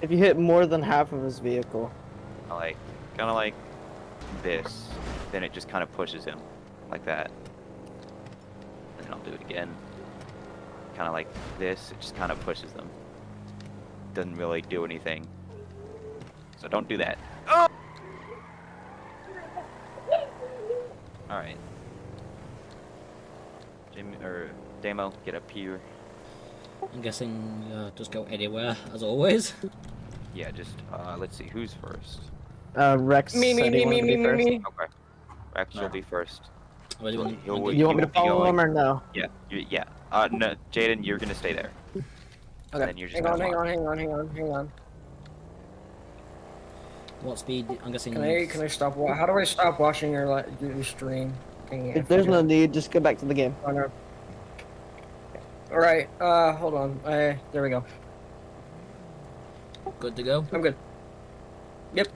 S: If you hit more than half of his vehicle.
D: Kind of like this, then it just kind of pushes him, like that. And then I'll do it again. Kind of like this, it just kind of pushes them. Doesn't really do anything. So don't do that. Oh! Alright. Jimmy, or Damo, get up here.
K: I'm guessing just go anywhere, as always.
D: Yeah, just, let's see, who's first?
S: Rex.
C: Me.
D: Okay. Rex will be first.
S: You want me to follow him or no?
D: Yeah, yeah. No, Jaden, you're gonna stay there.
C: Okay.
D: Then you're just
C: Hang on.
K: What speed? I'm guessing.
C: Can I stop? How do I stop watching your stream?
S: If there's no need, just go back to the game.
C: Oh, no. All right. Hold on. There we go.
K: Good to go.
C: I'm good. Yep.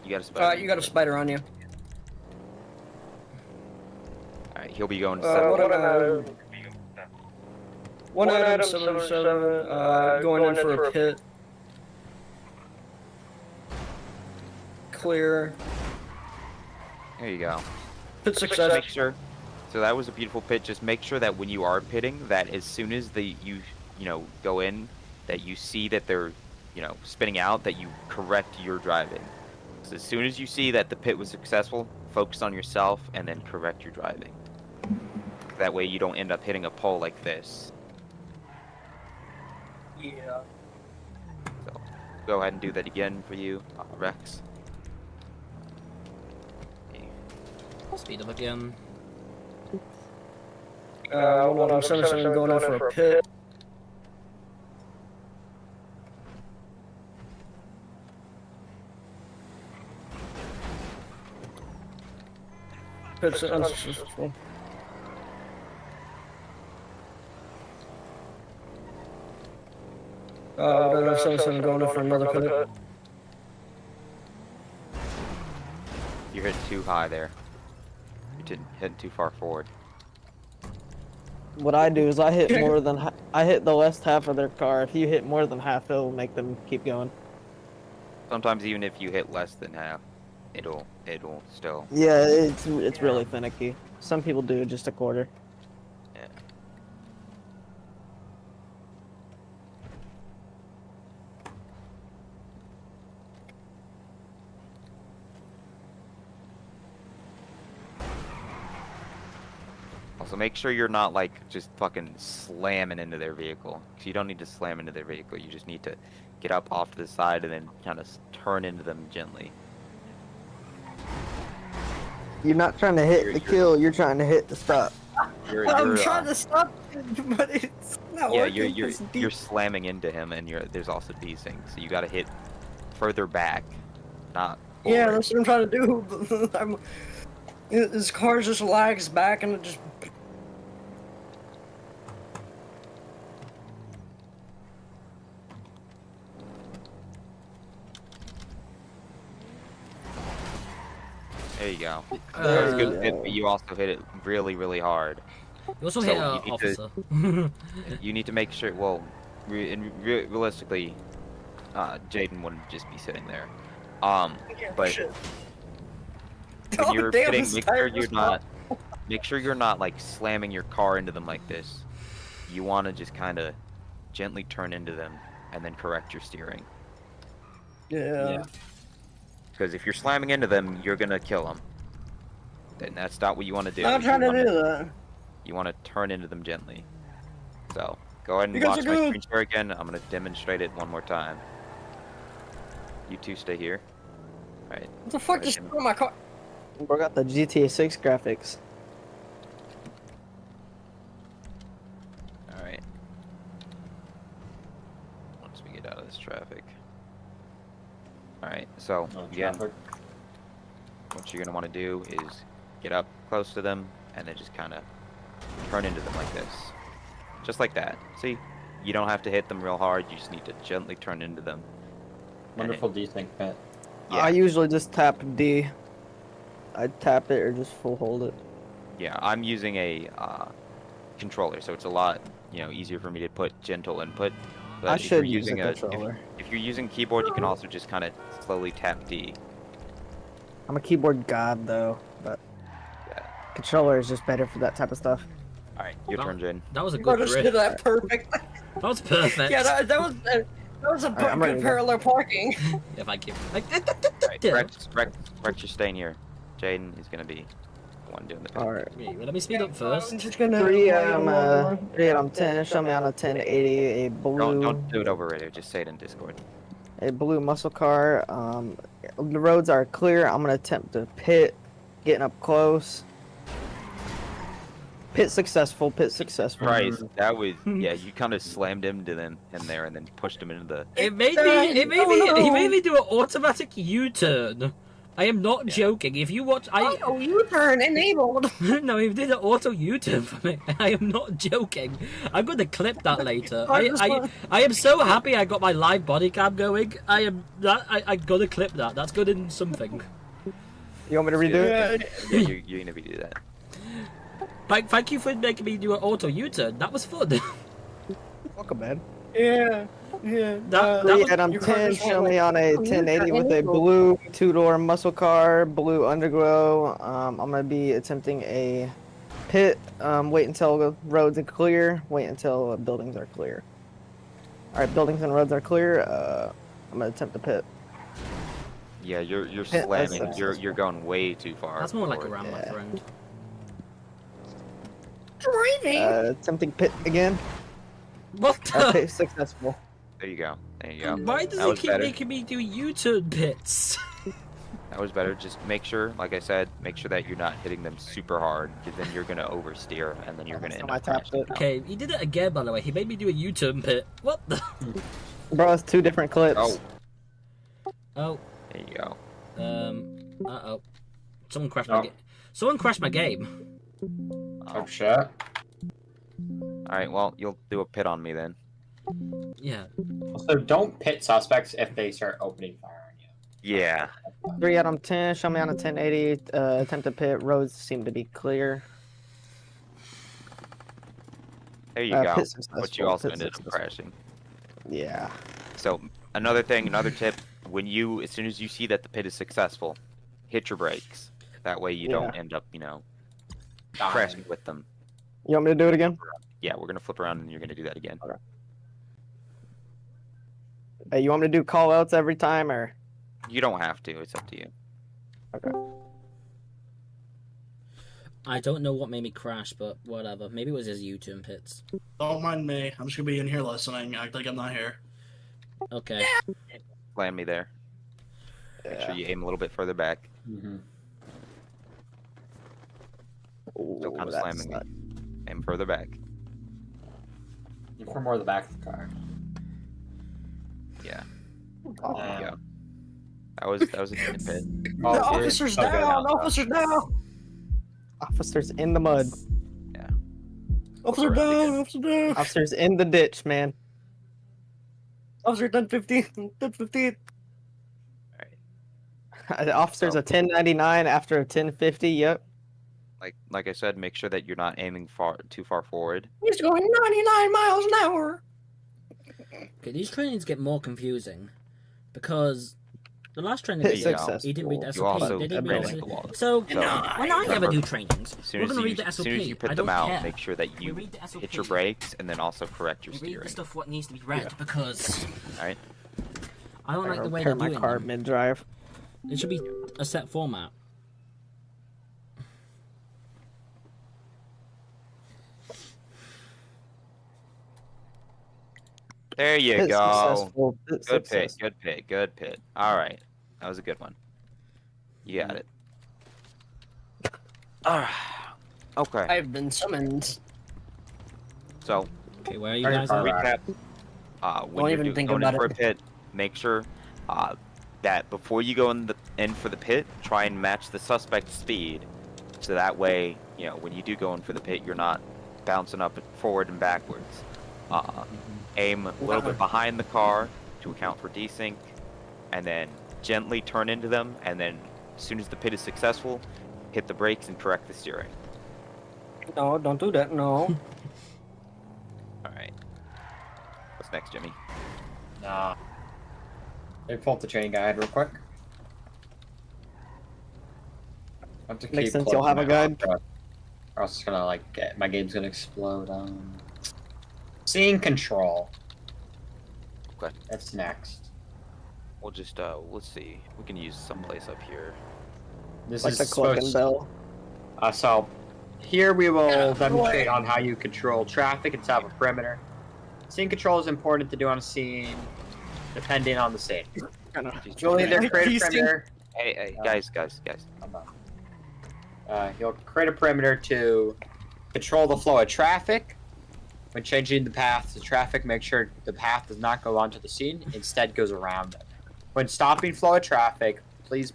D: You got a spider.
C: You got a spider on you.
D: Alright, he'll be going to
C: what about... One item 77, going in for a pit. Clear.
D: There you go.
C: Pit success.
D: Make sure. So that was a beautiful pit. Just make sure that when you are pitting, that as soon as you go in, that you see that they're, spinning out, that you correct your driving. So as soon as you see that the pit was successful, focus on yourself and then correct your driving. That way you don't end up hitting a pole like this.
C: Yeah.
D: So go ahead and do that again for you, Rex.
K: I'll speed up again.
C: One item 77, going in for a pit. Pit's unsuccessful. One item 77, going in for another pit.
D: You're hitting too high there. You're hitting too far forward.
S: What I do is I hit more than I hit the left half of their car. If you hit more than half, it'll make them keep going.
D: Sometimes even if you hit less than half, it'll still.
S: Yeah, it's really finicky. Some people do just a quarter.
D: Yeah. Also, make sure you're not like just fucking slamming into their vehicle. Cause you don't need to slam into their vehicle. You just need to get up off to the side and then kind of turn into them gently.
S: You're not trying to hit the kill. You're trying to hit the stop.
C: I'm trying to stop, but it's not working.
D: Yeah, you're slamming into him, and there's also desync, so you got to hit further back, not forward.
C: Yeah, that's what I'm trying to do. This car just lags back, and it just.
D: There you go. That was a good hit, but you also hit it really, really hard.
K: You also hit an officer.
D: You need to make sure. Well, realistically, Jaden wouldn't just be sitting there. But when you're hitting, make sure you're not like slamming your car into them like this. You want to just kind of gently turn into them and then correct your steering.
C: Yeah.
D: Because if you're slamming into them, you're gonna kill them. And that's not what you want to do.
C: I'm trying to do that.
D: You want to turn into them gently. So, go ahead and watch my screen share again. I'm gonna demonstrate it one more time. You two stay here. Alright.
C: What the fuck just threw my car?
S: We got the GTA 6 graphics.
D: Alright. Once we get out of this traffic. Alright, so again, what you're going to want to do is get up close to them and then just kind of turn into them like this. Just like that. See? You don't have to hit them real hard, you just need to gently turn into them.
T: Wonderful desync, Pat.
S: Yeah. I usually just tap D. I tap it or just full hold it.
D: Yeah, I'm using a controller, so it's a lot, easier for me to put gentle input. But
S: I
D: if
S: should
D: you're
S: use
D: using
S: a controller.
D: If you're using keyboard, you can also just kind of slowly tap D.
S: I'm a keyboard god though, but controller is just better for that type of stuff.
D: All right, your turn, Jen.
K: That was a good
C: just
K: drift.
C: did that perfect.
K: That was perfect.
C: Yeah, that was a good parallel parking.
K: If I keep
D: Rex, you're staying here. Jaden is gonna be the one doing the pit.
S: Alright.
K: Let me speed up first.
C: I'm just gonna
S: 3 on 10. Show me on a 1080 a blue.
D: Don't do it over radio. Just say it in Discord.
S: A blue muscle car. The roads are clear. I'm gonna attempt to pit, getting up close. Pit successful. Pit successful.
D: Christ, that was you kind of slammed into them in there and then pushed them into the.
K: He made me do an automatic U-turn. I am not joking. If you watch,
C: auto U-turn enabled.
K: No, he did an auto U-turn for me. I am not joking. I'm going to clip that later. I am so happy I got my live body cam going. I gotta clip that. That's good in something.
S: You want me to redo
D: it? Yeah, you're gonna redo that.
K: Thank you for making me do an auto U-turn. That was fun.
S: Welcome, man.
C: Yeah. Yeah.
K: That
S: 3
K: was,
S: Adam
C: your car
S: 10,
C: just went
S: show me
C: like,
S: on a
C: "Oh, you're
S: 1080 with a
C: trying to-"
S: blue 2-door muscle car, blue underglow. I'm gonna be attempting a pit. Wait until the roads are clear. Wait until buildings are clear. All right, buildings and roads are clear. I'm gonna attempt the pit.
D: Yeah, you're
S: That's
D: slamming. You're
S: successful.
D: going way too far.
K: that's more like a
D: forward.
K: ram, my
S: Yeah.
K: friend.
C: Driving.
S: Attempting pit again.
K: What the?
S: Pit successful.
D: There you go. There you go.
K: Why does
D: That
K: he
D: was
K: keep
D: better.
K: making me do U-turn bits?
D: That was better. Just make sure, like I said, make sure that you're not hitting them super hard, because then you're gonna oversteer, and then you're gonna end up crashing.
K: Okay, he did it again, by the way. He made me do a U-turn pit. What the?
S: Bro, it's 2 different clips.
D: Oh.
K: Oh.
D: There you go.
K: Uh-oh. Someone crashed my game. Someone crashed my game.
T: Oh shit.
D: Alright, well, you'll do a pit on me then.
K: Yeah.
T: Also, don't pit suspects if they start opening fire on you.
D: Yeah.
S: 3 Adam 10, show me on a 1080. Attempt to pit. Roads seem to be clear.
D: There you go.
S: Pit
D: But
S: successful,
D: you also
S: pit
D: ended up
S: successful.
D: crashing.
S: Yeah.
D: So, another thing, another tip, as soon as you see that the pit is successful, hit your brakes. That way you don't end up, crashing with them.
S: You want me to do it again?
D: Yeah, we're gonna flip around and you're gonna do that again.
S: Okay. Hey, you want me to do call outs every time or?
D: You don't have to, it's up to you.
S: Okay.
K: I don't know what made me crash, but whatever. Maybe it was his U-turn pits.
B: Don't mind me. I'm just gonna be in here listening. Act like I'm not here.
K: Okay.
D: Land me there. Make sure you aim a little bit further back. Still kind of slamming me. Aim further back.
T: For more of the back of the car.
D: Yeah. There you go. That was a good pit.
S: The officer's down! Officer's down! Officers in the mud.
D: Yeah.
C: Officer down! Officer down!
S: Officers in the ditch, man.
C: Officer 1015. 1015.
S: The officer's a 1099 after a 1050. Yep.
D: Like I said, make sure that you're not aiming too far forward.
C: He's going 99 miles an hour.
K: Okay, these trainings get more confusing because the last training
S: Pit
K: we did,
S: successful.
K: he didn't read the
D: You
K: SOP.
D: also
K: They didn't read
D: break
K: the
D: the law.
K: So when I ever do trainings,
D: As soon
K: we're
D: as
K: gonna
D: you,
K: read the
D: as
K: SOP.
D: soon as you put
K: I
D: them
K: don't
D: out,
K: care.
D: make sure that you
K: read the SOP.
D: hit your brakes and then also correct your
K: We read
D: steering.
K: the stuff what needs to be read because
D: Alright.
K: I don't like the way
S: repair
K: they're
S: my
K: doing
S: car
K: them.
S: mid-drive.
K: It should be a set format.
D: There you
S: Pit
D: go.
S: successful. Pit
D: Good pit,
S: successful.
D: good pit, good pit. Alright. That was a good one. You got it. Alright. Okay.
C: I've been summoned.
D: So,
K: Okay, where are you guys at?
D: recap.
C: Don't
D: When you're
C: even think
D: going
C: about
D: in for a
C: it.
D: pit, make sure that before you go in for the pit, try and match the suspect's speed. So that way, when you do go in for the pit, you're not bouncing up forward and backwards. Aim a little bit behind the car to account for desync, and then gently turn into them, and then as soon as the pit is successful, hit the brakes and correct the steering.
C: No, don't do that. No.
D: Alright. What's next, Jimmy?
T: Nah. Let me pull up the training guide real quick. I have to
S: Makes
T: keep
S: sense, you'll
T: closing
S: have a
T: my
S: guide.
T: mouth, or else it's gonna my game's gonna explode. Scene control.
D: Okay.
T: That's next.
D: We'll just let's see. We can use someplace up here.
T: This
S: Like
T: is
S: the clock and
T: supposed.
S: bell.
T: So here we will demonstrate on how you control traffic inside of a perimeter. Scene control is important to do on a scene, depending on the scene. You'll either create a perimeter.
D: Hey, guys.
T: You'll create a perimeter to control the flow of traffic. When changing the path to traffic, make sure the path does not go onto the scene, instead goes around it. When stopping flow of traffic, please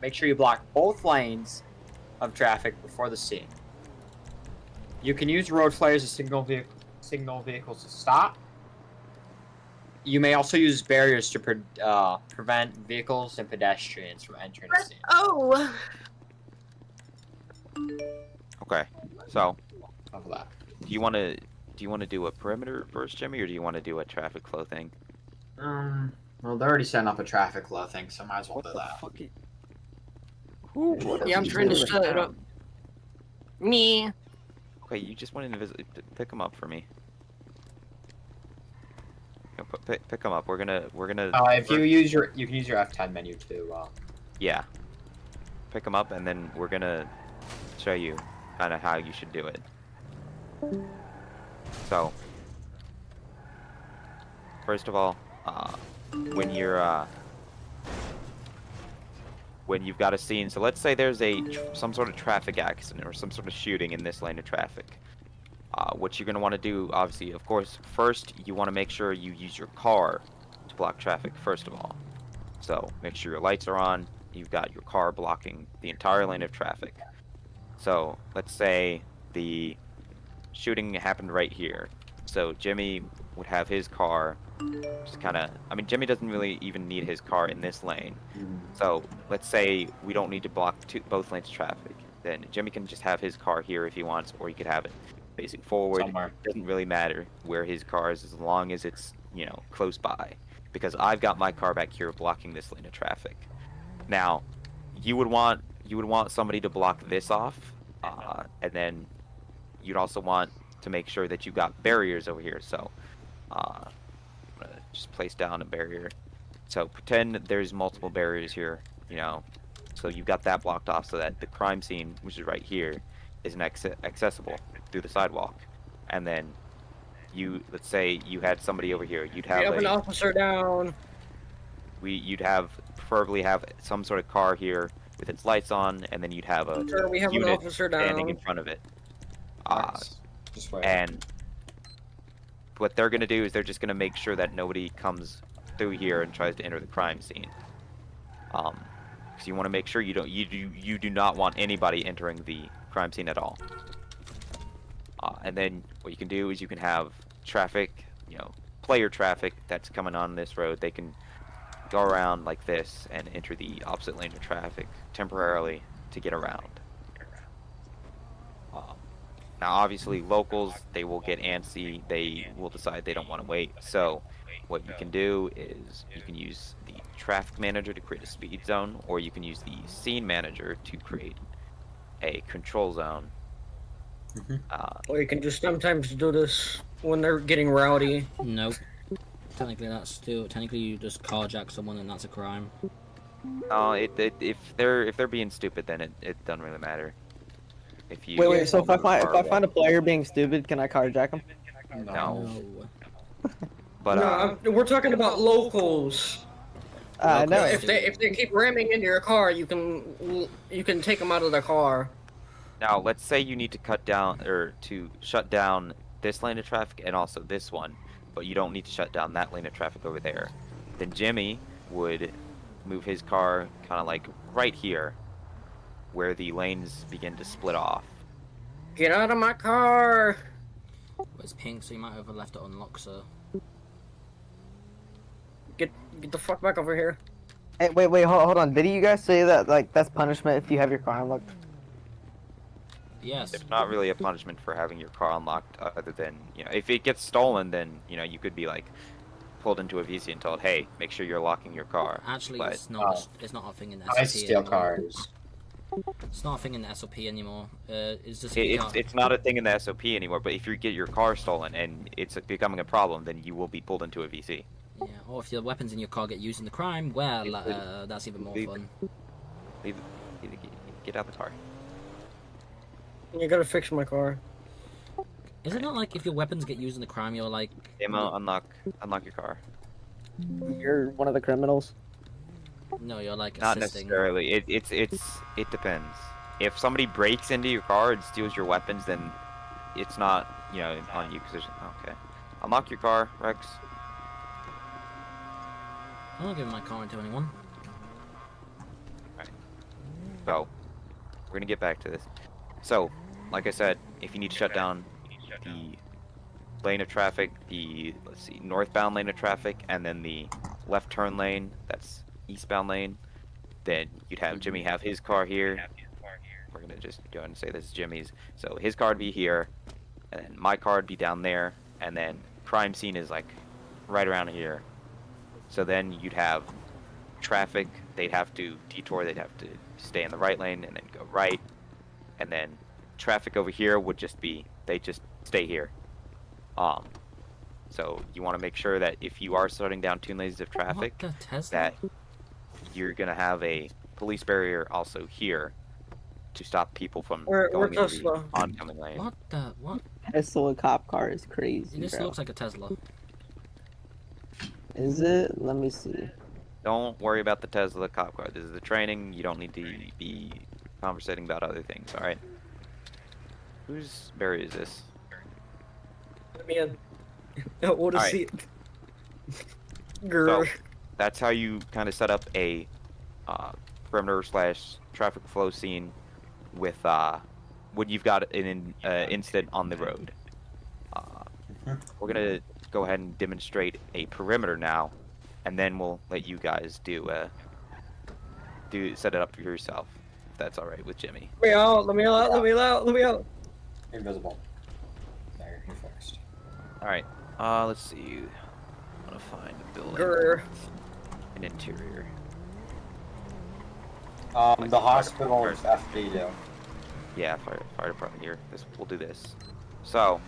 T: make sure you block both lanes of traffic before the scene. You can use road flares to signal vehicles to stop. You may also use barriers to prevent vehicles and pedestrians from entering the scene.
O: Oh.
D: Okay. So,
T: Of that.
D: do you want to do you want to do a perimeter first, Jimmy, or do you want to do a traffic flow thing?
T: Well, they're already setting up a traffic flow thing, so might as well do that.
C: Yeah, I'm trying to set it up. Me.
D: Okay, you just went invisible. Pick them up for me. Pick them up. We're gonna.
T: If you use your, you can use your F10 menu to.
D: Yeah. Pick them up, and then we're gonna show you kind of how you should do it. So, first of all, when you've got a scene, so let's say there's some sort of traffic accident or some sort of shooting in this lane of traffic. What you're going to want to do, obviously, of course, first you want to make sure you use your car to block traffic, first of all. So make sure your lights are on, you've got your car blocking the entire lane of traffic. So let's say the shooting happened right here. So Jimmy would have his car just kind of, I mean, Jimmy doesn't really even need his car in this lane. So let's say we don't need to block both lanes of traffic. Then Jimmy can just have his car here if he wants, or he could have it facing forward. Somewhere. Doesn't really matter where his car is as long as it's, you know, close by. Because I've got my car back here blocking this lane of traffic. Now, you would want somebody to block this off, and then you'd also want to make sure that you got barriers over here. So, I'm gonna just place down a barrier. So pretend there's multiple barriers here, you know. So you've got that blocked off so that the crime scene, which is right here, isn't accessible through the sidewalk. And then let's say you had somebody over here. You'd have
C: an officer down.
D: You'd preferably have some sort of car here with its lights on, and then you'd have a
C: Sir, we have an
D: unit
C: officer down.
D: standing in front of it.
T: Just wait.
D: And what they're gonna do is they're just gonna make sure that nobody comes through here and tries to enter the crime scene. Because you want to make sure you do not want anybody entering the crime scene at all. And then what you can do is you can have traffic, you know, player traffic that's coming on this road. They can go around like this and enter the opposite lane of traffic temporarily to get around. Now, obviously, locals, they will get antsy. They will decide they don't want to wait. So what you can do is you can use the traffic manager to create a speed zone, or you can use the scene manager to create a control zone.
C: Or you can just sometimes do this when they're getting rowdy.
K: Nope. Technically you just carjack someone and that's a crime.
D: No, if they're being stupid, then it doesn't really matter. If you
S: wait. So if I find a player being stupid, can I carjack him?
D: No. But
C: no, we're talking about locals.
S: No.
C: If they keep ramming into your car, you can take them out of the car.
D: Now, let's say you need to to shut down this lane of traffic and also this one, but you don't need to shut down that lane of traffic over there. Then Jimmy would move his car kind of like right here, where the lanes begin to split off.
C: Get out of my car!
K: It's pink, so you might have left it unlocked, sir.
C: Get the fuck back over here.
S: Hey, wait, hold on. Did you guys say that, like, that's punishment if you have your car unlocked?
K: Yes.
D: It's not really a punishment for having your car unlocked, other than, you know, if it gets stolen, then, you know, you could be, like, pulled into a VC and told, hey, make sure you're locking your car.
K: Actually,
D: but,
K: it's not a thing in the SOP
T: I steal
K: anymore.
T: cars.
K: It's not a thing in the SOP anymore. It's just
D: it's not a thing in the SOP anymore, but if you get your car stolen and it's becoming a problem, then you will be pulled into a VC.
K: Yeah, or if your weapons in your car get used in the crime, well, that's even more fun.
D: Get out of the car.
C: You gotta fix my car.
K: Is it not like if your weapons get used in the crime, you're like...
D: Demo, unlock your car.
S: You're one of the criminals?
K: No, you're like
D: Not
K: assisting.
D: necessarily. It depends. If somebody breaks into your car and steals your weapons, then it's not, you know, on you. Cause okay. Unlock your car, Rex.
K: I'm not giving my car to anyone.
D: Alright. So, we're gonna get back to this. So, like I said, if you need to shut down the lane of traffic, the, let's see, northbound lane of traffic, and then the left turn lane, that's eastbound lane, then you'd have Jimmy have his car here. We're gonna just go ahead and say this is Jimmy's. So his car would be here, and then my car would be down there, and then crime scene is like right around here. So then you'd have traffic. They'd have to detour. They'd have to stay in the right lane and then go right, and then traffic over here would just be they just stay here. So you want to make sure that if you are starting down 2 lanes of traffic, that you're gonna have a police barrier also here to stop people from going into the oncoming lane.
K: What the what?
A: Tesla cop car is crazy.
K: This
A: bro.
K: looks like a Tesla.
A: Is it? Let me see.
D: Don't worry about the Tesla cop car. This is the training. You don't need to be conversating about other things. All right. Whose barrier is this?
C: Let me in. I want to
D: All right.
C: see it. Grr.
D: So that's how you kind of set up a perimeter / traffic flow scene with when you've got an incident on the road. We're gonna go ahead and demonstrate a perimeter now, and then we'll let you guys set it up for yourself. If that's all right with Jimmy.
C: Let me out. Let me out. Let me out. Let me out.
T: Invisible. There, you're first.
D: All right. Let's see. I want to find a building.
C: Grr.
D: An interior.
T: The hospital is FD.
D: Yeah, fire department here. We'll do this. So,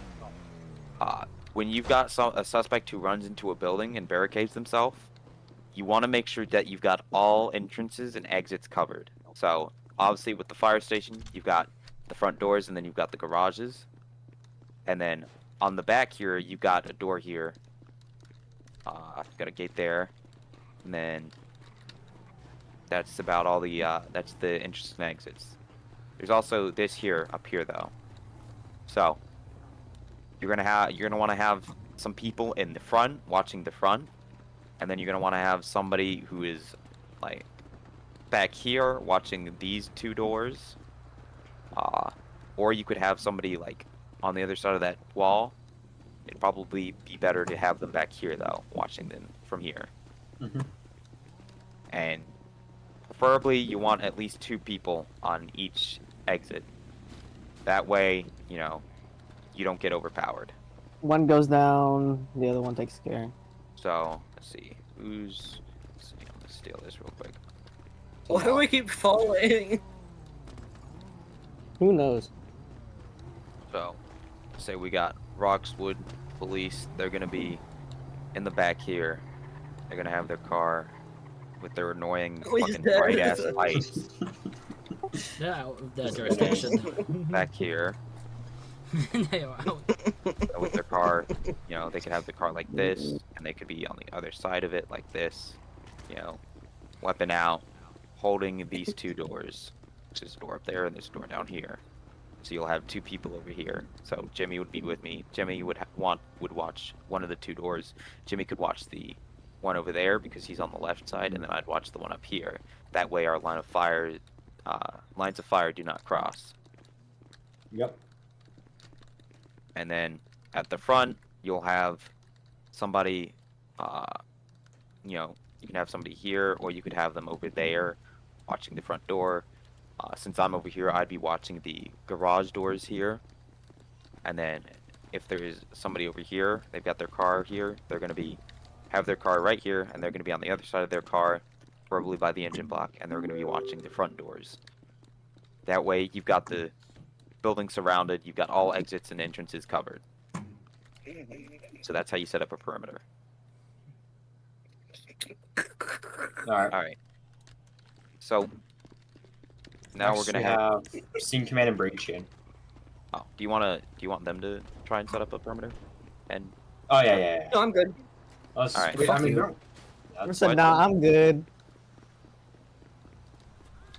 D: when you've got a suspect who runs into a building and barricades themselves, you want to make sure that you've got all entrances and exits covered. So, obviously with the fire station, you've got the front doors and then you've got the garages. And then on the back here, you've got a door here. Got a gate there. And then that's about all the, that's the entrances and exits. There's also this here, up here though. So, you're gonna want to have some people in the front watching the front, and then you're gonna want to have somebody who is like back here watching these 2 doors, or you could have somebody like on the other side of that wall. It'd probably be better to have them back here though, watching them from here. And preferably you want at least 2 people on each exit. That way, you know, you don't get overpowered.
A: One goes down, the other one takes care.
D: So, let's see. Let's see, I'm gonna steal this real quick.
C: Why do we keep falling?
A: Who knows?
D: So, say we got Roxwood police. They're gonna be in the back here. They're gonna have their car with their annoying fucking bright ass lights.
K: Yeah, the jurisdiction.
D: Back here. With their car, you know, they could have the car like this, and they could be on the other side of it like this, you know, weapon out, holding these 2 doors. There's a door up there and there's a door down here. So you'll have 2 people over here. So Jimmy would be with me. Jimmy would watch one of the 2 doors. Jimmy could watch the one over there because he's on the left side, and then I'd watch the one up here. That way our lines of fire do not cross.
T: Yep.
D: And then at the front, you'll have somebody, you know, you can have somebody here, or you could have them over there watching the front door. Since I'm over here, I'd be watching the garage doors here. And then if there's somebody over here, they've got their car here, they're going to have their car right here, and they're going to be on the other side of their car, probably by the engine block, and they're going to be watching the front doors. That way, you've got the building surrounded, you've got all exits and entrances covered. So that's how you set up a perimeter. Alright. So now we're gonna have
T: scene command and breach chain.
D: Oh, do you want them to try and set up a perimeter? And
T: oh yeah.
C: No, I'm good.
T: Alright.
A: I said, nah, I'm good.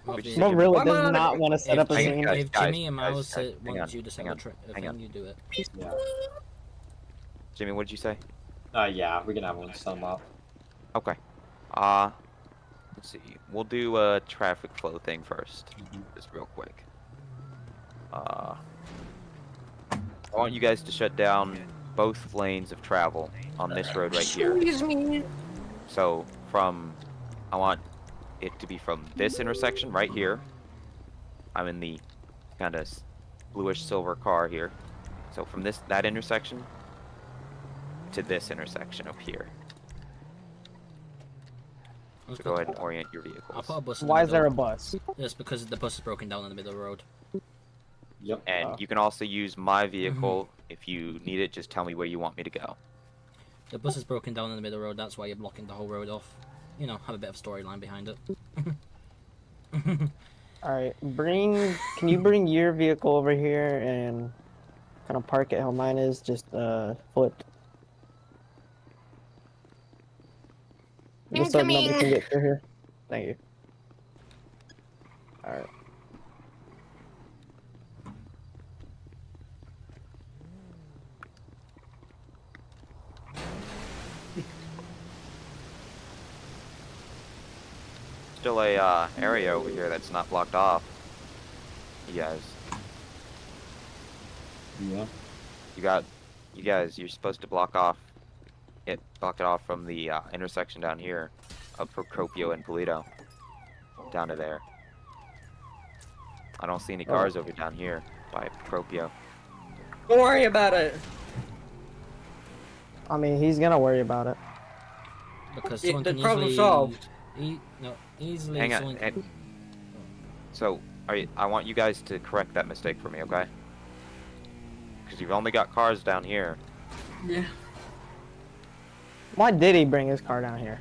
A: Mo really does not want to set up a scene.
K: If Jimmy and Miles want you to set up a thing, you do it.
T: Yeah.
D: Jimmy, what did you say?
T: Yeah, we can have one set them up.
D: Okay. Let's see. We'll do a traffic flow thing first, just real quick. I want you guys to shut down both lanes of travel on this road right here.
C: Excuse me.
D: So I want it to be from this intersection right here. I'm in the kind of bluish silver car here. So from that intersection to this intersection up here. So go ahead and orient your vehicles.
K: I'll put a bus in
S: Why
K: the
S: is there a
K: middle.
S: bus?
K: Just because the bus is broken down in the middle of the road.
T: Yep.
D: And you can also use my vehicle. If you need it, just tell me where you want me to go.
K: The bus is broken down in the middle of the road, that's why you're blocking the whole road off. You know, have a bit of storyline behind it.
S: Alright, can you bring your vehicle over here and kind of park it how mine is, just flipped? Just so nobody can get through here. Thank you. Alright.
D: Still a area over here that's not blocked off. You guys, you're supposed to block it off from the intersection down here of Procopio and Polito down to there. I don't see any cars over down here by Procopio.
C: Don't worry about it.
S: I mean, he's gonna worry about it.
K: Because
C: Yeah,
K: someone
C: the
K: can
C: problem
K: easily...
C: solved.
K: Easily...
D: Hang on.
K: someone can-
D: So, I want you guys to correct that mistake for me, okay? Because you've only got cars down here.
C: Yeah.
S: Why did he bring his car down here?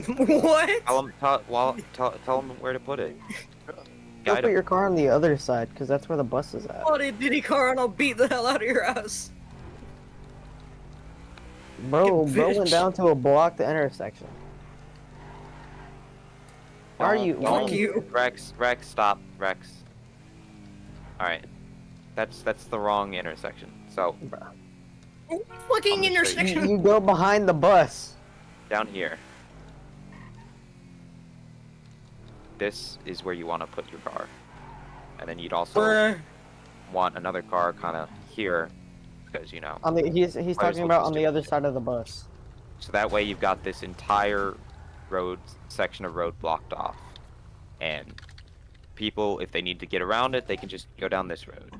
C: What?
D: Tell him where to put it.
S: Go
D: Guide
S: put
D: him.
S: your car on the other side, because that's where the bus is at.
C: Oh, did he car and I'll beat the hell out of your ass.
S: Bro
C: bitch.
S: went down to a blocked intersection. Why are you?
D: Don't-
C: you.
D: Rex, stop, Rex. Alright. That's the wrong intersection. So,
C: Fucking
D: I'm gonna show you.
C: intersection.
S: You go behind the bus.
D: down here. This is where you want to put your car. And then you'd also
C: Bruh.
D: want another car kind of here, because, you know.
S: On the he's
D: might as
S: talking
D: well
S: about
D: just
S: on
D: do
S: the
D: it.
S: other side of the bus.
D: So that way you've got this entire section of road blocked off. And people, if they need to get around it, they can just go down this road.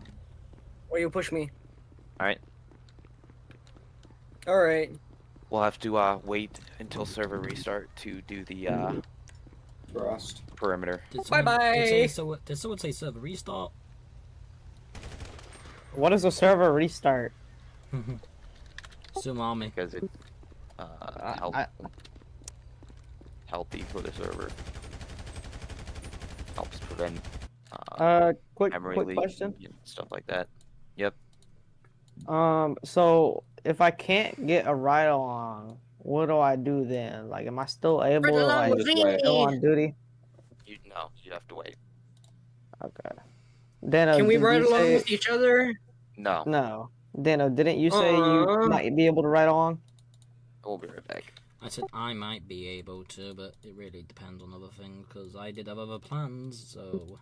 C: Or you push me.
D: Alright?
C: Alright.
D: We'll have to wait until server restart to do the perimeter.
C: Bye-bye.
K: Did someone say server restart?
S: What is a server restart?
K: Sumami.
D: Because it's healthy for the server. Helps prevent
S: Quick
D: memory
S: question.
D: and stuff like that. Yep.
S: So if I can't get a ride along, what do I do then? Like, am I still able to like go on duty?
D: You'd have to wait.
S: Okay. Dano,
C: Can we
S: did
C: ride
S: you
C: along
S: say-
C: with each other?
D: No.
S: No. Dano, didn't you say you might be able to ride along?
D: We'll be right back.
K: I said I might be able to, but it really depends on other things, because I did have other plans, so...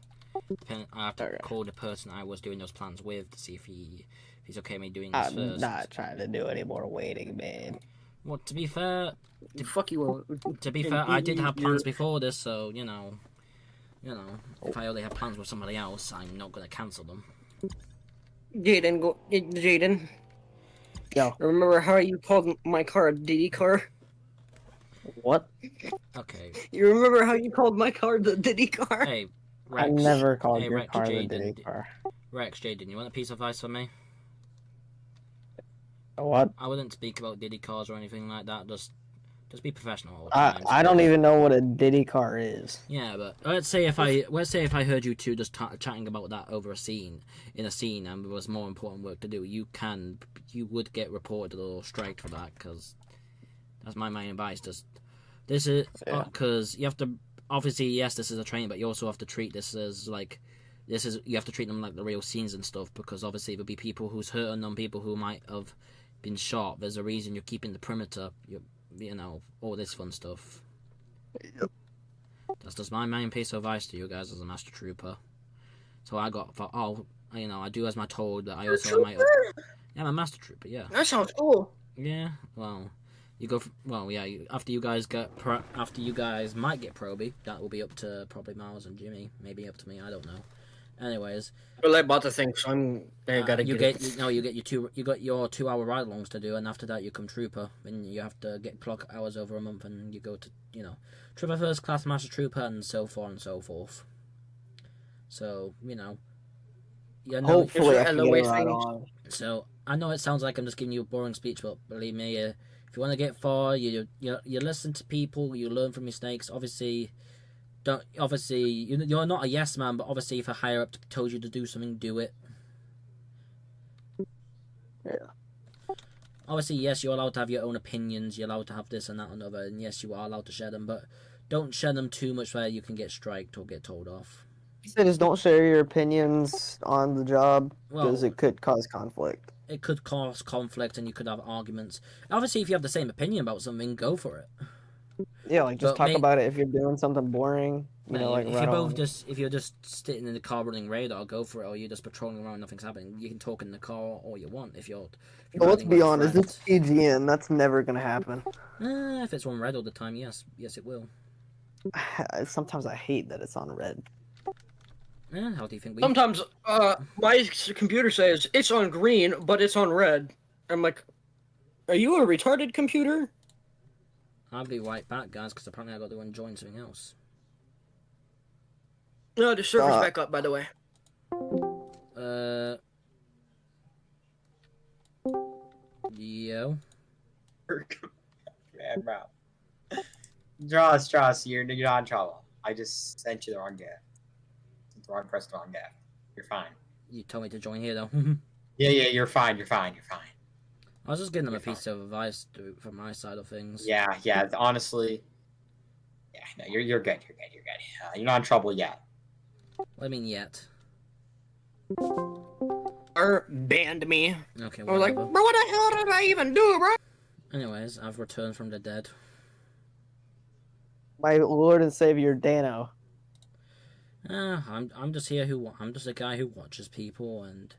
K: I have to call the person I was doing those plans with to see if he's okay with me doing this
S: I'm
K: first.
S: not trying to do any more waiting, man.
K: Well, to be fair...
C: Fuck you.
K: To be fair, I did have plans before this, so, you know, if I only have plans with somebody else, I'm not going to cancel them.
C: Jaden.
S: Yo.
C: Remember how you called my car a Diddy car?
S: What?
K: Okay.
C: You remember how you called my car the Diddy car?
K: Hey,
S: I
K: Rex.
S: never called
K: Hey,
S: your
K: Rex,
S: car the
K: Jaden.
S: Diddy car.
K: Rex, Jaden, you want a piece of advice from me?
S: What?
K: I wouldn't speak about Diddy cars or anything like that. Just be professional all the time.
S: I don't even know what a Diddy car is.
K: Yeah, but let's say if I heard you two just chatting about that over a scene, and there was more important work to do, you would get reported or striked for that, because that's my main advice. This is because you have to, obviously, yes, this is a training, but you also have to treat this as like, you have to treat them like the real scenes and stuff, because obviously there'll be people who's hurting them, people who might have been shot. There's a reason you're keeping the perimeter, you know, all this fun stuff.
N: Yep.
K: That's just my main piece of advice to you guys as a master trooper. So I do as my told, but I also am I'm a master trooper, yeah.
C: That sounds cool.
K: Yeah, well, after you guys might get Proby, that will be up to probably Miles and Jimmy, maybe up to me, I don't know. Anyways,
C: Well, I bought the thing, so I gotta
K: you
C: get
K: get you got your 2-hour ride-alongs to do, and after that you come trooper, and you have to get clock hours over a month, and you go to trooper first class, master trooper, and so on and so forth. So
S: Hopefully I can get it right on.
K: So I know it sounds like I'm just giving you a boring speech, but believe me, if you want to get far, you listen to people, you learn from mistakes. Obviously, you're not a yes man, but obviously if a higher up tells you to do something, do it.
S: Yeah.
K: Obviously, yes, you're allowed to have your own opinions. You're allowed to have this and that and other, and yes, you are allowed to share them, but don't share them too much where you can get striked or get told off.
S: So just don't share your opinions on the job because it could cause conflict.
K: It could cause conflict, and you could have arguments. Obviously, if you have the same opinion about something, go for it.
S: Yeah, like just talk about it if you're doing something boring.
K: If you're just sitting in the car running radar, go for it. Or you're just patrolling around, nothing's happening. You can talk in the car all you want. If you're
S: well, let's be honest, it's PGN. That's never gonna happen.
K: If it's on red all the time, yes, it will.
S: Sometimes I hate that it's on red.
K: How do you think?
C: Sometimes, my computer says it's on green, but it's on red. I'm like, are you a retarded computer?
K: I'll be right back, guys, because apparently I got to go and join something else.
C: No, the server's back up, by the way.
K: Yo.
T: Man, bro. Joss, you're not in trouble. I just sent you the wrong gift. The wrong press, the wrong gift. You're fine.
K: You told me to join here, though.
T: Yeah, you're fine. You're fine.
K: I was just giving them a piece of advice from my side of things.
T: Yeah. Honestly, no, you're good. You're not in trouble yet.
K: What do you mean yet?
C: Or banned me.
K: Okay.
C: I was like, bro, what the hell did I even do, bro?
K: Anyways, I've returned from the dead.
S: My Lord and Savior Dano.
K: I'm just here I'm just a guy who watches people and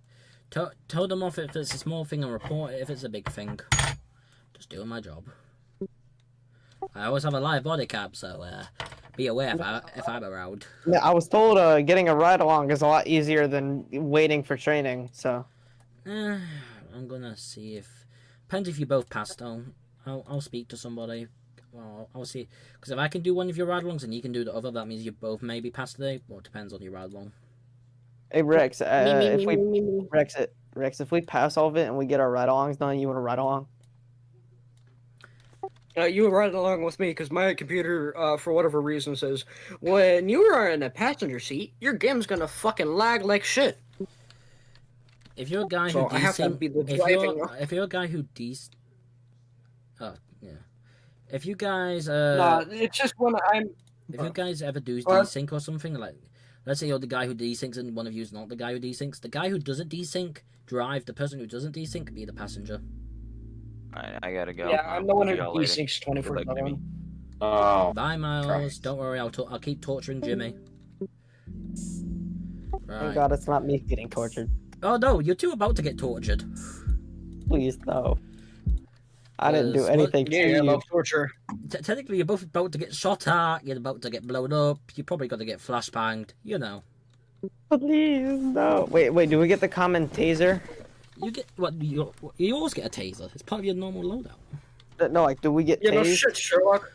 K: tell them off if it's a small thing and report it if it's a big thing. Just doing my job. I always have a live body cam, so be aware if I'm around.
S: Yeah, I was told getting a ride along is a lot easier than waiting for training. So.
K: I'm gonna see if depends if you both pass though. I'll speak to somebody. Well, I'll see. Because if I can do one of your ride-alongs and you can do the other, that means you both maybe pass today. Well, it depends on your ride-along.
S: Hey, Rex, if we pass all of it and we get our ride-alongs done, you want to ride along?
C: You would ride along with me because my computer, for whatever reason, says when you are in a passenger seat, your game's gonna fucking lag like shit.
K: If you're a guy
C: so
K: who
C: I have to be the driving.
K: If you're a guy who if you guys
C: it's just when I'm.
K: If you guys ever do desync or something, like let's say you're the guy who desyncs and one of you's not the guy who desyncs, the guy who doesn't desync drive, the person who doesn't desync be the passenger.
D: I gotta go.
C: Yeah, I'm the one who desyncs 24/7.
T: Oh.
K: Bye, Miles.
T: Christ.
K: Don't worry, I'll keep torturing Jimmy. Right.
S: Thank God it's not me getting tortured.
K: Oh no, you're two about to get tortured.
S: Please no. I didn't do anything to you.
C: I love torture.
K: Technically, you're both about to get shot at. You're about to get blown up. You're probably going to get flashbanged. You know.
S: Please no. Wait. Do we get the common taser?
K: You get what? You always get a taser. It's part of your normal loadout.
S: No, like, do we get tased?
C: Yeah, no shit, Sherlock.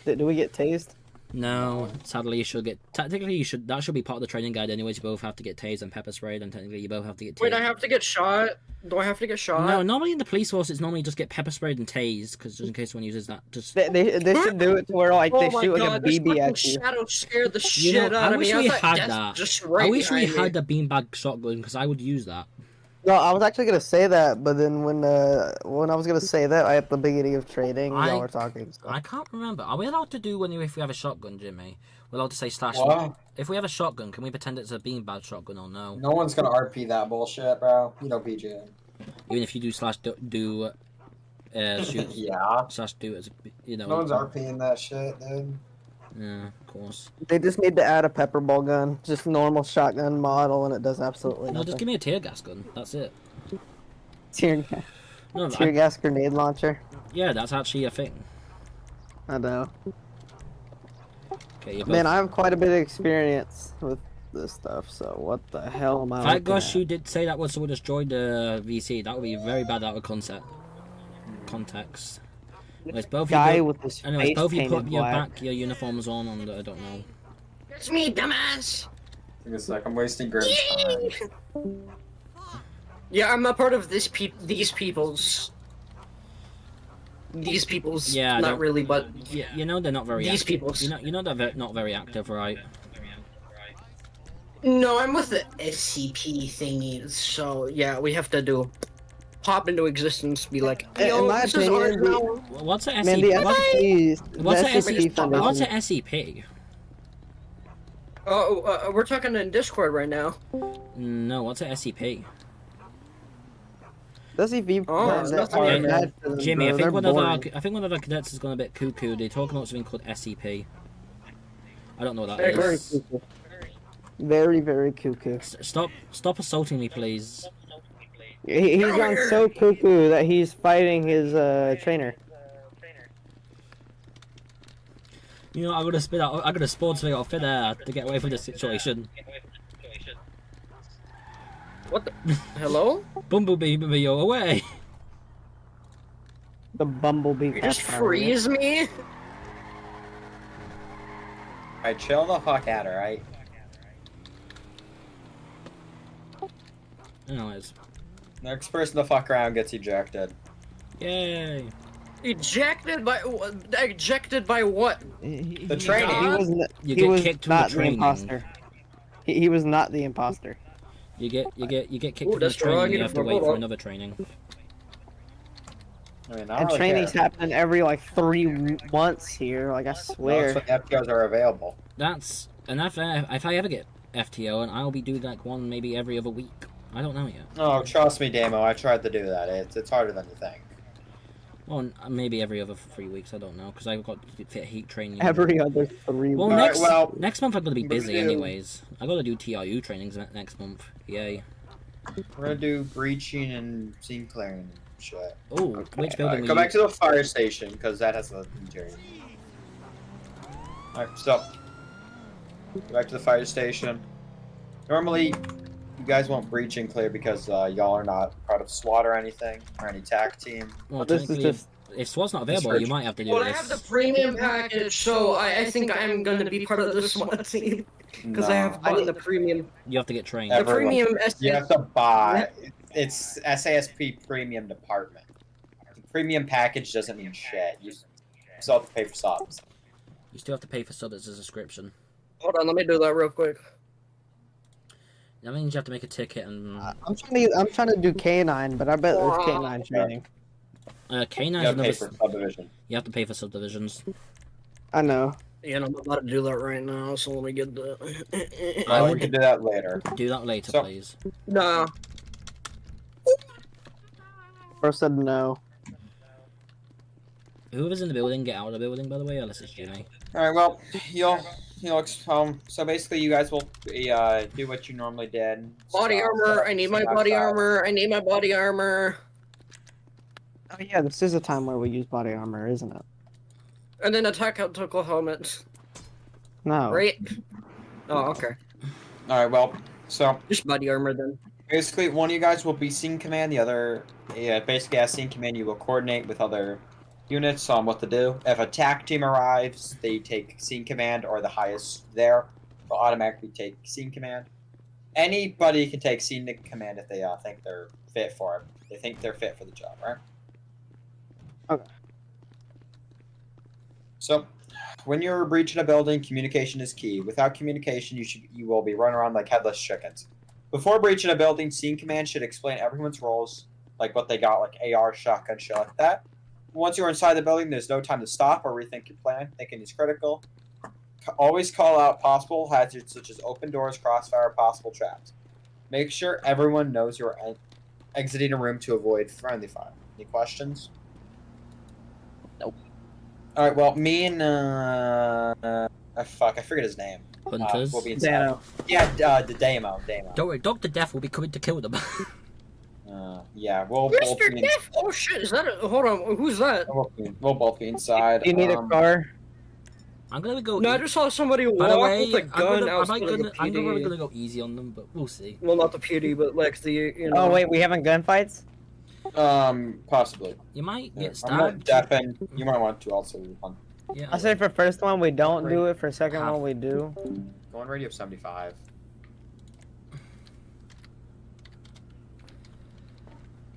S: Do we get tased?
K: No, sadly you should get. Technically, you should. That should be part of the training guide, anyways. You both have to get tased and pepper sprayed, and technically, you both have to get tased.
C: Wait, I have to get shot. Do I have to get shot?
K: No, normally in the police force, it's normally just get pepper sprayed and tased, because just in case someone uses that, just.
S: They should do it to where like they shoot like a BB at you.
C: Shadow scared the shit out of me.
K: I wish we had
C: that.
K: I wish we had the beanbag shotgun, because I would use that.
S: No, I was actually gonna say that, but then when I was gonna say that, at the beginning of training, y'all were talking. So.
K: I can't remember. Are we allowed to do if we have a shotgun, Jimmy? We're allowed to say slash.
T: What?
K: If we have a shotgun, can we pretend it's a beanbag shotgun or no?
T: No one's gonna RP that bullshit, bro. You know PGN.
K: Even if you do slash do shoot.
T: Yeah.
K: Slash do as
T: No one's RPing that shit, dude.
K: Yeah, of course.
S: They just need to add a pepper ball gun, just normal shotgun model, and it does absolutely nothing.
K: No, just give me a tear gas gun. That's it.
S: Tear gas grenade launcher.
K: Yeah, that's actually a thing.
S: I know.
K: Okay,
S: Man, I have quite a bit of experience with this stuff, so what the hell am I
K: Thank
S: looking
K: gosh
S: at?
K: you did say that was someone destroyed the VC. That would be very bad out of context. Anyways, both
S: Guy
K: you
S: with his
K: anyways,
S: face
K: both you put
S: painted
K: your
S: black.
K: your uniforms on, and I don't know.
C: It's me, dumbass.
T: It's like I'm wasting Grim's time.
C: Yeah, I'm a part of these people's.
K: Yeah,
C: not really, but
K: yeah, you know they're not very.
C: these
K: active.
C: people's.
K: You know they're not very active, right?
C: No, I'm with the SCP thingies, so yeah, we have to pop into existence, be like,
S: In my
C: this is
S: opinion,
C: ours now.
K: What's an
S: Man, the
K: SCP? What's an
S: SCP
K: SCP? What's an
S: Foundation.
K: SCP?
C: Oh, we're talking in Discord right now.
K: No, what's an SCP?
S: The SCP
C: Oh,
S: plans that
C: nothing
S: are
C: yet.
S: bad for them,
K: Jimmy,
S: bro.
K: I
S: They're
K: think one of our
S: boring.
K: cadets has gone a bit cuckoo. They're talking about something called SCP. I don't know what that
S: Very, very
K: is.
S: cuckoo. Very, very cuckoo.
K: Stop assaulting me, please.
S: He's gone so cuckoo that he's fighting his trainer.
K: You know, I'm gonna spit out. I'm gonna spawn something off in air to get away from this situation.
C: What the? Hello?
K: Bumblebee, you're away.
S: The bumblebee.
C: You just freeze me?
T: Alright, chill the fuck out, alright?
K: Anyways.
T: Next person to fuck around gets ejected.
K: Yay.
C: Ejected by what?
T: The training.
S: He was,
K: You
S: he
K: get
S: was
K: kicked from
S: not
K: the
S: the
K: training.
S: imposter. He was not the imposter.
K: You get kicked
C: Ooh,
K: from the
C: that's
K: training.
C: wrong.
K: You have to wait for another training.
T: I mean, I
S: And
T: don't really
S: training's
T: care.
S: happening every like 3 months here. Like I
T: That's
S: swear.
T: when FTOs are available.
K: That's and if I ever get FTO, and I'll be doing like one maybe every other week. I don't know yet.
T: Oh, trust me, Damo. I tried to do that. It's harder than you think.
K: Well, maybe every other 3 weeks. I don't know because I've got fit heat training.
S: Every other 3
K: Well,
S: months.
K: next month I'm gonna be
T: we're
K: busy
T: gonna do-
K: anyways. I gotta do TRU trainings next month. Yay.
T: We're gonna do breaching and scene clearing and shit.
K: Oh, which building?
T: Go back to the fire station because that has a interior. Alright, stop. Go back to the fire station. Normally, you guys won't breach and clear because y'all are not part of SWAT or anything, or any TAC team.
K: Well,
S: This is
K: technically,
S: just-
K: if SWAT's not available, you might have to do
C: Well,
K: this.
C: I have the premium package, so I think I'm gonna be part of the SWAT team. Because I have bought the premium.
K: You have to get trained.
C: The premium
T: You have to buy. It's SASP premium department. The premium package doesn't mean shit. You still have to pay for subs.
K: You still have to pay for subs as a subscription.
C: Hold on, let me do that real quick.
K: That means you have to make a ticket and.
S: I'm trying to do K9, but I bet there's K9 training.
K: K9
T: You
K: is
T: have to pay
K: another.
T: for subdivision.
K: You have to pay for subdivisions.
S: I know.
C: Yeah, and I'm about to do that right now, so let me get the.
T: We can do that later.
K: Do that later,
T: So-
K: please.
C: Nah.
S: Bro said no.
K: Whoever's in the building, get out of the building. By the way, unless it's Jimmy.
T: All right. Well, so basically, you guys will do what you normally did.
C: Body armor, I need my body armor, I need my body armor.
S: Oh yeah, this is a time where we use body armor, isn't it?
C: And then attack tactical helmet.
S: No.
C: Right? Oh, okay.
T: All right. Well, so
C: Just body armor then.
T: basically, one of you guys will be scene command. The other, basically as scene command, you will coordinate with other units on what to do. If a TAC team arrives, they take scene command, or the highest there will automatically take scene command. Anybody can take scene command if they think they're fit for it. They think they're fit for the job, right?
S: Okay.
T: So, when you're breaching a building, communication is key. Without communication, you will be running around like headless chickens. Before breaching a building, scene command should explain everyone's roles, like what they got, like AR, shotgun, shit like that. Once you're inside the building, there's no time to stop or rethink your plan. Thinking is critical. Always call out possible hazards such as open doors, crossfire, possible traps. Make sure everyone knows you're exiting a room to avoid friendly fire. Any questions?
S: Nope.
T: All right. Well, me and fuck, I forget his name.
K: Hunters.
T: We'll be inside.
S: Dano.
T: Yeah, the Damo.
K: Don't worry, Dr. Death will be coming to kill them.
T: Yeah, we'll both
C: Mr.
T: be.
C: Death! Oh shit, is that hold on, who's that?
T: We'll both be inside.
S: Do you need a car?
K: I'm gonna go.
C: No, I just saw somebody
K: By the
C: walk
K: way,
C: with a gun outside of the
K: I'm
C: PD.
K: gonna go easy on them, but we'll see.
C: Well, not the PD, but like the, you know.
S: Oh wait, we having gunfights?
T: Possibly.
K: You might get
T: I'm not
K: stabbed.
T: deafened. You might want to also.
K: Yeah.
S: I say for first one we don't do it. For second one we do.
T: Go on radio 75.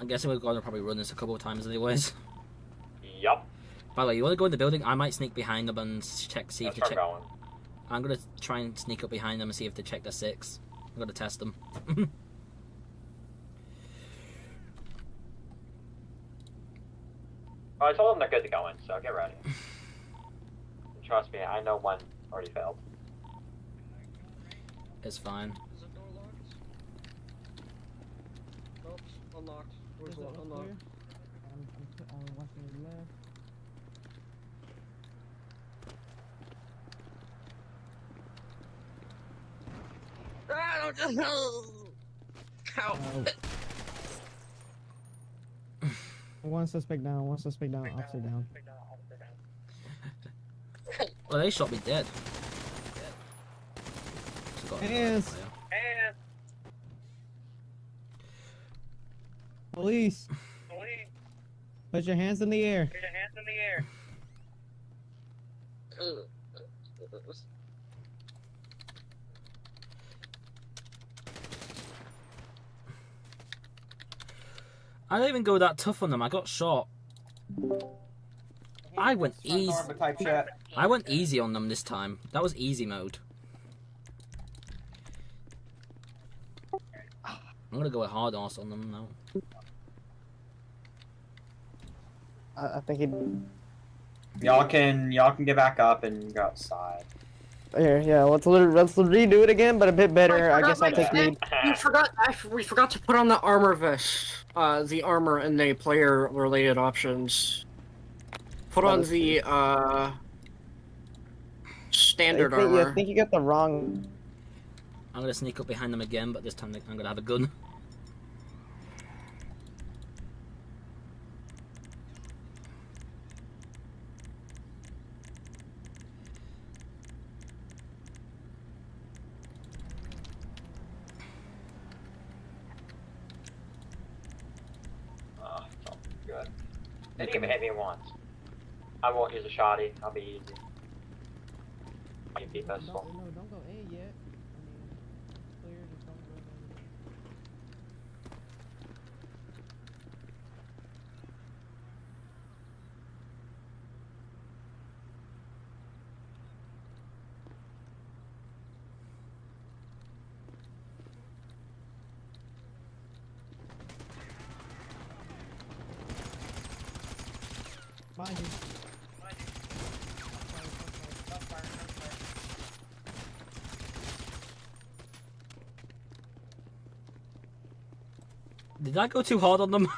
K: I'm guessing we're gonna probably run this a couple of times anyways.
M: Yup.
K: By the way, you wanna go in the building? I might sneak behind them and check, see if
M: Let's
K: they
M: start
K: check.
M: going.
K: I'm gonna try and sneak up behind them and see if they check the 6. I'm gonna test them.
M: Oh, I told them they're good to go in, so get ready. Trust me, I know one already failed.
K: It's fine.
C: Unlocked. Where's one? Unlocked.
G: I'm watching the left. One suspect down, officer down.
K: Well, they shot me dead.
G: Hands! Police! Put your hands in the air.
K: I didn't even go that tough on them. I got shot. I went easy. I went easy on them this time. That was easy mode. I'm gonna go with hard arse on them now.
S: I think he.
T: Y'all can get back up and go outside.
S: Here, yeah. Let's redo it again, but a bit better. I guess I'll take lead.
C: We forgot to put on the armor vest. The armor and the player-related options. Put on the standard armor.
S: I think you got the wrong.
K: I'm gonna sneak up behind them again, but this time I'm gonna have a gun.
M: Good. They didn't even hit me once. I won't use a shotty. I'll be easy. Be pistol.
G: No, don't go in yet. It's clear, just don't go in. Behind you.
K: Did I go too hard on them?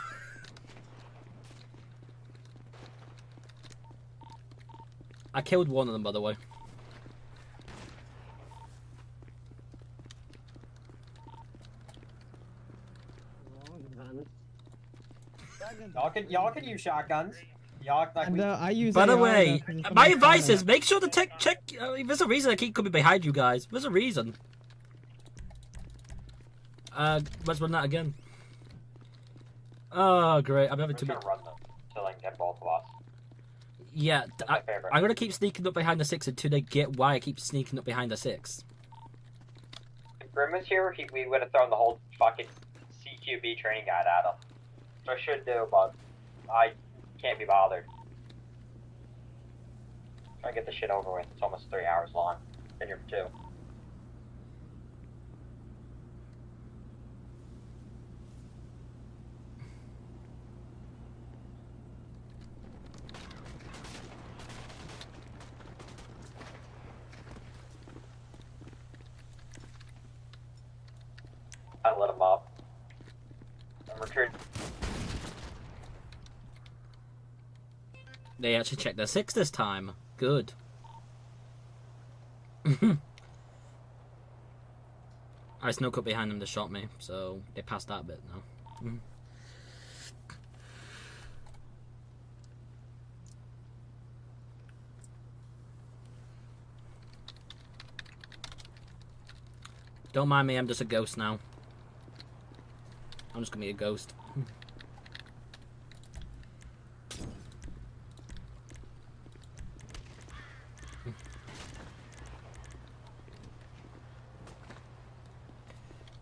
K: I killed one of them, by the way.
P: Y'all can use shotguns. Y'all act like we...
G: I use.
K: By the
G: AR
K: way,
G: though,
K: my advice is make sure to check. There's a reason I keep coming behind you guys. There's a reason. Let's run that again. Oh, great! I'm having
M: I'm just gonna run them until I can get both of us.
K: Yeah, I'm gonna keep sneaking up behind the 6 until they get why I keep sneaking up behind the 6.
M: If Grim was here, we would have thrown the whole fucking CQB training guide at him. So I should do, but I can't be bothered. Try to get this shit over with. It's almost 3 hours long. Been here for 2. I let him up. I'm retreating.
K: They actually checked their 6 this time. Good. I snuck up behind them to shot me, so they passed that bit now. Don't mind me, I'm just a ghost now. I'm just gonna be a ghost.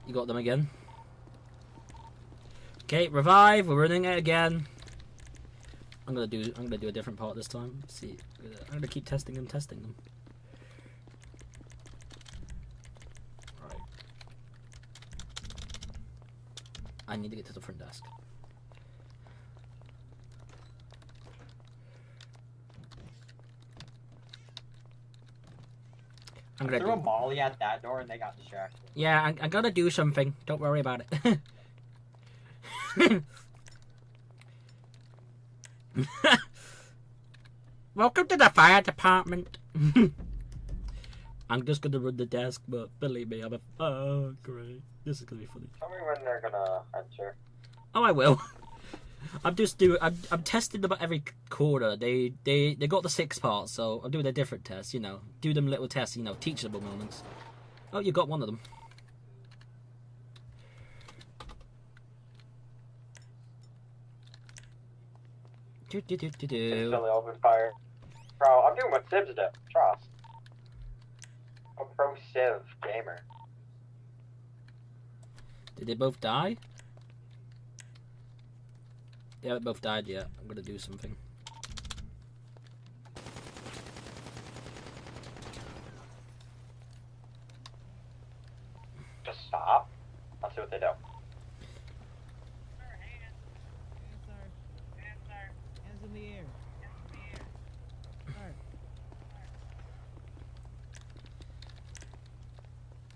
K: You got them again. Okay, revive. We're running it again. I'm gonna do a different part this time. Let's see, I'm gonna keep testing them. Right. I need to get to the front desk. I'm
Q: I
K: gonna
Q: threw a molly at that door and they got distracted.
K: Yeah, I'm gonna do something. Don't worry about it. Welcome to the fire department. I'm just gonna run the desk, but believe me, oh great. This is gonna be funny.
M: Tell me when they're gonna enter.
K: Oh, I will. I'm testing them at every quarter. They got the 6 parts, so I'm doing a different test. You know, do them little tests. You know, teachable moments. Oh, you got one of them.
M: Instantly open fire. Bro, I'm doing what Civs do. Trust. I'm a pro Civ gamer.
K: Did they both die? Yeah, they both died. Yeah, I'm gonna do something.
M: Just stop. Let's see what they do.
G: Hands in the air.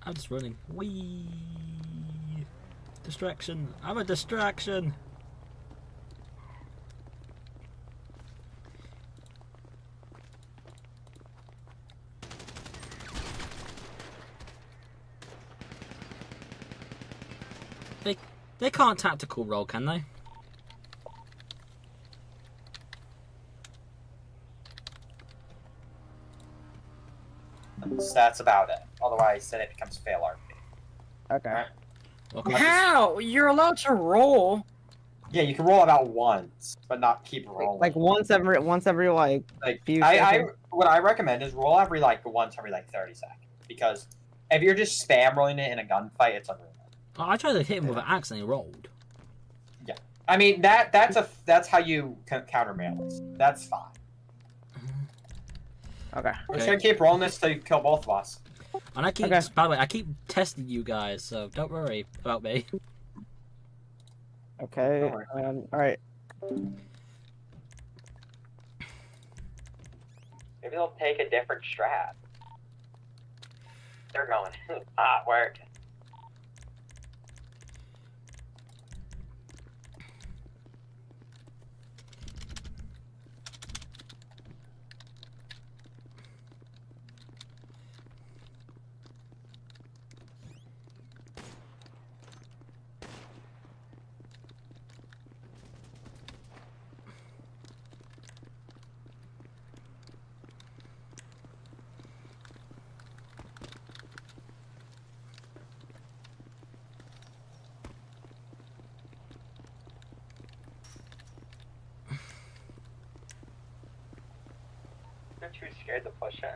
K: I'm just running. Whee! Distraction. I'm a distraction. They can't tactical roll, can they?
Q: That's about it. Otherwise, then it becomes fail RP.
S: Okay.
K: Okay.
C: How? You're allowed to roll.
Q: Yeah, you can roll about once, but not keep rolling.
S: Like once every like few seconds.
Q: What I recommend is roll once every 30 seconds, because if you're just spam rolling it in a gunfight, it's unreal.
K: Oh, I tried to hit him with an axe and he rolled.
Q: Yeah, I mean that's how you counter melees. That's fine.
S: Okay.
Q: We're just gonna keep rolling this till you kill both of us.
K: And I keep, by the way, I keep testing you guys, so don't worry about me.
S: Okay. All right.
M: Maybe they'll take a different strat. They're going. Work. They're too scared to push in.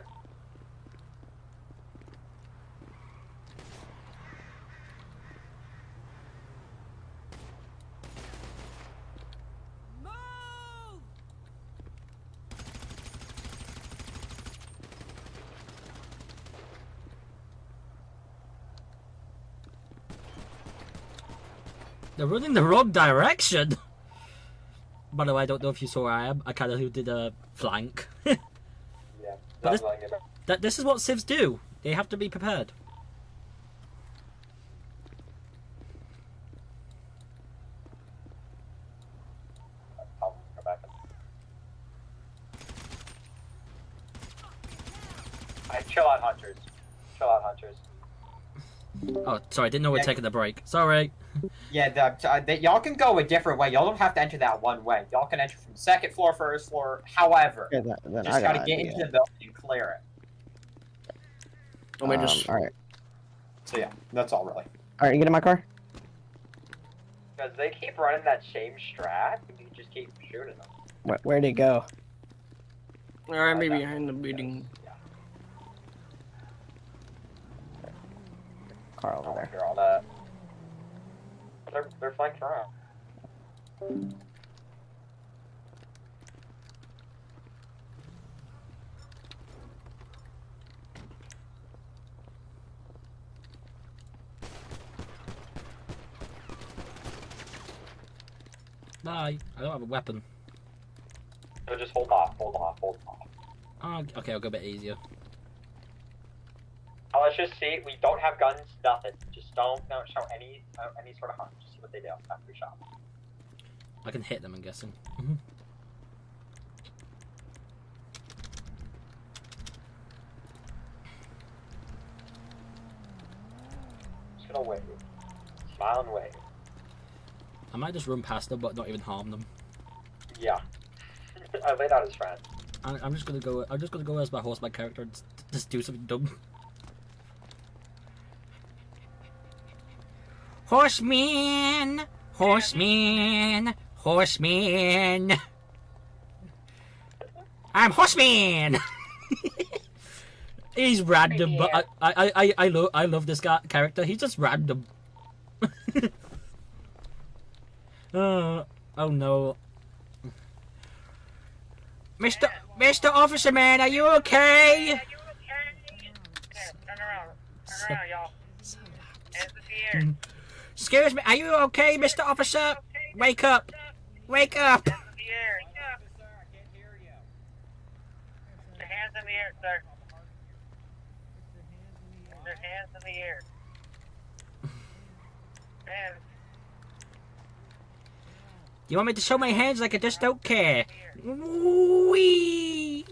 K: They're running the wrong direction. By the way, I don't know if you saw where I am. I kind of did a flank.
M: Yeah.
K: But this is what civs do. They have to be prepared.
M: Chill out, hunters. Chill out, hunters.
K: Oh, sorry, I didn't know we were taking the break. Sorry.
Q: Yeah, y'all can go a different way. Y'all don't have to enter that one way. Y'all can enter from the second floor, first floor, however.
S: Yeah, then
Q: just gotta get into the building and clear it.
C: Let me just.
S: All right.
T: So yeah, that's all really.
S: All right, you get in my car.
M: Because they keep running that same strat, and you just keep shooting them.
S: Where'd he go?
C: Alright, maybe behind the building.
S: Car over there.
M: After all that. They're flanked around.
K: Bye. I don't have a weapon.
M: So just hold off.
K: Oh, okay, I'll go a bit easier.
M: Oh, let's just see. We don't have guns, nothing. Just don't show any sort of harm. Just see what they do after we shot.
K: I can hit them, I'm guessing.
M: Just gonna wave. Smile and wave.
K: I might just run past them, but not even harm them.
M: Yeah. I laid out his friend.
K: I'm just gonna go. I'm just gonna go as my horseback character and just do something dumb. Horseman, horseman, horseman. I'm horseman. He's random, but I love this guy character. He's just random. Oh no. Mr. Officer Man, are you okay?
O: Turn around, y'all. Hands in the air.
K: Excuse me, are you okay, Mr. Officer? Wake up! Wake up!
O: Hands in the air. Their hands in the air, sir. Their hands in the air. Hands.
K: You want me to show my hands like I just don't care? Wee.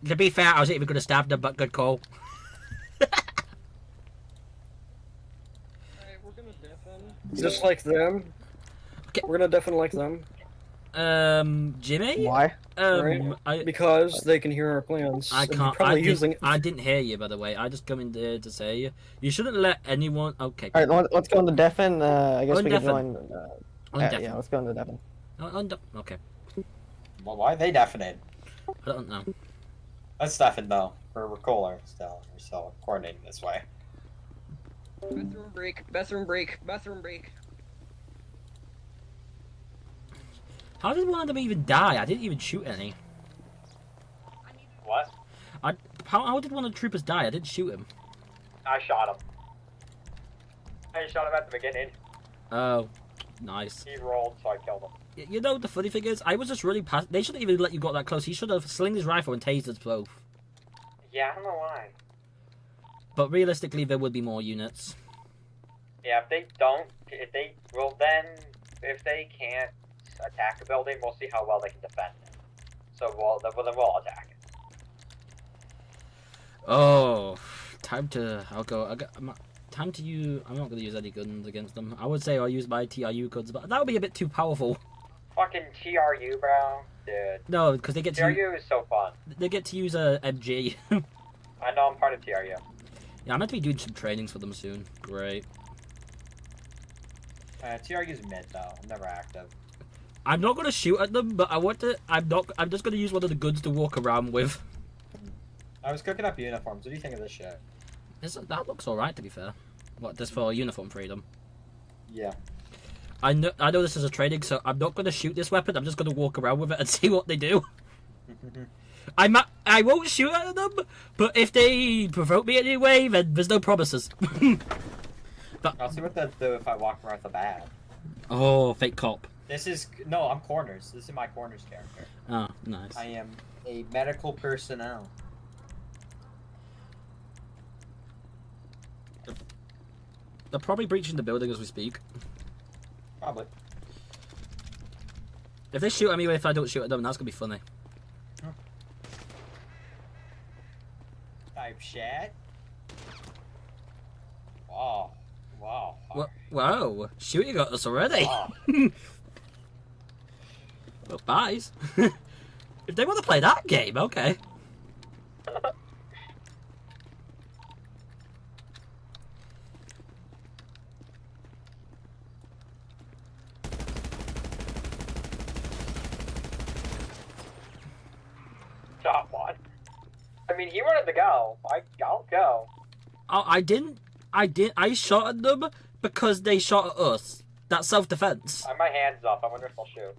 K: To be fair, I was even going to stab them, but good call.
C: Just like them.
K: Okay.
C: We're gonna deafen like them.
K: Jimmy?
S: Why?
C: Because they can hear our plans.
K: I
C: and
K: can't.
C: Probably
K: I didn't hear you, by the way. I just come in there to say you shouldn't let anyone. Okay.
S: All right, let's go into deafen. I guess we can
K: Undeafen.
S: join. Yeah, let's go into deafen.
K: Okay.
T: Well, why are they deafening?
K: I don't know.
T: Let's deafen though. We're cooler still. We're still coordinating this way.
A: Bathroom break. Bathroom break. Bathroom break.
K: How did one of them even die? I didn't even shoot any.
M: What?
K: How did one of the troopers die? I didn't shoot him.
M: I shot him. I shot him at the beginning.
K: Oh, nice.
M: He rolled, so I killed him.
K: You know, the funny thing is, I was just really past. They shouldn't even let you got that close. He should have slinged his rifle and tased us both.
M: Yeah, I don't know why.
K: But realistically, there would be more units.
M: Yeah, if they can't attack a building, we'll see how well they can defend it. So then we'll attack it.
K: Oh, time to. Time to use. I'm not going to use any guns against them. I would say I'll use my TRU guns, but that would be a bit too powerful.
M: Fucking TRU, bro. Dude.
K: No, because they get to.
M: TRU is so fun.
K: They get to use a MG.
M: I know I'm part of TRU.
K: Yeah, I'm meant to be doing some trainings for them soon. Great.
T: TRU's mid though. I'm never active.
K: I'm not gonna shoot at them, but I want to. I'm just gonna use one of the guns to walk around with.
T: I was cooking up uniforms. What do you think of this shit?
K: That looks alright, to be fair. What, just for uniform freedom?
T: Yeah.
K: I know this is a training, so I'm not gonna shoot this weapon. I'm just gonna walk around with it and see what they do. I won't shoot at them, but if they provoke me anyway, then there's no promises.
T: But I'll see what they do if I walk around with a bag.
K: Oh, fake cop.
T: I'm corners. This is my corners character.
K: Oh, nice.
T: I am a medical personnel.
K: They're probably breaching the building as we speak.
T: Probably.
K: If they shoot at me if I don't shoot at them, that's gonna be funny.
T: Type shit. Wow. Wow.
K: Whoa, shooting at us already.
T: Wow.
K: Well, buys. If they want to play that game, okay.
M: mean, he wanted to go. I'll go.
K: Oh, I didn't. I shot at them because they shot at us. That's self-defense.
M: My hand's up. I wonder if they'll shoot.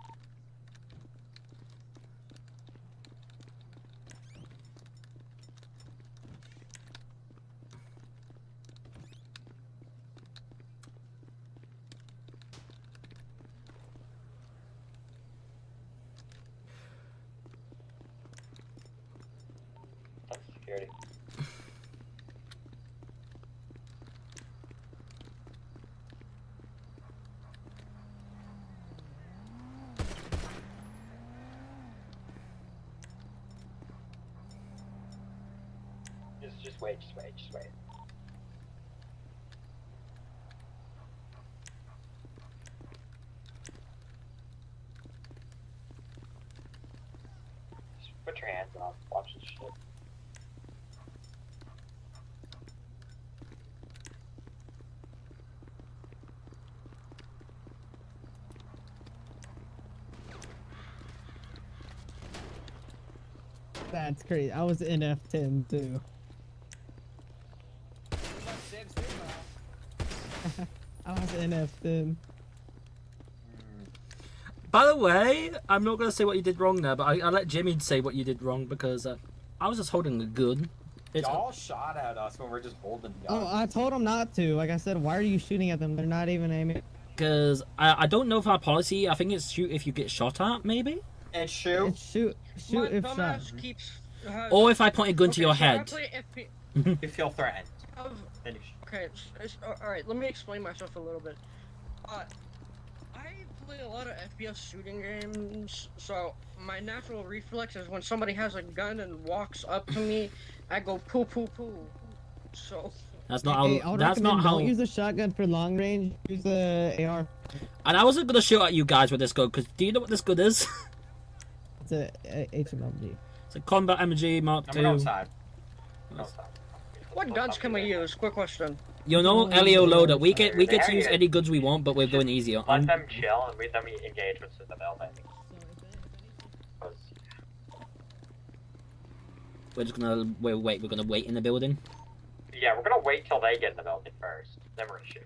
M: That's security. Just wait. Just put your hands up. Watch this shit.
G: That's crazy. I was in F10 too. I was in F10.
K: By the way, I'm not gonna say what you did wrong there, but I let Jimmy say what you did wrong because I was just holding a gun.
T: Y'all shot at us when we're just holding guns.
G: Oh, I told him not to. Like I said, why are you shooting at them? They're not even aiming.
K: Because I don't know if our policy. I think it's shoot if you get shot at, maybe.
T: And shoot.
G: It's shoot if shot.
K: Or if I point a gun to your head.
T: You feel threatened. Then you shoot.
C: Okay, alright, let me explain myself a little bit. I play a lot of FPS shooting games, so my natural reflex is when somebody has a gun and walks up to me, I go poo poo poo. So
K: that's not how. That's not how.
G: Don't use a shotgun for long range. Use the AR.
K: And I wasn't gonna shoot at you guys with this gun because do you know what this gun is?
G: It's a HMLG.
K: It's a combat MG Mark II.
T: Outside.
C: what guns can we use? Quick question.
K: You know, LEO loader. We get to use any guns we want, but we're going easier.
M: Let them chill and then we engage with the building.
K: We're just gonna wait. We're gonna wait in the building.
M: Yeah, we're gonna wait till they get in the building first. Then we're gonna shoot.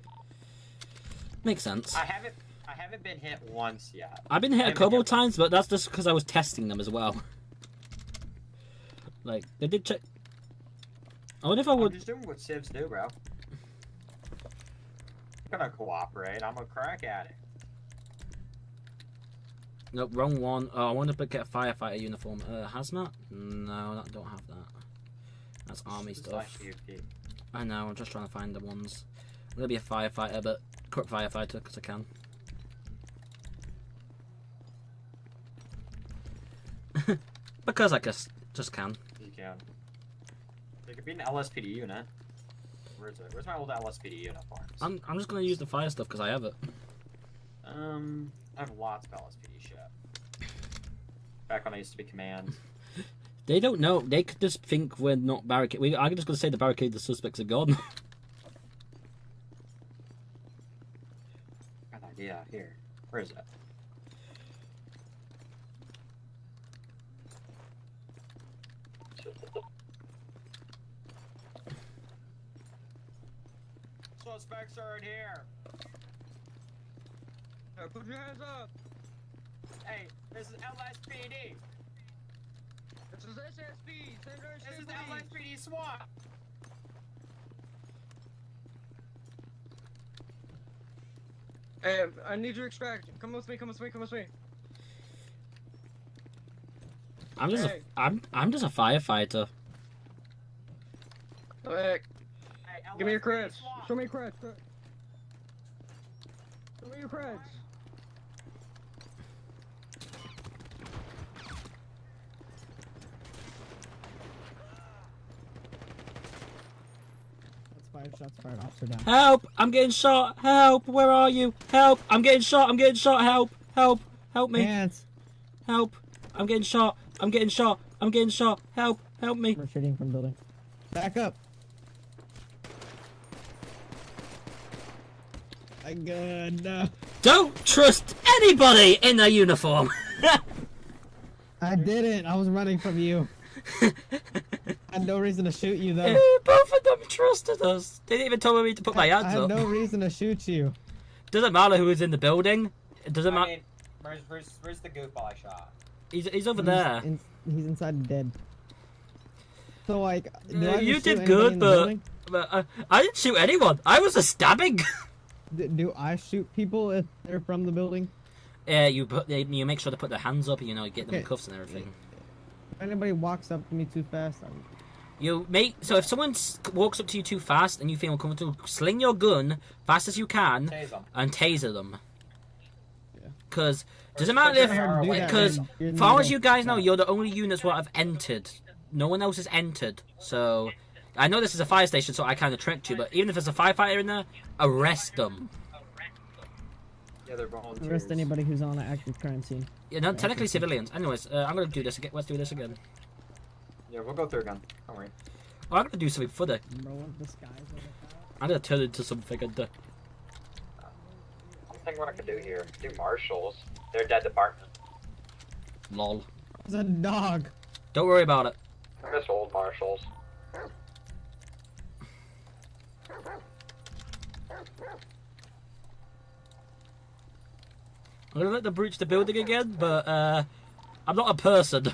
K: Makes sense.
T: I haven't been hit once yet.
K: I've been hit a couple of times, but that's just because I was testing them as well. Like they did check. I wonder if I would.
T: I'm just doing what civs do, bro. I'm gonna cooperate. I'm gonna crack at it.
K: Nope, wrong one. Oh, I wanted to get a firefighter uniform. Hazmat? No, I don't have that. That's army stuff. I know. I'm just trying to find the ones. I'm gonna be a firefighter, but quick firefighter because I can. Because I just can.
T: You can. It could be an LSPD unit. Where is it? Where's my old LSPD uniforms?
K: I'm just gonna use the fire stuff because I have it.
T: I have lots of LSPD shit. Back when I used to be command.
K: They don't know. They could just think we're not barricade. I'm just gonna say the barricade. The suspects are gone.
T: An idea here. Where is it? Suspects are in here.
C: Put your hands up.
T: Hey, this is LSPD.
C: This is SSB.
T: This is LSPD SWAT.
C: Hey, I need you to extract. Come with me.
K: I'm just I'm just a firefighter.
C: Hey, give me your creds. Show me your creds. Show me your creds.
G: That's 5 shots fired. Officer down.
K: Help! I'm getting shot. Help! Where are you? Help! I'm getting shot. Help! Help me!
G: Hands.
K: Help! I'm getting shot. Help me!
G: We're shooting from building. Back up. My God, no.
K: Don't trust anybody in a uniform.
G: I didn't. I was running from you. had no reason to shoot you though.
K: Both of them trusted us. They didn't even tell me to put my
G: I
K: hands
G: had
K: up.
G: no reason to shoot you.
K: Doesn't matter who was in the building. It doesn't
Q: I
K: matter.
Q: mean, where's the goofball I shot?
K: He's over there.
G: He's inside dead. So like, do I
K: You
G: just shoot
K: did
G: anybody
K: good,
G: in the building?
K: but I didn't shoot anyone. I was a stabbing.
G: Do I shoot people if they're from the building?
K: Yeah, you make sure to put their hands up. You know, get them in
G: Okay.
K: cuffs and everything.
G: If anybody walks up to me too fast,
K: So if someone walks up to you too fast and you feel uncomfortable, sling your gun fast as you can and taser them. Because doesn't matter if, because far as you guys know, you're the only units what have entered. No one else has entered. So I know this is a fire station, so I kind of tricked you. But even if there's a firefighter in there, arrest them.
T: Yeah, they're volunteers.
G: arrest anybody who's on an active crime scene.
K: Yeah, no, technically civilians. Anyways, I'm gonna do this again. Let's do this again.
T: Yeah, we'll go through again. Don't worry.
K: Oh, I'm gonna do something funny.
G: Bro, what the skies over
K: I'm gonna turn into something and
M: I think what I could do here, do marshals. They're a dead department.
K: lol.
G: It's a dog.
K: Don't worry about it.
M: I miss old marshals.
K: I'm gonna let them breach the building again, but I'm not a person.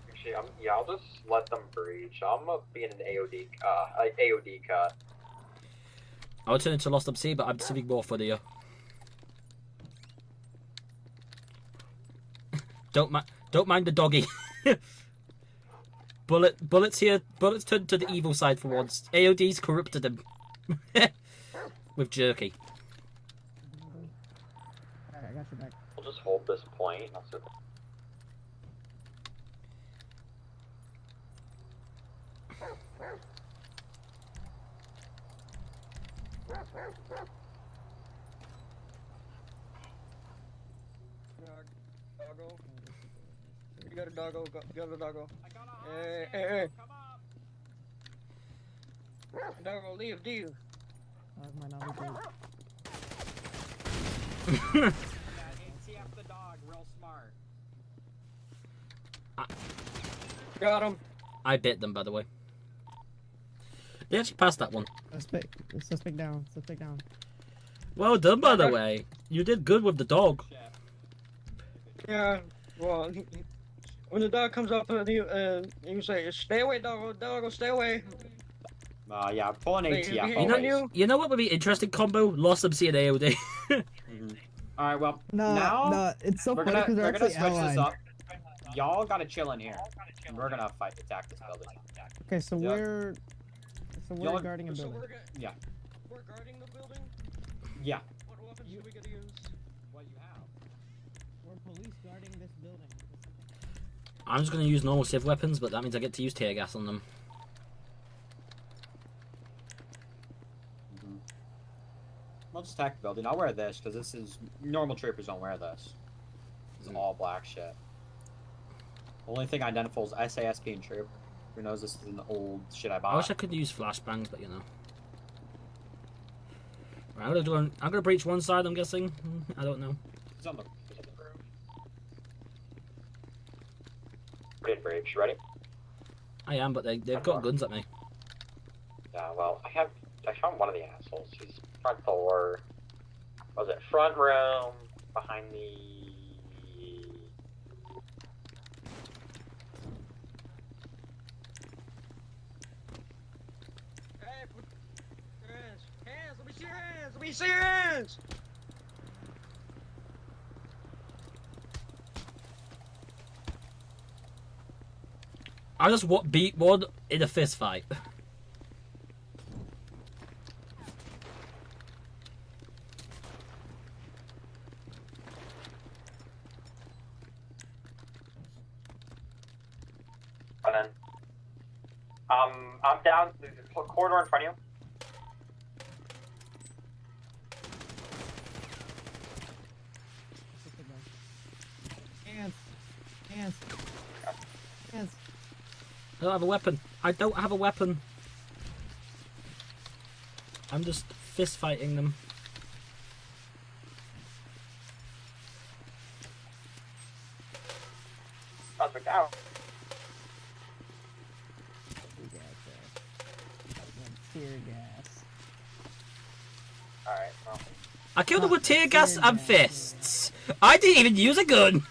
M: Actually, yeah, I'll just let them breach. I'm gonna be in an AOD cut.
K: I would turn into Lost MC, but I'm something more funnier. Don't mind the doggy. Bullets here. Bullets turned to the evil side for once. AOD's corrupted him with jerky.
G: Alright, I got your back.
M: We'll just hold this point. That's it.
C: Doggo. You got a doggo. Got a doggo. Hey, hey, hey. Doggo, leave, do you?
G: Might not be good.
P: CF the dog, real smart.
C: Got him.
K: I bit them, by the way. They actually passed that one.
G: Suspect down. Suspect down.
K: Well done, by the way. You did good with the dog.
C: Yeah, well, when the dog comes up and you say, stay away, doggo, stay away.
T: Yeah, pull an
C: Hey,
T: ATF.
C: you know
T: always.
K: You know what would be an interesting combo? Lost MC and AOD.
T: All right, well,
G: No,
T: now
G: no, it's so
T: we're
G: funny
T: gonna,
G: because they're
T: we're gonna
G: actually
T: switch this
G: allied.
T: up. Y'all gotta chill in here, and we're gonna attack this building.
G: Okay, so
T: Yep.
G: we're
T: Y'all-
G: guarding a building.
T: Yeah.
C: We're guarding the building?
T: Yeah.
C: What weapons do we gotta use? What you have?
G: We're police guarding this building.
K: I'm just going to use normal civ weapons, but that means I get to use tear gas on them.
T: I'll just attack the building. I'll wear this because this is normal troopers don't wear this. This is all black shit. The only thing identifiable is SASP and troop. Who knows this is an old shit I bought.
K: I wish I could use flashbangs, but you know. Right, I'm gonna breach one side. I'm guessing. I don't know.
T: It's on the roof.
M: Good breach, ready?
K: I am, but they've got guns at me.
M: Yeah, well, I found one of the assholes. He's front door. Was it front room behind the?
C: Hey, put your hands. Hands, let me see your hands. Let me see your hands.
K: I just beat one in a fist fight.
M: And then, I'm down the corridor in front of you.
G: Hands. Hands. Hands.
K: I don't have a weapon. I don't have a weapon. I'm just fist fighting them.
M: Suspect out.
G: Tear gas.
M: Alright, well.
K: I killed him with tear gas and fists. I didn't even use a gun.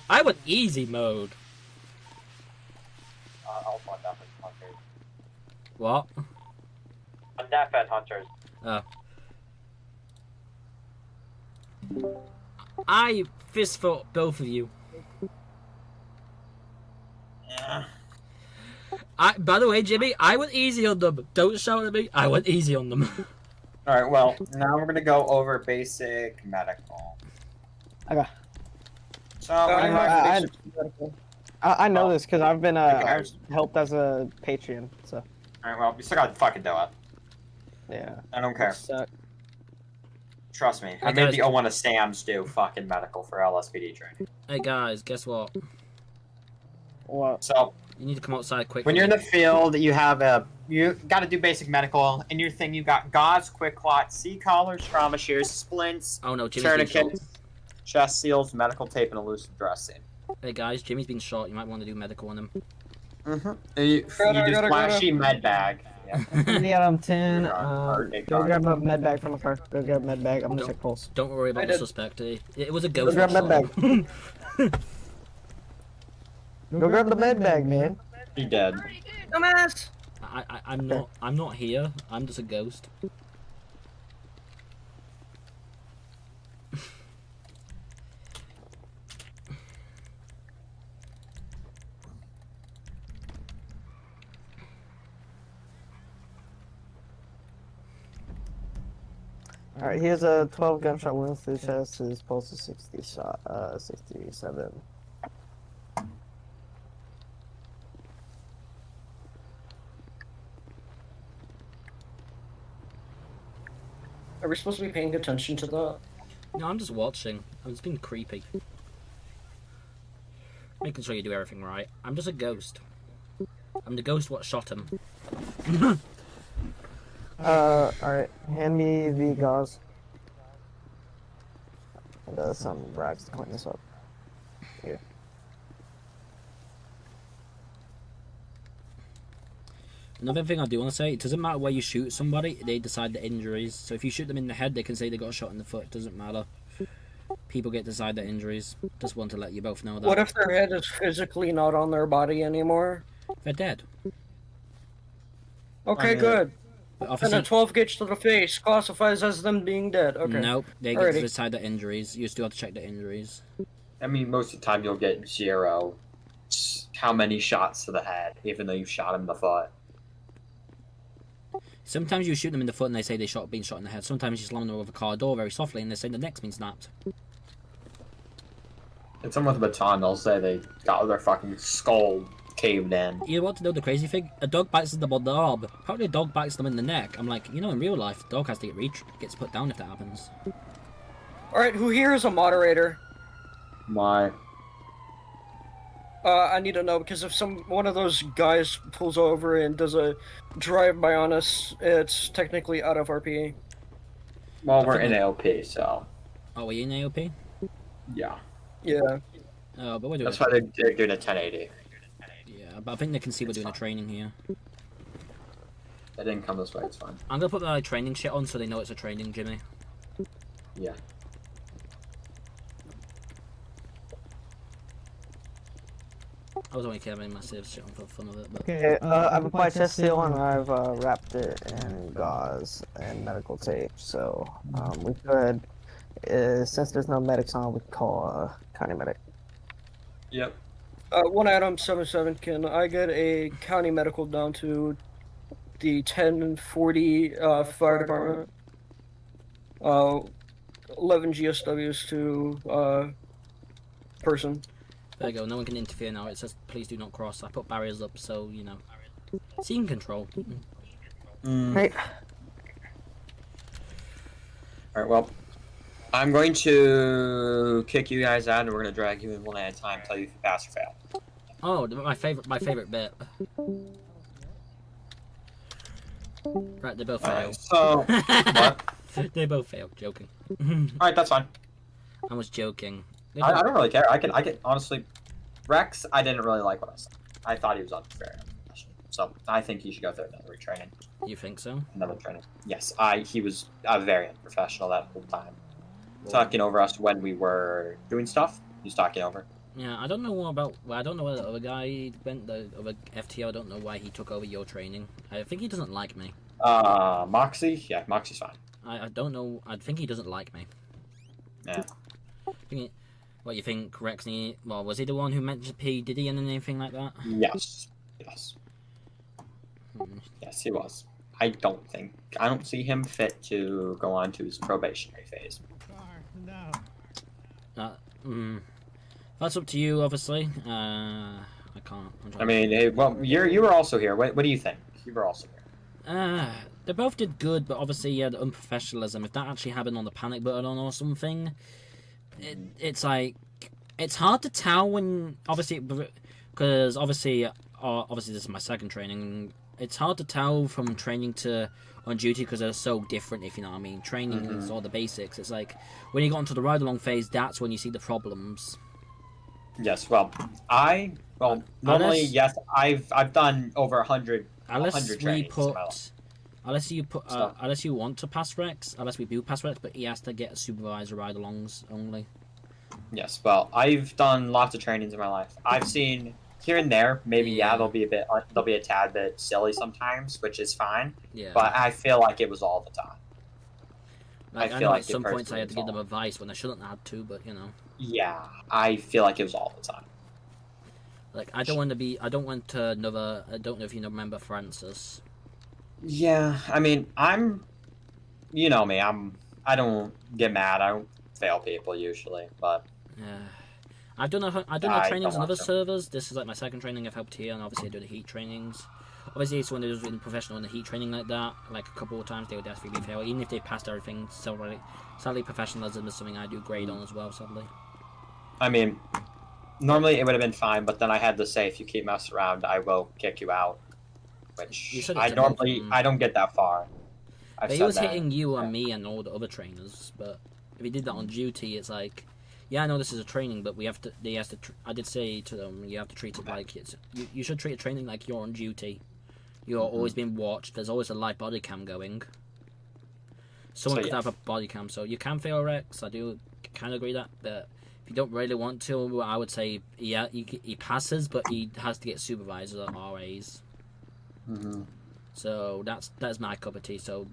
K: I went easy mode.
M: Also on death and hunters.
K: What?
M: On death and hunters.
K: Oh. I fist fought both of you.
T: Yeah.
K: By the way, Jimmy, I went easy on them. Don't shout at me. I went easy on them.
T: Alright, well, now we're gonna go over basic medical.
S: Okay.
T: So,
S: I know this because I've been I've helped as a Patreon. So.
T: Alright, well, we still gotta fucking do it.
S: Yeah.
T: I don't care. Trust me. I
K: Hey,
T: made
K: guys.
T: the O1 of Stams do fucking medical for LSPD training.
K: Hey guys, guess what?
S: What?
T: So,
K: You need to come outside quickly.
T: when you're in the field, you gotta do basic medical. In your thing, you got gauze, quick clot, C-collars, trauma shears, splints,
K: Oh no, Jimmy's being shot.
T: tourniquets, chest seals, medical tape, and elusive dressing.
K: Hey guys, Jimmy's been shot. You might want to do medical on him.
T: You do flashy med bag. Yeah.
S: Yeah, I'm 10.
T: Alright,
S: Go grab a med bag from the car. Go grab a med bag. I'm gonna check pulse.
K: Don't worry about the suspect. It was a ghost.
S: Go grab
K: that
S: med
K: shot him.
S: bag. Go grab the med bag, man.
T: He dead.
C: Dumbass!
K: I'm not here. I'm just a ghost.
S: Alright, he has a 12 gunshot wounds to the chest. His pulse is 67.
C: Are we supposed to be paying attention to that?
K: No, I'm just watching. I'm just being creepy. Making sure you do everything right. I'm just a ghost. I'm the ghost what shot him.
S: Alright, hand me the gauze. And some rags to clean this up. Here.
K: Another thing I do want to say, it doesn't matter where you shoot somebody, they decide the injuries. So if you shoot them in the head, they can say they got a shot in the foot. It doesn't matter. People get to decide their injuries. Just want to let you both know that.
C: What if their head is physically not on their body anymore?
K: They're dead.
C: Okay, good.
K: Officer...
C: And a 12 gauge to the face classifies as them being dead. Okay.
K: Nope, they get to decide the injuries. You still have to check the injuries.
T: I mean, most of the time you'll get 0. How many shots to the head, even though you shot him in the foot.
K: Sometimes you shoot them in the foot and they say they been shot in the head. Sometimes you slam them over a car door very softly and they say the neck's been snapped.
T: It's someone with a baton, they'll say they got their fucking skull caved in.
K: You want to know the crazy thing? A dog bites them on the arm. Apparently a dog bites them in the neck. I'm like, in real life, the dog has to gets put down if that happens.
C: Alright, who here is a moderator?
T: My.
C: I need to know, because if one of those guys pulls over and does a drive-by on us, it's technically out of RP.
T: Well, we're in AOP, so.
K: Oh, are you in AOP?
T: Yeah.
C: Yeah.
K: Oh, but we're doing
T: That's why they're doing a 1080.
K: Yeah, but I think they can see we're doing a training here.
T: They didn't come this way, it's fine.
K: I'm gonna put the training shit on so they know it's a training, Jimmy.
T: Yeah.
K: I was only having massive shit on for the fun of it. But...
S: Okay, I've applied chest seal and I've wrapped it in gauze and medical tape. So we could, since there's no medics on, we could call county medic.
T: Yep.
C: One item 77. Can I get a county medical down to the 1040 fire department? 11 GSWs to person.
K: There you go, no one can interfere now. It says, please do not cross. I put barriers up, so, scene control.
S: Hey.
T: Alright, well, I'm going to kick you guys out, and we're going to drag you in one at a time, tell you if you pass or fail.
K: Oh, my favorite bit. Right, they both failed.
T: So, what?
K: They both failed, joking.
T: Alright, that's fine.
K: I was joking.
T: I don't really care. I can honestly, Rex. I didn't really like what I saw. I thought he was unfair. So I think he should go through another retraining.
K: You think so?
T: Another training. Yes, he was very unprofessional that whole time. Talking over us when we were doing stuff. He's talking over.
K: Yeah, I don't know about. Well, I don't know where the other guy went. The other FTO. I don't know why he took over your training. I think he doesn't like me.
T: Moxie. Yeah, Moxie's fine.
K: I don't know. I think he doesn't like me.
T: Yeah.
K: What you think, Rex? Well, was he the one who mentioned P Diddy and anything like that?
T: Yes. Yes. Yes, he was. I don't see him fit to go on to his probationary phase.
K: That's up to you, obviously. I can't.
T: I mean, hey, well, you were also here. What do you think? You were also here.
K: They both did good, but obviously, yeah, the unprofessionalism. If that actually happened on the panic button or something, it's like it's hard to tell when obviously because obviously this is my second training. It's hard to tell from training to on duty because they're so different, if you know what I mean. Training is all the basics. It's like when you got into the ride along phase, that's when you see the problems.
T: Yes, normally yes, I've done over 100 trainings in my life.
K: Unless you want to pass Rex, unless we do pass Rex, but he has to get a supervisor ride-alongs only.
T: Yes, well, I've done lots of trainings in my life. I've seen here and there, maybe they'll be a tad bit silly sometimes, which is fine.
K: Yeah.
T: But I feel like it was all the time.
K: I know at some points I had to give them advice when I shouldn't have to, but you know.
T: Yeah, I feel like it was all the time.
K: Like I don't know if you remember Francis.
T: Yeah, I mean, you know me, I don't get mad. I don't fail people usually, but
K: yeah, I've done trainings on other servers. This is like my second training I've helped here, and obviously I do the heat trainings. Obviously, it's when they was in professional in the heat training like that. Like a couple of times they would definitely be fail, even if they passed everything. Sadly, professionalism is something I do grade on as well. Sadly,
T: I mean, normally it would have been fine, but then I had to say, if you keep messing around, I will kick you out. Which I don't get that far.
K: He was hitting you and me and all the other trainers, but if he did that on duty, it's like, yeah, I know this is a training, but I did say to them, you have to treat it like you should treat a training like you're on duty. You're always being watched. There's always a live body cam going. Someone could have a body cam, so you can fail Rex. I do kind of agree that, but if you don't really want to, I would say, yeah, he passes, but he has to get supervisors or RAs. So that's my cup of tea. So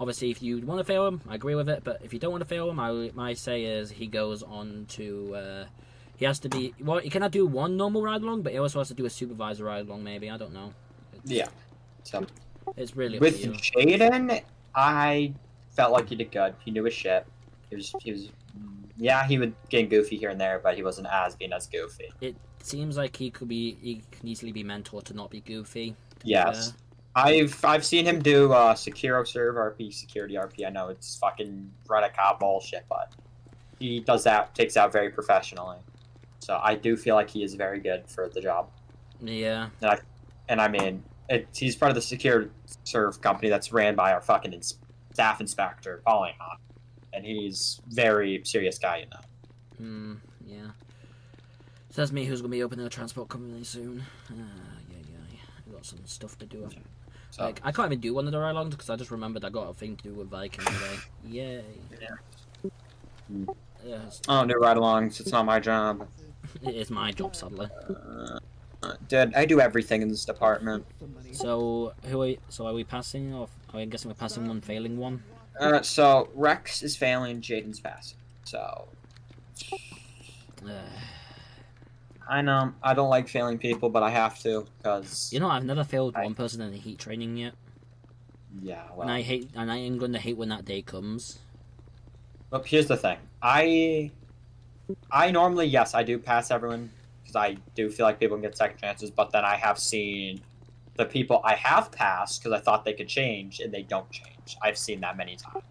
K: obviously, if you want to fail him, I agree with it. But if you don't want to fail him, my say is he goes on to he has to be he cannot do one normal ride along, but he also has to do a supervisor ride along. Maybe I don't know.
T: So
K: it's really
T: with Jaden, I felt like he did good. He knew his shit. He was he would get goofy here and there, but he wasn't being as goofy.
K: It seems like he can easily be mentored to not be goofy.
T: Yes. I've seen him do Securo Serve RP, Security RP. I know it's fucking Redicop bullshit, but he does that, takes out very professionally. So I do feel like he is very good for the job.
K: Yeah.
T: And I mean, he's part of the Secure Serve company that's ran by our fucking staff inspector, Polygon. And he's very serious guy, you know.
K: Yeah. So that's me who's going to be opening a transport company soon. Got some stuff to do. So, like I can't even do one of the ride-alongs because I just remembered I got a thing to do with Viking today. Yay! Yeah.
T: I don't do ride-alongs. It's not my job.
K: It is my job, sadly.
T: Dude, I do everything in this department.
K: So are we passing? Or I'm guessing we're passing one, failing one.
T: So Rex is failing, Jaden's passing. So. I know, I don't like failing people, but I have to, because...
K: You know, I've never failed one person in the heat training yet.
T: Yeah, well...
K: And I am going to hate when that day comes.
T: Look, here's the thing. I normally, yes, I do pass everyone, because I do feel like people can get second chances, but then I have seen the people I have passed, because I thought they could change, and they don't change. I've seen that many times.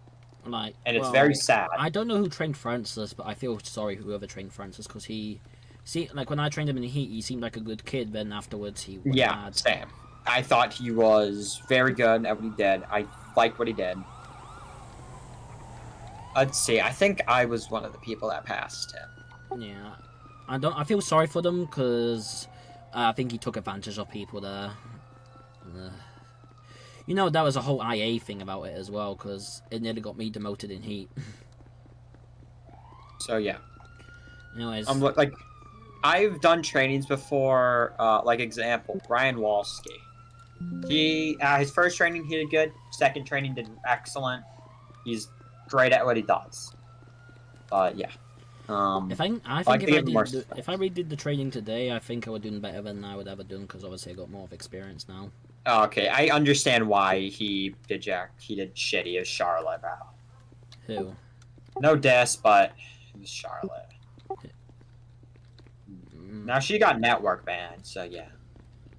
T: And it's very sad.
K: I don't know who trained Francis, but I feel sorry whoever trained Francis, because he... See, like when I trained him in the heat, he seemed like a good kid. Then afterwards, he was bad.
T: Same. I thought he was very good at what he did. I liked what he did. Let's see. I think I was one of the people that passed him.
K: Yeah, I feel sorry for them because I think he took advantage of people there. You know, that was a whole IA thing about it as well, because it nearly got me demoted in heat.
T: So yeah.
K: Anyways.
T: Like, I've done trainings before. Like example, Ryan Walski. He his first training he did good. Second training did excellent. He's great at what he does. Yeah.
K: If I redid the training today, I think I would do better than I would ever done, because obviously I got more of experience now.
T: Okay, I understand why he did shitty as Charlotte, bro.
K: Who?
T: No diss, but it was Charlotte. Now she got network banned, so yeah.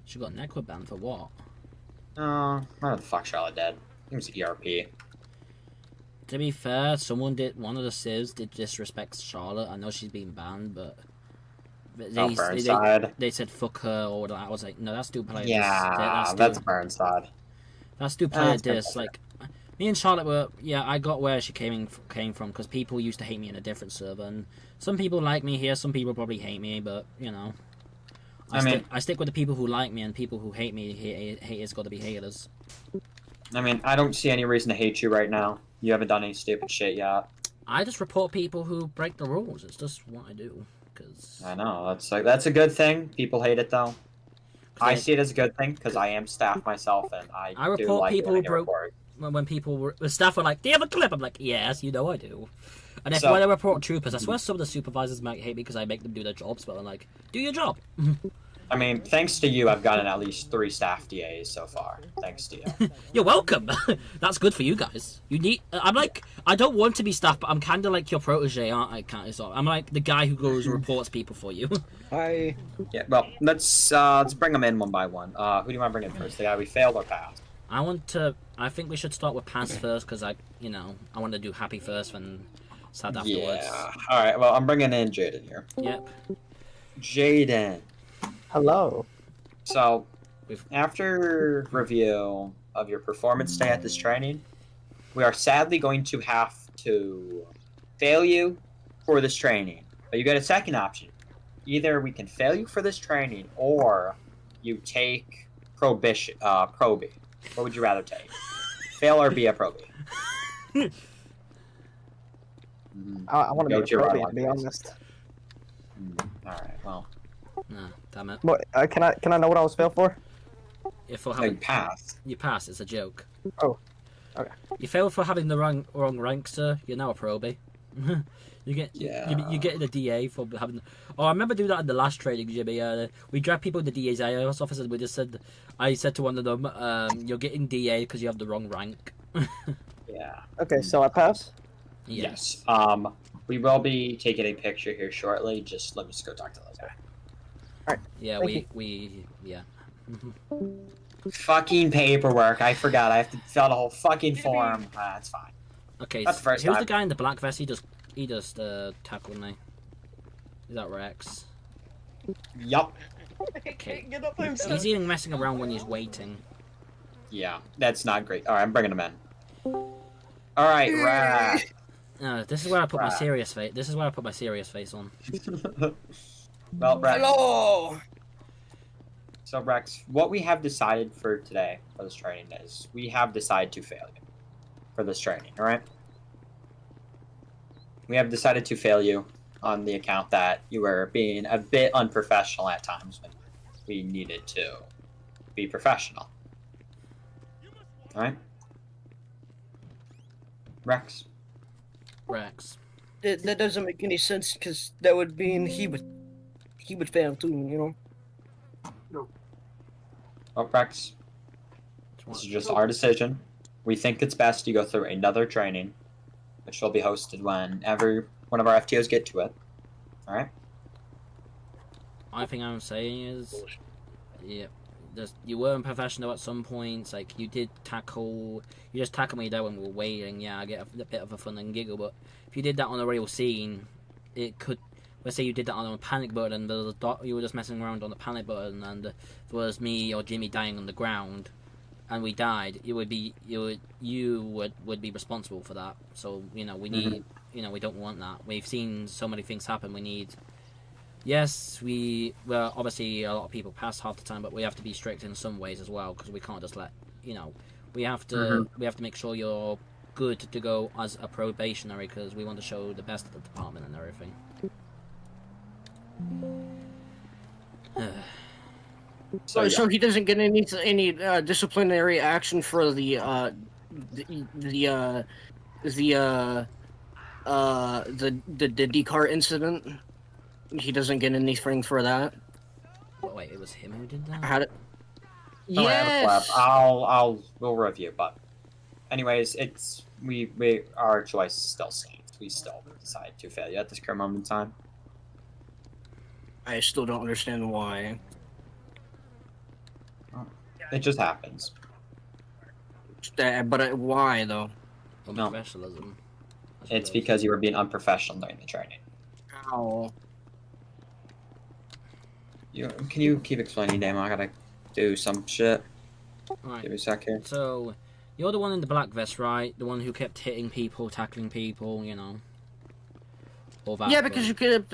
K: She got network banned for what?
T: What the fuck Charlotte did? It was ERP.
K: To be fair, one of the civs did disrespect Charlotte. I know she's been banned, but they said fuck her or that. I was like, no, that's still player.
T: Yeah, that's Burnside.
K: That's still player diss. Like, me and Charlotte were, I got where she came from, because people used to hate me in a different server, and some people like me here, some people probably hate me, but you know, I stick with the people who like me, and people who hate me, haters got to be haters.
T: I mean, I don't see any reason to hate you right now. You haven't done any stupid shit yet.
K: I just report people who break the rules. It's just what I do. Cause
T: I know that's a good thing. People hate it though. I see it as a good thing because I am staff myself, and I report
K: people who broke. When staff were like, "Do you have a clip?" I'm like, "Yes, you know I do." And when I report troopers, I swear some of the supervisors might hate me because I make them do their jobs, but I'm like, "Do your job."
T: I mean, thanks to you, I've gotten at least 3 staff DAs so far. Thanks to you.
K: You're welcome. That's good for you guys. I don't want to be staff, but I'm kind of like your protege, aren't I? I'm like the guy who goes and reports people for you.
T: Hi. Yeah, well, let's bring them in one by one. Who do you want to bring in first? The guy we failed or passed?
K: I think we should start with pass first, because I want to do happy first and sad afterwards.
T: Yeah. All right. Well, I'm bringing in Jaden here.
K: Yep.
T: Jaden.
S: Hello.
T: So, after review of your performance today at this training, we are sadly going to have to fail you for this training. But you got a second option. Either we can fail you for this training, or you take probie. What would you rather take? Fail or be a probie?
S: I want to be a probie, to be honest.
T: All right. Well.
K: No, damn it.
S: What, can I know what I was failed for?
K: You
T: pass.
K: You pass. It's a joke.
S: Oh. Okay.
K: You failed for having the wrong rank, sir. You're now a probie. you get the DA for having. Oh, I remember doing that in the last training, Jimmy. We dragged people to the DA's officers. We just said, I said to one of them, "You're getting DA because you have the wrong rank."
T: Yeah.
S: Okay, so I pass.
T: Yes. We will be taking a picture here shortly. Just let me just go talk to those guys.
S: All right.
K: Yeah,
S: Thank
K: you.
T: Fucking paperwork. I forgot. I have to fill out a whole fucking form. That's fine.
K: Okay,
T: that's the first
K: who's
T: time.
K: the guy in the black vest? He just tackled me. Is that Rex?
T: Yup.
K: Okay. He's even messing around when he's waiting.
T: Yeah, that's not great. All right, I'm bringing him in. All right, Rex.
K: No, this is where I put my serious face. This is where I put my serious face on.
T: Well, Rex.
C: Hello.
T: So, Rex, what we have decided for today for this training is we have decided to fail you for this training. All right. We have decided to fail you on the account that you were being a bit unprofessional at times when we needed to be professional. All right. Rex.
C: That doesn't make any sense, because that would mean he would fail too, you know. No.
T: Well, Rex, this is just our decision. We think it's best you go through another training, which will be hosted whenever one of our FTOs get to it. All right.
K: Only thing I'm saying is, yeah, you were unprofessional at some points. Like, you just tackled me there when we were waiting. Yeah, I get a bit of a fun and giggle, but if you did that on a real scene, it could. Let's say you did that on a panic button, and you were just messing around on the panic button, and it was me or Jimmy dying on the ground, and we died. You would be responsible for that. So we need, we don't want that. We've seen so many things happen. We need. Yes, obviously a lot of people pass half the time, but we have to be strict in some ways as well, because we can't just let, We have to make sure you're good to go as a probationary because we want to show the best of the department and everything.
C: So he doesn't get any disciplinary action for the decar incident. He doesn't get anything for that.
K: Oh, wait, it was him who did that?
C: How did?
T: Oh, I have a flap. We'll review, but anyways, it's our choice still stands. We still decide to fail you at this current moment in time.
C: I still don't understand why.
T: It just happens.
C: But why though?
K: Unprofessionalism.
T: It's because you were being unprofessional during the training.
C: Ow.
T: Can you keep explaining, Damo? I gotta do some shit.
K: Right.
T: Give me a sec here.
K: So, you're the one in the black vest, right? The one who kept hitting people, tackling people, you know. All that.
C: Yeah, because you could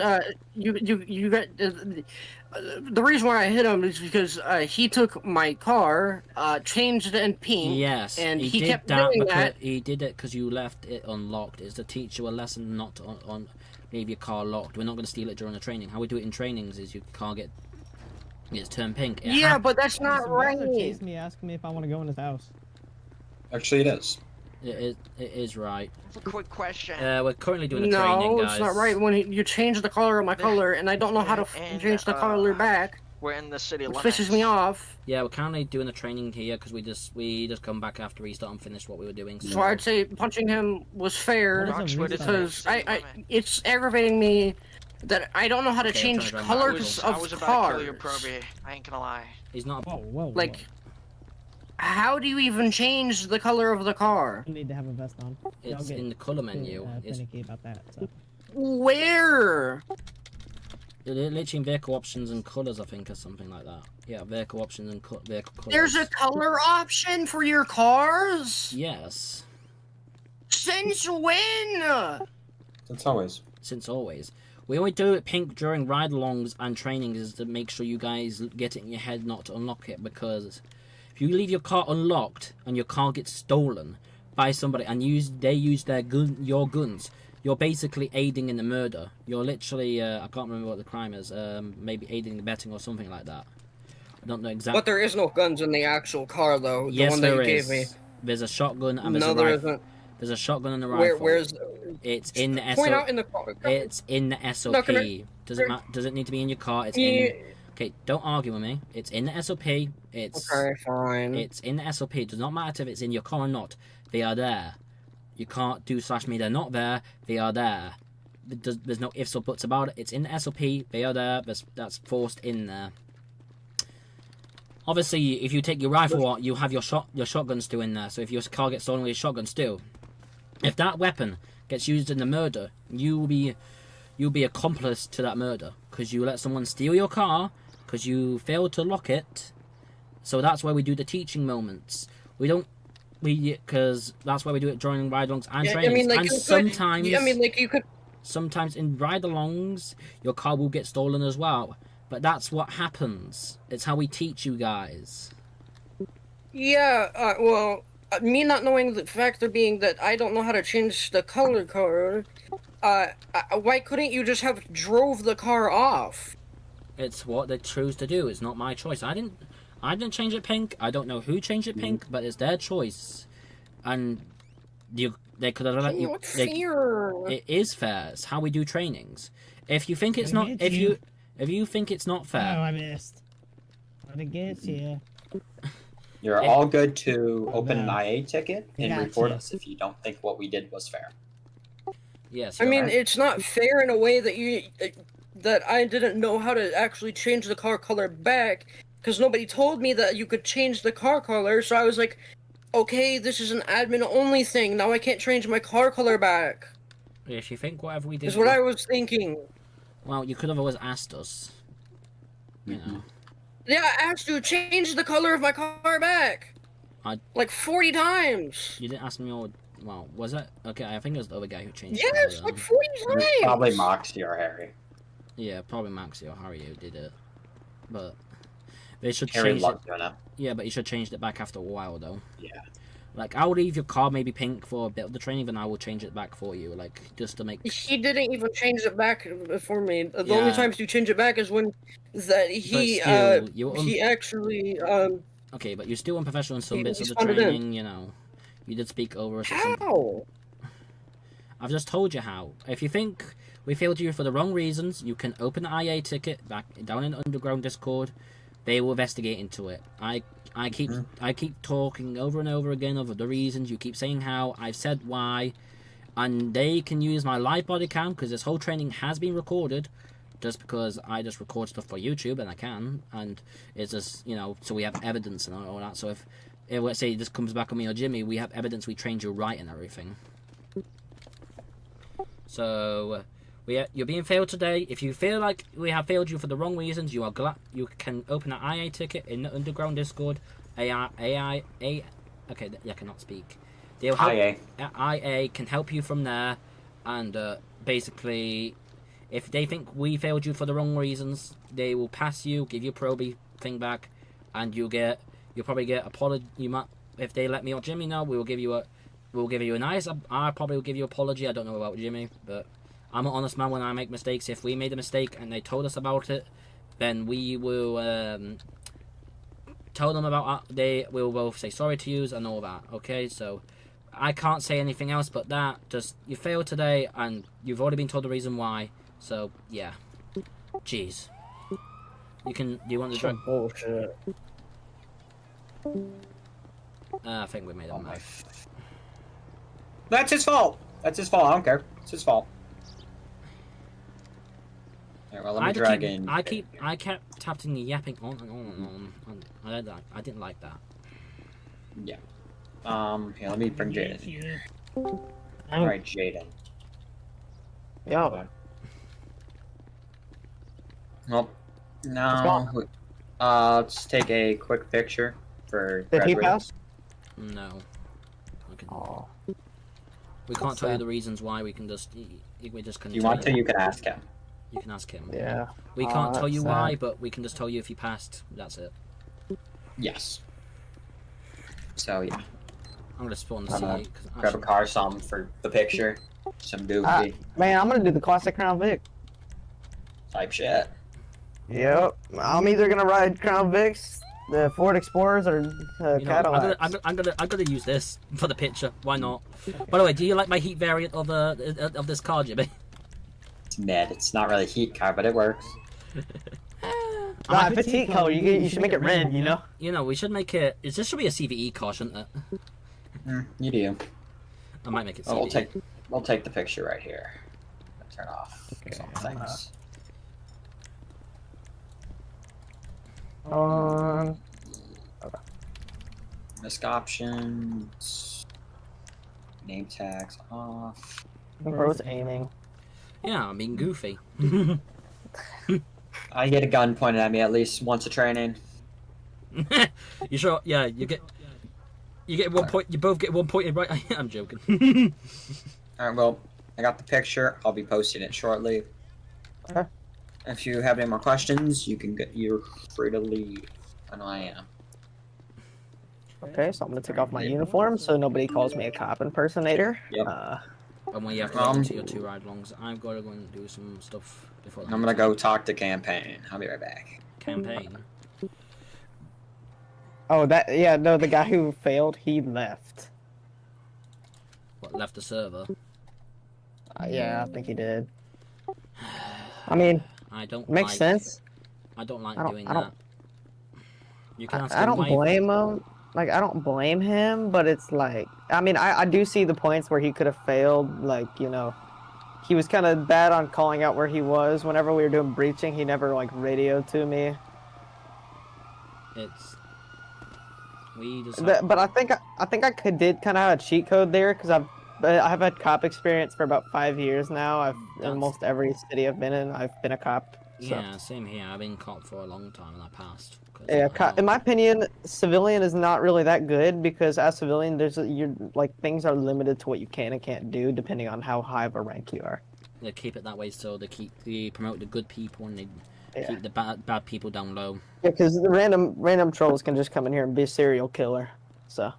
C: you got the reason why I hit him is because he took my car, changed it in pink.
K: Yes,
C: and he
K: did
C: kept
K: that
C: doing
K: because
C: that.
K: he did it because you left it unlocked. It's to teach you a lesson not to leave your car locked. We're not going to steal it during the training. How we do it in trainings is your car gets turned pink.
C: But that's not right.
G: Chased me, asking me if I want to go in his house.
T: Actually, it is.
K: It is right.
H: A quick question.
K: We're currently doing a training,
C: No,
K: guys.
C: it's not right. When you change the color of my color, and I don't know how to change the color back.
H: We're in the city
C: It
H: limits.
C: pisses me off.
K: Yeah, we're currently doing a training here because we just come back after restart and finish what we were doing.
C: So I'd say punching him was fair because it's aggravating me that I don't know how to change colors
H: I
C: of
H: was about
C: cars.
H: to kill your Proby. I ain't gonna lie.
K: He's not.
C: Like, how do you even change the color of the car?
G: You need to have a vest on.
K: It's in the color menu. It's
G: finicky about that. So.
C: Where?
K: literally in vehicle options and colors, I think, or something like that. Yeah, vehicle options and vehicle colors.
C: There's a color option for your cars?
K: Yes.
C: Since when?
T: Since always.
K: Since always. We only do it pink during ride-alongs and trainings is to make sure you guys get it in your head not to unlock it, because if you leave your car unlocked and your car gets stolen by somebody and they use your guns, you're basically aiding in the murder. You're literally, I can't remember what the crime is, maybe aiding and abetting or something like that. I don't know exactly.
C: But there is no guns in the actual car, though.
K: Yes,
C: the one that
K: there
C: you
K: is.
C: gave me.
K: There's a shotgun and there's
C: No,
K: a
C: there
K: rifle.
C: isn't.
K: There's a shotgun and a rifle.
C: Where's?
K: It's in the SOP.
C: Point out in the car.
K: It's in the SOP.
C: No, come here.
K: Does it need to be in your car? It's
C: Yeah.
K: in. Okay, don't argue with me. It's in the SOP. It's
C: Okay, fine.
K: It's in the SOP. It does not matter if it's in your car or not. They are there. You can't do /me. They're not there. They are there. There's no ifs or buts about it. It's in the SOP. They are there. That's forced in there. Obviously, if you take your rifle out, you have your shotgun still in there. So if your car gets stolen with your shotgun still, if that weapon gets used in the murder, you'll be accomplice to that murder because you let someone steal your car because you failed to lock it. So that's why we do the teaching moments. Because that's why we do it during ride-alongs and trainings. And sometimes in ride-alongs, your car will get stolen as well. But that's what happens. It's how we teach you guys.
C: Yeah, well, me not knowing the factor being that I don't know how to change the color code, why couldn't you just have drove the car off?
K: It's what they choose to do. It's not my choice. I didn't change it pink. I don't know who changed it pink, but it's their choice. And they could have let you. It is fair. It's how we do trainings. If you think it's not, if you think it's not fair,
G: Oh, I missed. But it gets you.
T: You're all good to open an
G: No.
T: IA ticket and
G: Gotcha.
T: report us if you don't think what we did was fair.
K: Yes.
C: I mean, it's not fair in a way that I didn't know how to actually change the car color back, because nobody told me that you could change the car color, so I was like, okay, this is an admin-only thing, now I can't change my car color back.
K: If you think whatever we did
C: Is what I was thinking.
K: Well, you could have always asked us. You know.
C: Yeah, I asked you to change the color of my car back. Like 40 times.
K: You didn't ask me all. Well, was it? Okay, I think it was the other guy who changed
C: Yes,
K: it.
C: like 40 times.
T: Probably Moxie or Harry.
K: Yeah, probably Maxie or Harry who did it. But They should
T: Harry
K: change
T: loves
K: it.
T: doing that.
K: Yeah, but you should change it back after a while, though.
T: Yeah.
K: Like, I'll leave your car maybe pink for a bit of the training, then I will change it back for you, like, just to make...
C: He didn't even change it back for me. The
K: Yeah.
C: only times you change it back is when that he
K: still, you're
C: he actually
K: Okay, but you're still unprofessional in some
C: he
K: bits of the
C: responded in.
K: training, you know. You did speak over us.
C: How?
K: I've just told you how. If you think we failed you for the wrong reasons, you can open the IA ticket back down in the underground Discord. They will investigate into it. I keep talking over and over again of the reasons. You keep saying how. I've said why. And they can use my live body cam because this whole training has been recorded. Just because I just record stuff for YouTube and I can. And it's just, you know, so we have evidence and all that. So if let's say this comes back on me or Jimmy, we have evidence we trained you right and everything. So you're being failed today. If you feel like we have failed you for the wrong reasons, you can open an IA ticket in the underground Discord. Okay, I cannot speak. They'll help, IA can help you from there, and basically, if they think we failed you for the wrong reasons, they will pass you, give you Proby thing back, and you'll probably get apology. If they let me or Jimmy know, we'll give you a nice. I probably will give you an apology. I don't know about Jimmy, but I'm an honest man when I make mistakes. If we made a mistake and they told us about it, then we will tell them about it. They will both say sorry to you and all that. Okay, so I can't say anything else but that. Just you failed today, and you've already been told the reason why. So yeah, jeez. Do you want to drink?
C: Bullshit.
K: I think we made a mess.
T: That's his fault. That's his fault. I don't care. It's his fault. Alright, well, let me drag in.
K: I kept tapping and yapping on and on and on. I didn't like that.
T: Yeah. Here, let me bring Jaden in. Alright, Jaden.
S: Yo.
T: Well, now, let's take a quick picture for
S: Did he
T: graduating.
S: pass?
K: No. We can't tell you the reasons why. We can just
T: If you want to, you can ask him.
K: You can ask him.
S: Yeah.
K: We can't tell you why, but we can just tell you if he passed. That's it.
T: Yes. So yeah.
K: I'm gonna spawn the CA.
T: Grab a car, some for the picture, some goofy
S: Man, I'm gonna do the classic Crown Vic.
T: type shit.
S: Yep. I'm either gonna ride Crown Vics, the Ford Explorers, or Cadillacs.
K: I'm gonna use this for the picture. Why not? By the way, do you like my heat variant of this car, Jimmy?
T: It's mid. It's not really heat car, but it works.
S: Nah, if it's heat color, you should make it red. You know.
K: You know, we should make it. This should be a CVE car, shouldn't it?
T: You do.
K: I might make it CVE.
T: Oh, we'll take the picture right here. Turn off some things.
S: Okay.
T: Risk options. Name tags off.
S: Bro's aiming.
K: Yeah, I'm being goofy.
T: I get a gun pointed at me at least once a training.
K: You sure? Yeah, you get 1 point. You both get 1 point. Right? I'm joking.
T: All right. Well, I got the picture. I'll be posting it shortly.
S: Okay.
T: If you have any more questions, you're free to leave. I know I am.
S: Okay, so I'm gonna take off my uniform so nobody calls me a cop impersonator.
T: Yep.
K: And when you have to go into your 2 ride-alongs, I've got to go and do some stuff before.
T: I'm gonna go talk to campaign. I'll be right back.
K: Campaign.
S: Oh, the guy who failed, he left.
K: What, left the server?
S: Yeah, I think he did. I mean, makes sense.
K: I don't like doing that. You can ask
S: I don't blame him. Like, I don't blame him, but it's like, I mean, I do see the points where he could have failed. Like, you know, he was kind of bad on calling out where he was. Whenever we were doing breaching, he never, like, radioed to me. But I think I did kind of have a cheat code there, because I've had cop experience for about 5 years now. In almost every city I've been in, I've been a cop. So.
K: Yeah, same here. I've been cop for a long time and I passed.
S: Yeah, in my opinion, civilian is not really that good, because as civilian, things are limited to what you can and can't do depending on how high of a rank you are.
K: They keep it that way, so they promote the good people and Keep the bad people down low.
S: Yeah, because the random trolls can just come in here and be a serial killer. So,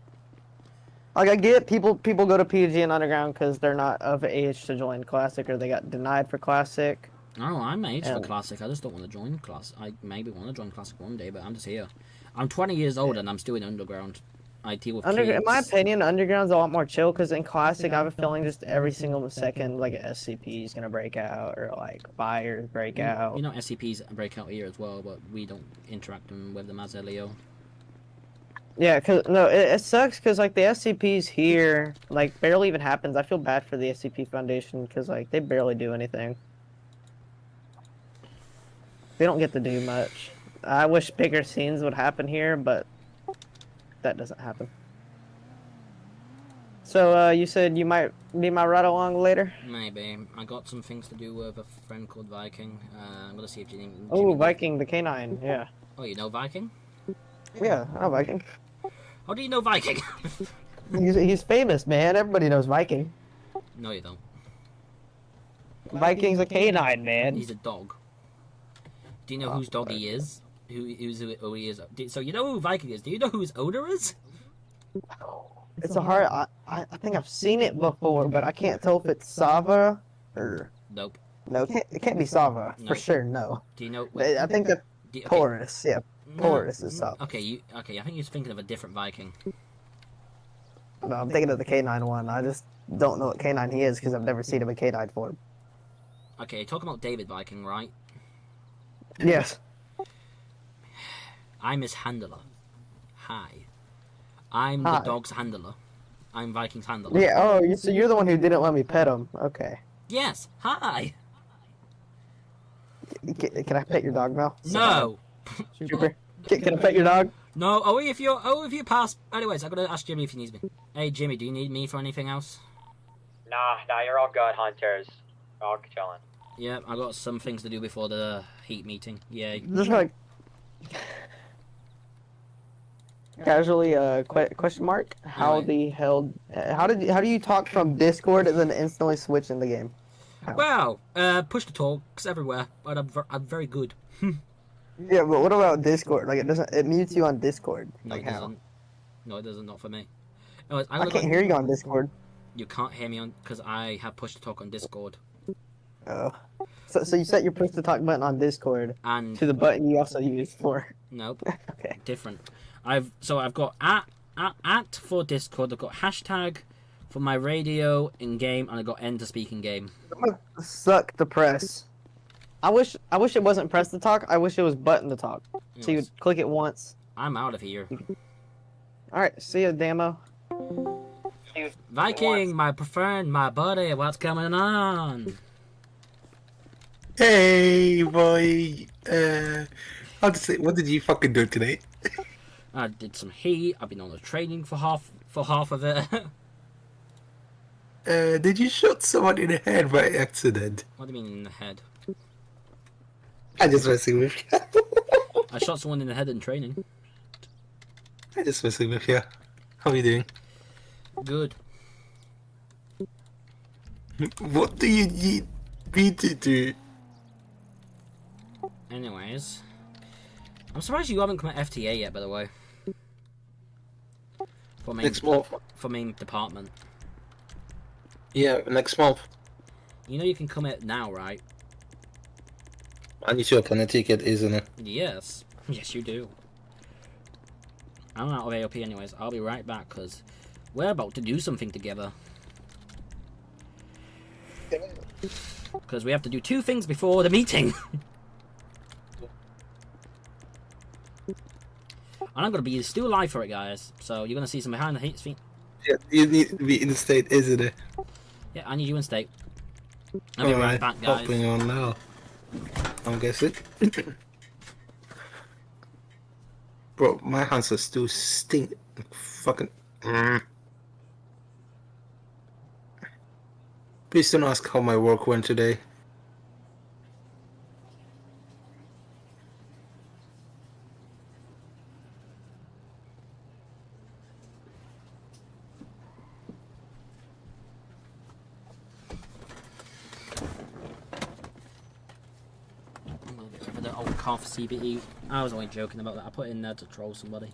S: like, I get people go to PGN Underground because they're not of age to join Classic or they got denied for Classic.
K: Oh, I'm age for Classic. I just don't want to join Classic. I maybe want to join Classic one day, but I'm just here. I'm 20 years old and I'm still in Underground. I deal with kids.
S: In my opinion, Underground's a lot more chill because in Classic, I have a feeling just every single second, like, an SCP is going to break out or, like, fires break out.
K: You know, SCPs break out here as well, but we don't interact with them as Leo.
S: Yeah, cause no, it sucks because like the SCPs here like barely even happens. I feel bad for the SCP Foundation because like they barely do anything. They don't get to do much. I wish bigger scenes would happen here, but that doesn't happen. So you said you might be my ride along later?
K: Maybe. I got some things to do with a friend called Viking. I'm gonna see if Jimmy.
S: Oh, Viking, the canine. Yeah.
K: Oh, you know Viking?
S: Yeah, I know Viking.
K: How do you know Viking?
S: he's famous, man. Everybody knows Viking.
K: No, you don't.
S: Viking's a canine, man.
K: He's a dog. Do you know whose dog he is? Who he is? So you know who Viking is. Do you know who his owner is?
S: It's a hard. I think I've seen it before, but I can't tell if it's Sava or.
K: Nope.
S: No, it can't be Sava for sure. No.
K: Do you know?
S: I think that Porus. Yeah, Porus is Sava.
K: Okay, I think you're thinking of a different Viking.
S: No, I'm thinking of the canine one. I just don't know what canine he is because I've never seen him in canine form.
K: Okay, talking about David Viking, right?
S: Yes.
K: I'm his handler. Hi. I'm the dog's handler. I'm Viking's handler.
S: Yeah, oh, so you're the one who didn't let me pet him. Okay.
K: Yes, hi.
S: Can I pet your dog now?
K: No.
S: Super. Can I pet your dog?
K: No, if you pass. Anyways, I'm gonna ask Jimmy if he needs me. Hey, Jimmy, do you need me for anything else?
M: Nah, you're all good, hunters. All chilling.
K: Yeah, I got some things to do before the heat meeting. Yay.
S: Just like casually, question mark. How the hell? How do you talk from Discord and then instantly switch in the game? How?
K: Well, push to talks everywhere, but I'm very good.
S: Yeah, but what about Discord? Like it mutes you on Discord.
K: No,
S: like
K: it
S: how?
K: doesn't. No, it doesn't. Not for me. Anyways,
S: I can't hear you on Discord.
K: You can't hear me on because I have push to talk on Discord.
S: Oh. So you set your push to talk button on Discord
K: and
S: to the button you also use for.
K: Nope.
S: Okay.
K: Different. I've got at for Discord. I've got hashtag for my radio in game, and I got N to speak in game.
S: Suck to press. I wish it wasn't press to talk. I wish it was button to talk. So you click it once.
K: I'm out of here.
S: All right. See ya, Damo.
K: Viking, my friend, my buddy. What's going on?
U: Hey, boy. I'll just say, what did you fucking do today?
K: I did some heat. I've been on the training for half of it.
U: Did you shoot someone in the head by accident?
K: What do you mean in the head?
U: I just messing with you.
K: I shot someone in the head in training.
U: I just messing with you. How are you doing?
K: Good.
U: What do you need me to do?
K: Anyways, I'm surprised you haven't come at FTA yet, by the way. For main,
U: next month.
K: For main department.
U: Yeah, next month.
K: You know you can come at now, right?
U: I need to open a ticket, isn't it?
K: Yes. Yes, you do. I'm out of AOP anyways. I'll be right back, because we're about to do something together. Because we have to do 2 things before the meeting. And I'm going to be still alive for it, guys. So you're going to see some behind the scenes.
U: Yeah, you need to be in the state, isn't it?
K: Yeah, I need you in state. I'll be right back, guys.
U: Hopping on now. I'm guessing. Bro, my hands are still stink. Fucking. Please don't ask how my work went today.
K: off CVE. I was only joking about that. I put it in there to troll somebody.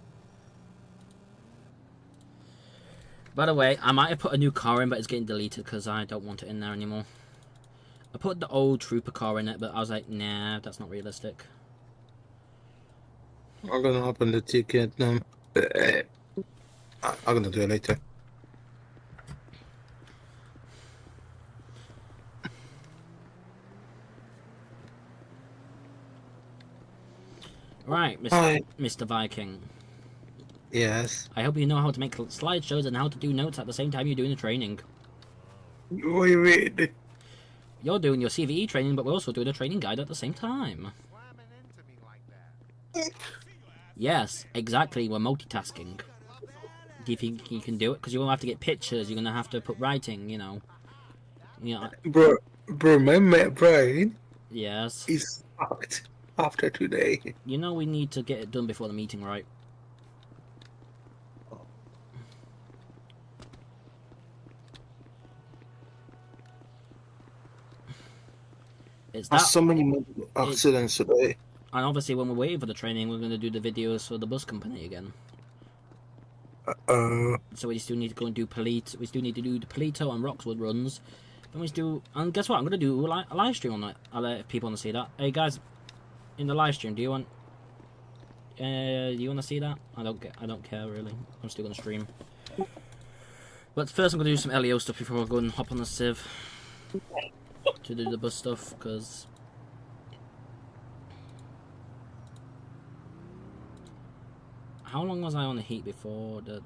K: By the way, I might have put a new car in, but it's getting deleted because I don't want it in there anymore. I put the old Trooper car in it, but I was like, nah, that's not realistic.
U: I'm gonna open the ticket. I'm gonna do it later.
K: Right,
U: Hi.
K: Mr. Viking.
U: Yes.
K: I hope you know how to make slideshows and how to do notes at the same time you're doing the training.
U: What do you mean?
K: You're doing your CVE training, but we're also doing a training guide at the same time. Yes, exactly, we're multitasking. Do you think you can do it? Because you're going to have to get pictures, you're going to have to put writing, you know.
U: Bro, my brain
K: Yes.
U: is fucked after today.
K: You know we need to get it done before the meeting, right? It's that.
U: So many accidents today.
K: And obviously when we're waiting for the training, we're going to do the videos for the bus company again. So we still need to go and do Polito. We still need to do the Polito and Roxwood runs. Then we still, and guess what? I'm gonna do a live stream on that. I'll let people want to see that. Hey guys, in the live stream, do you want to see that? I don't care really. I'm still gonna stream. But first, I'm gonna do some LEO stuff before I go and hop on the Civ to do the bus stuff, because. How long was I on the heat before the...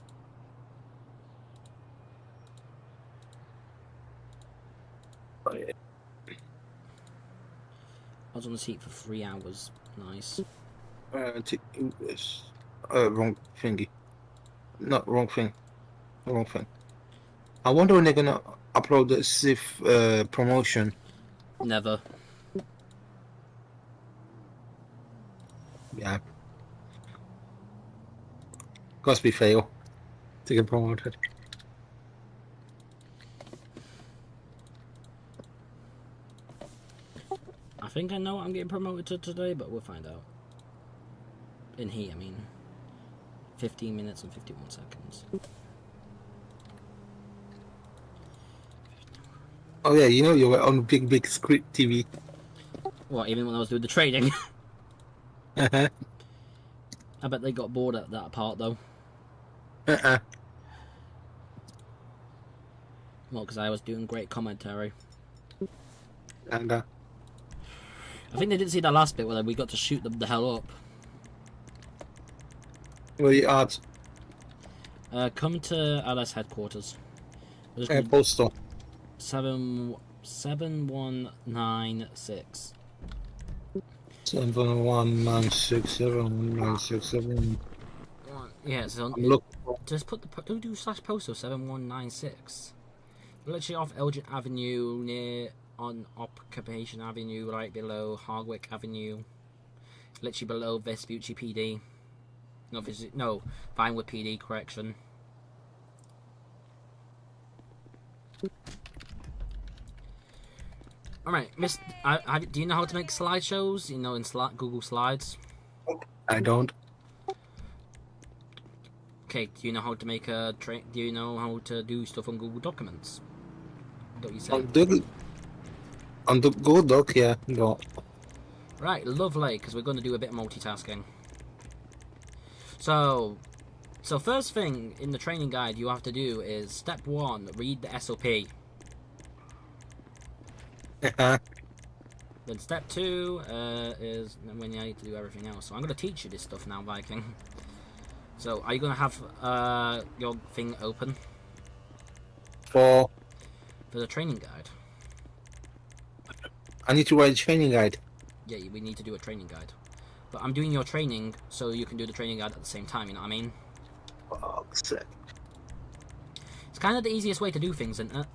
K: I was on the heat for 3 hours. Nice.
U: Wrong thingy. Not wrong thing. Wrong thing. I wonder when they're gonna upload the Civ promotion.
K: Never.
U: Yeah. Must be fail to get promoted.
K: I think I know what I'm getting promoted to today, but we'll find out. In heat, I mean. 15 minutes and 51 seconds.
U: Oh yeah, you know you were on big screen TV.
K: What, even when I was doing the training? I bet they got bored at that part though. Well, because I was doing great commentary.
U: And
K: I think they didn't see that last bit where we got to shoot them the hell up.
U: Where you at?
K: Come to LS headquarters.
U: Postal.
K: 7196.
U: 71967196.
K: Yeah, so
U: look.
K: Just put the do / postal 7196. Literally off Elgin Avenue, near on Occupation Avenue, right below Hardwick Avenue. Literally below Vespucci PD. No, Vinewood PD. Correction. Alright, Miss. Do you know how to make slideshows? You know, in Google Slides?
U: I don't.
K: Okay, do you know how to make a do you know how to do stuff on Google Documents? Don't you say?
U: On the Google Doc, yeah. No.
K: Right, lovely, because we're going to do a bit of multitasking. So first thing in the training guide you have to do is step 1, read the SOP. Then step 2 is when you need to do everything else. So I'm going to teach you this stuff now, Viking. So are you going to have your thing open?
U: For
K: the training guide.
U: I need to write a training guide.
K: Yeah, we need to do a training guide. But I'm doing your training so you can do the training guide at the same time, you know what I mean?
U: Oh, sick.
K: It's kind of the easiest way to do things, isn't it?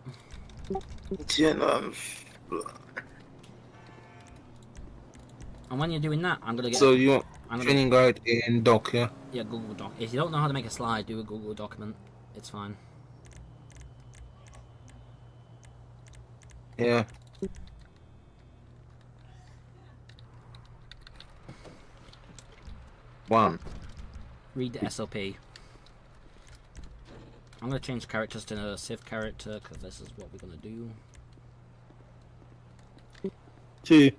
K: And when you're doing that, I'm gonna get.
U: So you want training guide in Doc, yeah?
K: Yeah, Google Doc. If you don't know how to make a slide, do a Google document. It's fine.
U: Yeah. 1.
K: Read the SOP. I'm gonna change characters to a Civ character because this is what we're gonna do.
U: 2.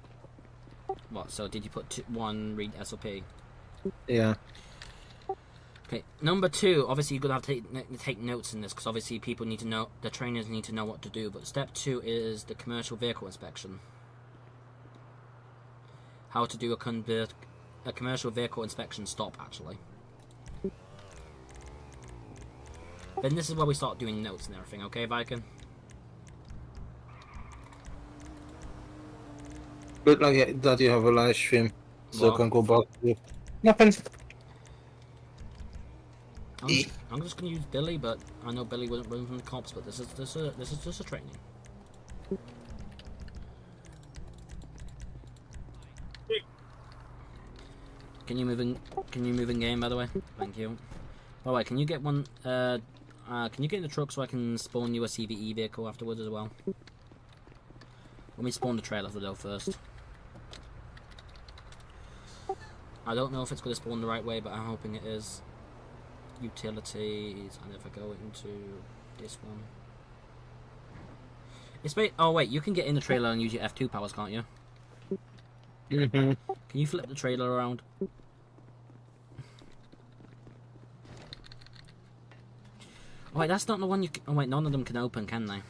K: What? So did you put 1? Read SOP.
U: Yeah.
K: Okay. Number 2. Obviously, you're gonna have to take notes in this because obviously people need to know. The trainers need to know what to do. But step 2 is the commercial vehicle inspection. How to do a commercial vehicle inspection stop actually. Then this is where we start doing notes and everything, okay, Viking?
U: Look like that you have a live stream, so I can go back to nothing.
K: I'm just gonna use Billy, but I know Billy wouldn't run from the cops, but this is just a training. Can you move in game, by the way? Thank you. By the way, can you get one? Can you get in the truck so I can spawn you a CVE vehicle afterwards as well? Let me spawn the trailer though first. I don't know if it's going to spawn the right way, but I'm hoping it is. Utilities, and if I go into this one, it's oh wait, you can get in the trailer and use your F2 powers, can't you? Can you flip the trailer around? Oh wait, that's not the one you. Oh wait, none of them can open, can they?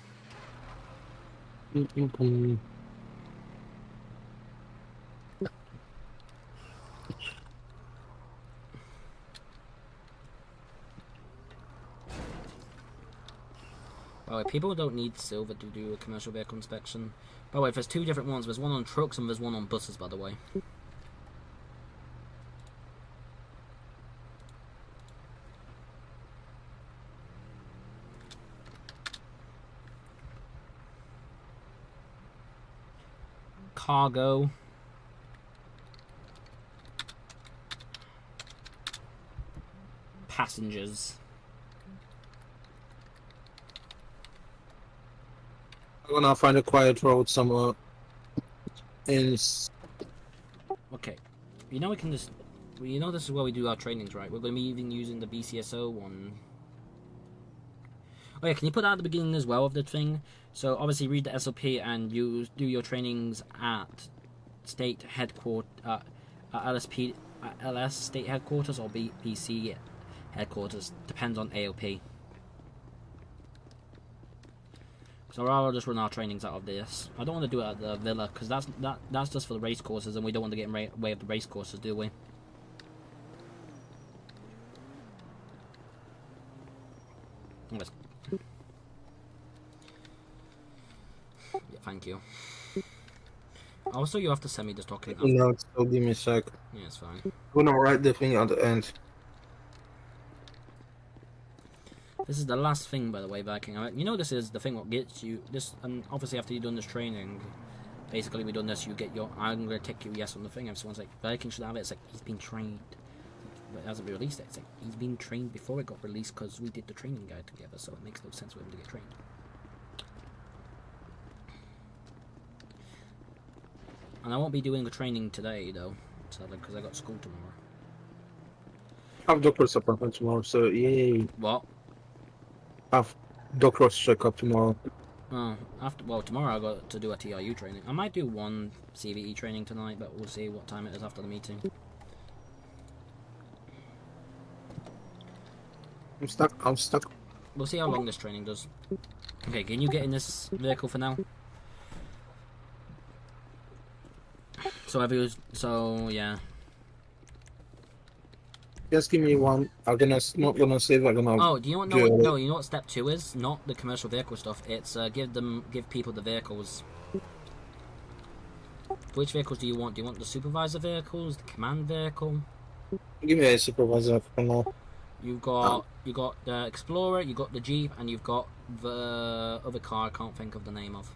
K: By the way, people don't need silver to do a commercial vehicle inspection. By the way, there's 2 different ones. There's one on trucks and there's one on buses, by the way. Cargo. Passengers.
U: I'm gonna find a quiet road somewhere.
K: Okay, you know we can just. You know this is where we do our trainings, right? We're going to be even using the BCSO one. Oh yeah, can you put that at the beginning as well of the thing? So obviously read the SOP and you do your trainings at state headquarters, LS state headquarters or BC headquarters. Depends on AOP. So I'll just run our trainings out of this. I don't want to do it at the villa because that's just for the race courses, and we don't want to get in the way of the race courses, do we? Let's... Yeah, thank you. Also, you have to send me this document.
U: No, still give me a sec.
K: Yeah, it's fine.
U: I'm gonna write the thing at the end.
K: This is the last thing, by the way, Viking. You know this is the thing what gets you this, and obviously after you've done this training, basically we've done this, you get your. I'm gonna take your yes on the thing. If someone's like Viking should have it, it's like he's been trained, but it hasn't been released yet. It's like he's been trained before it got released because we did the training guide together, so it makes no sense for him to get trained. And I won't be doing the training today though, sadly, because I got school tomorrow.
U: I have doctor's appointment tomorrow, so yay.
K: What?
U: I have doctor's checkup tomorrow.
K: Oh, tomorrow I got to do a TRU training. I might do one CVE training tonight, but we'll see what time it is after the meeting.
U: I'm stuck.
K: We'll see how long this training does. Okay, can you get in this vehicle for now? So yeah.
U: Just give me one. I'm not gonna save. I'm gonna.
K: Oh, do you know what? No, you know what step 2 is? Not the commercial vehicle stuff. It's give people the vehicles. Which vehicles do you want? Do you want the supervisor vehicles, the command vehicle?
U: Give me a supervisor for now.
K: You got the Explorer, you got the Jeep, and you've got the other car. I can't think of the name of.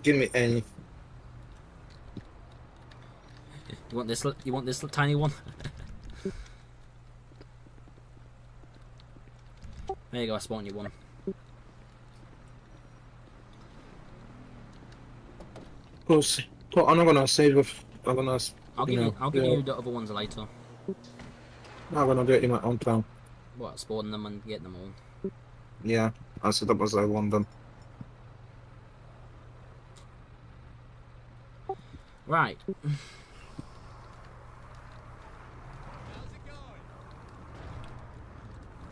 U: Give me any.
K: You want this? You want this tiny one? There you go. I spawned you one.
U: Close. So I'm not gonna save if I'm gonna.
K: I'll give you. I'll give you the other ones later.
U: I'm gonna do it in my own time.
K: What? Spawning them and getting them all.
U: Yeah, I set up as I want them.
K: Right.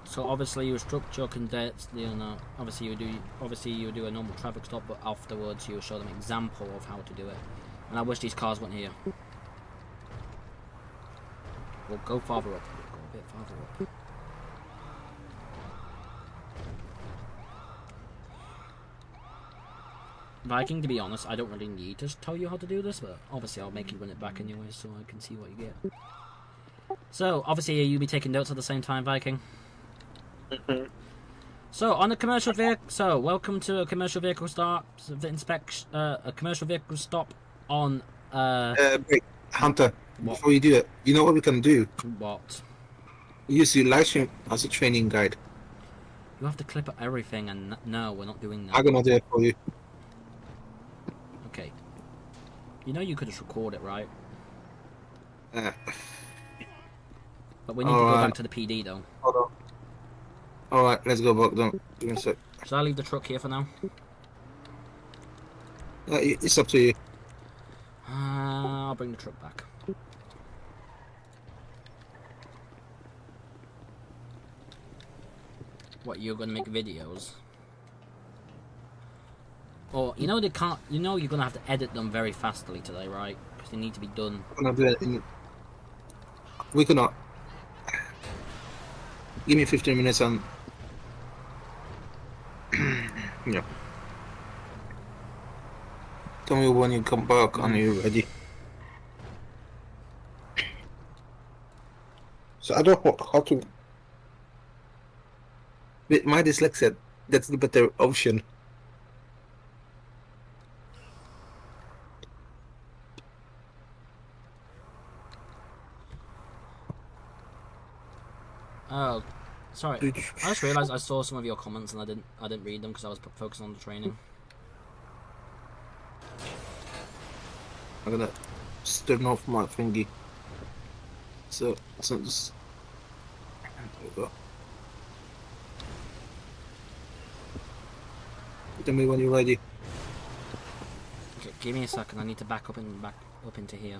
K: So obviously you structure your cadets, you know, obviously you do a normal traffic stop, but afterwards you show them an example of how to do it. And I wish these cars weren't here. We'll go farther up. Go a bit farther up. Viking, to be honest, I don't really need to tell you how to do this, but obviously I'll make you run it back anyway so I can see what you get. So, obviously you'll be taking notes at the same time, Viking. So, on a commercial vehicle, so welcome to a commercial vehicle stop, a commercial vehicle stop on,
U: Wait, Hunter, before you do it, you know what we can do?
K: What?
U: Use your live stream as a training guide.
K: You have to clip everything, and no, we're not doing that.
U: I'm gonna do it for you.
K: Okay. You know you could just record it, right? But we need to go back to the PD, though.
U: Hold on. Alright, let's go back down. Give me a sec.
K: Should I leave the truck here for now?
U: It's up to you.
K: I'll bring the truck back. What, you're gonna make videos? Or, you know they can't, you know you're gonna have to edit them very fastly today, right? Because they need to be done.
U: I'm gonna do it in... We cannot... Give me 15 minutes and... yeah. Tell me when you come back and you're ready. So I don't know how to... With my dyslexia, that's the better option.
K: Oh, sorry. I just realised I saw some of your comments and I didn't read them because I was focused on the training.
U: I'm gonna turn off my thingy. So just... There we go. Tell me when you're ready.
K: Okay, give me a second. I need to back up into here.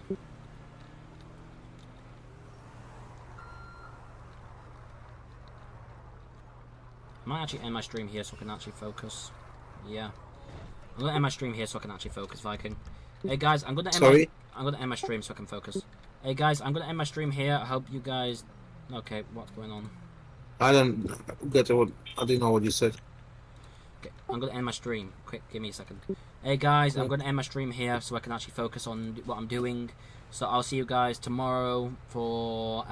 K: I might actually end my stream here so I can actually focus. Yeah, I'm gonna end my stream here so I can actually focus, Viking. Hey guys, I'm gonna end my stream so I can focus. Hey guys, I'm gonna end my stream here. I hope you guys. Okay, what's going on?
U: I don't get what... I didn't know what you said.
K: Okay, I'm gonna end my stream. Quick, give me a second. Hey guys, I'm gonna end my stream here so I can actually focus on what I'm doing. So I'll see you guys tomorrow for